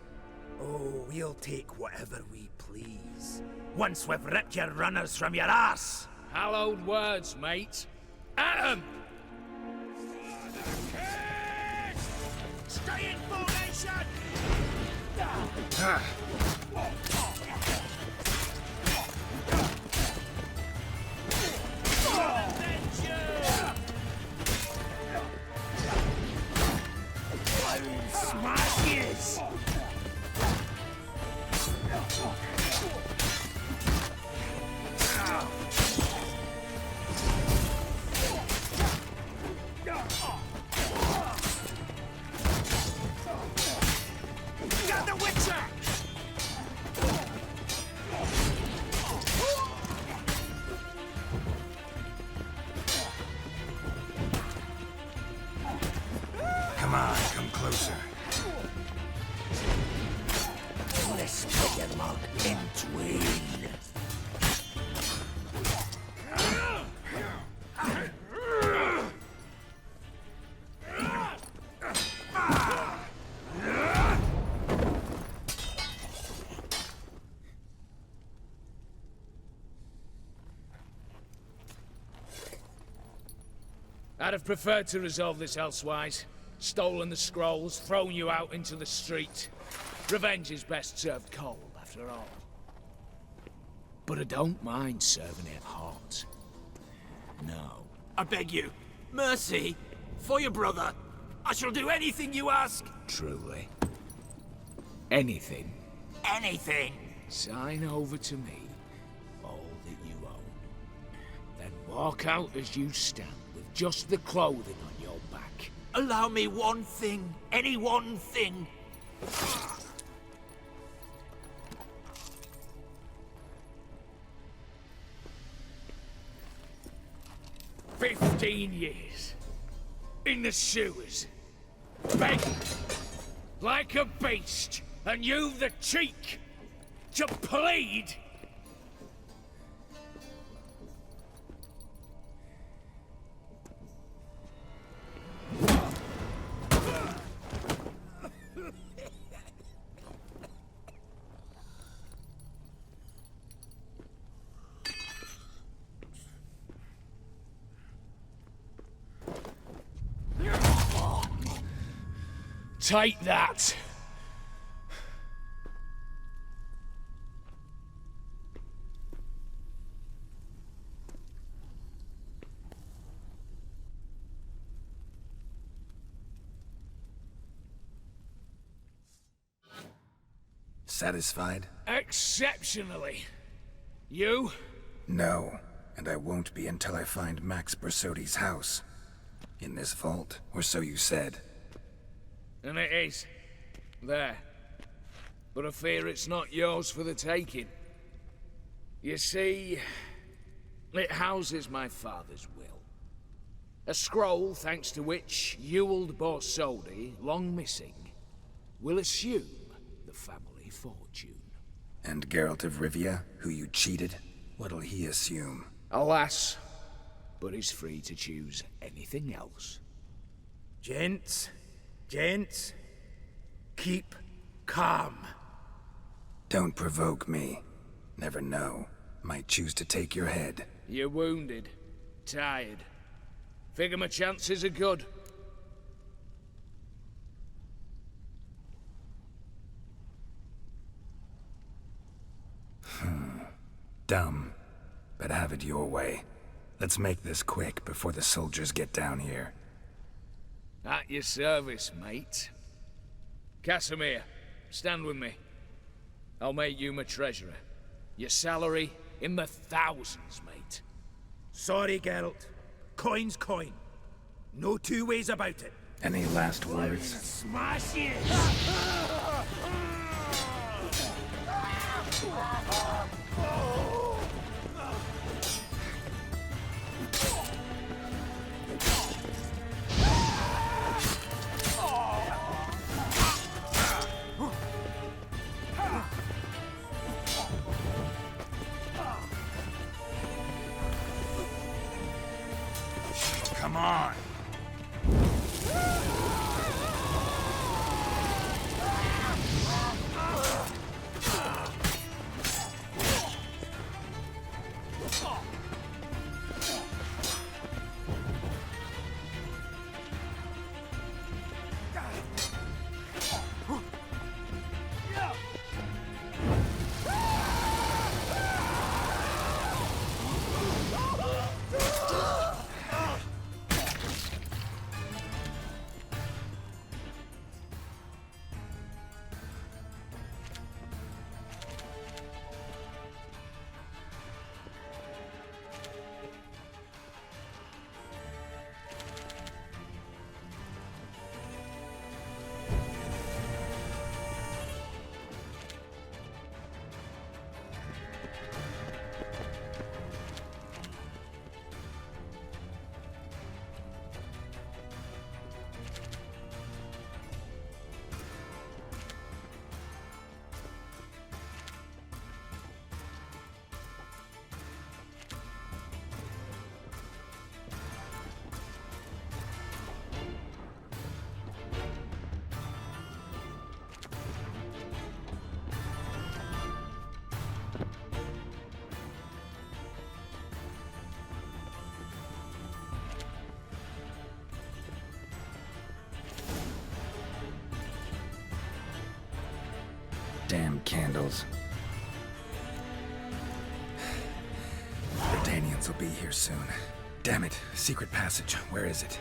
Oh, we'll take whatever we please. Once we've ripped your runners from your ass! Hallowed words, mate. At 'em! Stay in formation! Smashes! Got the Witcher! Come on, come closer. Let's put your mug in twain. I'd have preferred to resolve this elsewise. Stolen the scrolls, thrown you out into the street. Revenge is best served cold, after all. But I don't mind serving it hot. No. I beg you, mercy, for your brother. I shall do anything you ask. Truly. Anything. Anything. Sign over to me all that you own. Then walk out as you stand with just the clothing on your back. Allow me one thing. Any one thing. 15 years. In the sewers. Begging. like a beast, and you've the cheek to plead? Take that! Satisfied? Exceptionally. You? No, and I won't be until I find Max Borsodi's house. In this vault, or so you said. And it is. There. But I fear it's not yours for the taking. You see, it houses my father's will. A scroll thanks to which Ewald Borsodi, long missing, will assume the family fortune. And Geralt of Rivia, who you cheated, what'll he assume? Alas, but he's free to choose anything else. Gents, keep calm. Don't provoke me. Never know. Might choose to take your head. You're wounded, tired. Figure my chances are good. Dumb. But have it your way. Let's make this quick before the soldiers get down here. At your service, mate. Casimir, stand with me. I'll make you my treasurer. Your salary in the thousands, mate. Sorry, Geralt. Coin's coin. No two ways about it. Any last words? Smash it! Come on. Damn candles. The Danians will be here soon. Damn it, secret passage. Where is it?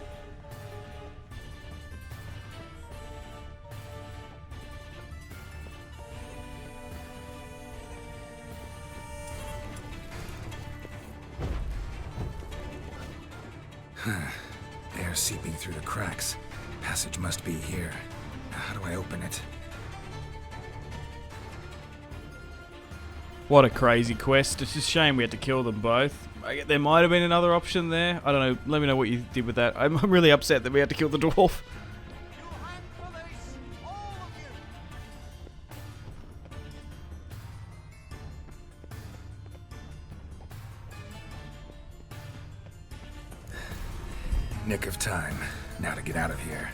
Air seeping through the cracks. Passage must be here. How do I open it? What a crazy quest. It's just a shame we had to kill them both. There might have been another option there. I don't know. Let me know what you did with that. I'm really upset that we had to kill the dwarf. Nick of time. Now to get out of here.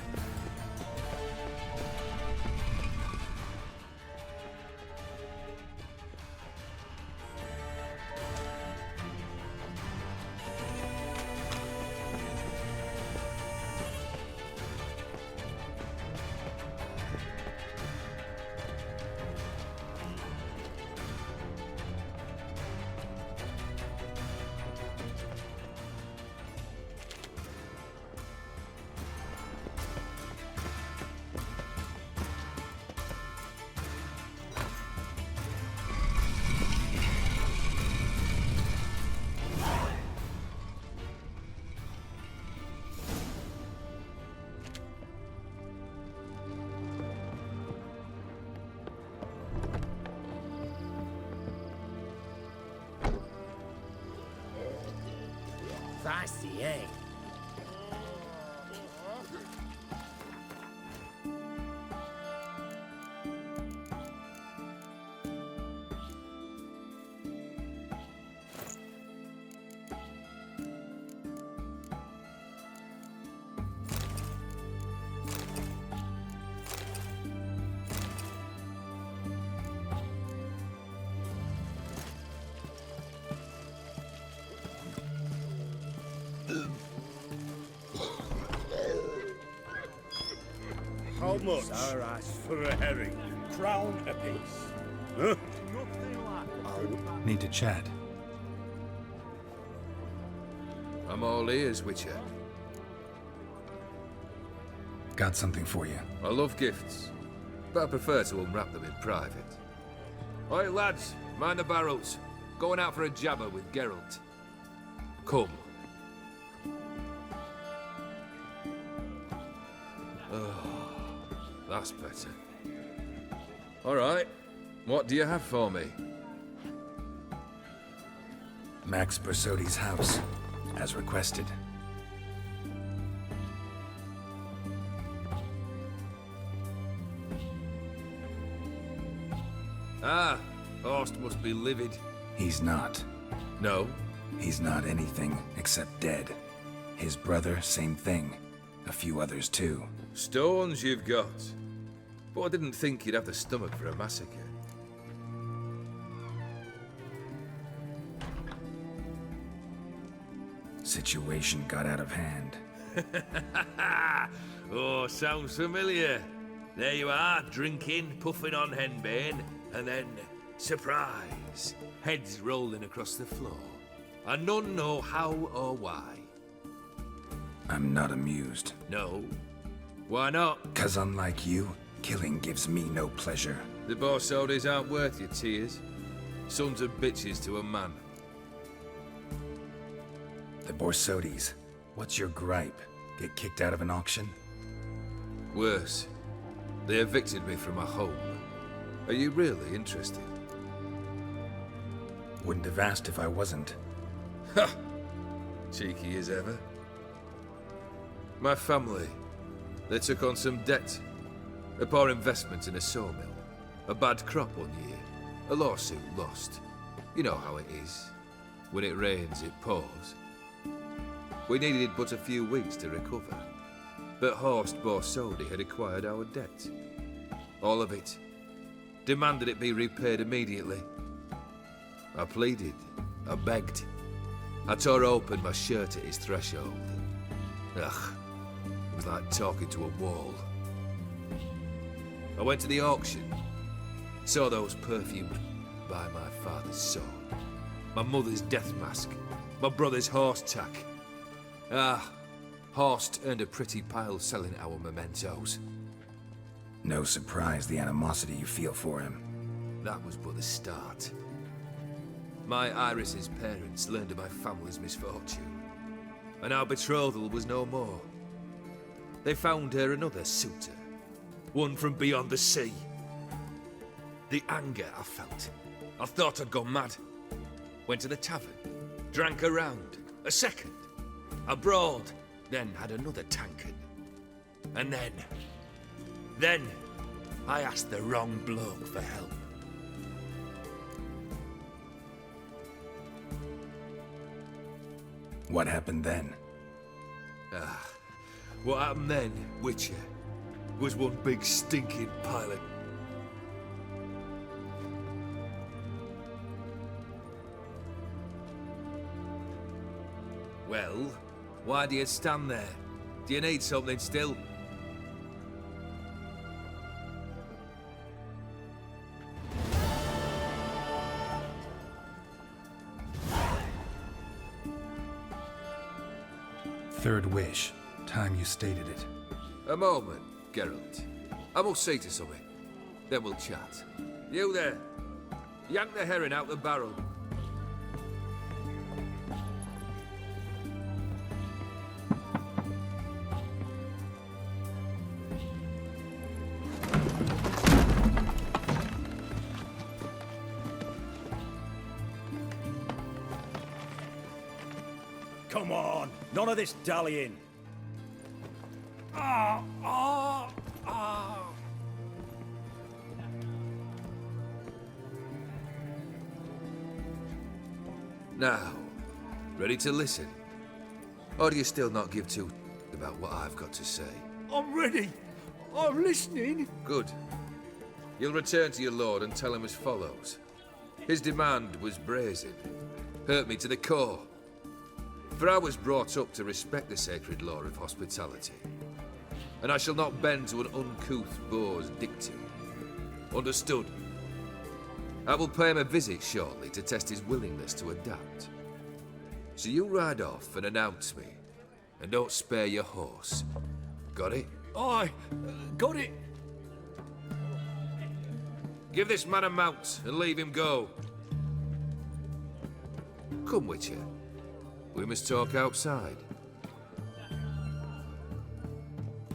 Feisty, eh? How much? Our ass for a herring. Crown apiece. Huh? Need to chat. I'm all ears, Witcher. Got something for you. I love gifts, but I prefer to unwrap them in private. Oi, lads, mind the barrels. Going out for a jabber with Geralt. Come. Oh, that's better. All right, what do you have for me? Max Borsodi's house, as requested. Ah, Horst must be livid. He's not. No? He's not anything except dead. His brother, same thing. A few others too. Stones you've got. But I didn't think you'd have the stomach for a massacre. Situation got out of hand. Oh, sounds familiar. There you are, drinking, puffing on henbane, and then, surprise, heads rolling across the floor. And none know how or why. I'm not amused. No? Why not? 'Cause unlike you, killing gives me no pleasure. The borsodis aren't worth your tears. Sons of bitches to a man. The Borsodis. What's your gripe? Get kicked out of an auction? Worse. They evicted me from my home. Are you really interested? Wouldn't have asked if I wasn't. Ha! Cheeky as ever. My family, they took on some debt. A poor investment in a sawmill. A bad crop one year. A lawsuit lost. You know how it is. When it rains, it pours. We needed but a few weeks to recover. But Horst Borsodi had acquired our debt. All of it. Demanded it be repaid immediately. I pleaded. I begged. I tore open my shirt at his threshold. Ugh. It was like talking to a wall. I went to the auction. Saw those perfumed by my father's sword. My mother's death mask. My brother's horse tack. Ah, Horst earned a pretty pile selling our mementos. No surprise the animosity you feel for him. That was but the start. My Iris's parents learned of my family's misfortune, and our betrothal was no more. They found her another suitor, one from beyond the sea. The anger I felt, I thought I'd gone mad. Went to the tavern, drank a round, a second. I brawled, then had another tankard. And then I asked the wrong bloke for help. What happened then? Ah, what happened then, Witcher, was one big stinking pile of... Well, why do you stand there? Do you need something still? Third wish. Time you stated it. A moment, Geralt. I must see to something. Then we'll chat. You there. Yank the herring out the barrel. Come on, none of this dallying. Now, ready to listen? Or do you still not give two about what I've got to say? I'm ready. I'm listening. Good. You'll return to your lord and tell him as follows. His demand was brazen. Hurt me to the core. For I was brought up to respect the sacred law of hospitality. And I shall not bend to an uncouth boor's dictum. Understood? I will pay him a visit shortly to test his willingness to adapt. So you ride off and announce me. And don't spare your horse. Got it? Aye, got it. Give this man a mount and leave him go. Come, Witcher. We must talk outside.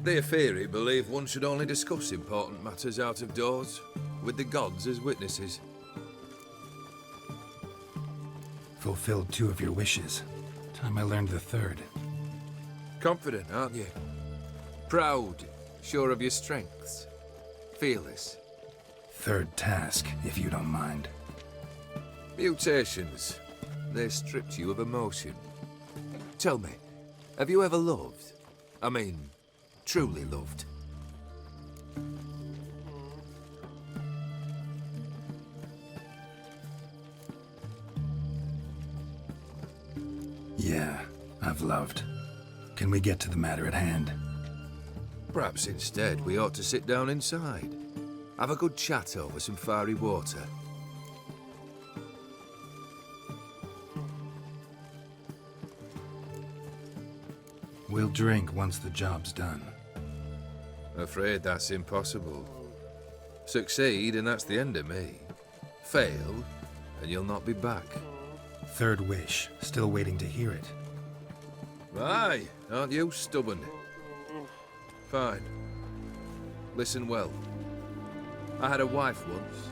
The ophiri believe one should only discuss important matters out of doors, with the gods as witnesses. Fulfilled 2 of your wishes. Time I learned the 3rd. Confident, aren't you? Proud, sure of your strengths. Fearless. 3rd task, if you don't mind. Mutations. They stripped you of emotion. Tell me, have you ever loved? I mean, truly loved? Yeah, I've loved. Can we get to the matter at hand? Perhaps instead we ought to sit down inside. Have a good chat over some fiery water. We'll drink once the job's done. Afraid that's impossible. Succeed and that's the end of me. Fail and you'll not be back. 3rd wish. Still waiting to hear it. Aye, aren't you stubborn? Fine. Listen well. I had a wife once.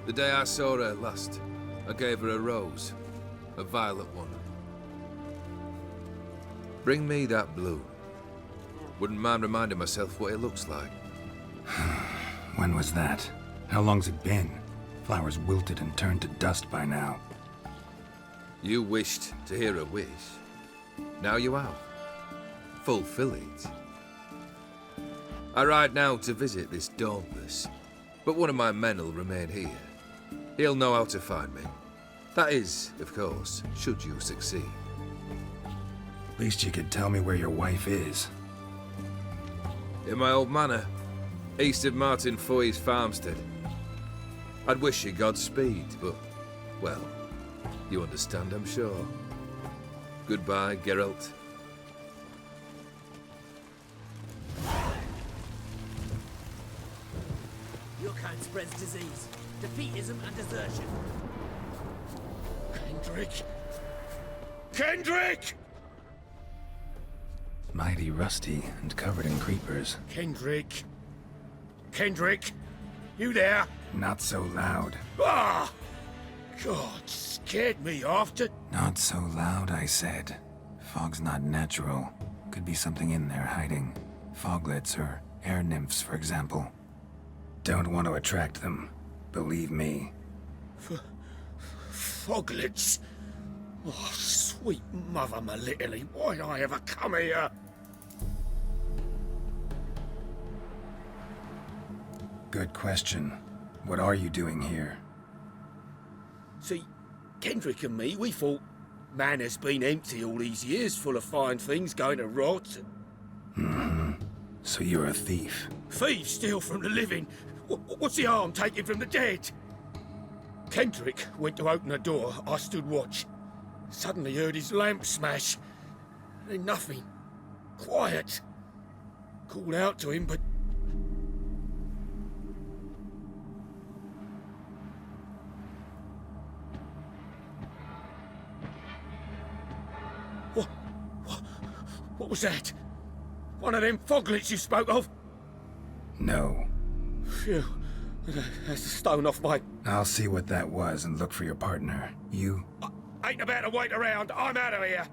The day I saw her last, I gave her a rose. A violet one. Bring me that blue. Wouldn't mind reminding myself what it looks like. When was that? How long's it been? Flowers wilted and turned to dust by now. You wished to hear a wish. Now you have. Fulfill it. I ride now to visit this Dauntless, but one of my men will remain here. He'll know how to find me. That is, of course, should you succeed. Least you could tell me where your wife is. In my old manor, east of Martin Foy's farmstead. I'd wish you Godspeed, but, well, you understand, I'm sure. Goodbye, Geralt. Your kind spreads disease, defeatism and desertion. Kendrick! Kendrick! Mighty rusty and covered in creepers. Kendrick! Kendrick! You there? Not so loud. Ah! God, scared me off to... Not so loud, I said. Fog's not natural. Could be something in there hiding. Foglets or air nymphs, for example. Don't want to attract them. Believe me. Foglets? Oh, sweet mother, my little, why'd I ever come here? Good question. What are you doing here? See, Kendrick and me, we thought Manor's been empty all these years, full of fine things going to rot. Mm-hmm. So you're a thief. Thieves steal from the living. What's the harm taking from the dead? Kendrick went to open the door. I stood watch. Suddenly heard his lamp smash. Then nothing. Quiet. Called out to him, but... What was that? One of them foglets you spoke of? No. Phew. That's a stone off my... I'll see what that was and look for your partner. You? Ain't about to wait around. I'm out of here.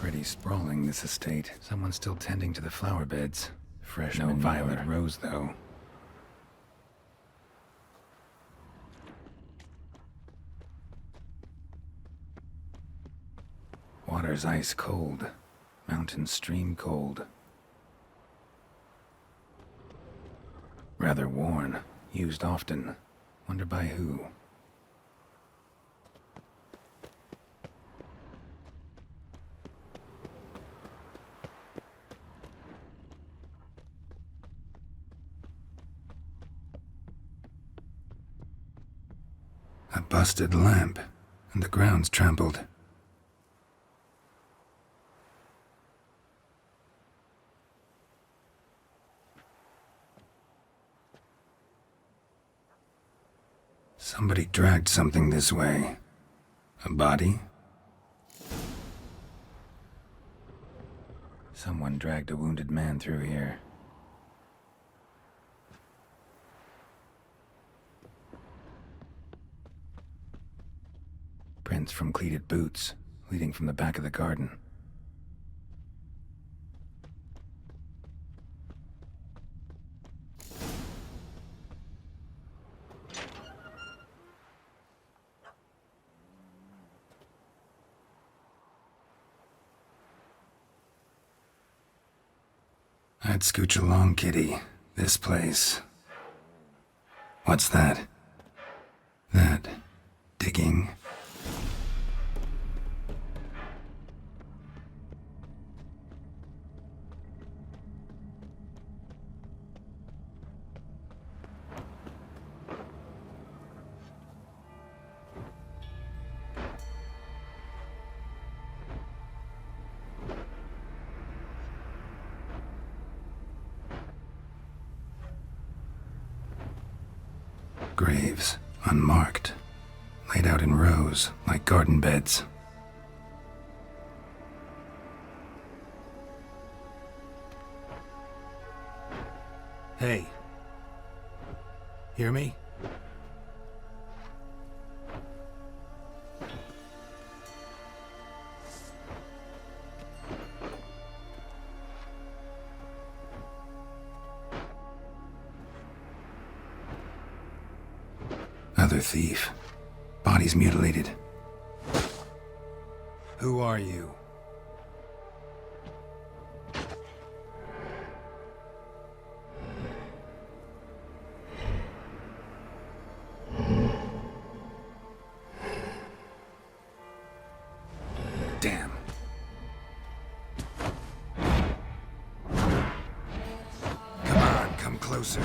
Pretty sprawling, this estate. Someone's still tending to the flower beds. Fresh no violet rose, though. Water's ice cold. Mountain stream cold. Rather worn. Used often. Wonder by who. A busted lamp, and the ground's trampled. Somebody dragged something this way. A body? Someone dragged a wounded man through here. Prints from cleated boots, leading from the back of the garden. I'd scooch along, kitty. This place. What's that? That... digging? Graves, unmarked, laid out in rows like garden beds. Hey. Hear me? Another thief. Body's mutilated. Who are you? Damn. Come on, come closer.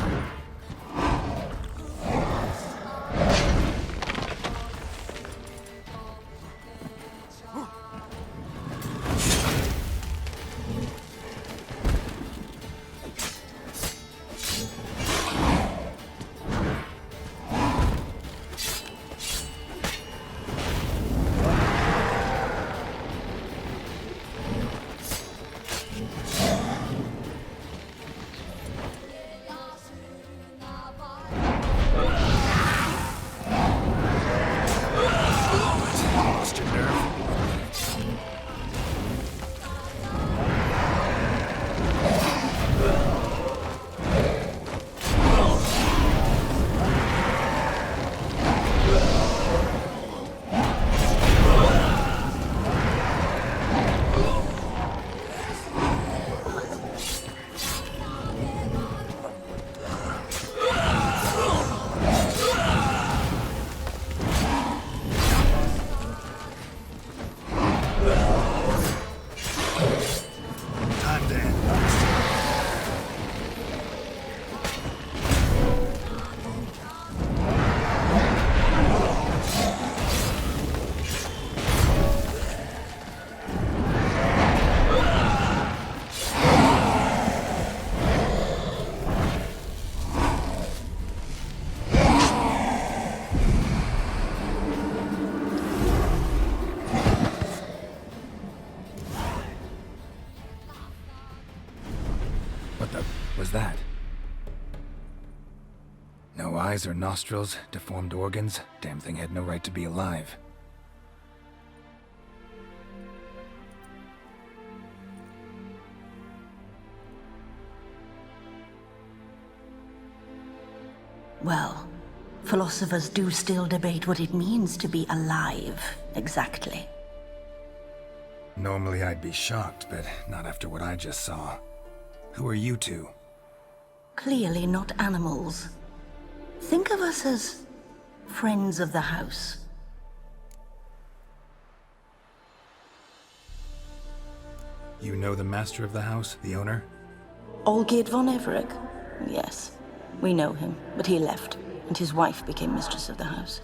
was that? No eyes or nostrils, deformed organs. Damn thing had no right to be alive. Well, philosophers do still debate what it means to be alive, exactly. Normally I'd be shocked, but not after what I just saw. Who are you two? Clearly not animals. Think of us as friends of the house. You know the master of the house, the owner? Olgierd von Everec? Yes. We know him, but he left, and his wife became mistress of the house.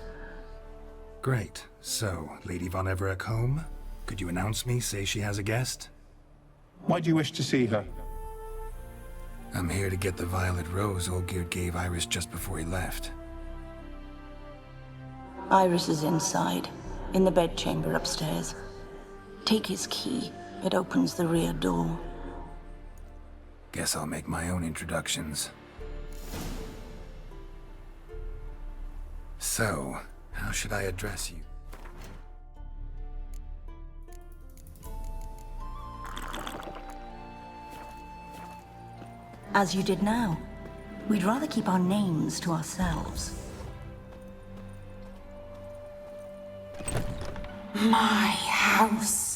Great. So, Lady von Everec home? Could you announce me, say she has a guest? Why do you wish to see her? I'm here to get the violet rose Olgierd gave Iris just before he left. Iris is inside, in the bedchamber upstairs. Take his key. It opens the rear door. Guess I'll make my own introductions. So, how should I address you? As you did now. We'd rather keep our names to ourselves. My house.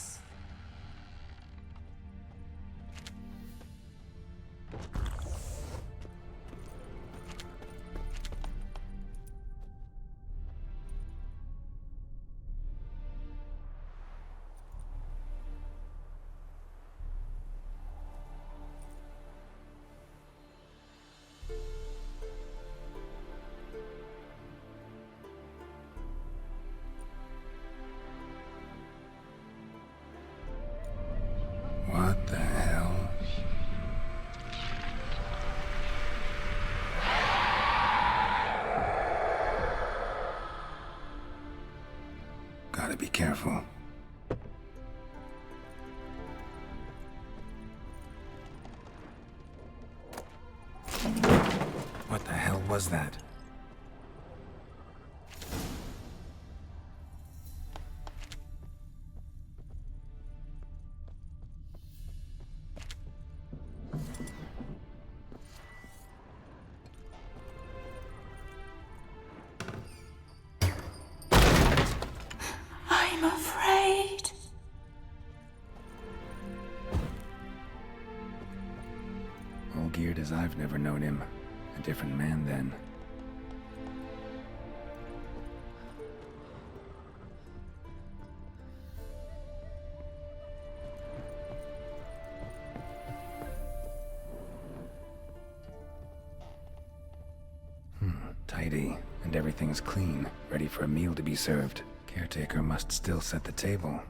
What the hell? Gotta be careful. What the hell was that? I'm afraid. Olgierd as I've never known him. A different man then. Tidy, and everything's clean, ready for a meal to be served. Caretaker must still set the table.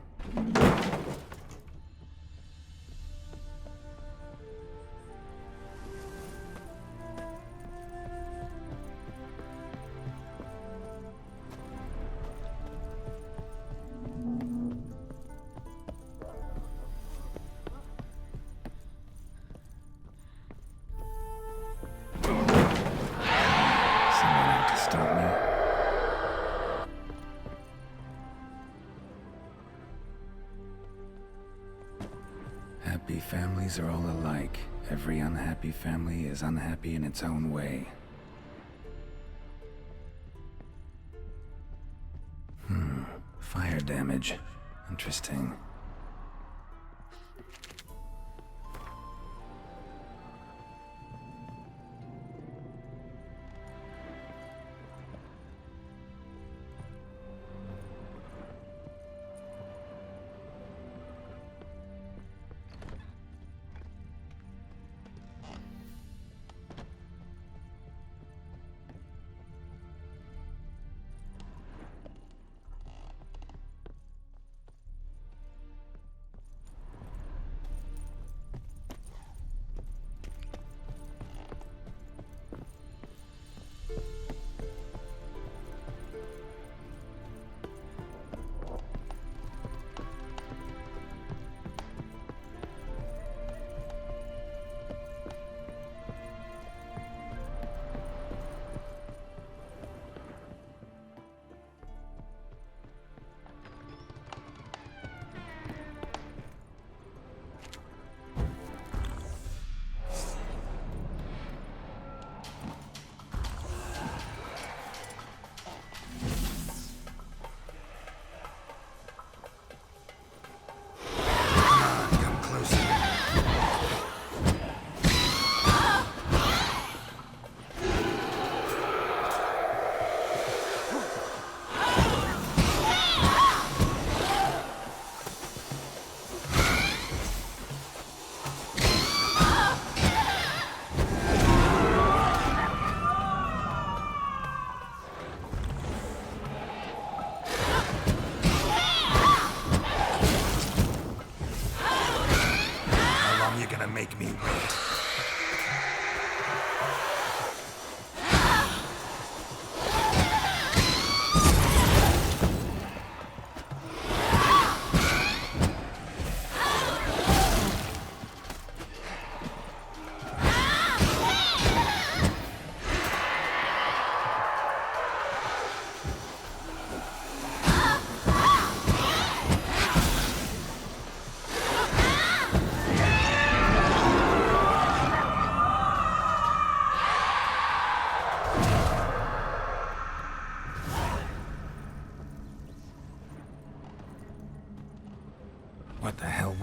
Someone out to stop me? Happy families are all alike. Every unhappy family is unhappy in its own way. Fire damage. Interesting.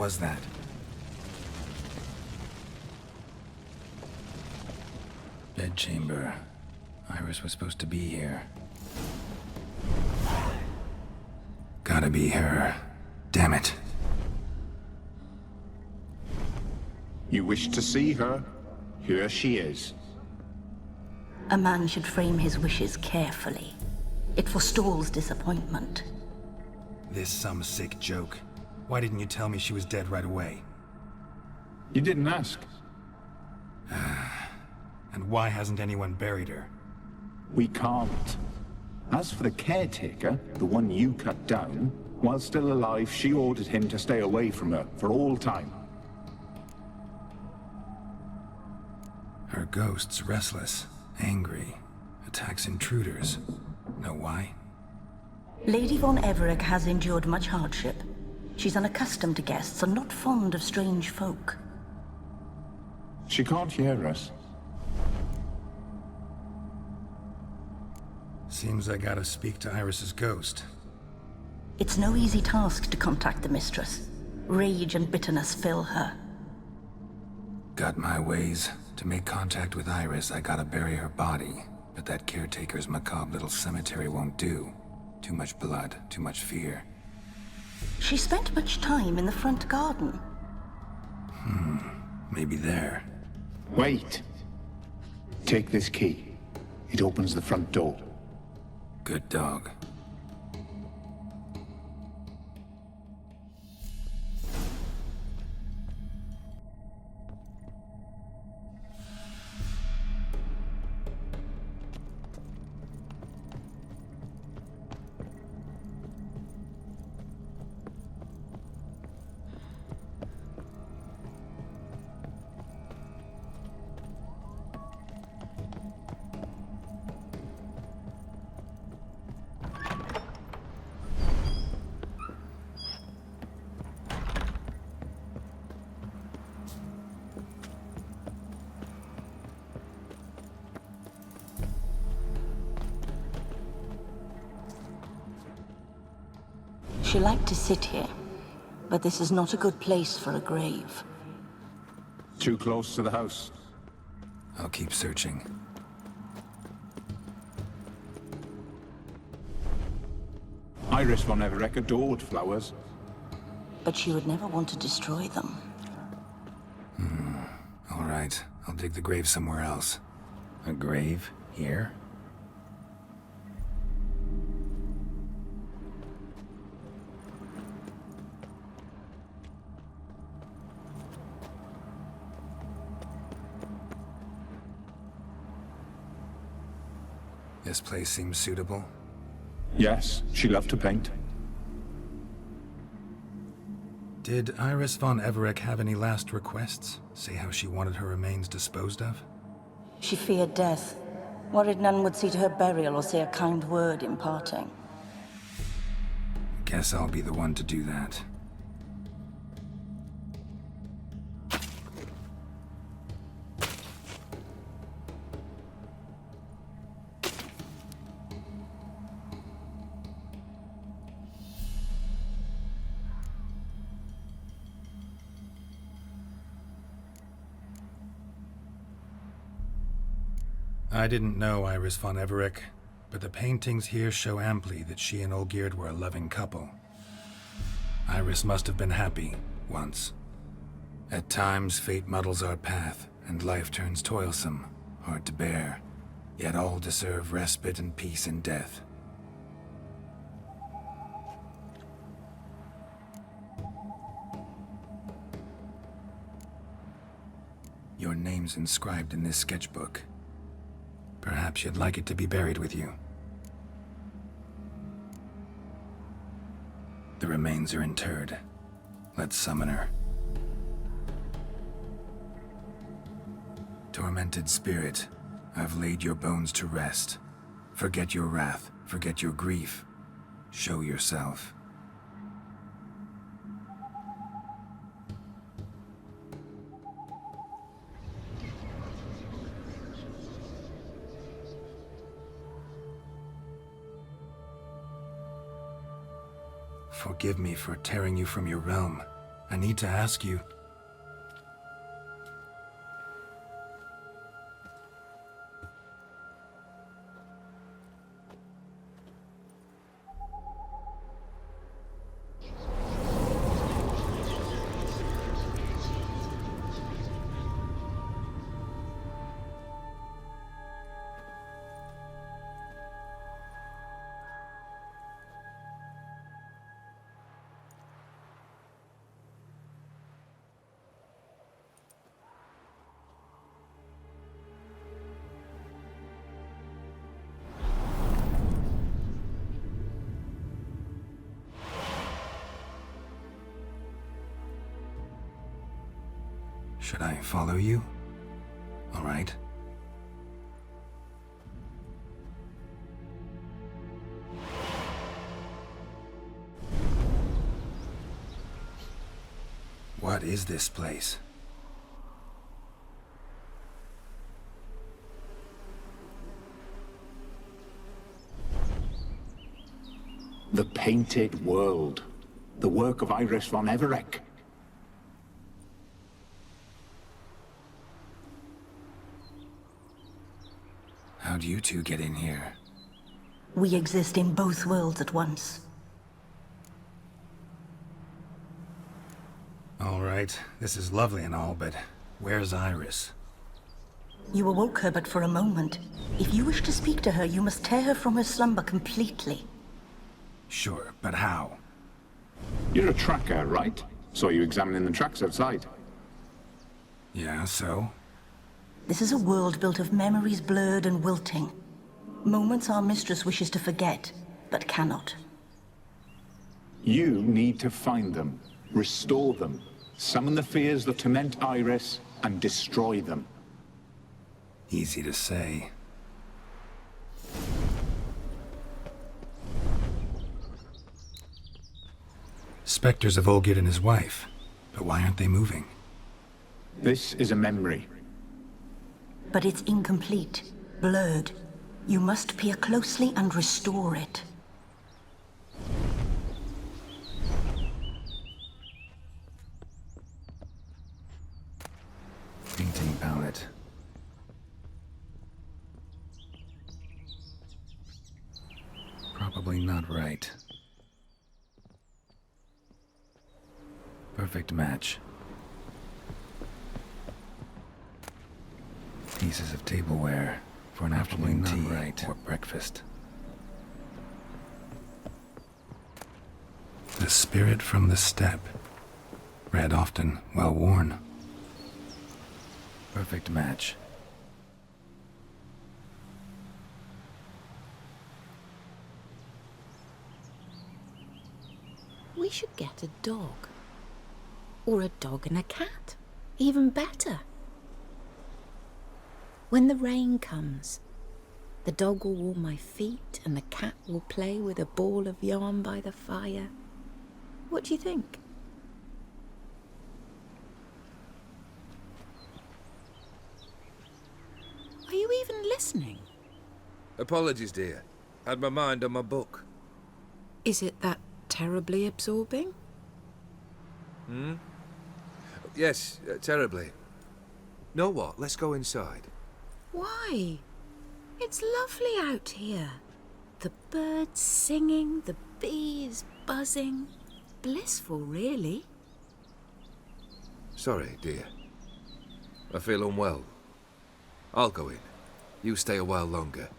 was that? Bedchamber. Iris was supposed to be here. Gotta be her. Damn it. You wish to see her? Here she is. A man should frame his wishes carefully. It forestalls disappointment. This some sick joke. Why didn't you tell me she was dead right away? You didn't ask. And why hasn't anyone buried her? We can't. As for the caretaker, the one you cut down, while still alive, she ordered him to stay away from her for all time. Her ghost's restless, angry, attacks intruders. Know why? Lady von Everec has endured much hardship. She's unaccustomed to guests and not fond of strange folk. She can't hear us. Seems I gotta speak to Iris's ghost. It's no easy task to contact the mistress. Rage and bitterness fill her. Got my ways. To make contact with Iris, I gotta bury her body. But that caretaker's macabre little cemetery won't do. Too much blood, too much fear. She spent much time in the front garden. Maybe there. Wait. Take this key. It opens the front door. Good dog. She liked to sit here, but this is not a good place for a grave. Too close to the house. I'll keep searching. Iris von Everec adored flowers. But she would never want to destroy them. All right, I'll dig the grave somewhere else. A grave? Here? This place seems suitable. Yes, she loved to paint. Did Iris von Everec have any last requests? Say how she wanted her remains disposed of? She feared death, worried none would see to her burial or say a kind word in parting. Guess I'll be the one to do that. I didn't know Iris von Everec, but the paintings here show amply that she and Olgierd were a loving couple. Iris must have been happy, once. At times, fate muddles our path, and life turns toilsome, hard to bear. Yet all deserve respite and peace in death. Your name's inscribed in this sketchbook. Perhaps you'd like it to be buried with you. The remains are interred. Let's summon her. Tormented spirit, I've laid your bones to rest. Forget your wrath, forget your grief. Show yourself. Forgive me for tearing you from your realm. I need to ask you. Should I follow you? All right. What is this place? The Painted World. The work of Iris von Everec. How'd you two get in here? We exist in both worlds at once. All right, this is lovely and all, but where's Iris? You awoke her but for a moment. If you wish to speak to her, you must tear her from her slumber completely. Sure, but how? You're a tracker, right? Saw you examining the tracks outside. Yeah, so? This is a world built of memories blurred and wilting. Moments our mistress wishes to forget, but cannot. You need to find them, restore them, summon the fears that torment Iris, and destroy them. Easy to say. Spectres of Olgid and his wife, but why aren't they moving? This is a memory. But it's incomplete, blurred. You must peer closely and restore it. Painting palette. Probably not right. Perfect match. Pieces of tableware for an afternoon tea or breakfast. The spirit from the steppe. Read often, well worn. Perfect match. We should get a dog. Or a dog and a cat. Even better. When the rain comes, the dog will warm my feet and the cat will play with a ball of yarn by the fire. What do you think? Are you even listening? Apologies, dear. Had my mind on my book. Is it that terribly absorbing? Hmm? Yes, terribly. Know what? Let's go inside. Why? It's lovely out here. The birds singing, the bees buzzing. Blissful, really. Sorry, dear. I feel unwell. I'll go in. You stay a while longer.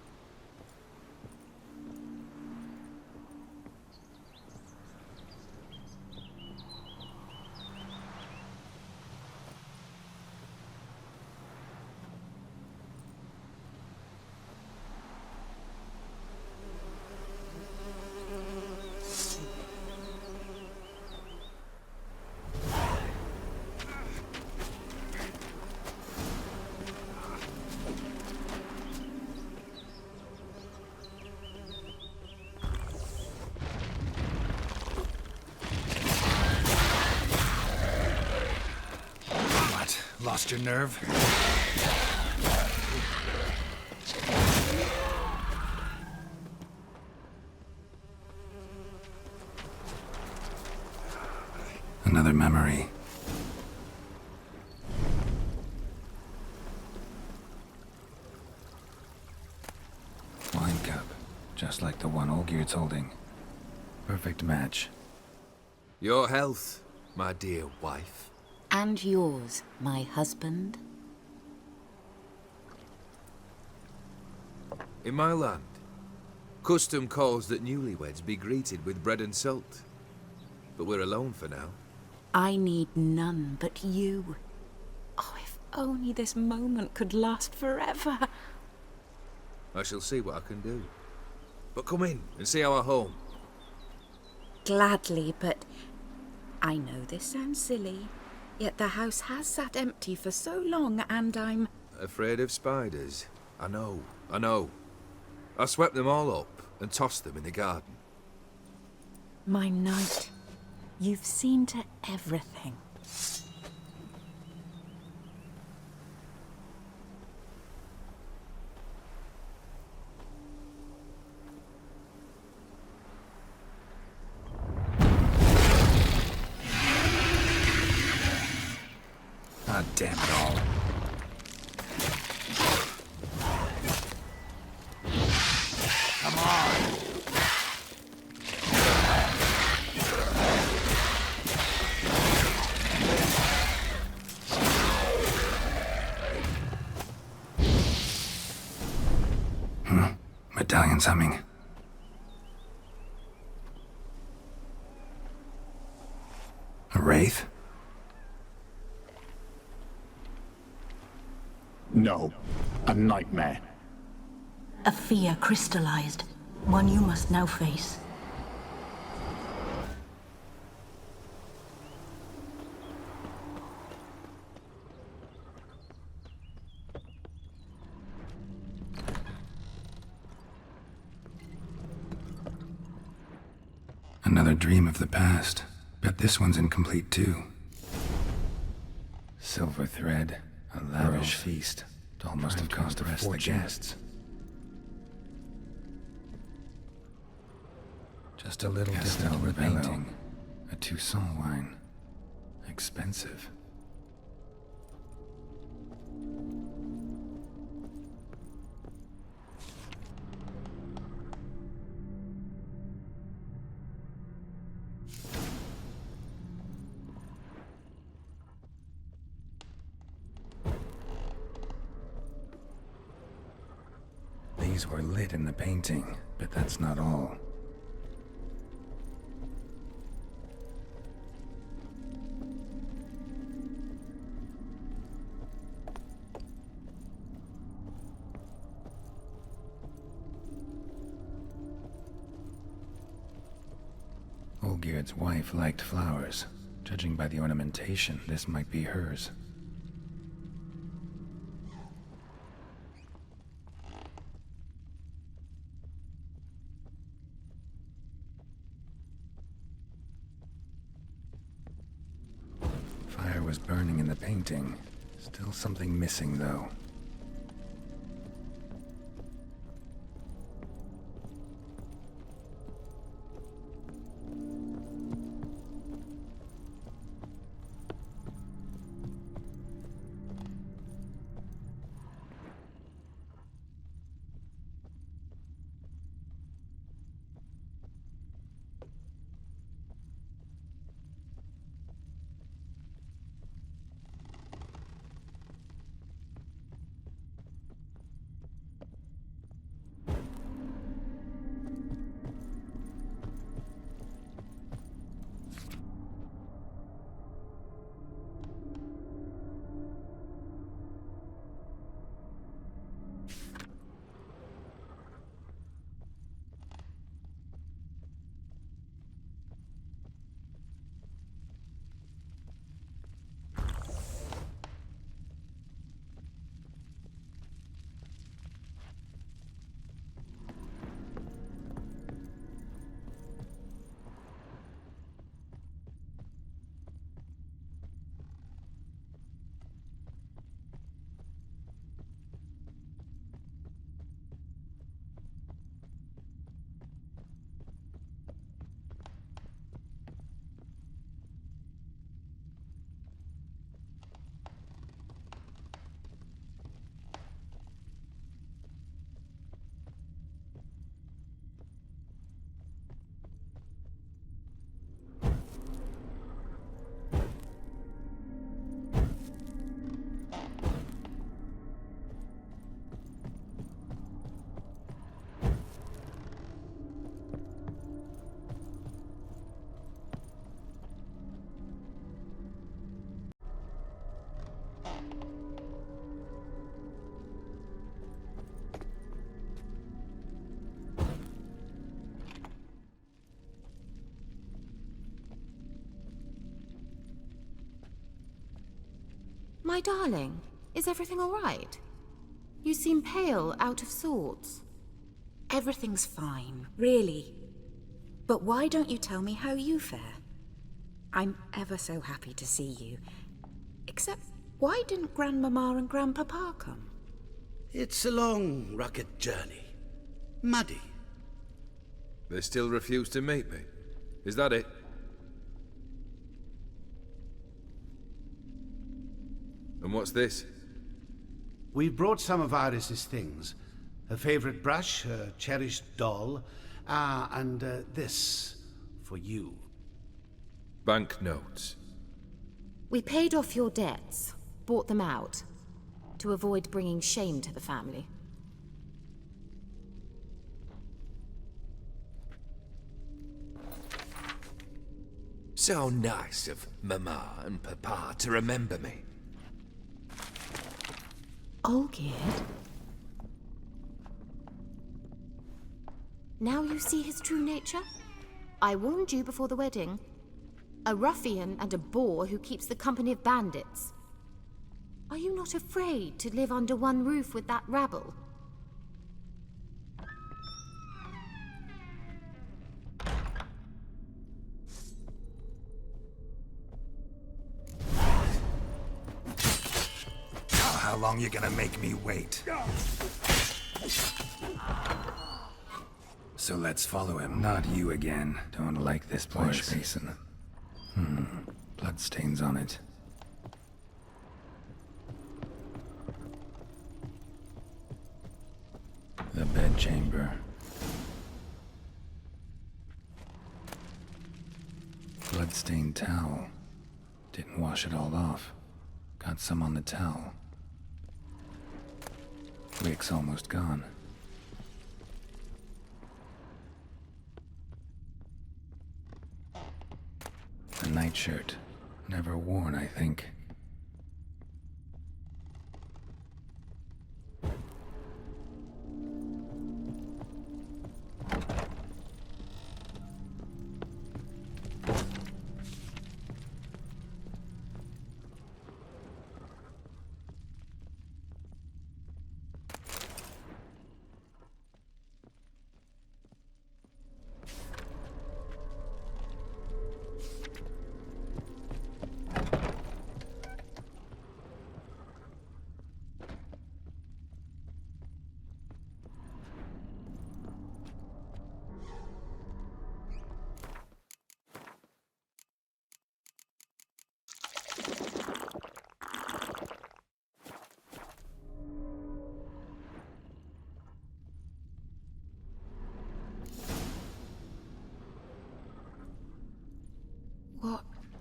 Lost your nerve? another memory. Wine cup, just like the one Olgierd's holding. Perfect match. Your health, my dear wife. And yours, my husband. In my land, custom calls that newlyweds be greeted with bread and salt. But we're alone for now. I need none but you. Oh, if only this moment could last forever. I shall see what I can do. But come in and see our home. Gladly, but I know this sounds silly, yet the house has sat empty for so long and I'm... Afraid of spiders? I know. I swept them all up and tossed them in the garden. My knight, you've seen to everything. Ah, damn it all. Come on. Medallion's humming. A wraith? No, a nightmare. A fear crystallized, one you must now face. Another dream of the past. Bet this one's incomplete too. Silver thread, a lavish feast. It all must have cost a fortune. The guests. Just a little distant from the painting. A Toussaint wine. Expensive. These were lit in the painting, but that's not all. Olgierd's wife liked flowers. Judging by the ornamentation, this might be hers. Fire was burning in the painting. Still something missing, though. My darling, is everything all right? You seem pale, out of sorts. Everything's fine, really. But why don't you tell me how you fare? I'm ever so happy to see you. Except, why didn't Grandmama and Grandpapa come? It's a long, rugged journey. Muddy. They still refuse to meet me. Is that it? And what's this? We've brought some of Iris's things. Her favorite brush, her cherished doll, and this for you. Banknotes. We paid off your debts, bought them out, to avoid bringing shame to the family. So nice of Mama and Papa to remember me. Olgierd? Now you see his true nature? I warned you before the wedding. A ruffian and a boor who keeps the company of bandits. Are you not afraid to live under one roof with that rabble? How long you gonna make me wait? So let's follow him. Not you again. Don't like this wash basin. Bloodstains on it. The bedchamber. Bloodstained towel. Didn't wash it all off. Got some on the towel. Wick's almost gone. A nightshirt. Never worn, I think.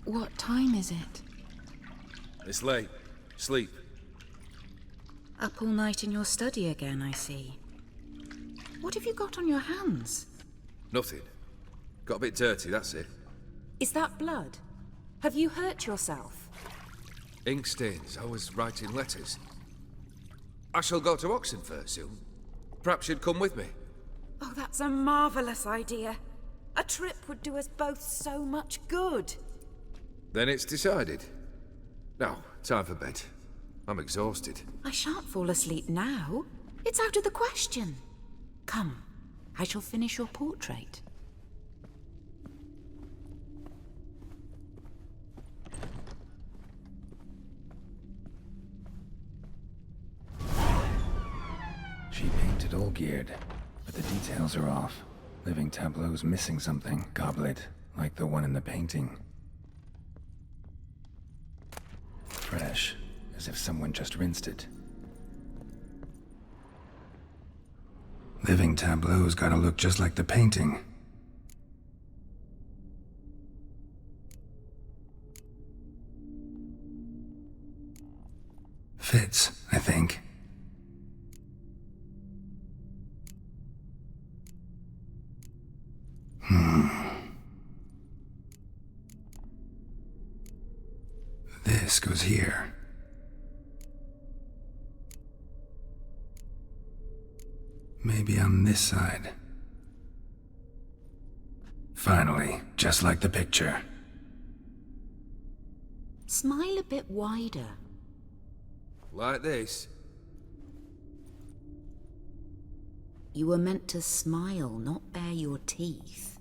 What time is it? It's late. Sleep. Up all night in your study again, I see. What have you got on your hands? Nothing. Got a bit dirty, that's it. Is that blood? Have you hurt yourself? Ink stains. I was writing letters. I shall go to Oxenfurt soon. Perhaps you'd come with me. Oh, that's a marvelous idea. A trip would do us both so much good. Then it's decided. Now, time for bed. I'm exhausted. I shan't fall asleep now. It's out of the question. Come, I shall finish your portrait. She painted Olgierd, but the details are off. Living tableau's missing something. Goblet, like the one in the painting. Fresh, as if someone just rinsed it. Living tableau's gotta look just like the painting. Fits, I think. This goes here. Maybe on this side. Finally, just like the picture. Smile a bit wider. Like this? You were meant to smile, not bare your teeth.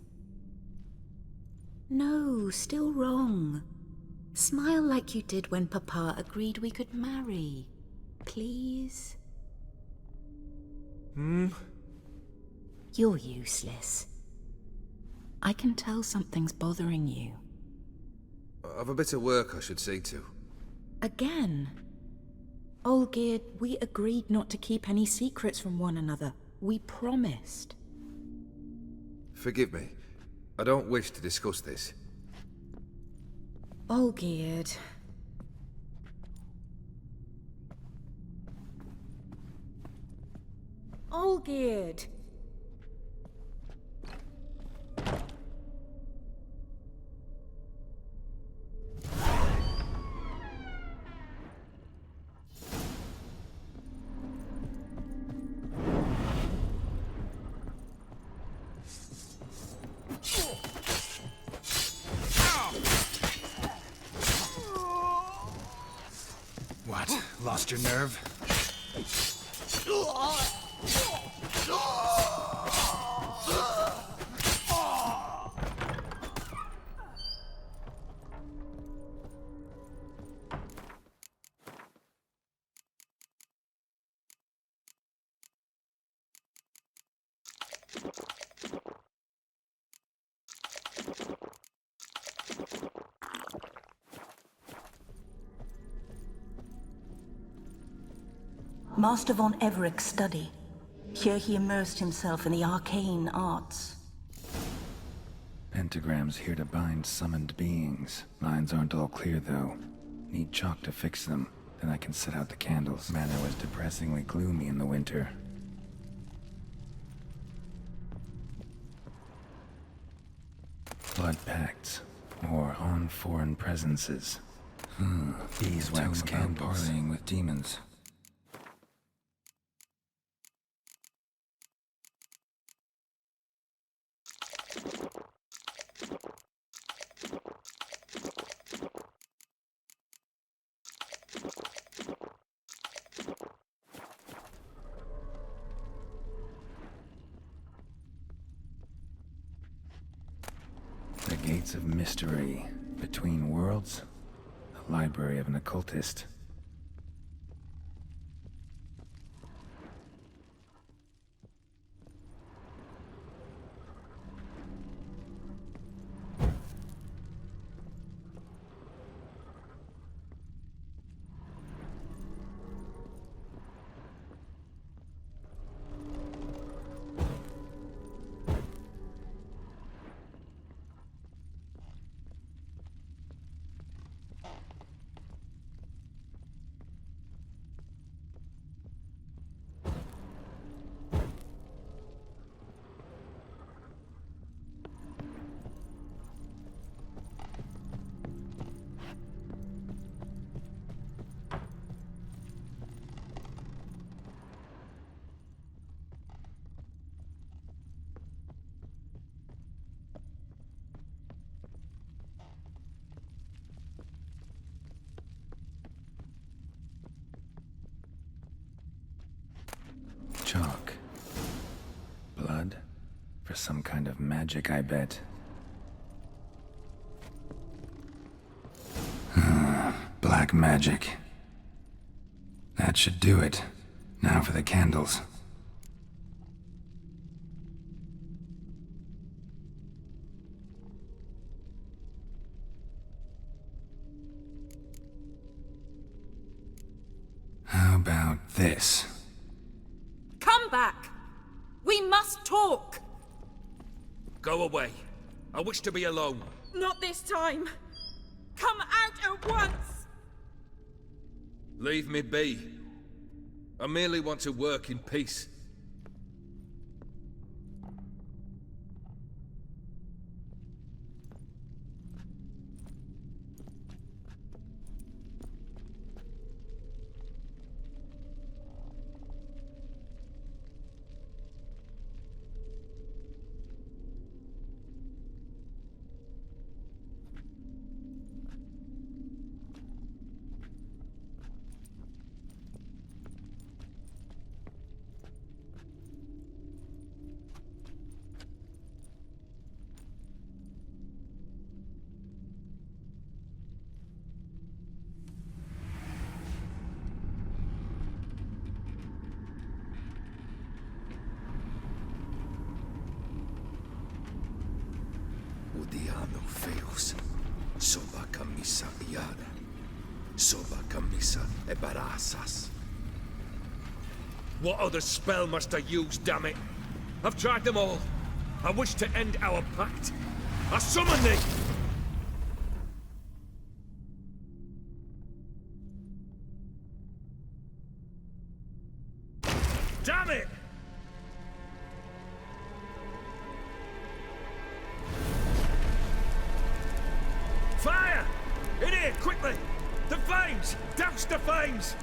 No, still wrong. Smile like you did when Papa agreed we could marry. Please? You're useless. I can tell something's bothering you. I've a bit of work I should see to. Again? Olgierd, we agreed not to keep any secrets from one another. We promised. Forgive me. I don't wish to discuss this. Olgierd. Olgierd! What? Lost your nerve? Master von Everek's study. Here he immersed himself in the arcane arts. Pentagrams here to bind summoned beings. Lines aren't all clear, though. Need chalk to fix them. Then I can set out the candles. Manor was depressingly gloomy in the winter. Blood pacts. Or on foreign presences. These wax candles. Parleying with demons. The Gates of Mystery. Between Worlds. The Library of an Occultist. Chalk. Blood? For some kind of magic, I bet. Black magic. That should do it. Now for the candles. How about this? Come back! We must talk! Go away. I wish to be alone. Not this time! Come out at once! Leave me be. I merely want to work in peace. guardiano feus. Soba camisa iada. Soba camisa e barasas. What other spell must I use, damn it? I've tried them all. I wish to end our pact. I summon thee! Damn it! Fire! In here, quickly! The flames! Douse the flames!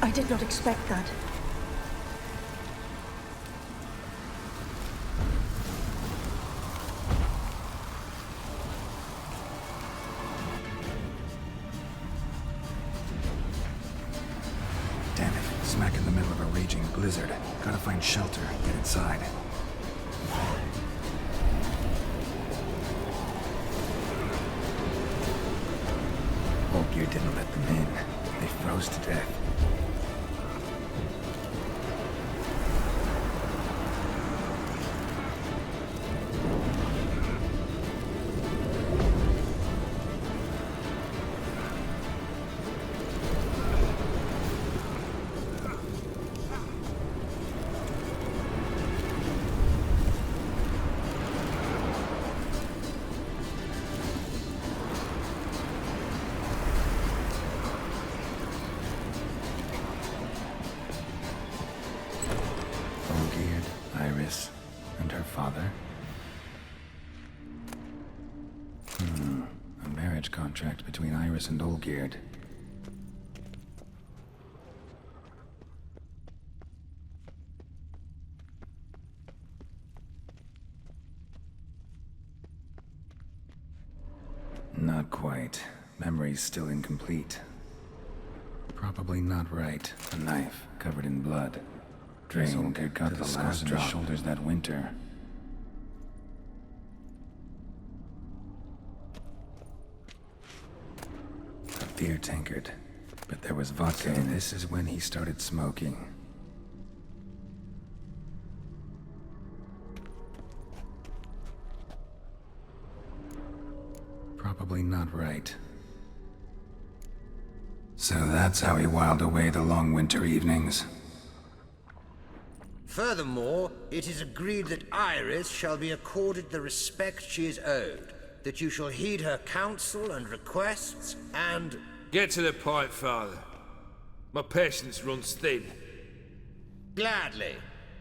I did not expect that. Damn it, smack in the middle of a raging blizzard. Gotta find shelter, get inside. Olgierd didn't let them in. They froze to death. And her father? A marriage contract between Iris and Olgierd. Not quite. Memory's still incomplete. Probably not right. A knife covered in blood. Olgierd got the last on his shoulders that winter. A beer tankard. But there was vodka in it. This is when he started smoking. Probably not right. So that's how he whiled away the long winter evenings. Furthermore, it is agreed that Iris shall be accorded the respect she is owed, that you shall heed her counsel and requests, and... Get to the point, Father. My patience runs thin. Gladly.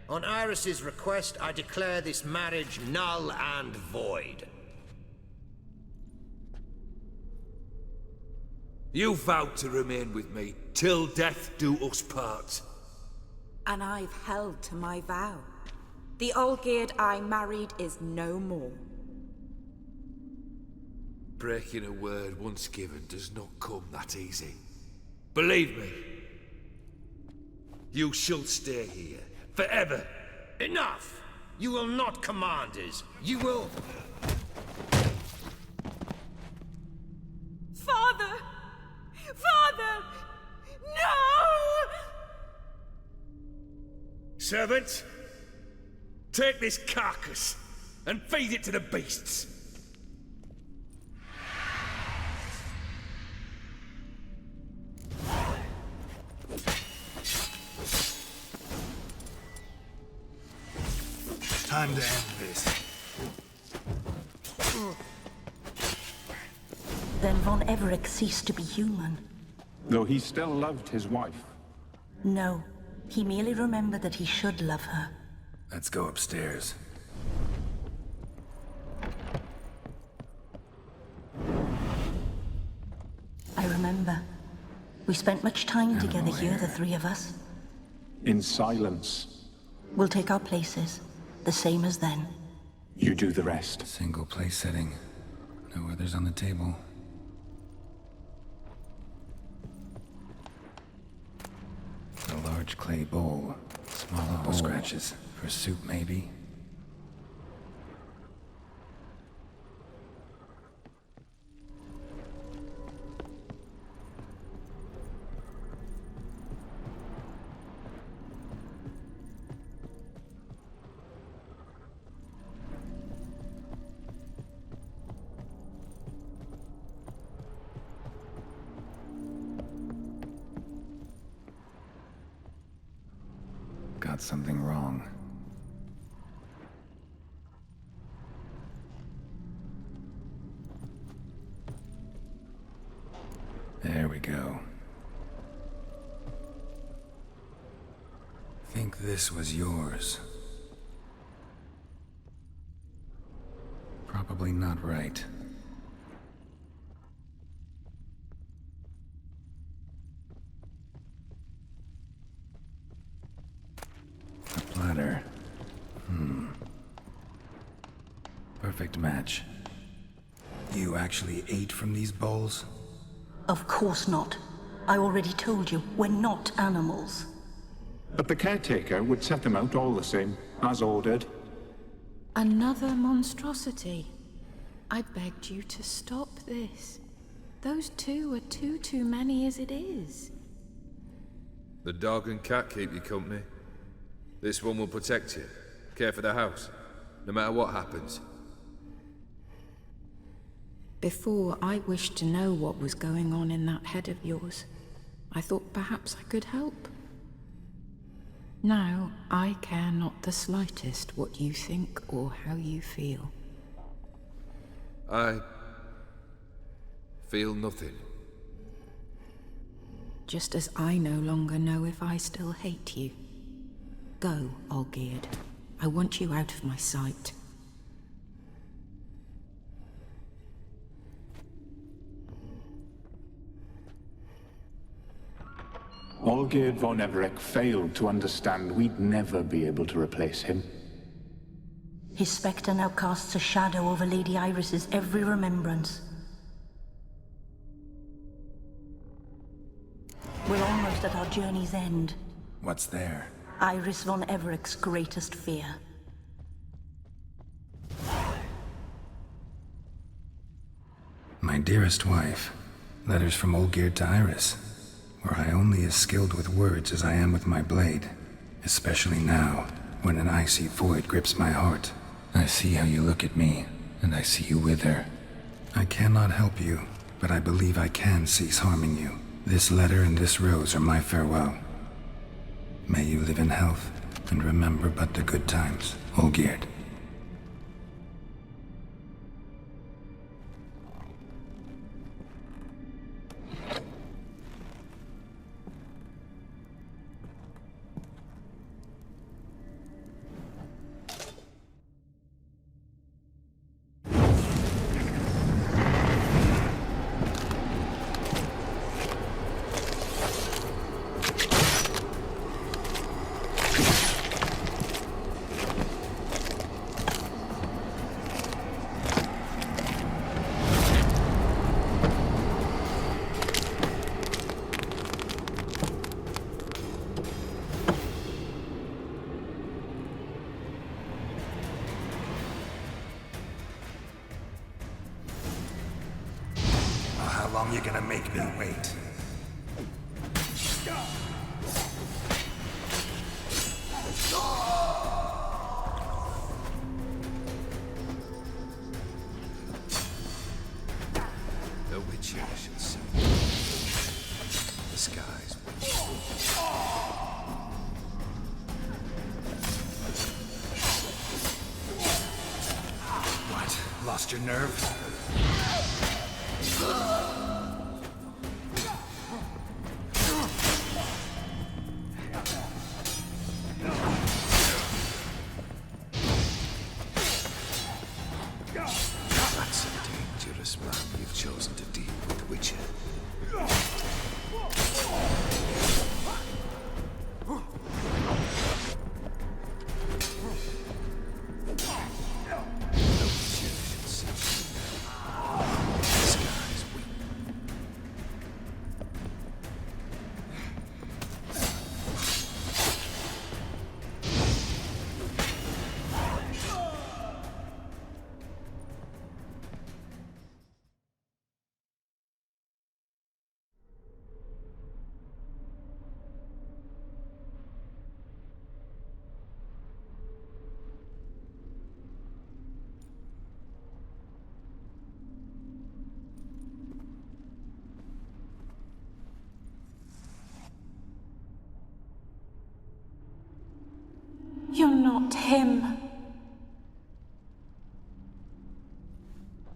On Iris's request, I declare this marriage null and void. You vowed to remain with me, till death do us part. And I've held to my vow. The Olgierd I married is no more. Breaking a word once given does not come that easy. Believe me. You shall stay here, forever. Enough! You will not command us. You will... Father! Father! No! Servants, take this carcass and feed it to the beasts. Time to end this. Then Von Everec ceased to be human. Though he still loved his wife. No, he merely remembered that he should love her. Let's go upstairs. I remember. We spent much time together here, the three of us. In silence. We'll take our places, the same as then. You do the rest. Single place setting. No others on the table. A large clay bowl. Small elbow scratches. For soup, maybe? got something wrong. There we go. Think this was yours. Probably not right. A platter. Perfect match. You actually ate from these bowls? Of course not. I already told you, we're not animals. But the caretaker would set them out all the same, as ordered. Another monstrosity. I begged you to stop this. Those two are too many as it is. The dog and cat keep you company. This one will protect you, care for the house, no matter what happens. Before, I wished to know what was going on in that head of yours. I thought perhaps I could help. Now, I care not the slightest what you think or how you feel. I feel nothing. Just as I no longer know if I still hate you. Go, Olgierd. I want you out of my sight. Olgierd von Everec failed to understand we'd never be able to replace him. His spectre now casts a shadow over Lady Iris's every remembrance. We're almost at our journey's end. What's there? Iris von Everec's greatest fear. My dearest wife. Letters from Olgierd to Iris. Were I only as skilled with words as I am with my blade. Especially now, when an icy void grips my heart. I see how you look at me, and I see you wither. I cannot help you, but I believe I can cease harming you. This letter and this rose are my farewell. May you live in health, and remember but the good times, Olgierd. How long you gonna make me wait? The Witcher should see the skies. What? Lost your nerve? That's a dangerous man you've chosen to deal with, Witcher. The Witcher should see. You're not him.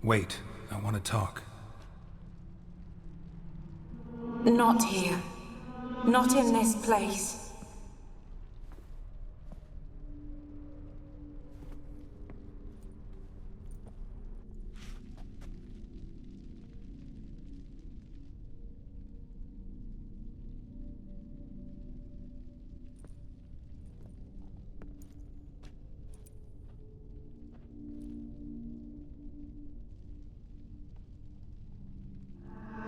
Wait, I want to talk. Not here. Not in this place.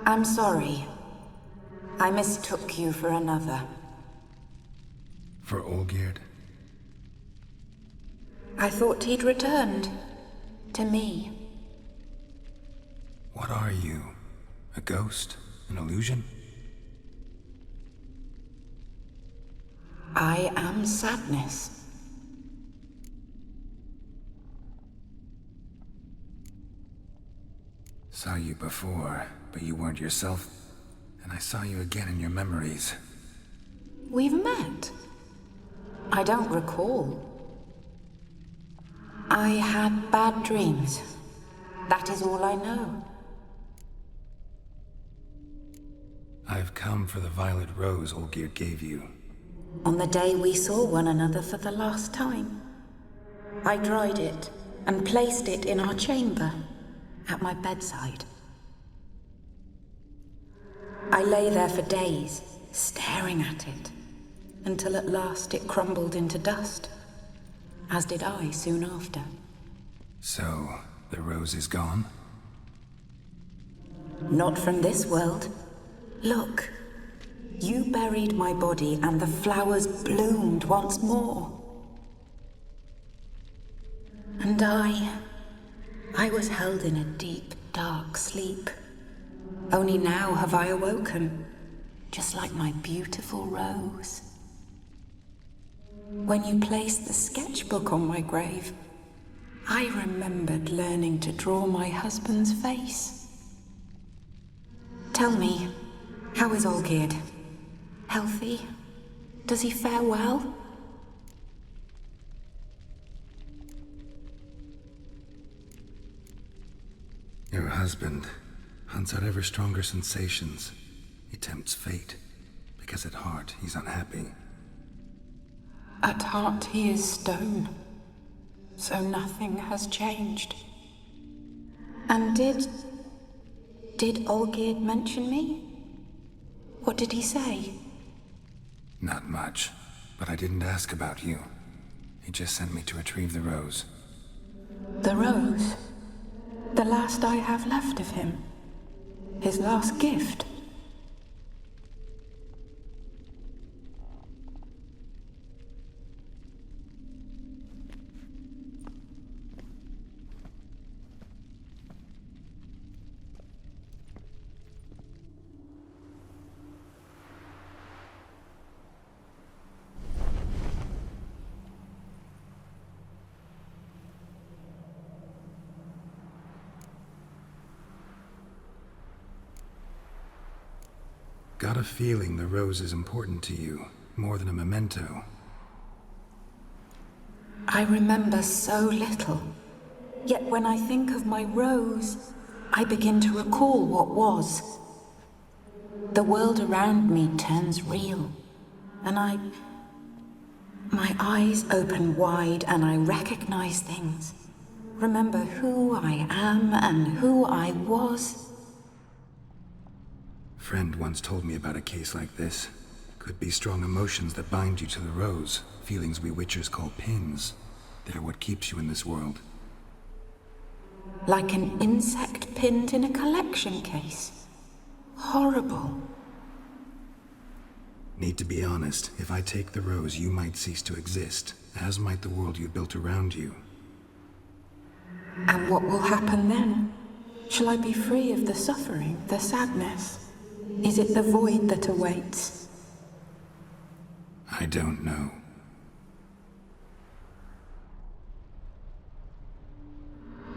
I'm sorry. I mistook you for another. For Olgierd? I thought he'd returned. To me. What are you? A ghost? An illusion? I am sadness. Saw you before, but you weren't yourself. And I saw you again in your memories. We've met. I don't recall. I had bad dreams. That is all I know. I've come for the violet rose Olgierd gave you. On the day we saw one another for the last time, I dried it and placed it in our chamber, at my bedside. I lay there for days, staring at it, until at last it crumbled into dust, as did I soon after. So, the rose is gone? Not from this world. Look, you buried my body and the flowers bloomed once more. And I was held in a deep, dark sleep. Only now have I awoken, just like my beautiful rose. When you placed the sketchbook on my grave, I remembered learning to draw my husband's face. Tell me, how is Olgierd? Healthy? Does he fare well? Your husband hunts out ever stronger sensations. He tempts fate, because at heart he's unhappy. At heart he is stone, so nothing has changed. And did Olgierd mention me? What did he say? Not much, but I didn't ask about you. He just sent me to retrieve the rose. The rose? The last I have left of him? His last gift? Got a feeling the rose is important to you, more than a memento. I remember so little. Yet when I think of my rose, I begin to recall what was. The world around me turns real, and my eyes open wide and I recognize things. Remember who I am and who I was. Friend once told me about a case like this. Could be strong emotions that bind you to the rose, feelings we witchers call pins. They're what keeps you in this world. Like an insect pinned in a collection case. Horrible. Need to be honest, if I take the rose, you might cease to exist, as might the world you built around you. And what will happen then? Shall I be free of the suffering, the sadness? Is it the void that awaits? I don't know.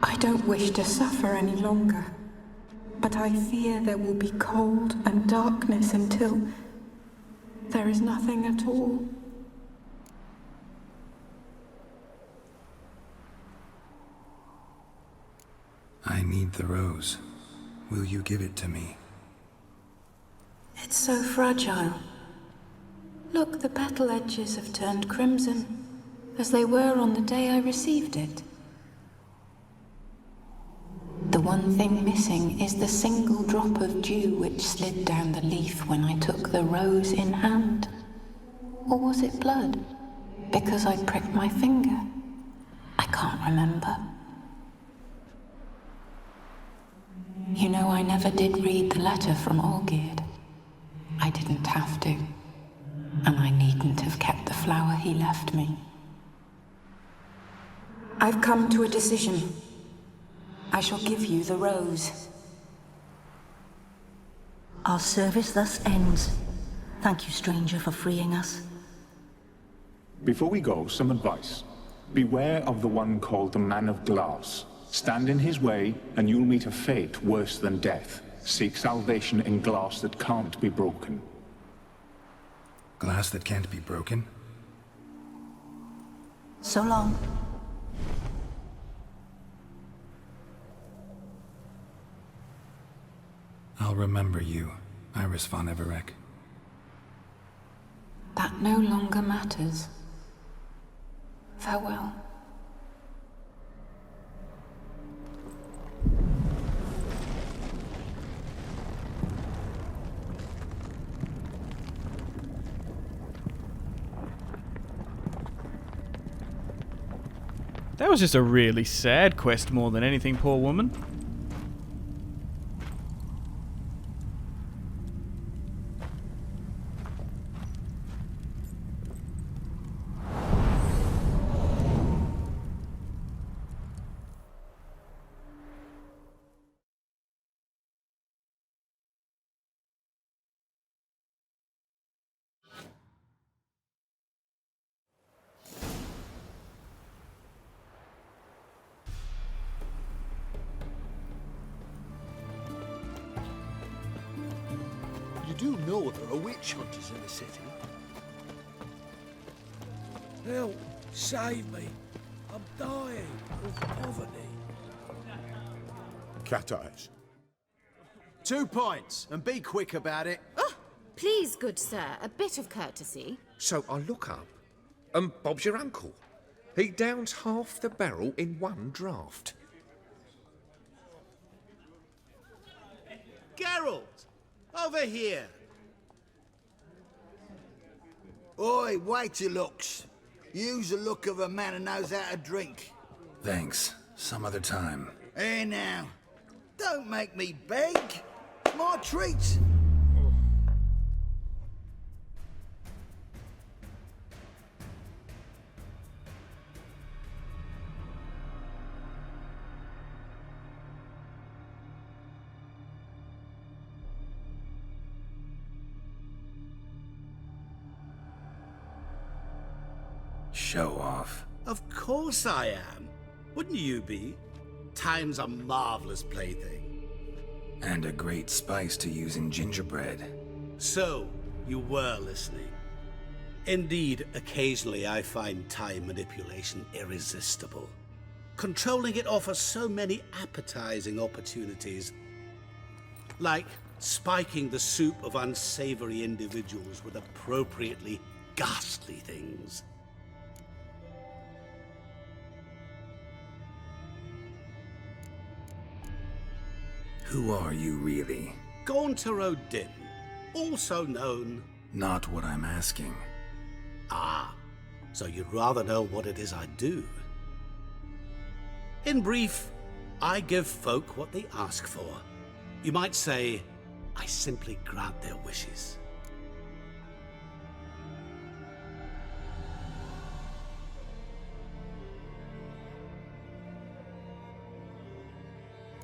I don't wish to suffer any longer, but I fear there will be cold and darkness until there is nothing at all. need the rose. Will you give it to me? It's so fragile. Look, the petal edges have turned crimson, as they were on the day I received it. The one thing missing is the single drop of dew which slid down the leaf when I took the rose in hand. Or was it blood? Because I pricked my finger? I can't remember. You know, I never did read the letter from Olgierd. I didn't have to. And I needn't have kept the flower he left me. I've come to a decision. I shall give you the rose. Our service thus ends. Thank you, stranger, for freeing us. Before we go, some advice. Beware of the one called the Man of Glass. Stand in his way, and you'll meet a fate worse than death. Seek salvation in glass that can't be broken. Glass that can't be broken? So long. I'll remember you, Iris von Everec. That no longer matters. Farewell. That was just a really sad quest more than anything, poor woman. You do know there are witch hunters in the city? Help! Save me! I'm dying of poverty. Cat eyes. 2 points, and be quick about it. Oh, please, good sir, a bit of courtesy. So I look up, and Bob's your uncle. He downs half the barrel in one draught. Geralt! Over here! Oi, wait your looks. Use the look of a man who knows how to drink. Thanks. Some other time. Here now. Don't make me beg. It's my treat. Show off. Of course I am. Wouldn't you be? Time's a marvelous plaything. And a great spice to use in gingerbread. So, you were listening. Indeed, occasionally I find time manipulation irresistible. Controlling it offers so many appetizing opportunities. Like spiking the soup of unsavory individuals with appropriately ghastly things. Who are you, really? Gaunter O'Dim, also known... Not what I'm asking. Ah, so you'd rather know what it is I do. In brief, I give folk what they ask for. You might say, I simply grant their wishes.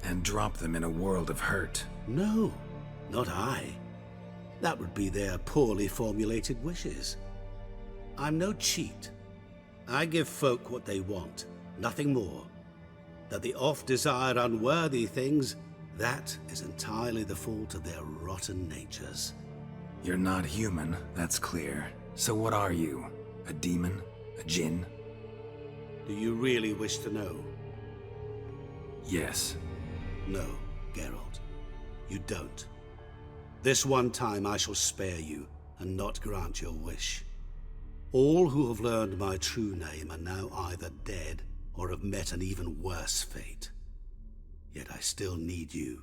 And drop them in a world of hurt. No, not I. That would be their poorly formulated wishes. I'm no cheat. I give folk what they want, nothing more. That they oft desire unworthy things, that is entirely the fault of their rotten natures. You're not human, that's clear. So what are you? A demon? A djinn? Do you really wish to know? Yes. No, Geralt. You don't. This one time I shall spare you and not grant your wish. All who have learned my true name are now either dead or have met an even worse fate. Yet I still need you.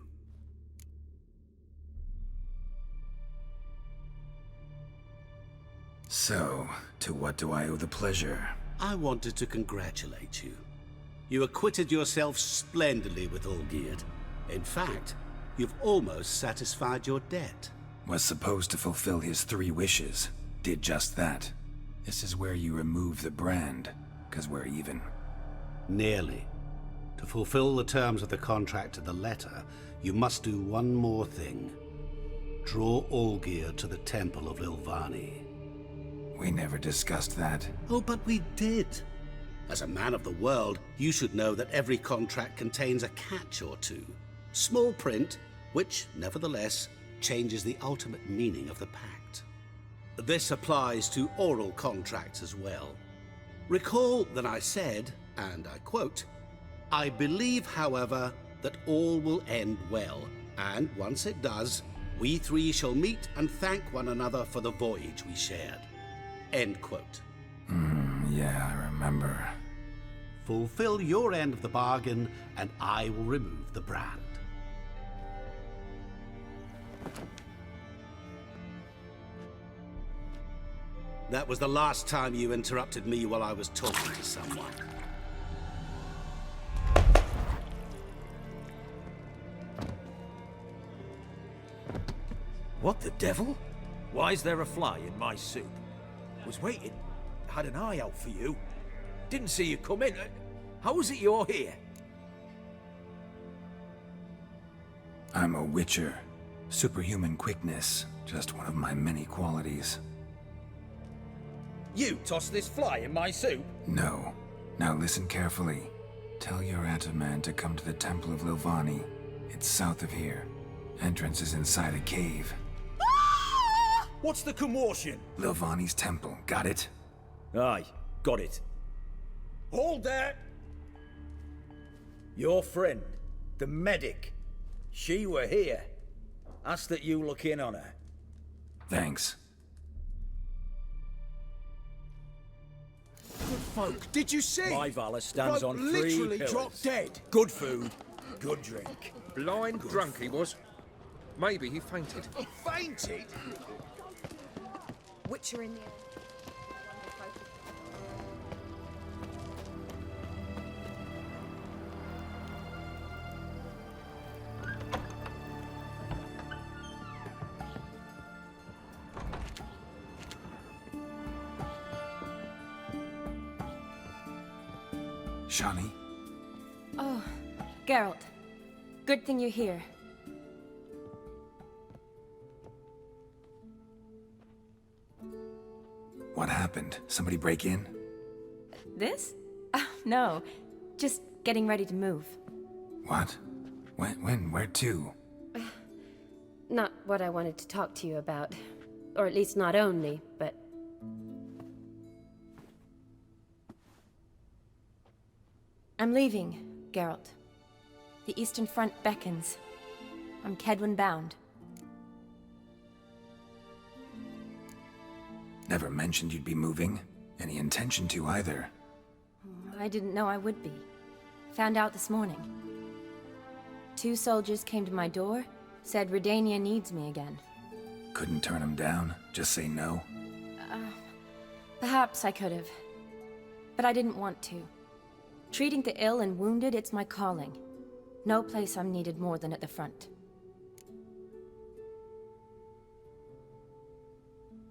So, to what do I owe the pleasure? I wanted to congratulate you. You acquitted yourself splendidly with Olgierd. In fact, you've almost satisfied your debt. Was supposed to fulfill his 3 wishes. Did just that. This is where you remove the brand, 'cause we're even. Nearly. To fulfill the terms of the contract to the letter, you must do one more thing. Draw Olgierd to the Temple of Lilvani. We never discussed that. Oh, but we did. As a man of the world, you should know that every contract contains a catch or two. Small print, which, nevertheless, changes the ultimate meaning of the pact. This applies to oral contracts as well. Recall that I said, and I quote, "I believe, however, that all will end well, and once it does, we 3 shall meet and thank one another for the voyage we shared." End quote. Yeah, I remember. Fulfill your end of the bargain, and I will remove the brand. That was the last time you interrupted me while I was talking to someone. What the devil? Why is there a fly in my soup? Was waiting. Had an eye out for you. Didn't see you come in. How is it you're here? I'm a witcher. Superhuman quickness. Just one of my many qualities. You tossed this fly in my soup? No. Now listen carefully. Tell your Ataman to come to the Temple of Lilvani. It's south of here. Entrance is inside a cave. What's the commotion? Lilvani's temple. Got it? Aye, got it. Hold there! Your friend, the medic, she were here. Ask that you look in on her. Thanks. Good folk, did you see? My Valor stands The on bloke 3 literally pillars. dropped dead. Good food, good drink. Blind drunk he was. Maybe he fainted. He fainted? Witcher in the air. Shani? Oh, Geralt. Good thing you're here. What happened? Somebody break in? This? Oh, no. Just getting ready to move. What? When? Where to? Not what I wanted to talk to you about. Or at least not only, but... I'm leaving, Geralt. The Eastern Front beckons. I'm Kedwin bound. Never mentioned you'd be moving. Any intention to either. I didn't know I would be. Found out this morning. 2 soldiers came to my door, said Redania needs me again. Couldn't turn him down? Just say no? Perhaps I could have. But I didn't want to. Treating the ill and wounded, it's my calling. No place I'm needed more than at the front.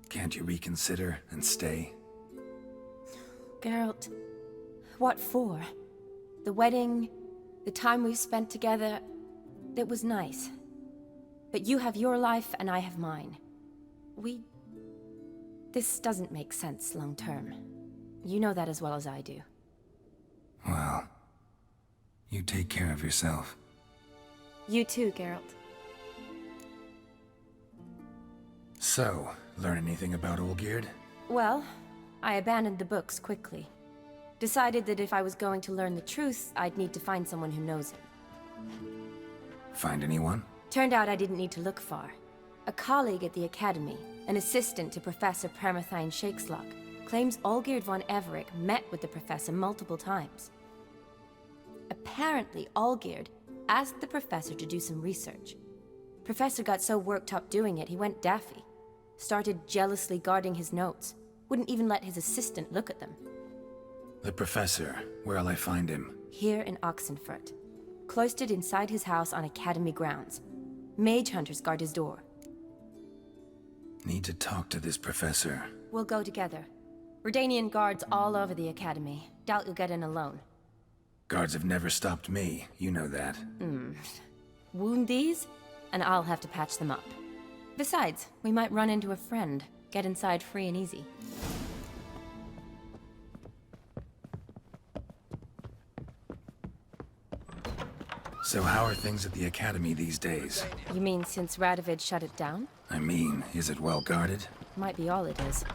Can't you reconsider and stay? Geralt, what for? The wedding, the time we've spent together, it was nice. But you have your life and I have mine. This doesn't make sense long term. You know that as well as I do. Well, you take care of yourself. You too, Geralt. So, learn anything about Olgierd? Well, I abandoned the books quickly. Decided that if I was going to learn the truth, I'd need to find someone who knows him. Find anyone? Turned out I didn't need to look far. A colleague at the Academy, an assistant to Professor Permathine Shakeslock, claims Olgierd von Everec met with the professor multiple times. Apparently, Olgierd asked the professor to do some research. Professor got so worked up doing it, he went daffy. Started jealously guarding his notes. Wouldn't even let his assistant look at them. The professor, where'll I find him? Here in Oxenfurt. Cloistered inside his house on Academy grounds. Mage hunters guard his door. Need to talk to this professor. We'll go together. Redanian guards all over the Academy. Doubt you'll get in alone. Guards have never stopped me, you know that. Wound these, and I'll have to patch them up. Besides, we might run into a friend. Get inside free and easy. So how are things at the Academy these days? You mean since Radovid shut it down? I mean, is it well guarded? Might be all it is.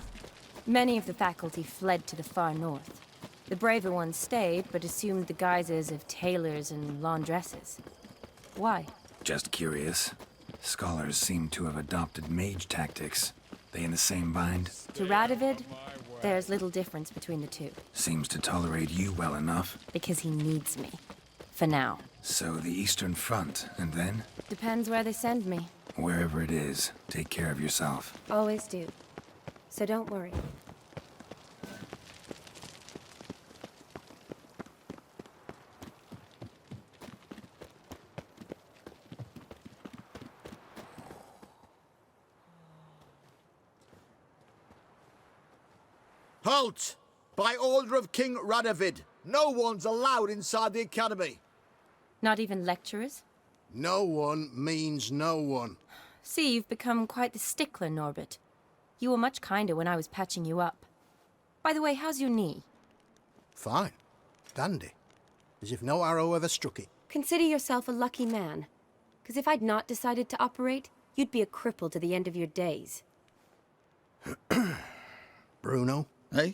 Many of the faculty fled to the far north. The braver ones stayed, but assumed the guises of tailors and laundresses. Why? Just curious. Scholars seem to have adopted mage tactics. They in the same bind? To Radovid, there's little difference between the two. Seems to tolerate you well enough. Because he needs me. For now. So the Eastern Front, and then? Depends where they send me. Wherever it is, take care of yourself. Always do. So don't worry. Halt! By order of King Radovid, no one's allowed inside the Academy. Not even lecturers? No one means no one. See, you've become quite the stickler, Norbert. You were much kinder when I was patching you up. By the way, how's your knee? Fine. Dandy. As if no arrow ever struck it. Consider yourself a lucky man. Because if I'd not decided to operate, you'd be a cripple to the end of your days. Bruno, eh?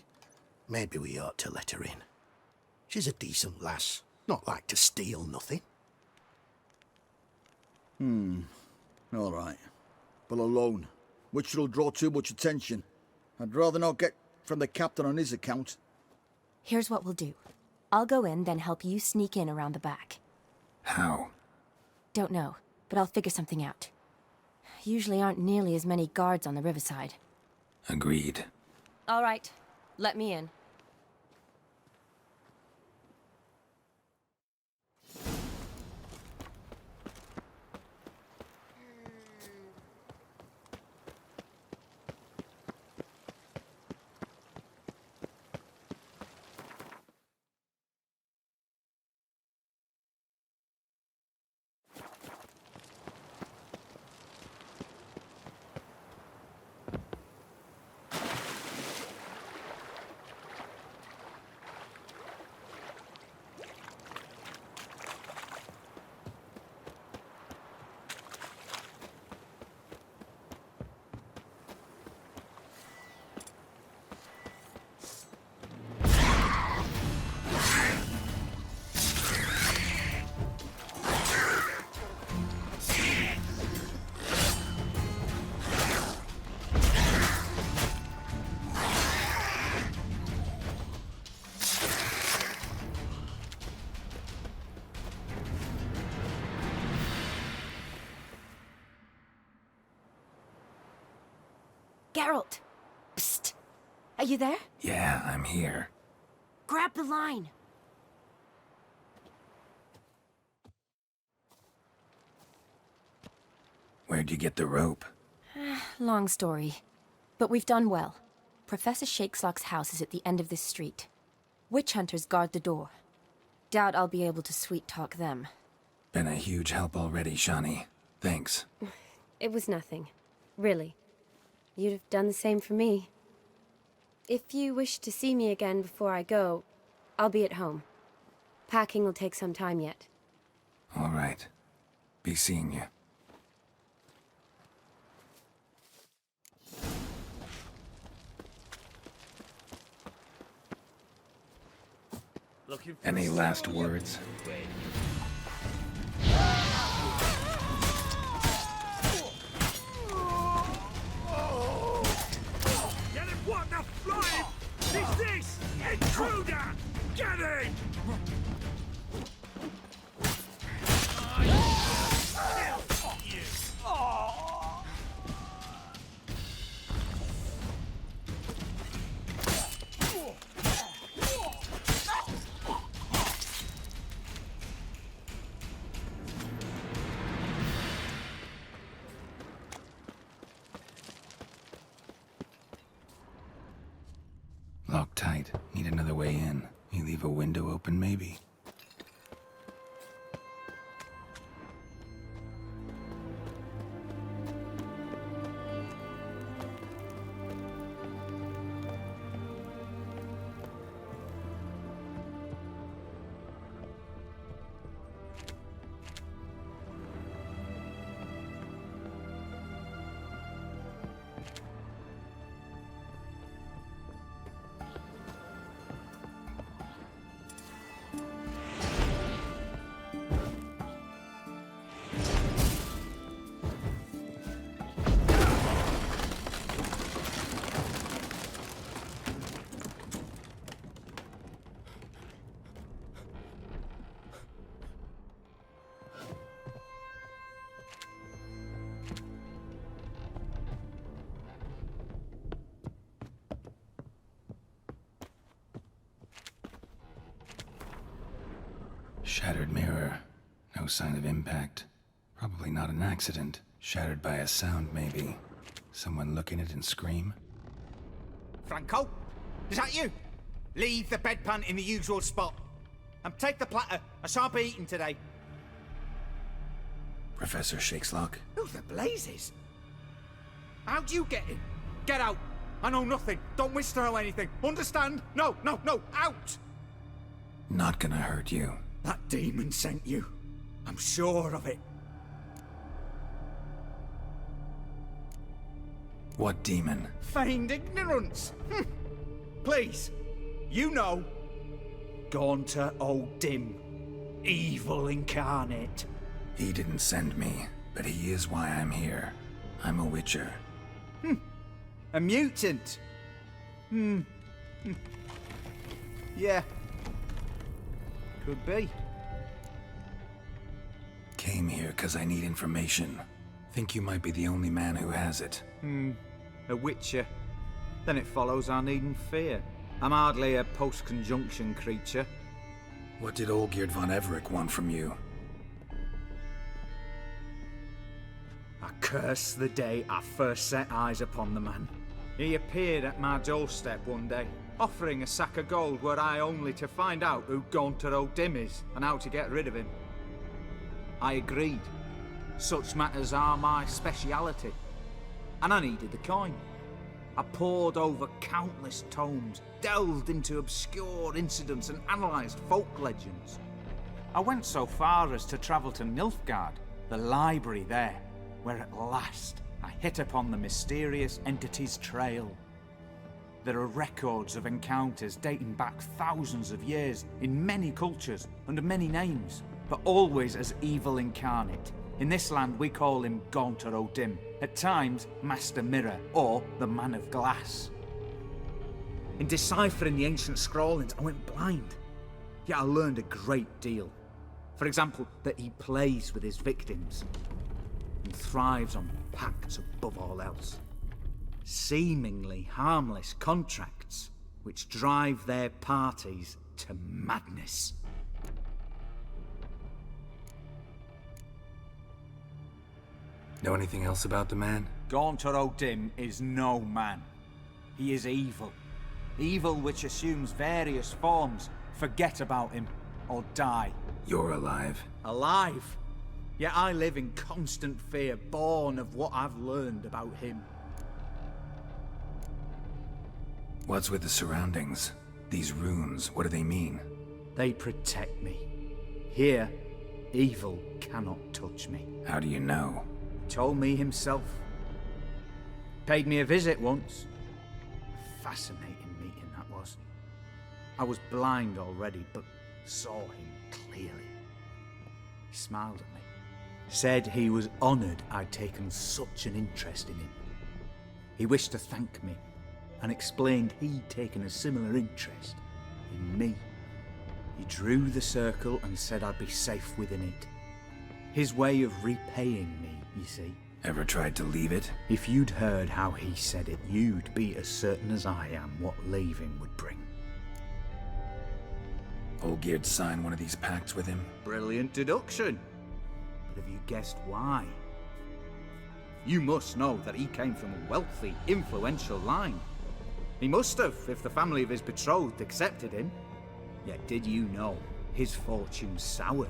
Maybe we ought to let her in. She's a decent lass. Not like to steal nothing. All right. But alone, which will draw too much attention. I'd rather not get from the captain on his account. Here's what we'll do. I'll go in, then help you sneak in around the back. How? Don't know, but I'll figure something out. Usually aren't nearly as many guards on the riverside. Agreed. All right. Let me in. Geralt! Psst! Are you there? Yeah, I'm here. Grab the line! Where'd you get the rope? Long story. But we've done well. Professor Shakeslock's house is at the end of this street. Witch hunters guard the door. Doubt I'll be able to sweet-talk them. Been a huge help already, Shani. Thanks. It was nothing. Really. You'd have done the same for me. If you wish to see me again before I go, I'll be at home. Packing will take some time yet. All right. Be seeing you. Any last words? Intruder! Get in! Locked tight. Need another way in. You leave a window open, maybe? Shattered mirror. No sign of impact. Probably not an accident. Shattered by a sound, maybe. Someone look in it and scream? Franco? Is that you? Leave the bedpan in the usual spot. And take the platter. I shan't be eating today. Professor Shakeslock? Who the blazes? How'd you get in? Get out. I know nothing. Don't wish to know anything. Understand? No, no, no. Out! Not gonna hurt you. That demon sent you. I'm sure of it. What demon? Feigned ignorance. Please, you know. Gaunter O'Dim. Evil incarnate. He didn't send me, but he is why I'm here. I'm a witcher. A mutant. Yeah. Could be. Came here because I need information. Think you might be the only man who has it. A witcher. Then it follows I needn't fear. I'm hardly a post-conjunction creature. What did Olgierd von Everec want from you? I curse the day I first set eyes upon the man. He appeared at my doorstep one day, offering a sack of gold were I only to find out who Gaunter O'Dim is and how to get rid of him. I agreed. Such matters are my speciality. And I needed the coin. I pored over countless tomes, delved into obscure incidents and analysed folk legends. I went so far as to travel to Nilfgaard, the library there, where at last I hit upon the mysterious entity's trail. There are records of encounters dating back thousands of years in many cultures under many names, but always as evil incarnate. In this land we call him Gaunter O'Dim, at times Master Mirror or the Man of Glass. In deciphering the ancient scrawlings I went blind, yet I learned a great deal. For example, that he plays with his victims and thrives on pacts above all else. Seemingly harmless contracts which drive their parties to madness. Know anything else about the man? Gaunter O'Dim is no man. He is evil. Evil which assumes various forms. Forget about him, or die. You're alive. Alive? Yet I live in constant fear, born of what I've learned about him. What's with the surroundings? These runes, what do they mean? They protect me. Here, evil cannot touch me. How do you know? Told me himself. Paid me a visit once. Fascinating meeting that was. I was blind already, but saw him clearly. He smiled at me. Said he was honoured I'd taken such an interest in him. He wished to thank me, and explained he'd taken a similar interest in me. He drew the circle and said I'd be safe within it. His way of repaying me, you see. Ever tried to leave it? If you'd heard how he said it, you'd be as certain as I am what leaving would bring. Olgierd signed one of these pacts with him? Brilliant deduction. But have you guessed why? You must know that he came from a wealthy, influential line. He must have, if the family of his betrothed accepted him. Yet did you know his fortune soured?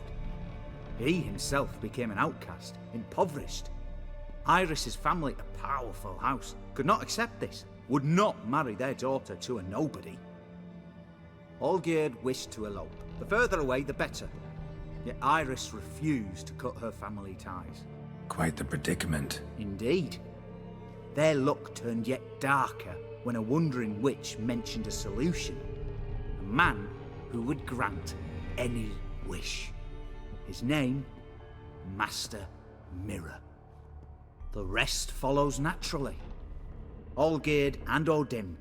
He himself became an outcast, impoverished. Iris's family, a powerful house, could not accept this, would not marry their daughter to a nobody. Olgierd wished to elope. The further away, the better. Yet Iris refused to cut her family ties. Quite the predicament. Indeed. Their luck turned yet darker when a wandering witch mentioned a solution. A man who would grant any wish. His name, Master Mirror. The rest follows naturally. Olgierd and Odim,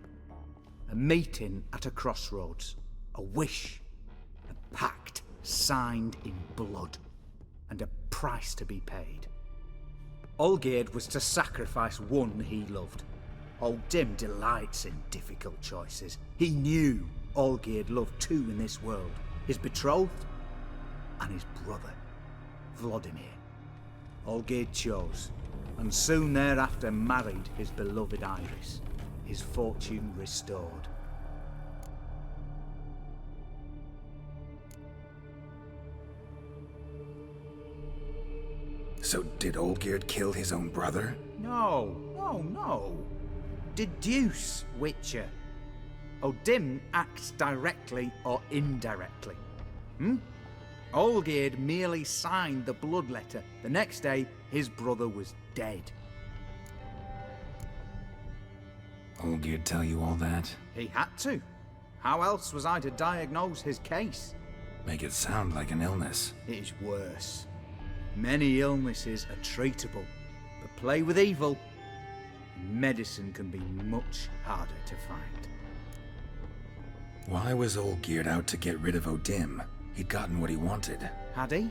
a meeting at a crossroads, a wish, a pact signed in blood, and a price to be paid. Olgierd was to sacrifice one he loved. Odim delights in difficult choices. He knew Olgierd loved two in this world, his betrothed and his brother, Vladimir. Olgierd chose, and soon thereafter married his beloved Iris, his fortune restored. So did Olgierd kill his own brother? No. Deduce, Witcher. Odim acts directly or indirectly. Olgierd merely signed the blood letter. The next day, his brother was dead. Olgierd tell you all that? He had to. How else was I to diagnose his case? Make it sound like an illness. It is worse. Many illnesses are treatable, but play with evil, medicine can be much harder to find. Why was Olgierd out to get rid of Odim? He'd gotten what he wanted. Had he?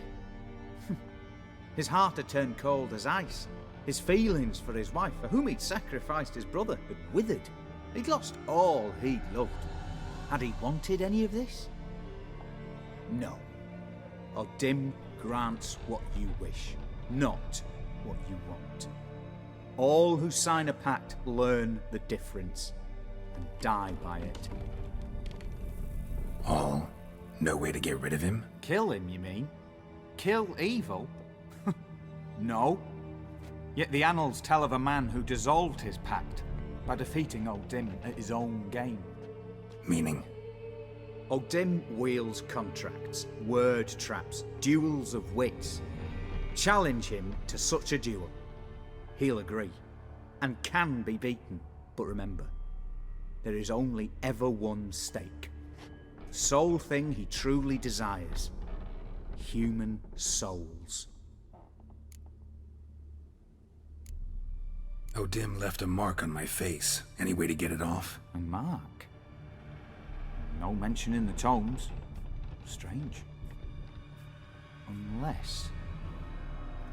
His heart had turned cold as ice. His feelings for his wife, for whom he'd sacrificed his brother, had withered. He'd lost all he'd loved. Had he wanted any of this? No. Odim grants what you wish, not what you want. All who sign a pact learn the difference and die by it. All? No way to get rid of him? Kill him, you mean? Kill evil? No. Yet the annals tell of a man who dissolved his pact by defeating Odim at his own game. Meaning? Odim wields contracts, word traps, duels of wits. Challenge him to such a duel. He'll agree, and can be beaten. But remember, there is only ever one stake. The sole thing he truly desires. Human souls. Odim left a mark on my face. Any way to get it off? A mark? No mention in the tomes. Strange.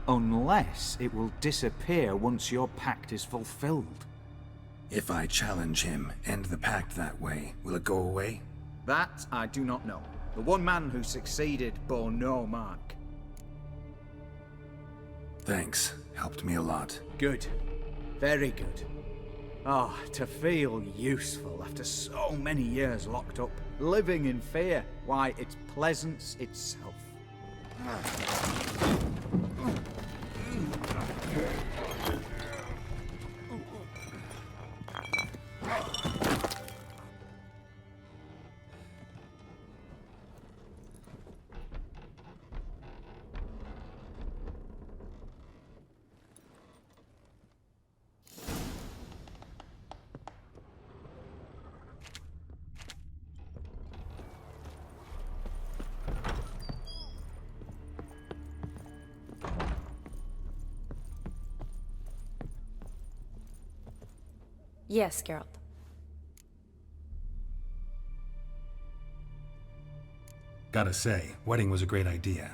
Unless it will disappear once your pact is fulfilled. If I challenge him, end the pact that way, will it go away? That I do not know. The one man who succeeded bore no mark. Thanks. Helped me a lot. Good. Very good. Oh, to feel useful after so many years locked up, living in fear. Why, it's pleasance itself. Yes, Geralt. Gotta say, wedding was a great idea.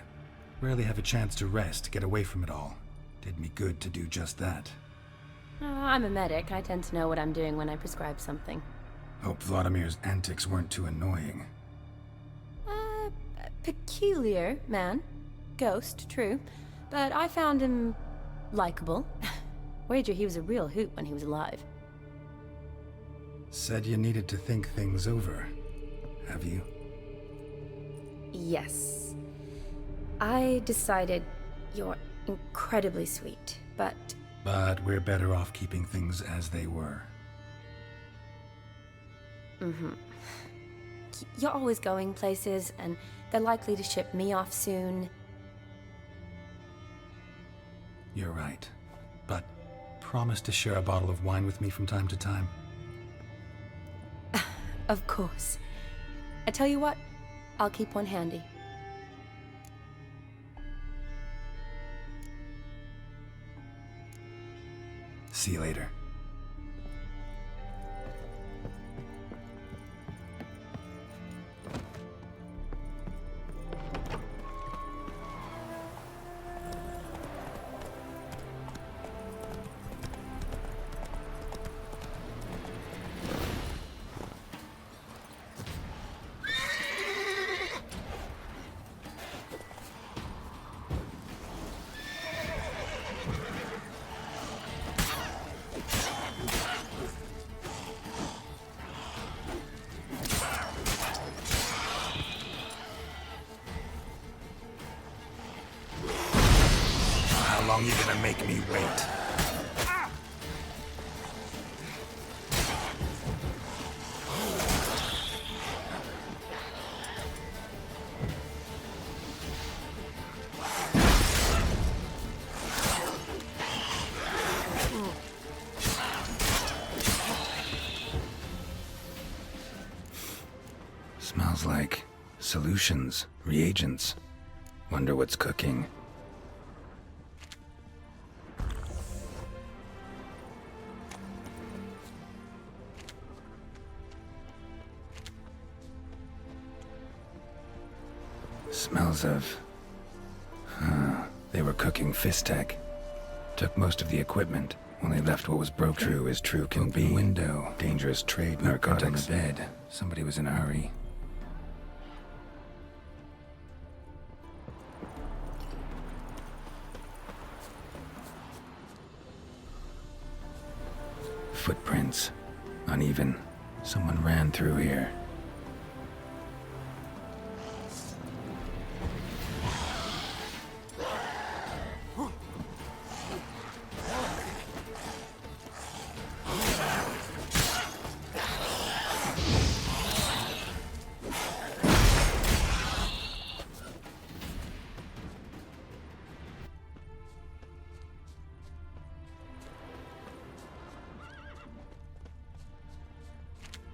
Rarely have a chance to rest, get away from it all. Did me good to do just that. I'm a medic. I tend to know what I'm doing when I prescribe something. Hope Vladimir's antics weren't too annoying. Peculiar man. Ghost, true. But I found him likable. Wager he was a real hoot when he was alive. Said you needed to think things over. Have you? Yes. I decided you're incredibly sweet, but... But we're better off keeping things as they were. Mm-hmm. You're always going places, and they're likely to ship me off soon. You're right. But promise to share a bottle of wine with me from time to time? Of course. I tell you what, I'll keep one handy. See you later. How long you gonna make me wait? Smells like solutions, reagents. Wonder what's cooking. Smells of... they were cooking Fistech. Took most of the equipment. Only left what was broken. True as true can be. Window. Dangerous trade. Narcotics. On the bed. Somebody was in a hurry. Footprints. Uneven. Someone ran through here.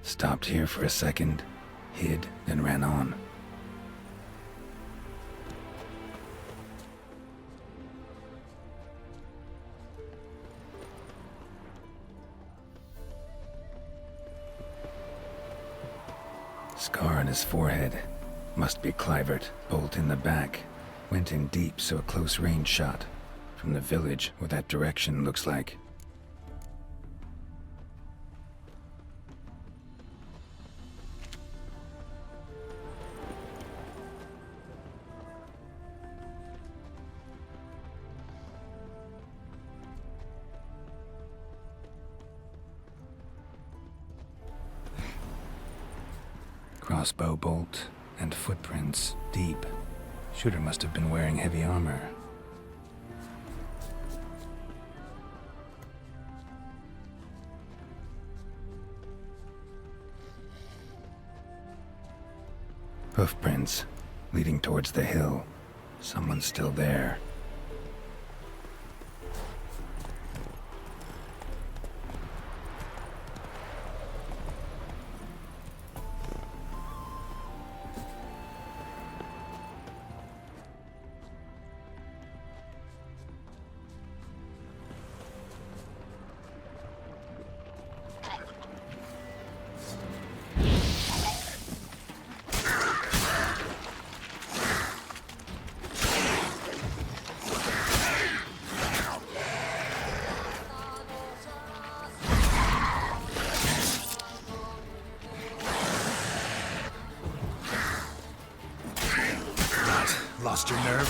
Stopped here for a second, hid, then ran on. Scar on his forehead. Must be Clivert. Bolt in the back. Went in deep, so a close range shot. From the village, or that direction looks like. Crossbow bolt and footprints deep. Shooter must have been wearing heavy armor. Hoofprints leading towards the hill. Someone's still there. Lost your nerve?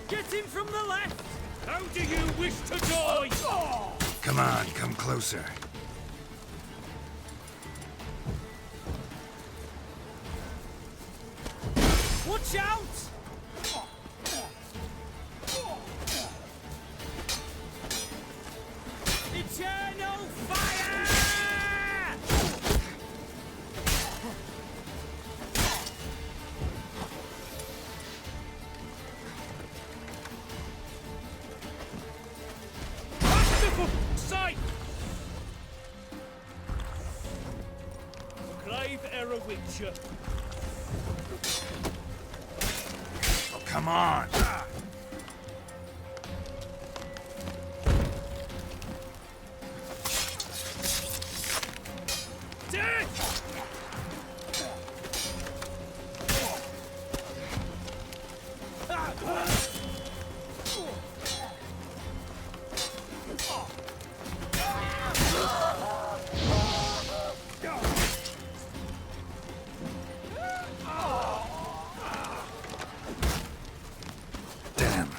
Get him from the left! How do you wish to die? Come on, come closer. Watch out! Eternal fire! Sight! Clive Erowitcher. Oh, come on! Death! Damn.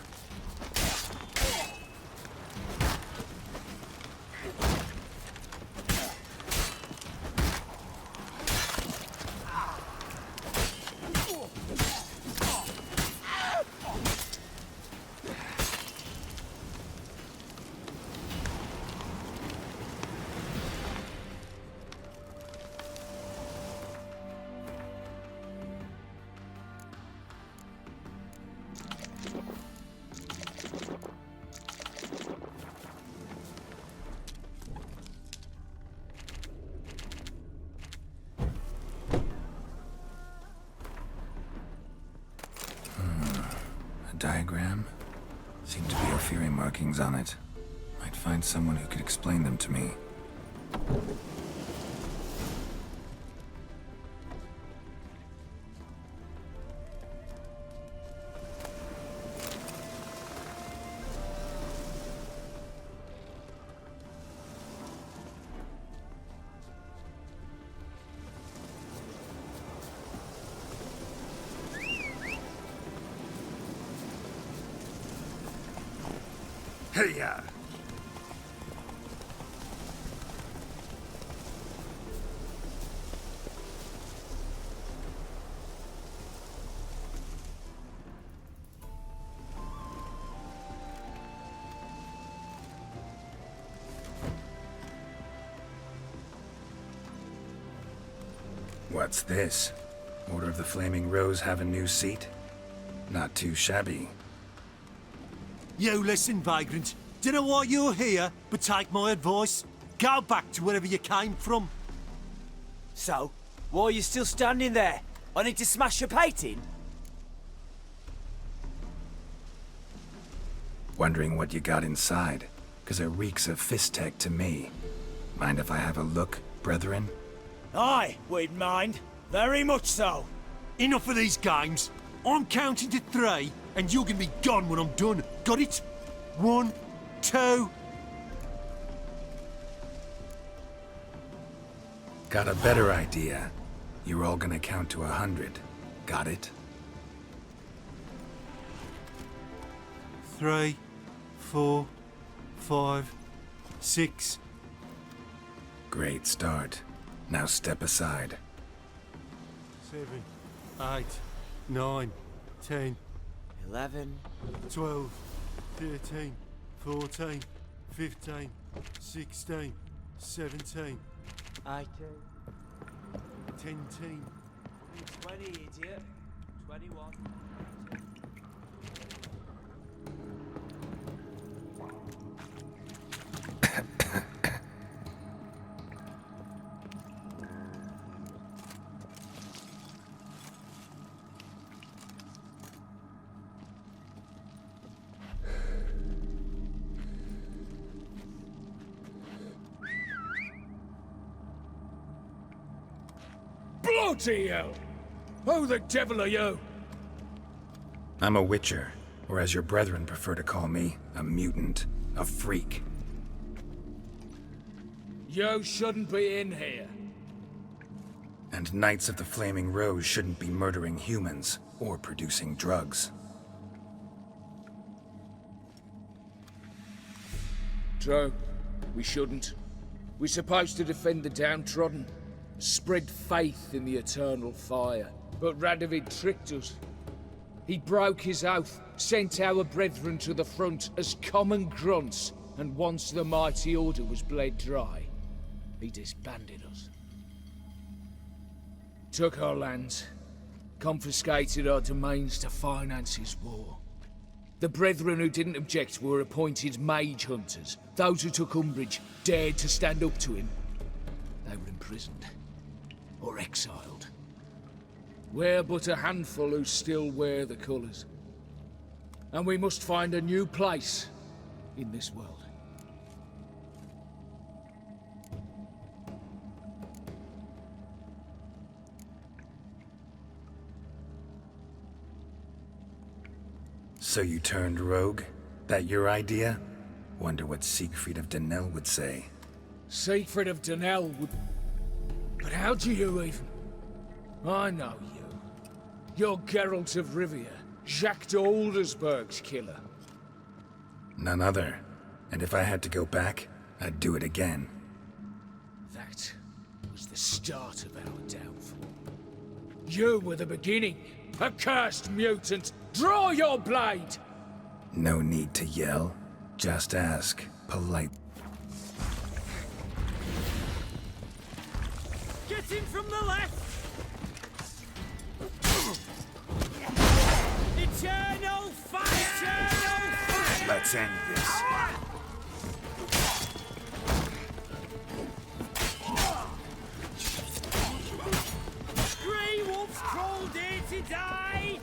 Diagram? Seem to be ophiri markings on it. Might find someone who could explain them to me. Hey-ya! What's this? Order of the Flaming Rose have a new seat? Not too shabby. You listen, vagrant. Dunno why you're here, but take my advice. Go back to wherever you came from. So, why are you still standing there? I need to smash your painting? Wondering what you got inside, 'cause it reeks of fist tech to me. Mind if I have a look, brethren? Aye, we'd mind. Very much so. Enough of these games. I'm counting to 3, and you're gonna be gone when I'm done. Got it? 1, 2... Got a better idea. You're all gonna count to 100. Got it? 3, 4, 5, 6... Great start. Now step aside. 7, 8, 9, 10, 11, 12, 13, 14, 15, 16, 17, 18, 10. 20, idiot. 21. Bloody hell! Who the devil are you? I'm a witcher, or as your brethren prefer to call me, a mutant, a freak. You shouldn't be in here. And Knights of the Flaming Rose shouldn't be murdering humans or producing drugs. True. We shouldn't. We're supposed to defend the downtrodden, spread faith in the eternal fire. But Radovid tricked us. He broke his oath, sent our brethren to the front as common grunts, and once the mighty order was bled dry, he disbanded us. Took our lands, confiscated our domains to finance his war. The brethren who didn't object were appointed mage hunters. Those who took umbrage dared to stand up to him. They were imprisoned or exiled. We're but a handful who still wear the colours. And we must find a new place in this world. So you turned rogue? That your idea? Wonder what Siegfried of Denel would say. Siegfried of Denel would... But how do you even... I know you. You're Geralt of Rivia, Jacques de Aldersberg's killer. None other. And if I had to go back, I'd do it again. That was the start of our downfall. You were the beginning. Accursed mutant! Draw your blade! No need to yell. Just ask. Polite. Get him from the left! Eternal fire! Eternal fire! Let's end this. Grey wolves crawled here to die!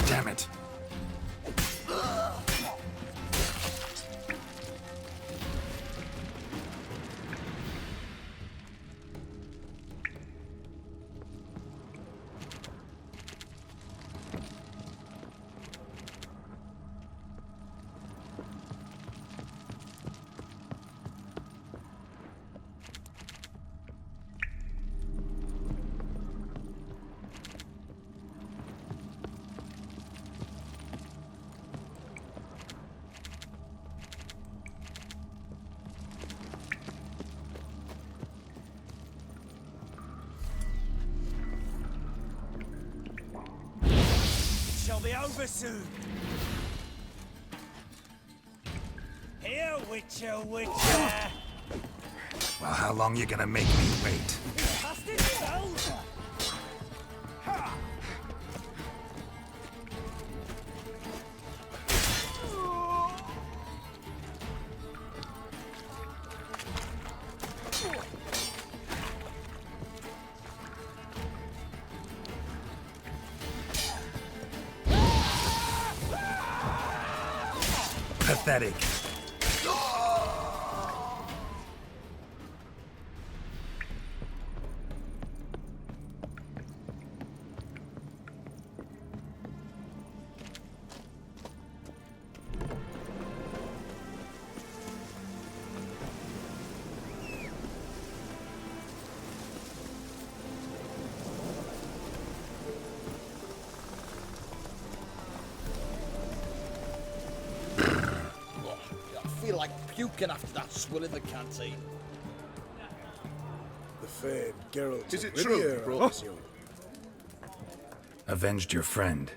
Damn it. Shall be over soon. Here, Witcher, Witcher. Well, how long you gonna make me wait? Bastard soldier. Pathetic. puking after that swill in the canteen. The famed Geralt Is of it true Rivia you brought brought this? you. Avenged your friend.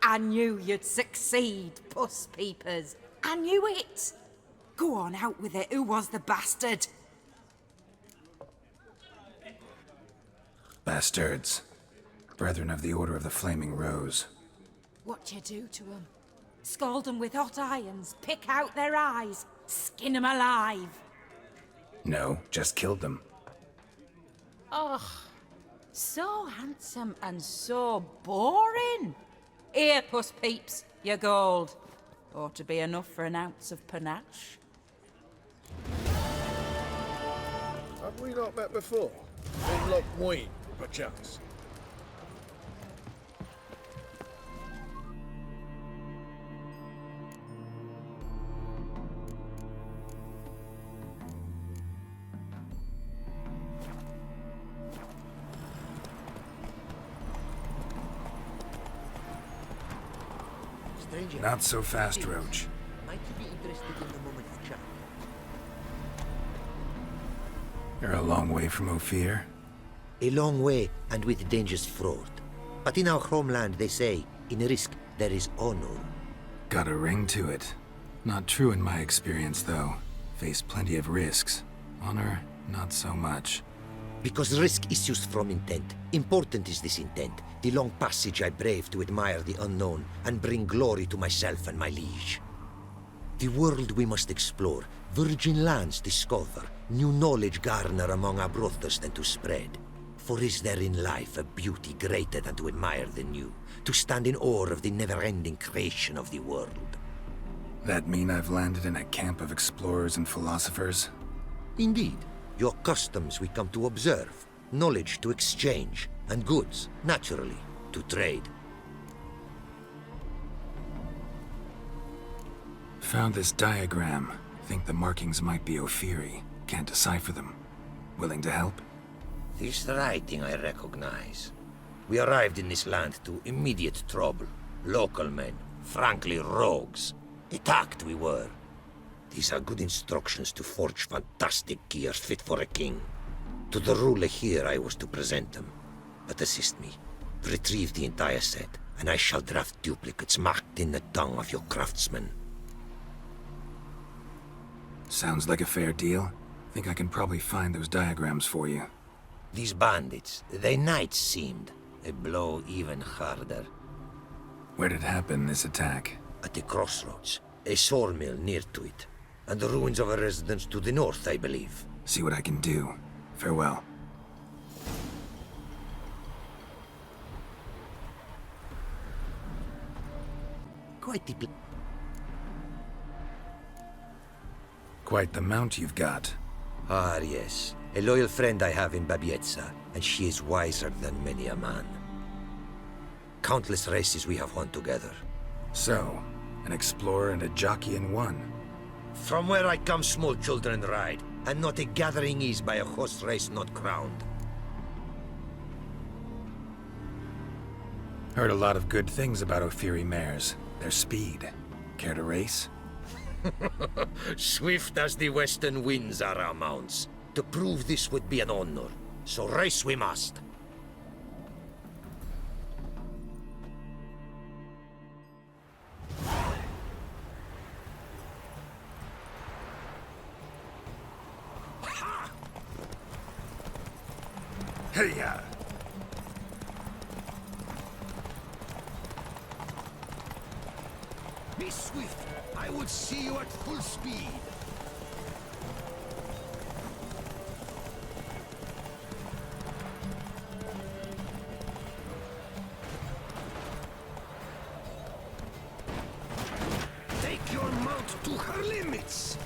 I knew you'd succeed, puss peepers. I knew it. Go on, out with it. Who was the bastard? Bastards. Brethren of the Order of the Flaming Rose. What you do to them? Scald them with hot irons, pick out their eyes, skin them alive. No, just killed them. Oh, so handsome and so boring. Here, puss peeps, your gold. Ought to be enough for an ounce of panache. Have we not met before? In Loch Wayne, perchance. Not so fast, Roach. Might you be interested in a moment of chat? You're a long way from Ophir. A long way, and with dangers fraught. But in our homeland, they say, in risk there is honor. Got a ring to it. Not true in my experience, though. Faced plenty of risks. Honor, not so much. Because risk issues from intent. Important is this intent. The long passage I brave to admire the unknown and bring glory to myself and my liege. The world we must explore, virgin lands discover, new knowledge garner among our brothers than to spread. For is there in life a beauty greater than to admire the new, to stand in awe of the never-ending creation of the world? That mean I've landed in a camp of explorers and philosophers? Indeed. Your customs we come to observe, knowledge to exchange, and goods, naturally, to trade. Found this diagram. Think the markings might be ophiri. Can't decipher them. Willing to help? This writing I recognize. We arrived in this land to immediate trouble. Local men, frankly rogues. Attacked we were. These are good instructions to forge fantastic gear fit for a king. To the ruler here I was to present them. But assist me. Retrieve the entire set, and I shall draft duplicates marked in the tongue of your craftsmen. Sounds like a fair deal. Think I can probably find those diagrams for you. These bandits, they knights seemed. A blow even harder. Where did it happen, this attack? At the crossroads. A sawmill near to it. And the ruins of a residence to the north, I believe. See what I can do. Farewell. Quite the mount you've got. Ah, yes. A loyal friend I have in Babietza, and she is wiser than many a man. Countless races we have won together. So, an explorer and a jockey in one. From where I come, small children ride, and not a gathering is by a horse race not crowned. Heard a lot of good things about ophiri mares. Their speed. Care to race? Swift as the western winds are our mounts. To prove this would be an honor, so race we must. Hey-ya! Be swift. I would see you at full speed. Take your mount to her limits.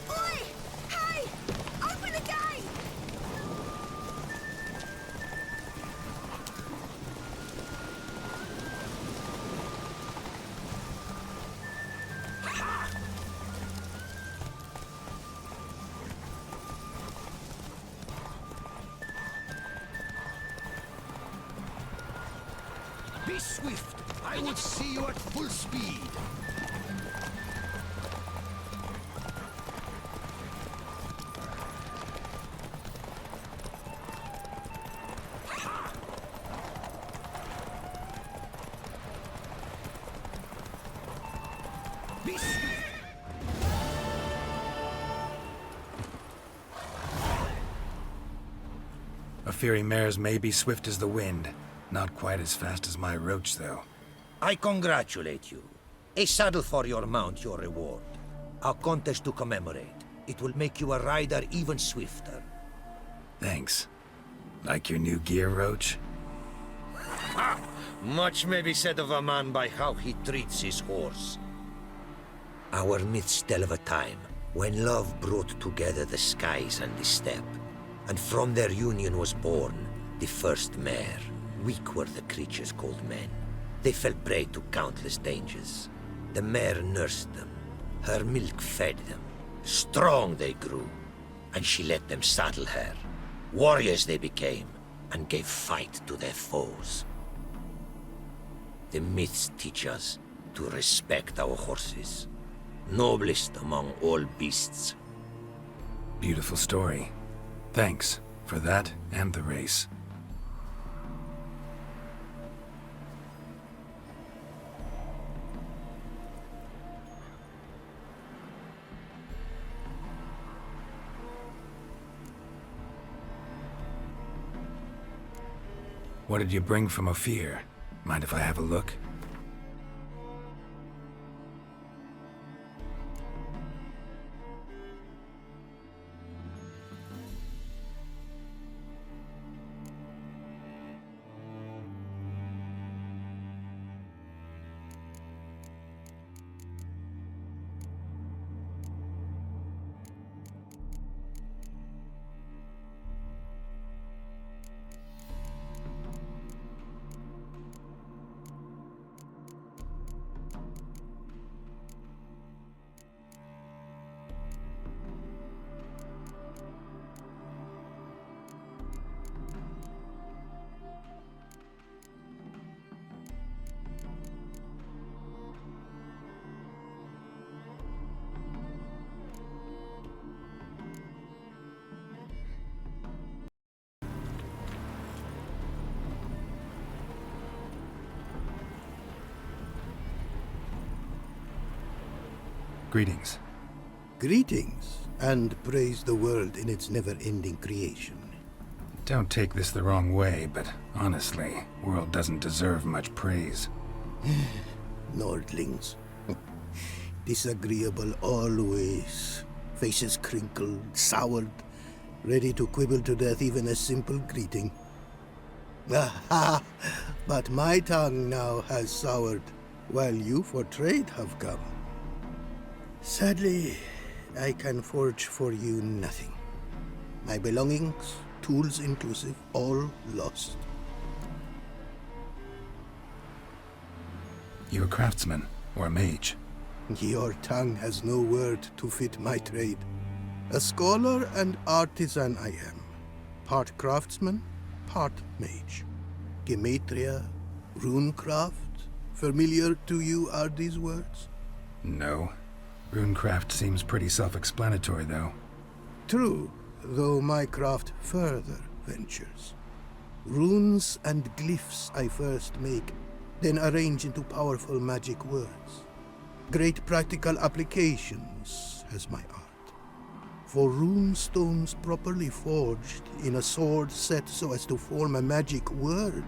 Oi! Hey! Open the gate! Be swift. I would see you at full speed. Be swift. Ophiri mares may be swift as the wind. Not quite as fast as my roach, though. I congratulate you. A saddle for your mount, your reward. A contest to commemorate. It will make you a rider even swifter. Thanks. Like your new gear, Roach? Ha! Much may be said of a man by how he treats his horse. Our myths tell of a time when love brought together the skies and the steppe, and from their union was born the first mare. Weak were the creatures called men. They fell prey to countless dangers. The mare nursed them. Her milk fed them. Strong they grew, and she let them saddle her. Warriors they became, and gave fight to their foes. The myths teach us to respect our horses, noblest among all beasts. Beautiful story. Thanks for that and the race. What did you bring from Ophir? Mind if I have a look? Greetings. Greetings, and praise the world in its never-ending creation. Don't take this the wrong way, but honestly, world doesn't deserve much praise. Nordlings. Disagreeable always. Faces crinkled, soured, ready to quibble to death even a simple greeting. Aha! But my tongue now has soured, while you for trade have come. Sadly, I can forge for you nothing. My belongings, tools inclusive, all lost. You a craftsman or a mage? Your tongue has no word to fit my trade. A scholar and artisan I am. Part craftsman, part mage. Gematria, runecraft. Familiar to you are these words? No. Runecraft seems pretty self-explanatory, though. True, though my craft further ventures. Runes and glyphs I first make, then arrange into powerful magic words. Great practical applications as my art. For rune stones properly forged in a sword set so as to form a magic word,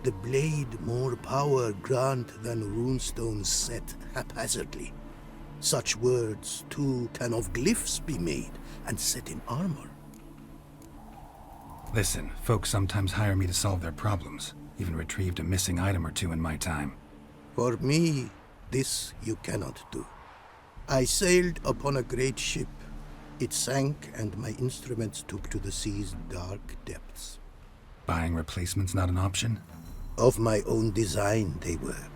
the blade more power grant than runestones set haphazardly. Such words, too, can of glyphs be made and set in armor. Listen, folks sometimes hire me to solve their problems. Even retrieved a missing item or two in my time. For me, this you cannot do. I sailed upon a great ship. It sank, and my instruments took to the sea's dark depths. Buying replacements not an option? Of my own design they were,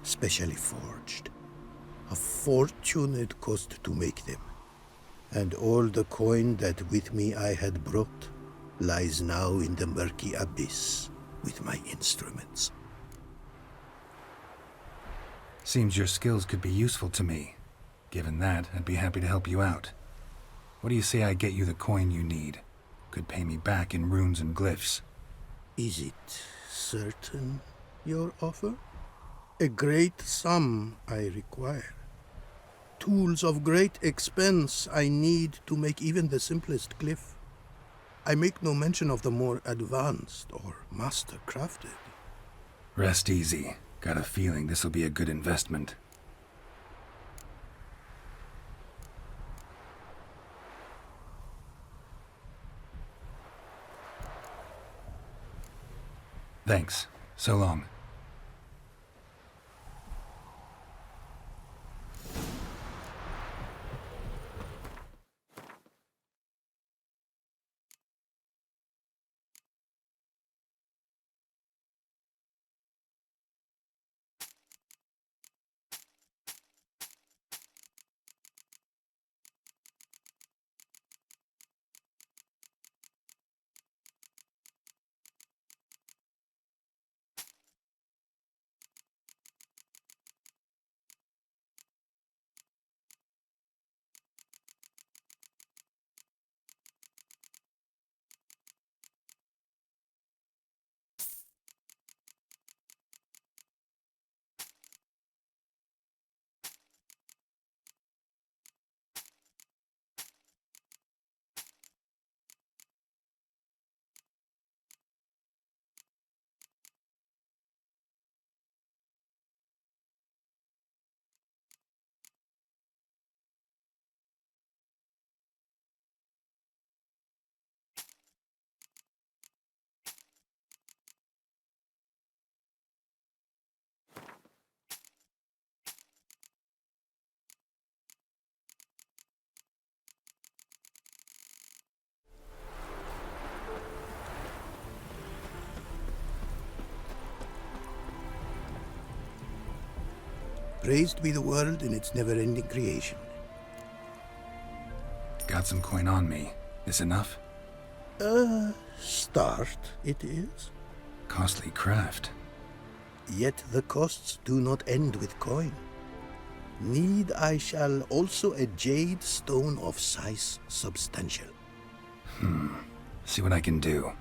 specially forged. A fortune it cost to make them. And all the coin that with me I had brought lies now in the murky abyss with my instruments. Seems your skills could be useful to me. Given that, I'd be happy to help you out. What do you say I get you the coin you need? Could pay me back in runes and glyphs. Is it certain, your offer? A great sum I require. Tools of great expense I need to make even the simplest glyph. I make no mention of the more advanced or master-crafted. Rest easy. Got a feeling this'll be a good investment. Thanks. So long. Praised be the world in its never-ending creation. Got some coin on me. This enough? Start it is. Costly craft. Yet the costs do not end with coin. Need I shall also a jade stone of size substantial. See what I can do.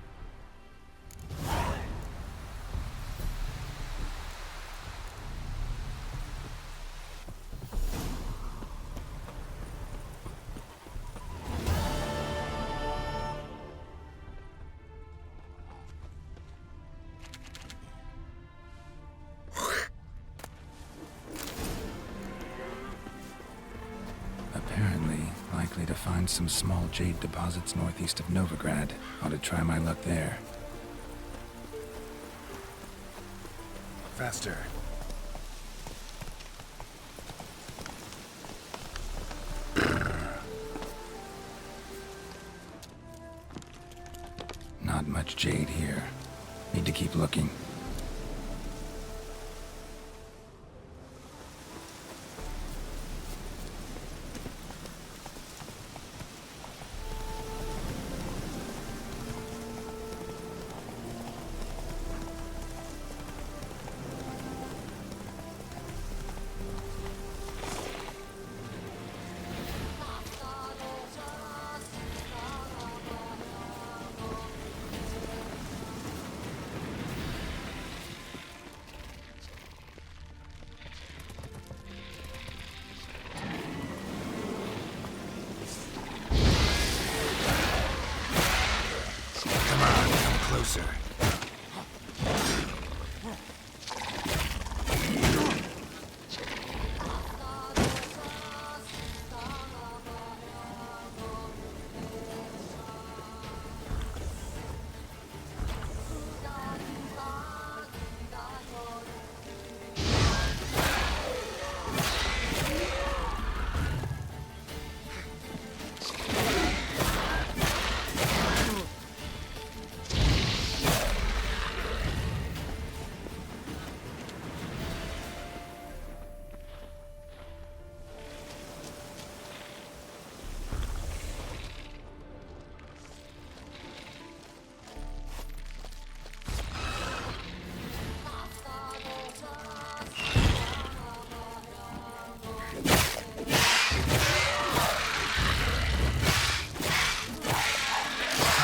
Find some small jade deposits northeast of Novigrad. Ought to try my luck there. Faster. Not much jade here. Need to keep looking.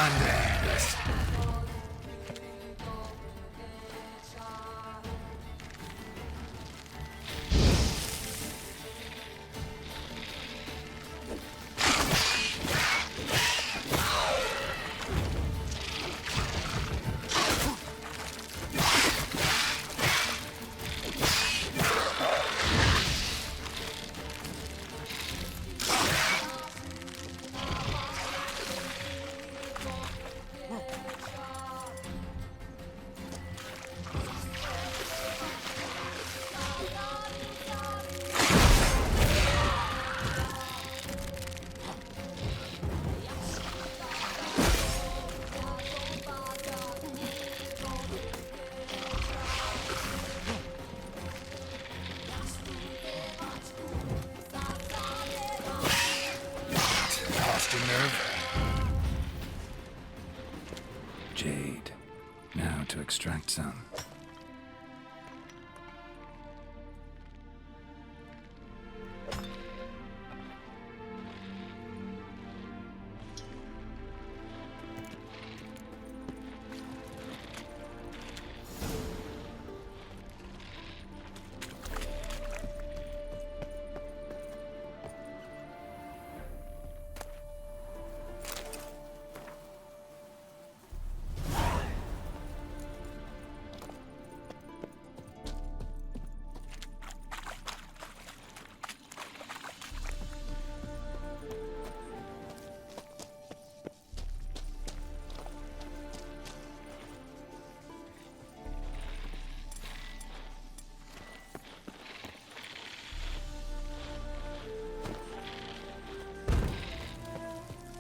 Time to end this. Jade. Now to extract some.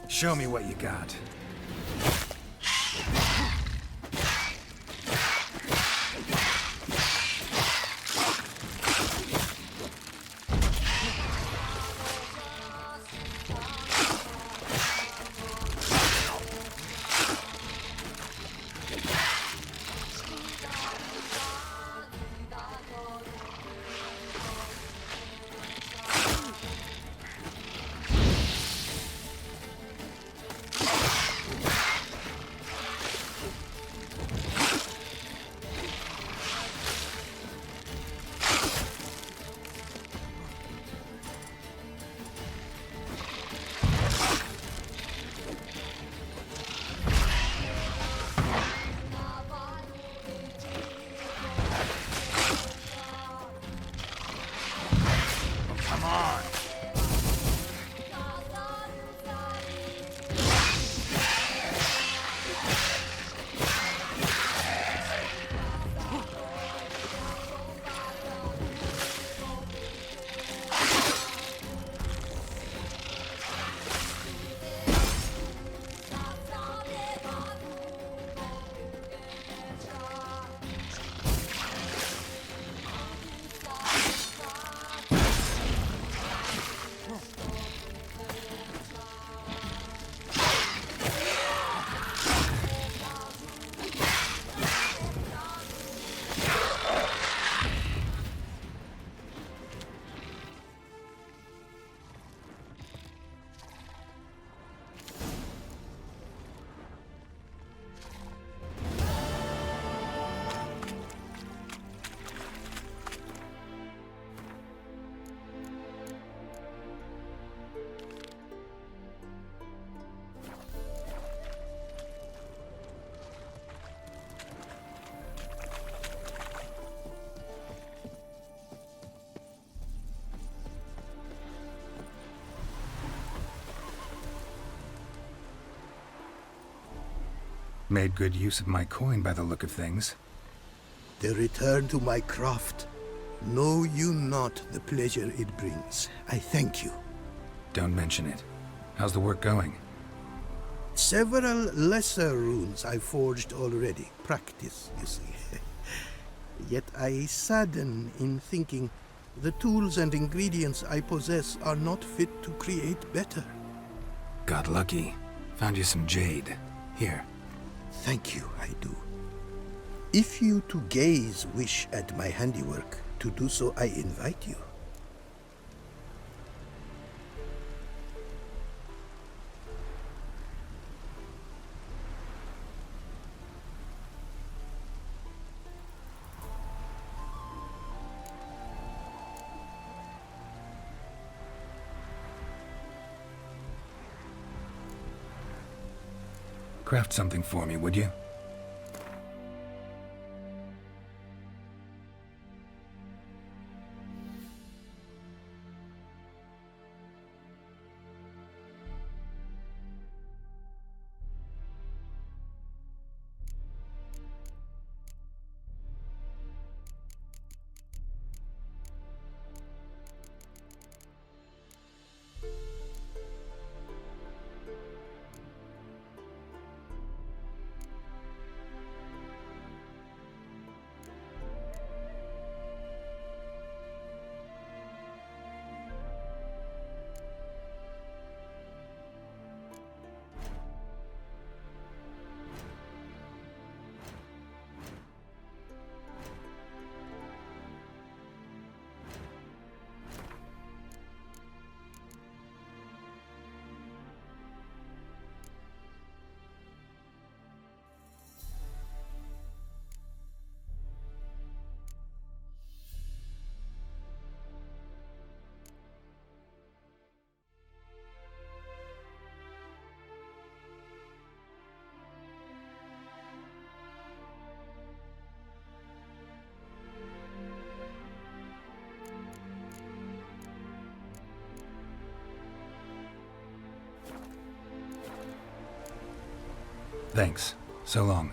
Show me what you got. Made good use of my coin by the look of things. The return to my craft. Know you not the pleasure it brings. I thank you. Don't mention it. How's the work going? Several lesser runes I forged already. Practice, you see. Yet I sadden in thinking the tools and ingredients I possess are not fit to create better. Got lucky. Found you some jade. Here. Thank you, I do. If you to gaze wish at my handiwork, to do so I invite you. Craft something for me, would you? Thanks. So long.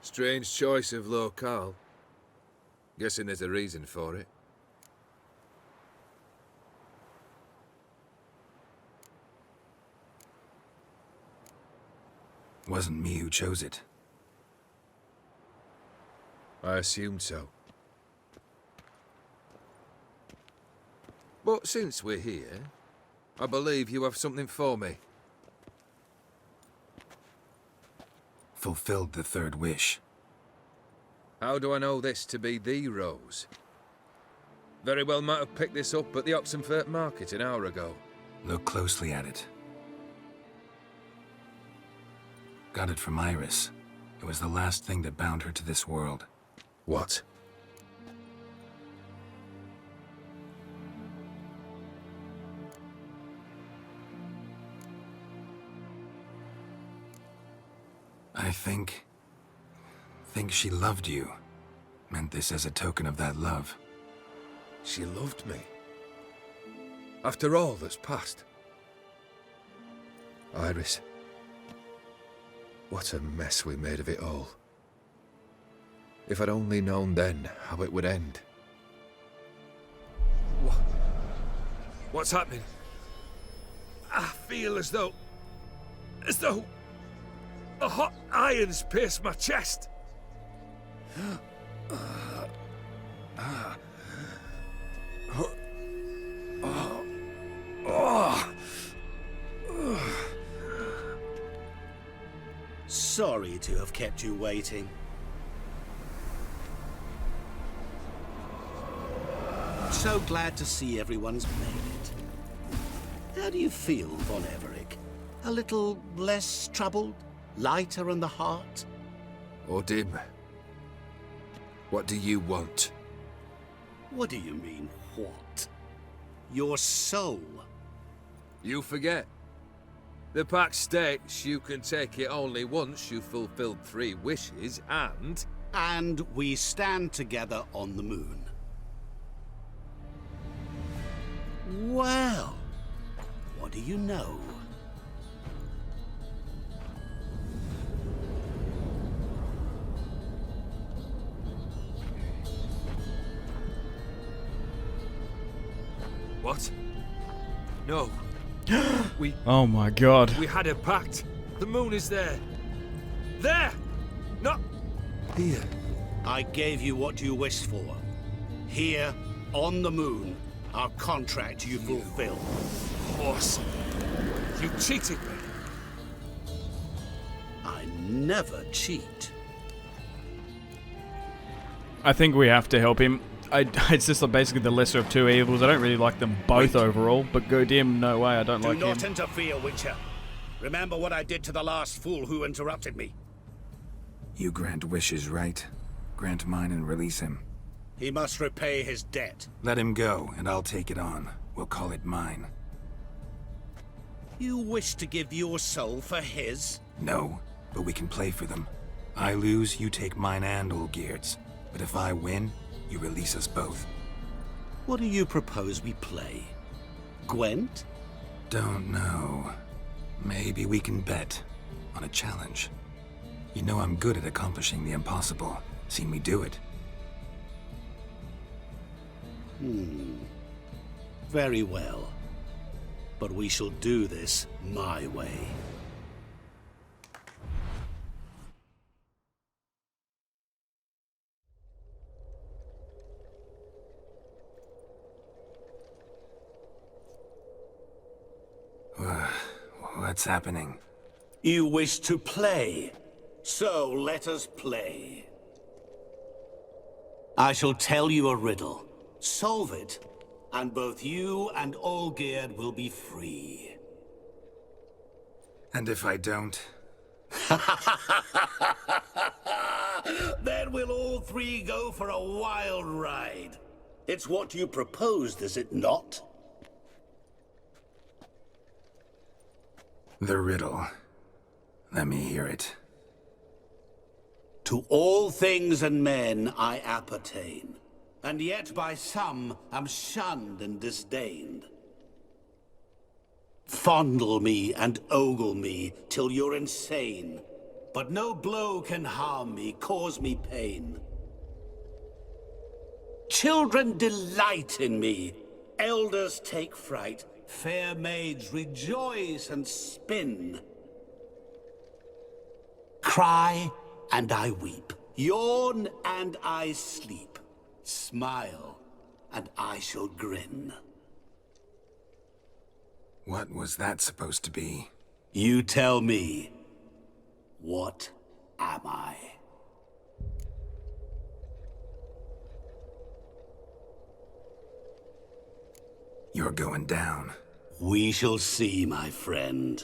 Strange choice of locale. Guessing there's a reason for it. Wasn't me who chose it. I assumed so. But since we're here, I believe you have something for me. Fulfilled the third wish. How do I know this to be the rose? Very well might have picked this up at the Oxenfurt market an hour ago. Look closely at it. Got it from Iris. It was the last thing that bound her to this world. What? I think she loved you. Meant this as a token of that love. She loved me. After all that's passed. Iris. What a mess we made of it all. If I'd only known then how it would end. What's happening? I feel as though a hot iron's pierced my chest. Sorry to have kept you waiting. So glad to see everyone's made it. How do you feel, Von Everett? A little less troubled? Lighter in the heart? Or dim? What do you want? What do you mean, what? Your soul. You forget. The pact states you can take it only once you've fulfilled 3 wishes, and... And we stand together on the moon. Well, what do you know? What? No. We... Oh my god. We had a pact. The moon is there. There! Not... here. I gave you what you wished for. Here, on the moon, our contract you fulfill. Horse. You cheated me. I never cheat. I think we have to help him. It's just basically the lesser of 2 evils. I don't really like them both overall, but Godim, no way, I don't like him. Do not interfere, Witcher. Remember what I did to the last fool who interrupted me. You grant wishes, right? Grant mine and release him. He must repay his debt. Let him go, and I'll take it on. We'll call it mine. You wish to give your soul for his? No, but we can play for them. I lose, you take mine and Olgierd's. But if I win, you release us both. What do you propose we play? Gwent? Don't know. Maybe we can bet on a challenge. You know I'm good at accomplishing the impossible. Seen me do it. Very well. But we shall do this my way. What's happening? You wish to play, so let us play. I shall tell you a riddle. Solve it, and both you and Olgierd will be free. And if I don't? Then we'll all 3 go for a wild ride. It's what you proposed, is it not? The riddle. Let me hear it. To all things and men I appertain, and yet by some am shunned and disdained. Fondle me and ogle me till you're insane, but no blow can harm me, cause me pain. Children delight in me, elders take fright, fair maids rejoice and spin. Cry and I weep, yawn and I sleep, smile and I shall grin. What was that supposed to be? You tell me, what am I? You're going down. We shall see, my friend.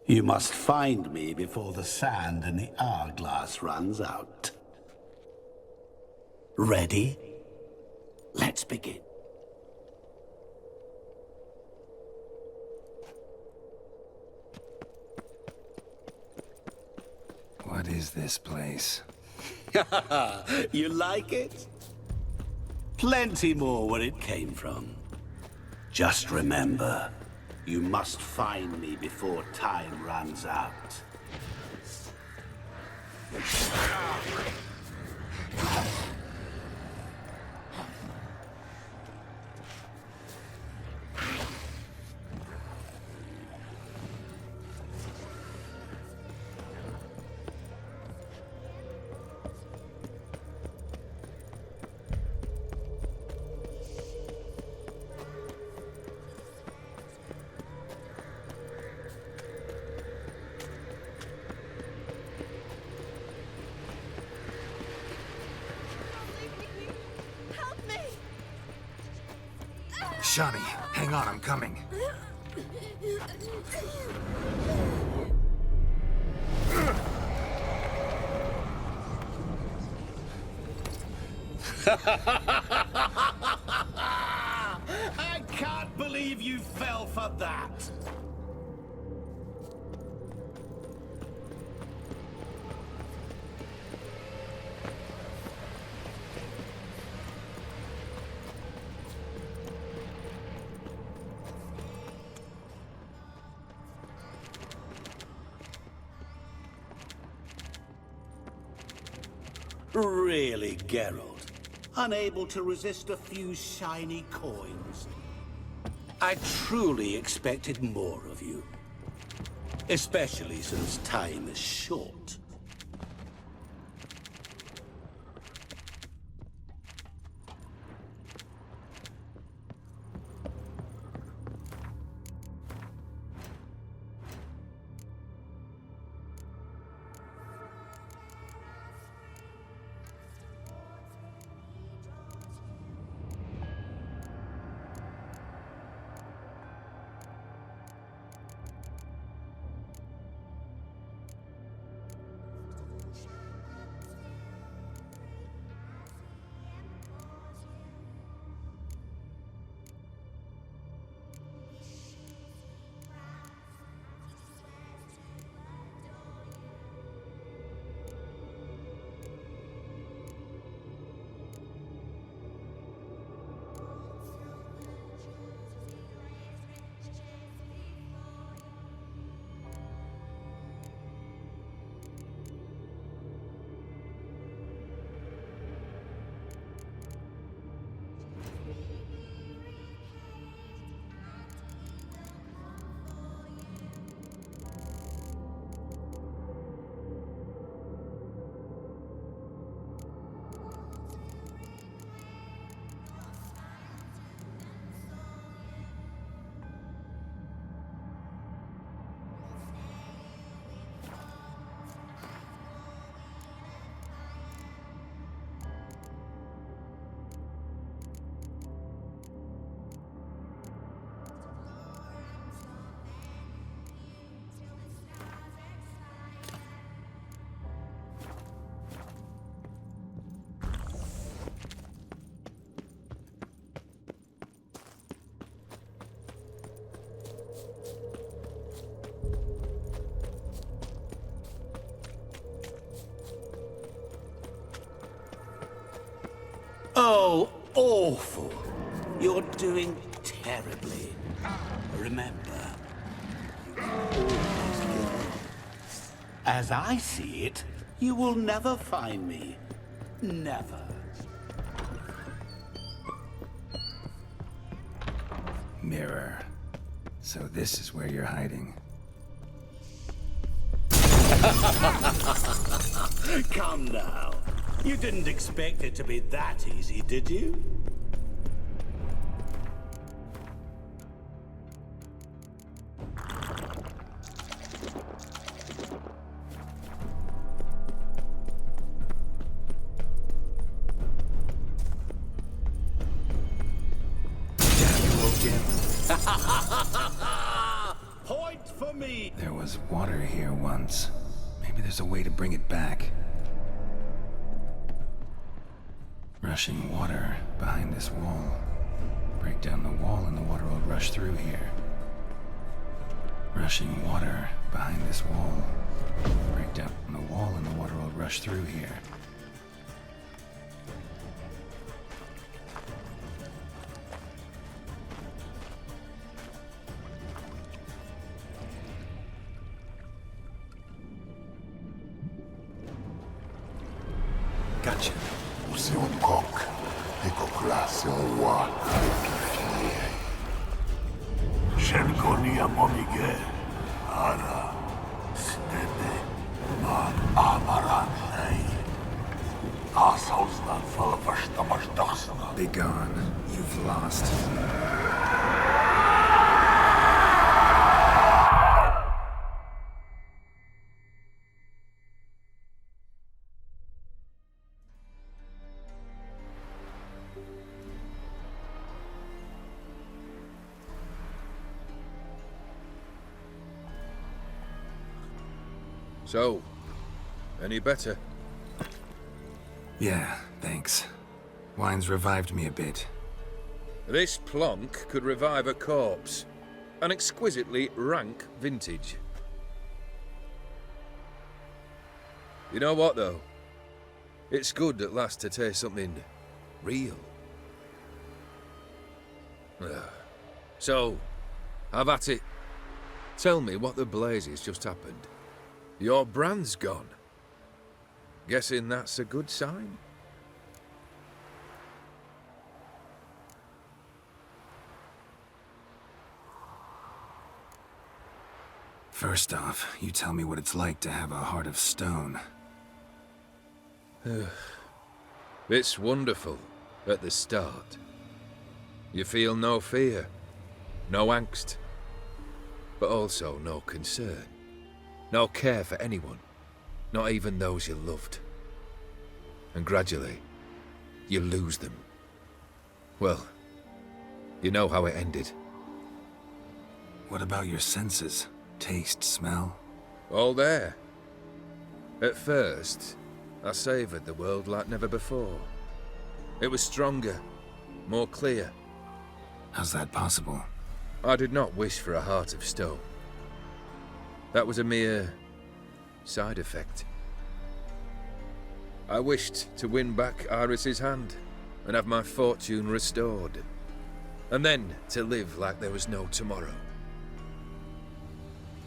You must find me before the sand in the hourglass runs out. Ready? Let's begin. What is this place? You like it? Plenty more where it came from. Just remember, you must find me before time runs out. Shani, hang on, I'm coming. I can't believe you fell for that. Really, Geralt? Unable to resist a few shiny coins? I truly expected more of you. Especially since time is short. Oh, awful. You're doing terribly. Remember, you always give up. As I see it, you will never find me. Never. Mirror. So this is where you're hiding. Come now. You didn't expect it to be that easy, did you? Point for me! There was water here once. Maybe there's a way to bring it back. Rushing water behind this wall. Break down the wall and the water will rush through here. Rushing water behind this wall. Break down the wall and the water will rush through here. Gotcha. C'est un coq. Et coq-là, c'est un roi. Shenkonia momige. Ara. Stede. Man amaran lei. Assaulsnan fala vastamash dagsana. Be gone. You've lost. So, any better? Yeah, thanks. Wine's revived me a bit. This plonk could revive a corpse. An exquisitely rank vintage. You know what, though? It's good at last to taste something real. So, have at it. Tell me what the blazes just happened. Your brand's gone. Guessing that's a good sign? First off, you tell me what it's like to have a heart of stone. It's wonderful at the start. You feel no fear, no angst, but also no concern, no care for anyone, not even those you loved. And gradually, you lose them. Well, you know how it ended. What about your senses? Taste, smell? All there. At first, I savoured the world like never before. It was stronger, more clear. How's that possible? I did not wish for a heart of stone. That was a mere side effect. I wished to win back Iris's hand and have my fortune restored. And then to live like there was no tomorrow.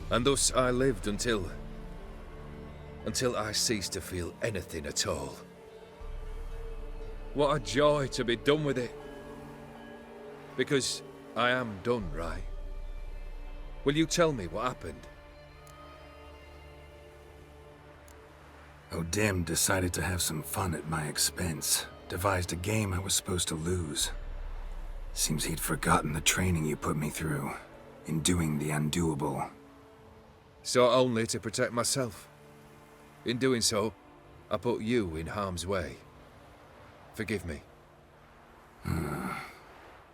And thus I lived until I ceased to feel anything at all. What a joy to be done with it. Because I am done, right? Will you tell me what happened? O'Dim decided to have some fun at my expense. Devised a game I was supposed to lose. Seems he'd forgotten the training you put me through. In doing the undoable. So only to protect myself. In doing so, I put you in harm's way. Forgive me.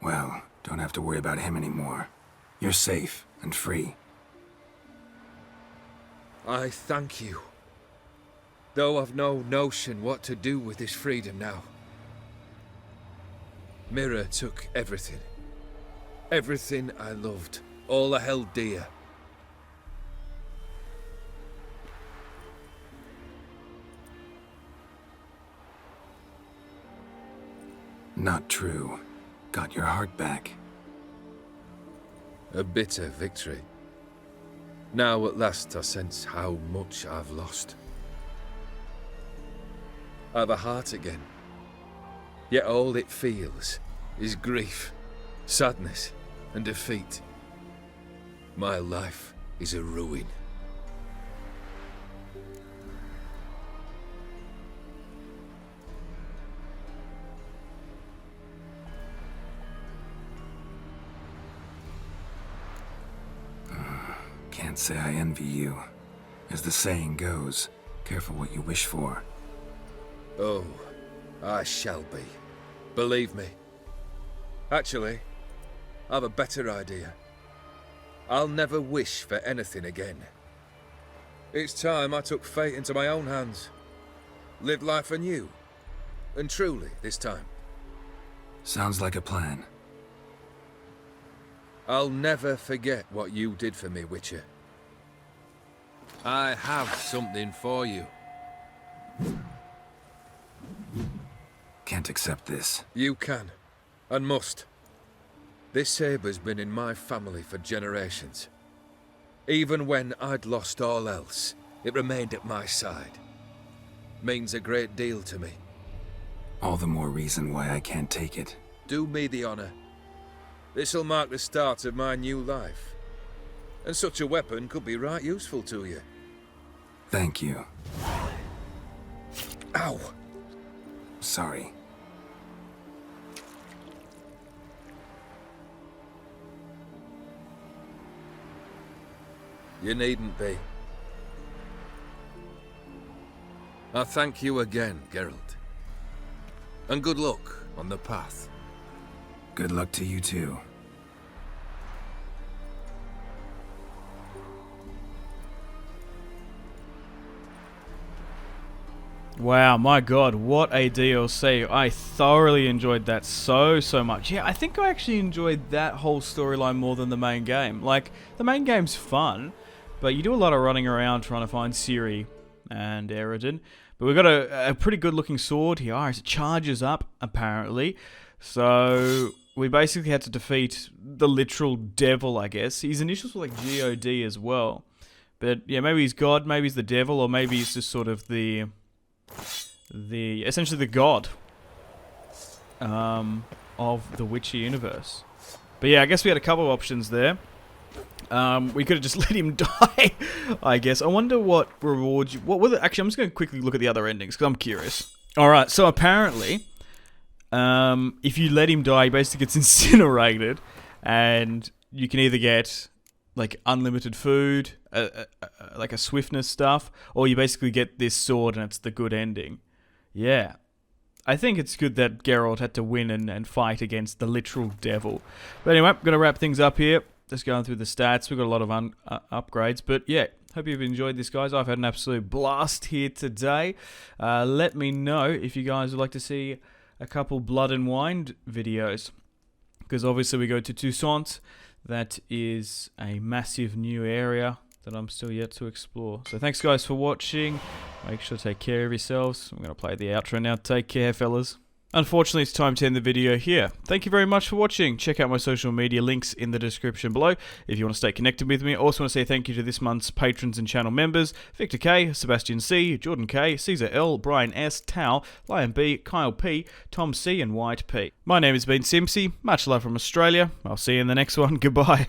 Well, don't have to worry about him anymore. You're safe and free. I thank you. Though I've no notion what to do with this freedom now. Mira took everything. Everything I loved. All I held dear. Not true. Got your heart back. A bitter victory. Now at last I sense how much I've lost. I've a heart again. Yet all it feels is grief, sadness, and defeat. My life is a ruin. Can't say I envy you. As the saying goes, careful what you wish for. Oh, I shall be. Believe me. Actually, I've a better idea. I'll never wish for anything again. It's time I took fate into my own hands. Lived life anew. And truly, this time. Sounds like a plan. I'll never forget what you did for me, Witcher. I have something for you. Can't accept this. You can, and must. This sabre's been in my family for generations. Even when I'd lost all else, it remained at my side. Means a great deal to me. All the more reason why I can't take it. Do me the honor. This'll mark the start of my new life. And such a weapon could be right useful to you. Thank you. Ow! Sorry. You needn't be. I thank you again, Geralt. And good luck on the path. Good luck to you too. Wow, my god, what a DLC. I thoroughly enjoyed that so much. Yeah, I think I actually enjoyed that whole storyline more than the main game. Like, the main game's fun, but you do a lot of running around trying to find Ciri and Eredin. But we've got a pretty good looking sword here. It charges up, apparently. So we basically had to defeat the literal devil, I guess. His initials were like G-O-D as well. But yeah, maybe he's God, maybe he's the devil, or maybe he's just sort of essentially the god of the Witcher universe. But yeah, I guess we had a couple of options there. We could have just let him die, I guess. I wonder what rewards you... Actually, I'm just going to quickly look at the other endings, because I'm curious. Alright, so apparently, if you let him die, he basically gets incinerated, and you can either get, like, unlimited food, like a swiftness stuff, or you basically get this sword, and it's the good ending. Yeah. I think it's good that Geralt had to win and fight against the literal devil. But anyway, I'm going to wrap things up here. Just going through the stats. We've got a lot of upgrades. But yeah, hope you've enjoyed this, guys. I've had an absolute blast here today. Let me know if you guys would like to see a couple Blood and Wine videos. Because obviously we go to Toussaint. That is a massive new area that I'm still yet to explore. So thanks, guys, for watching. Make sure to take care of yourselves. I'm going to play the outro now. Take care, fellas. Unfortunately, it's time to end the video here. Thank you very much for watching. Check out my social media links in the description below if you want to stay connected with me. I also want to say thank you to this month's patrons and channel members: Victor K, Sebastian C, Jordan K, Caesar L, Brian S, Tao, Lion B, Kyle P, Tom C, and White P. My name has been Simpzy. Much love from Australia. I'll see you in the next one. Goodbye.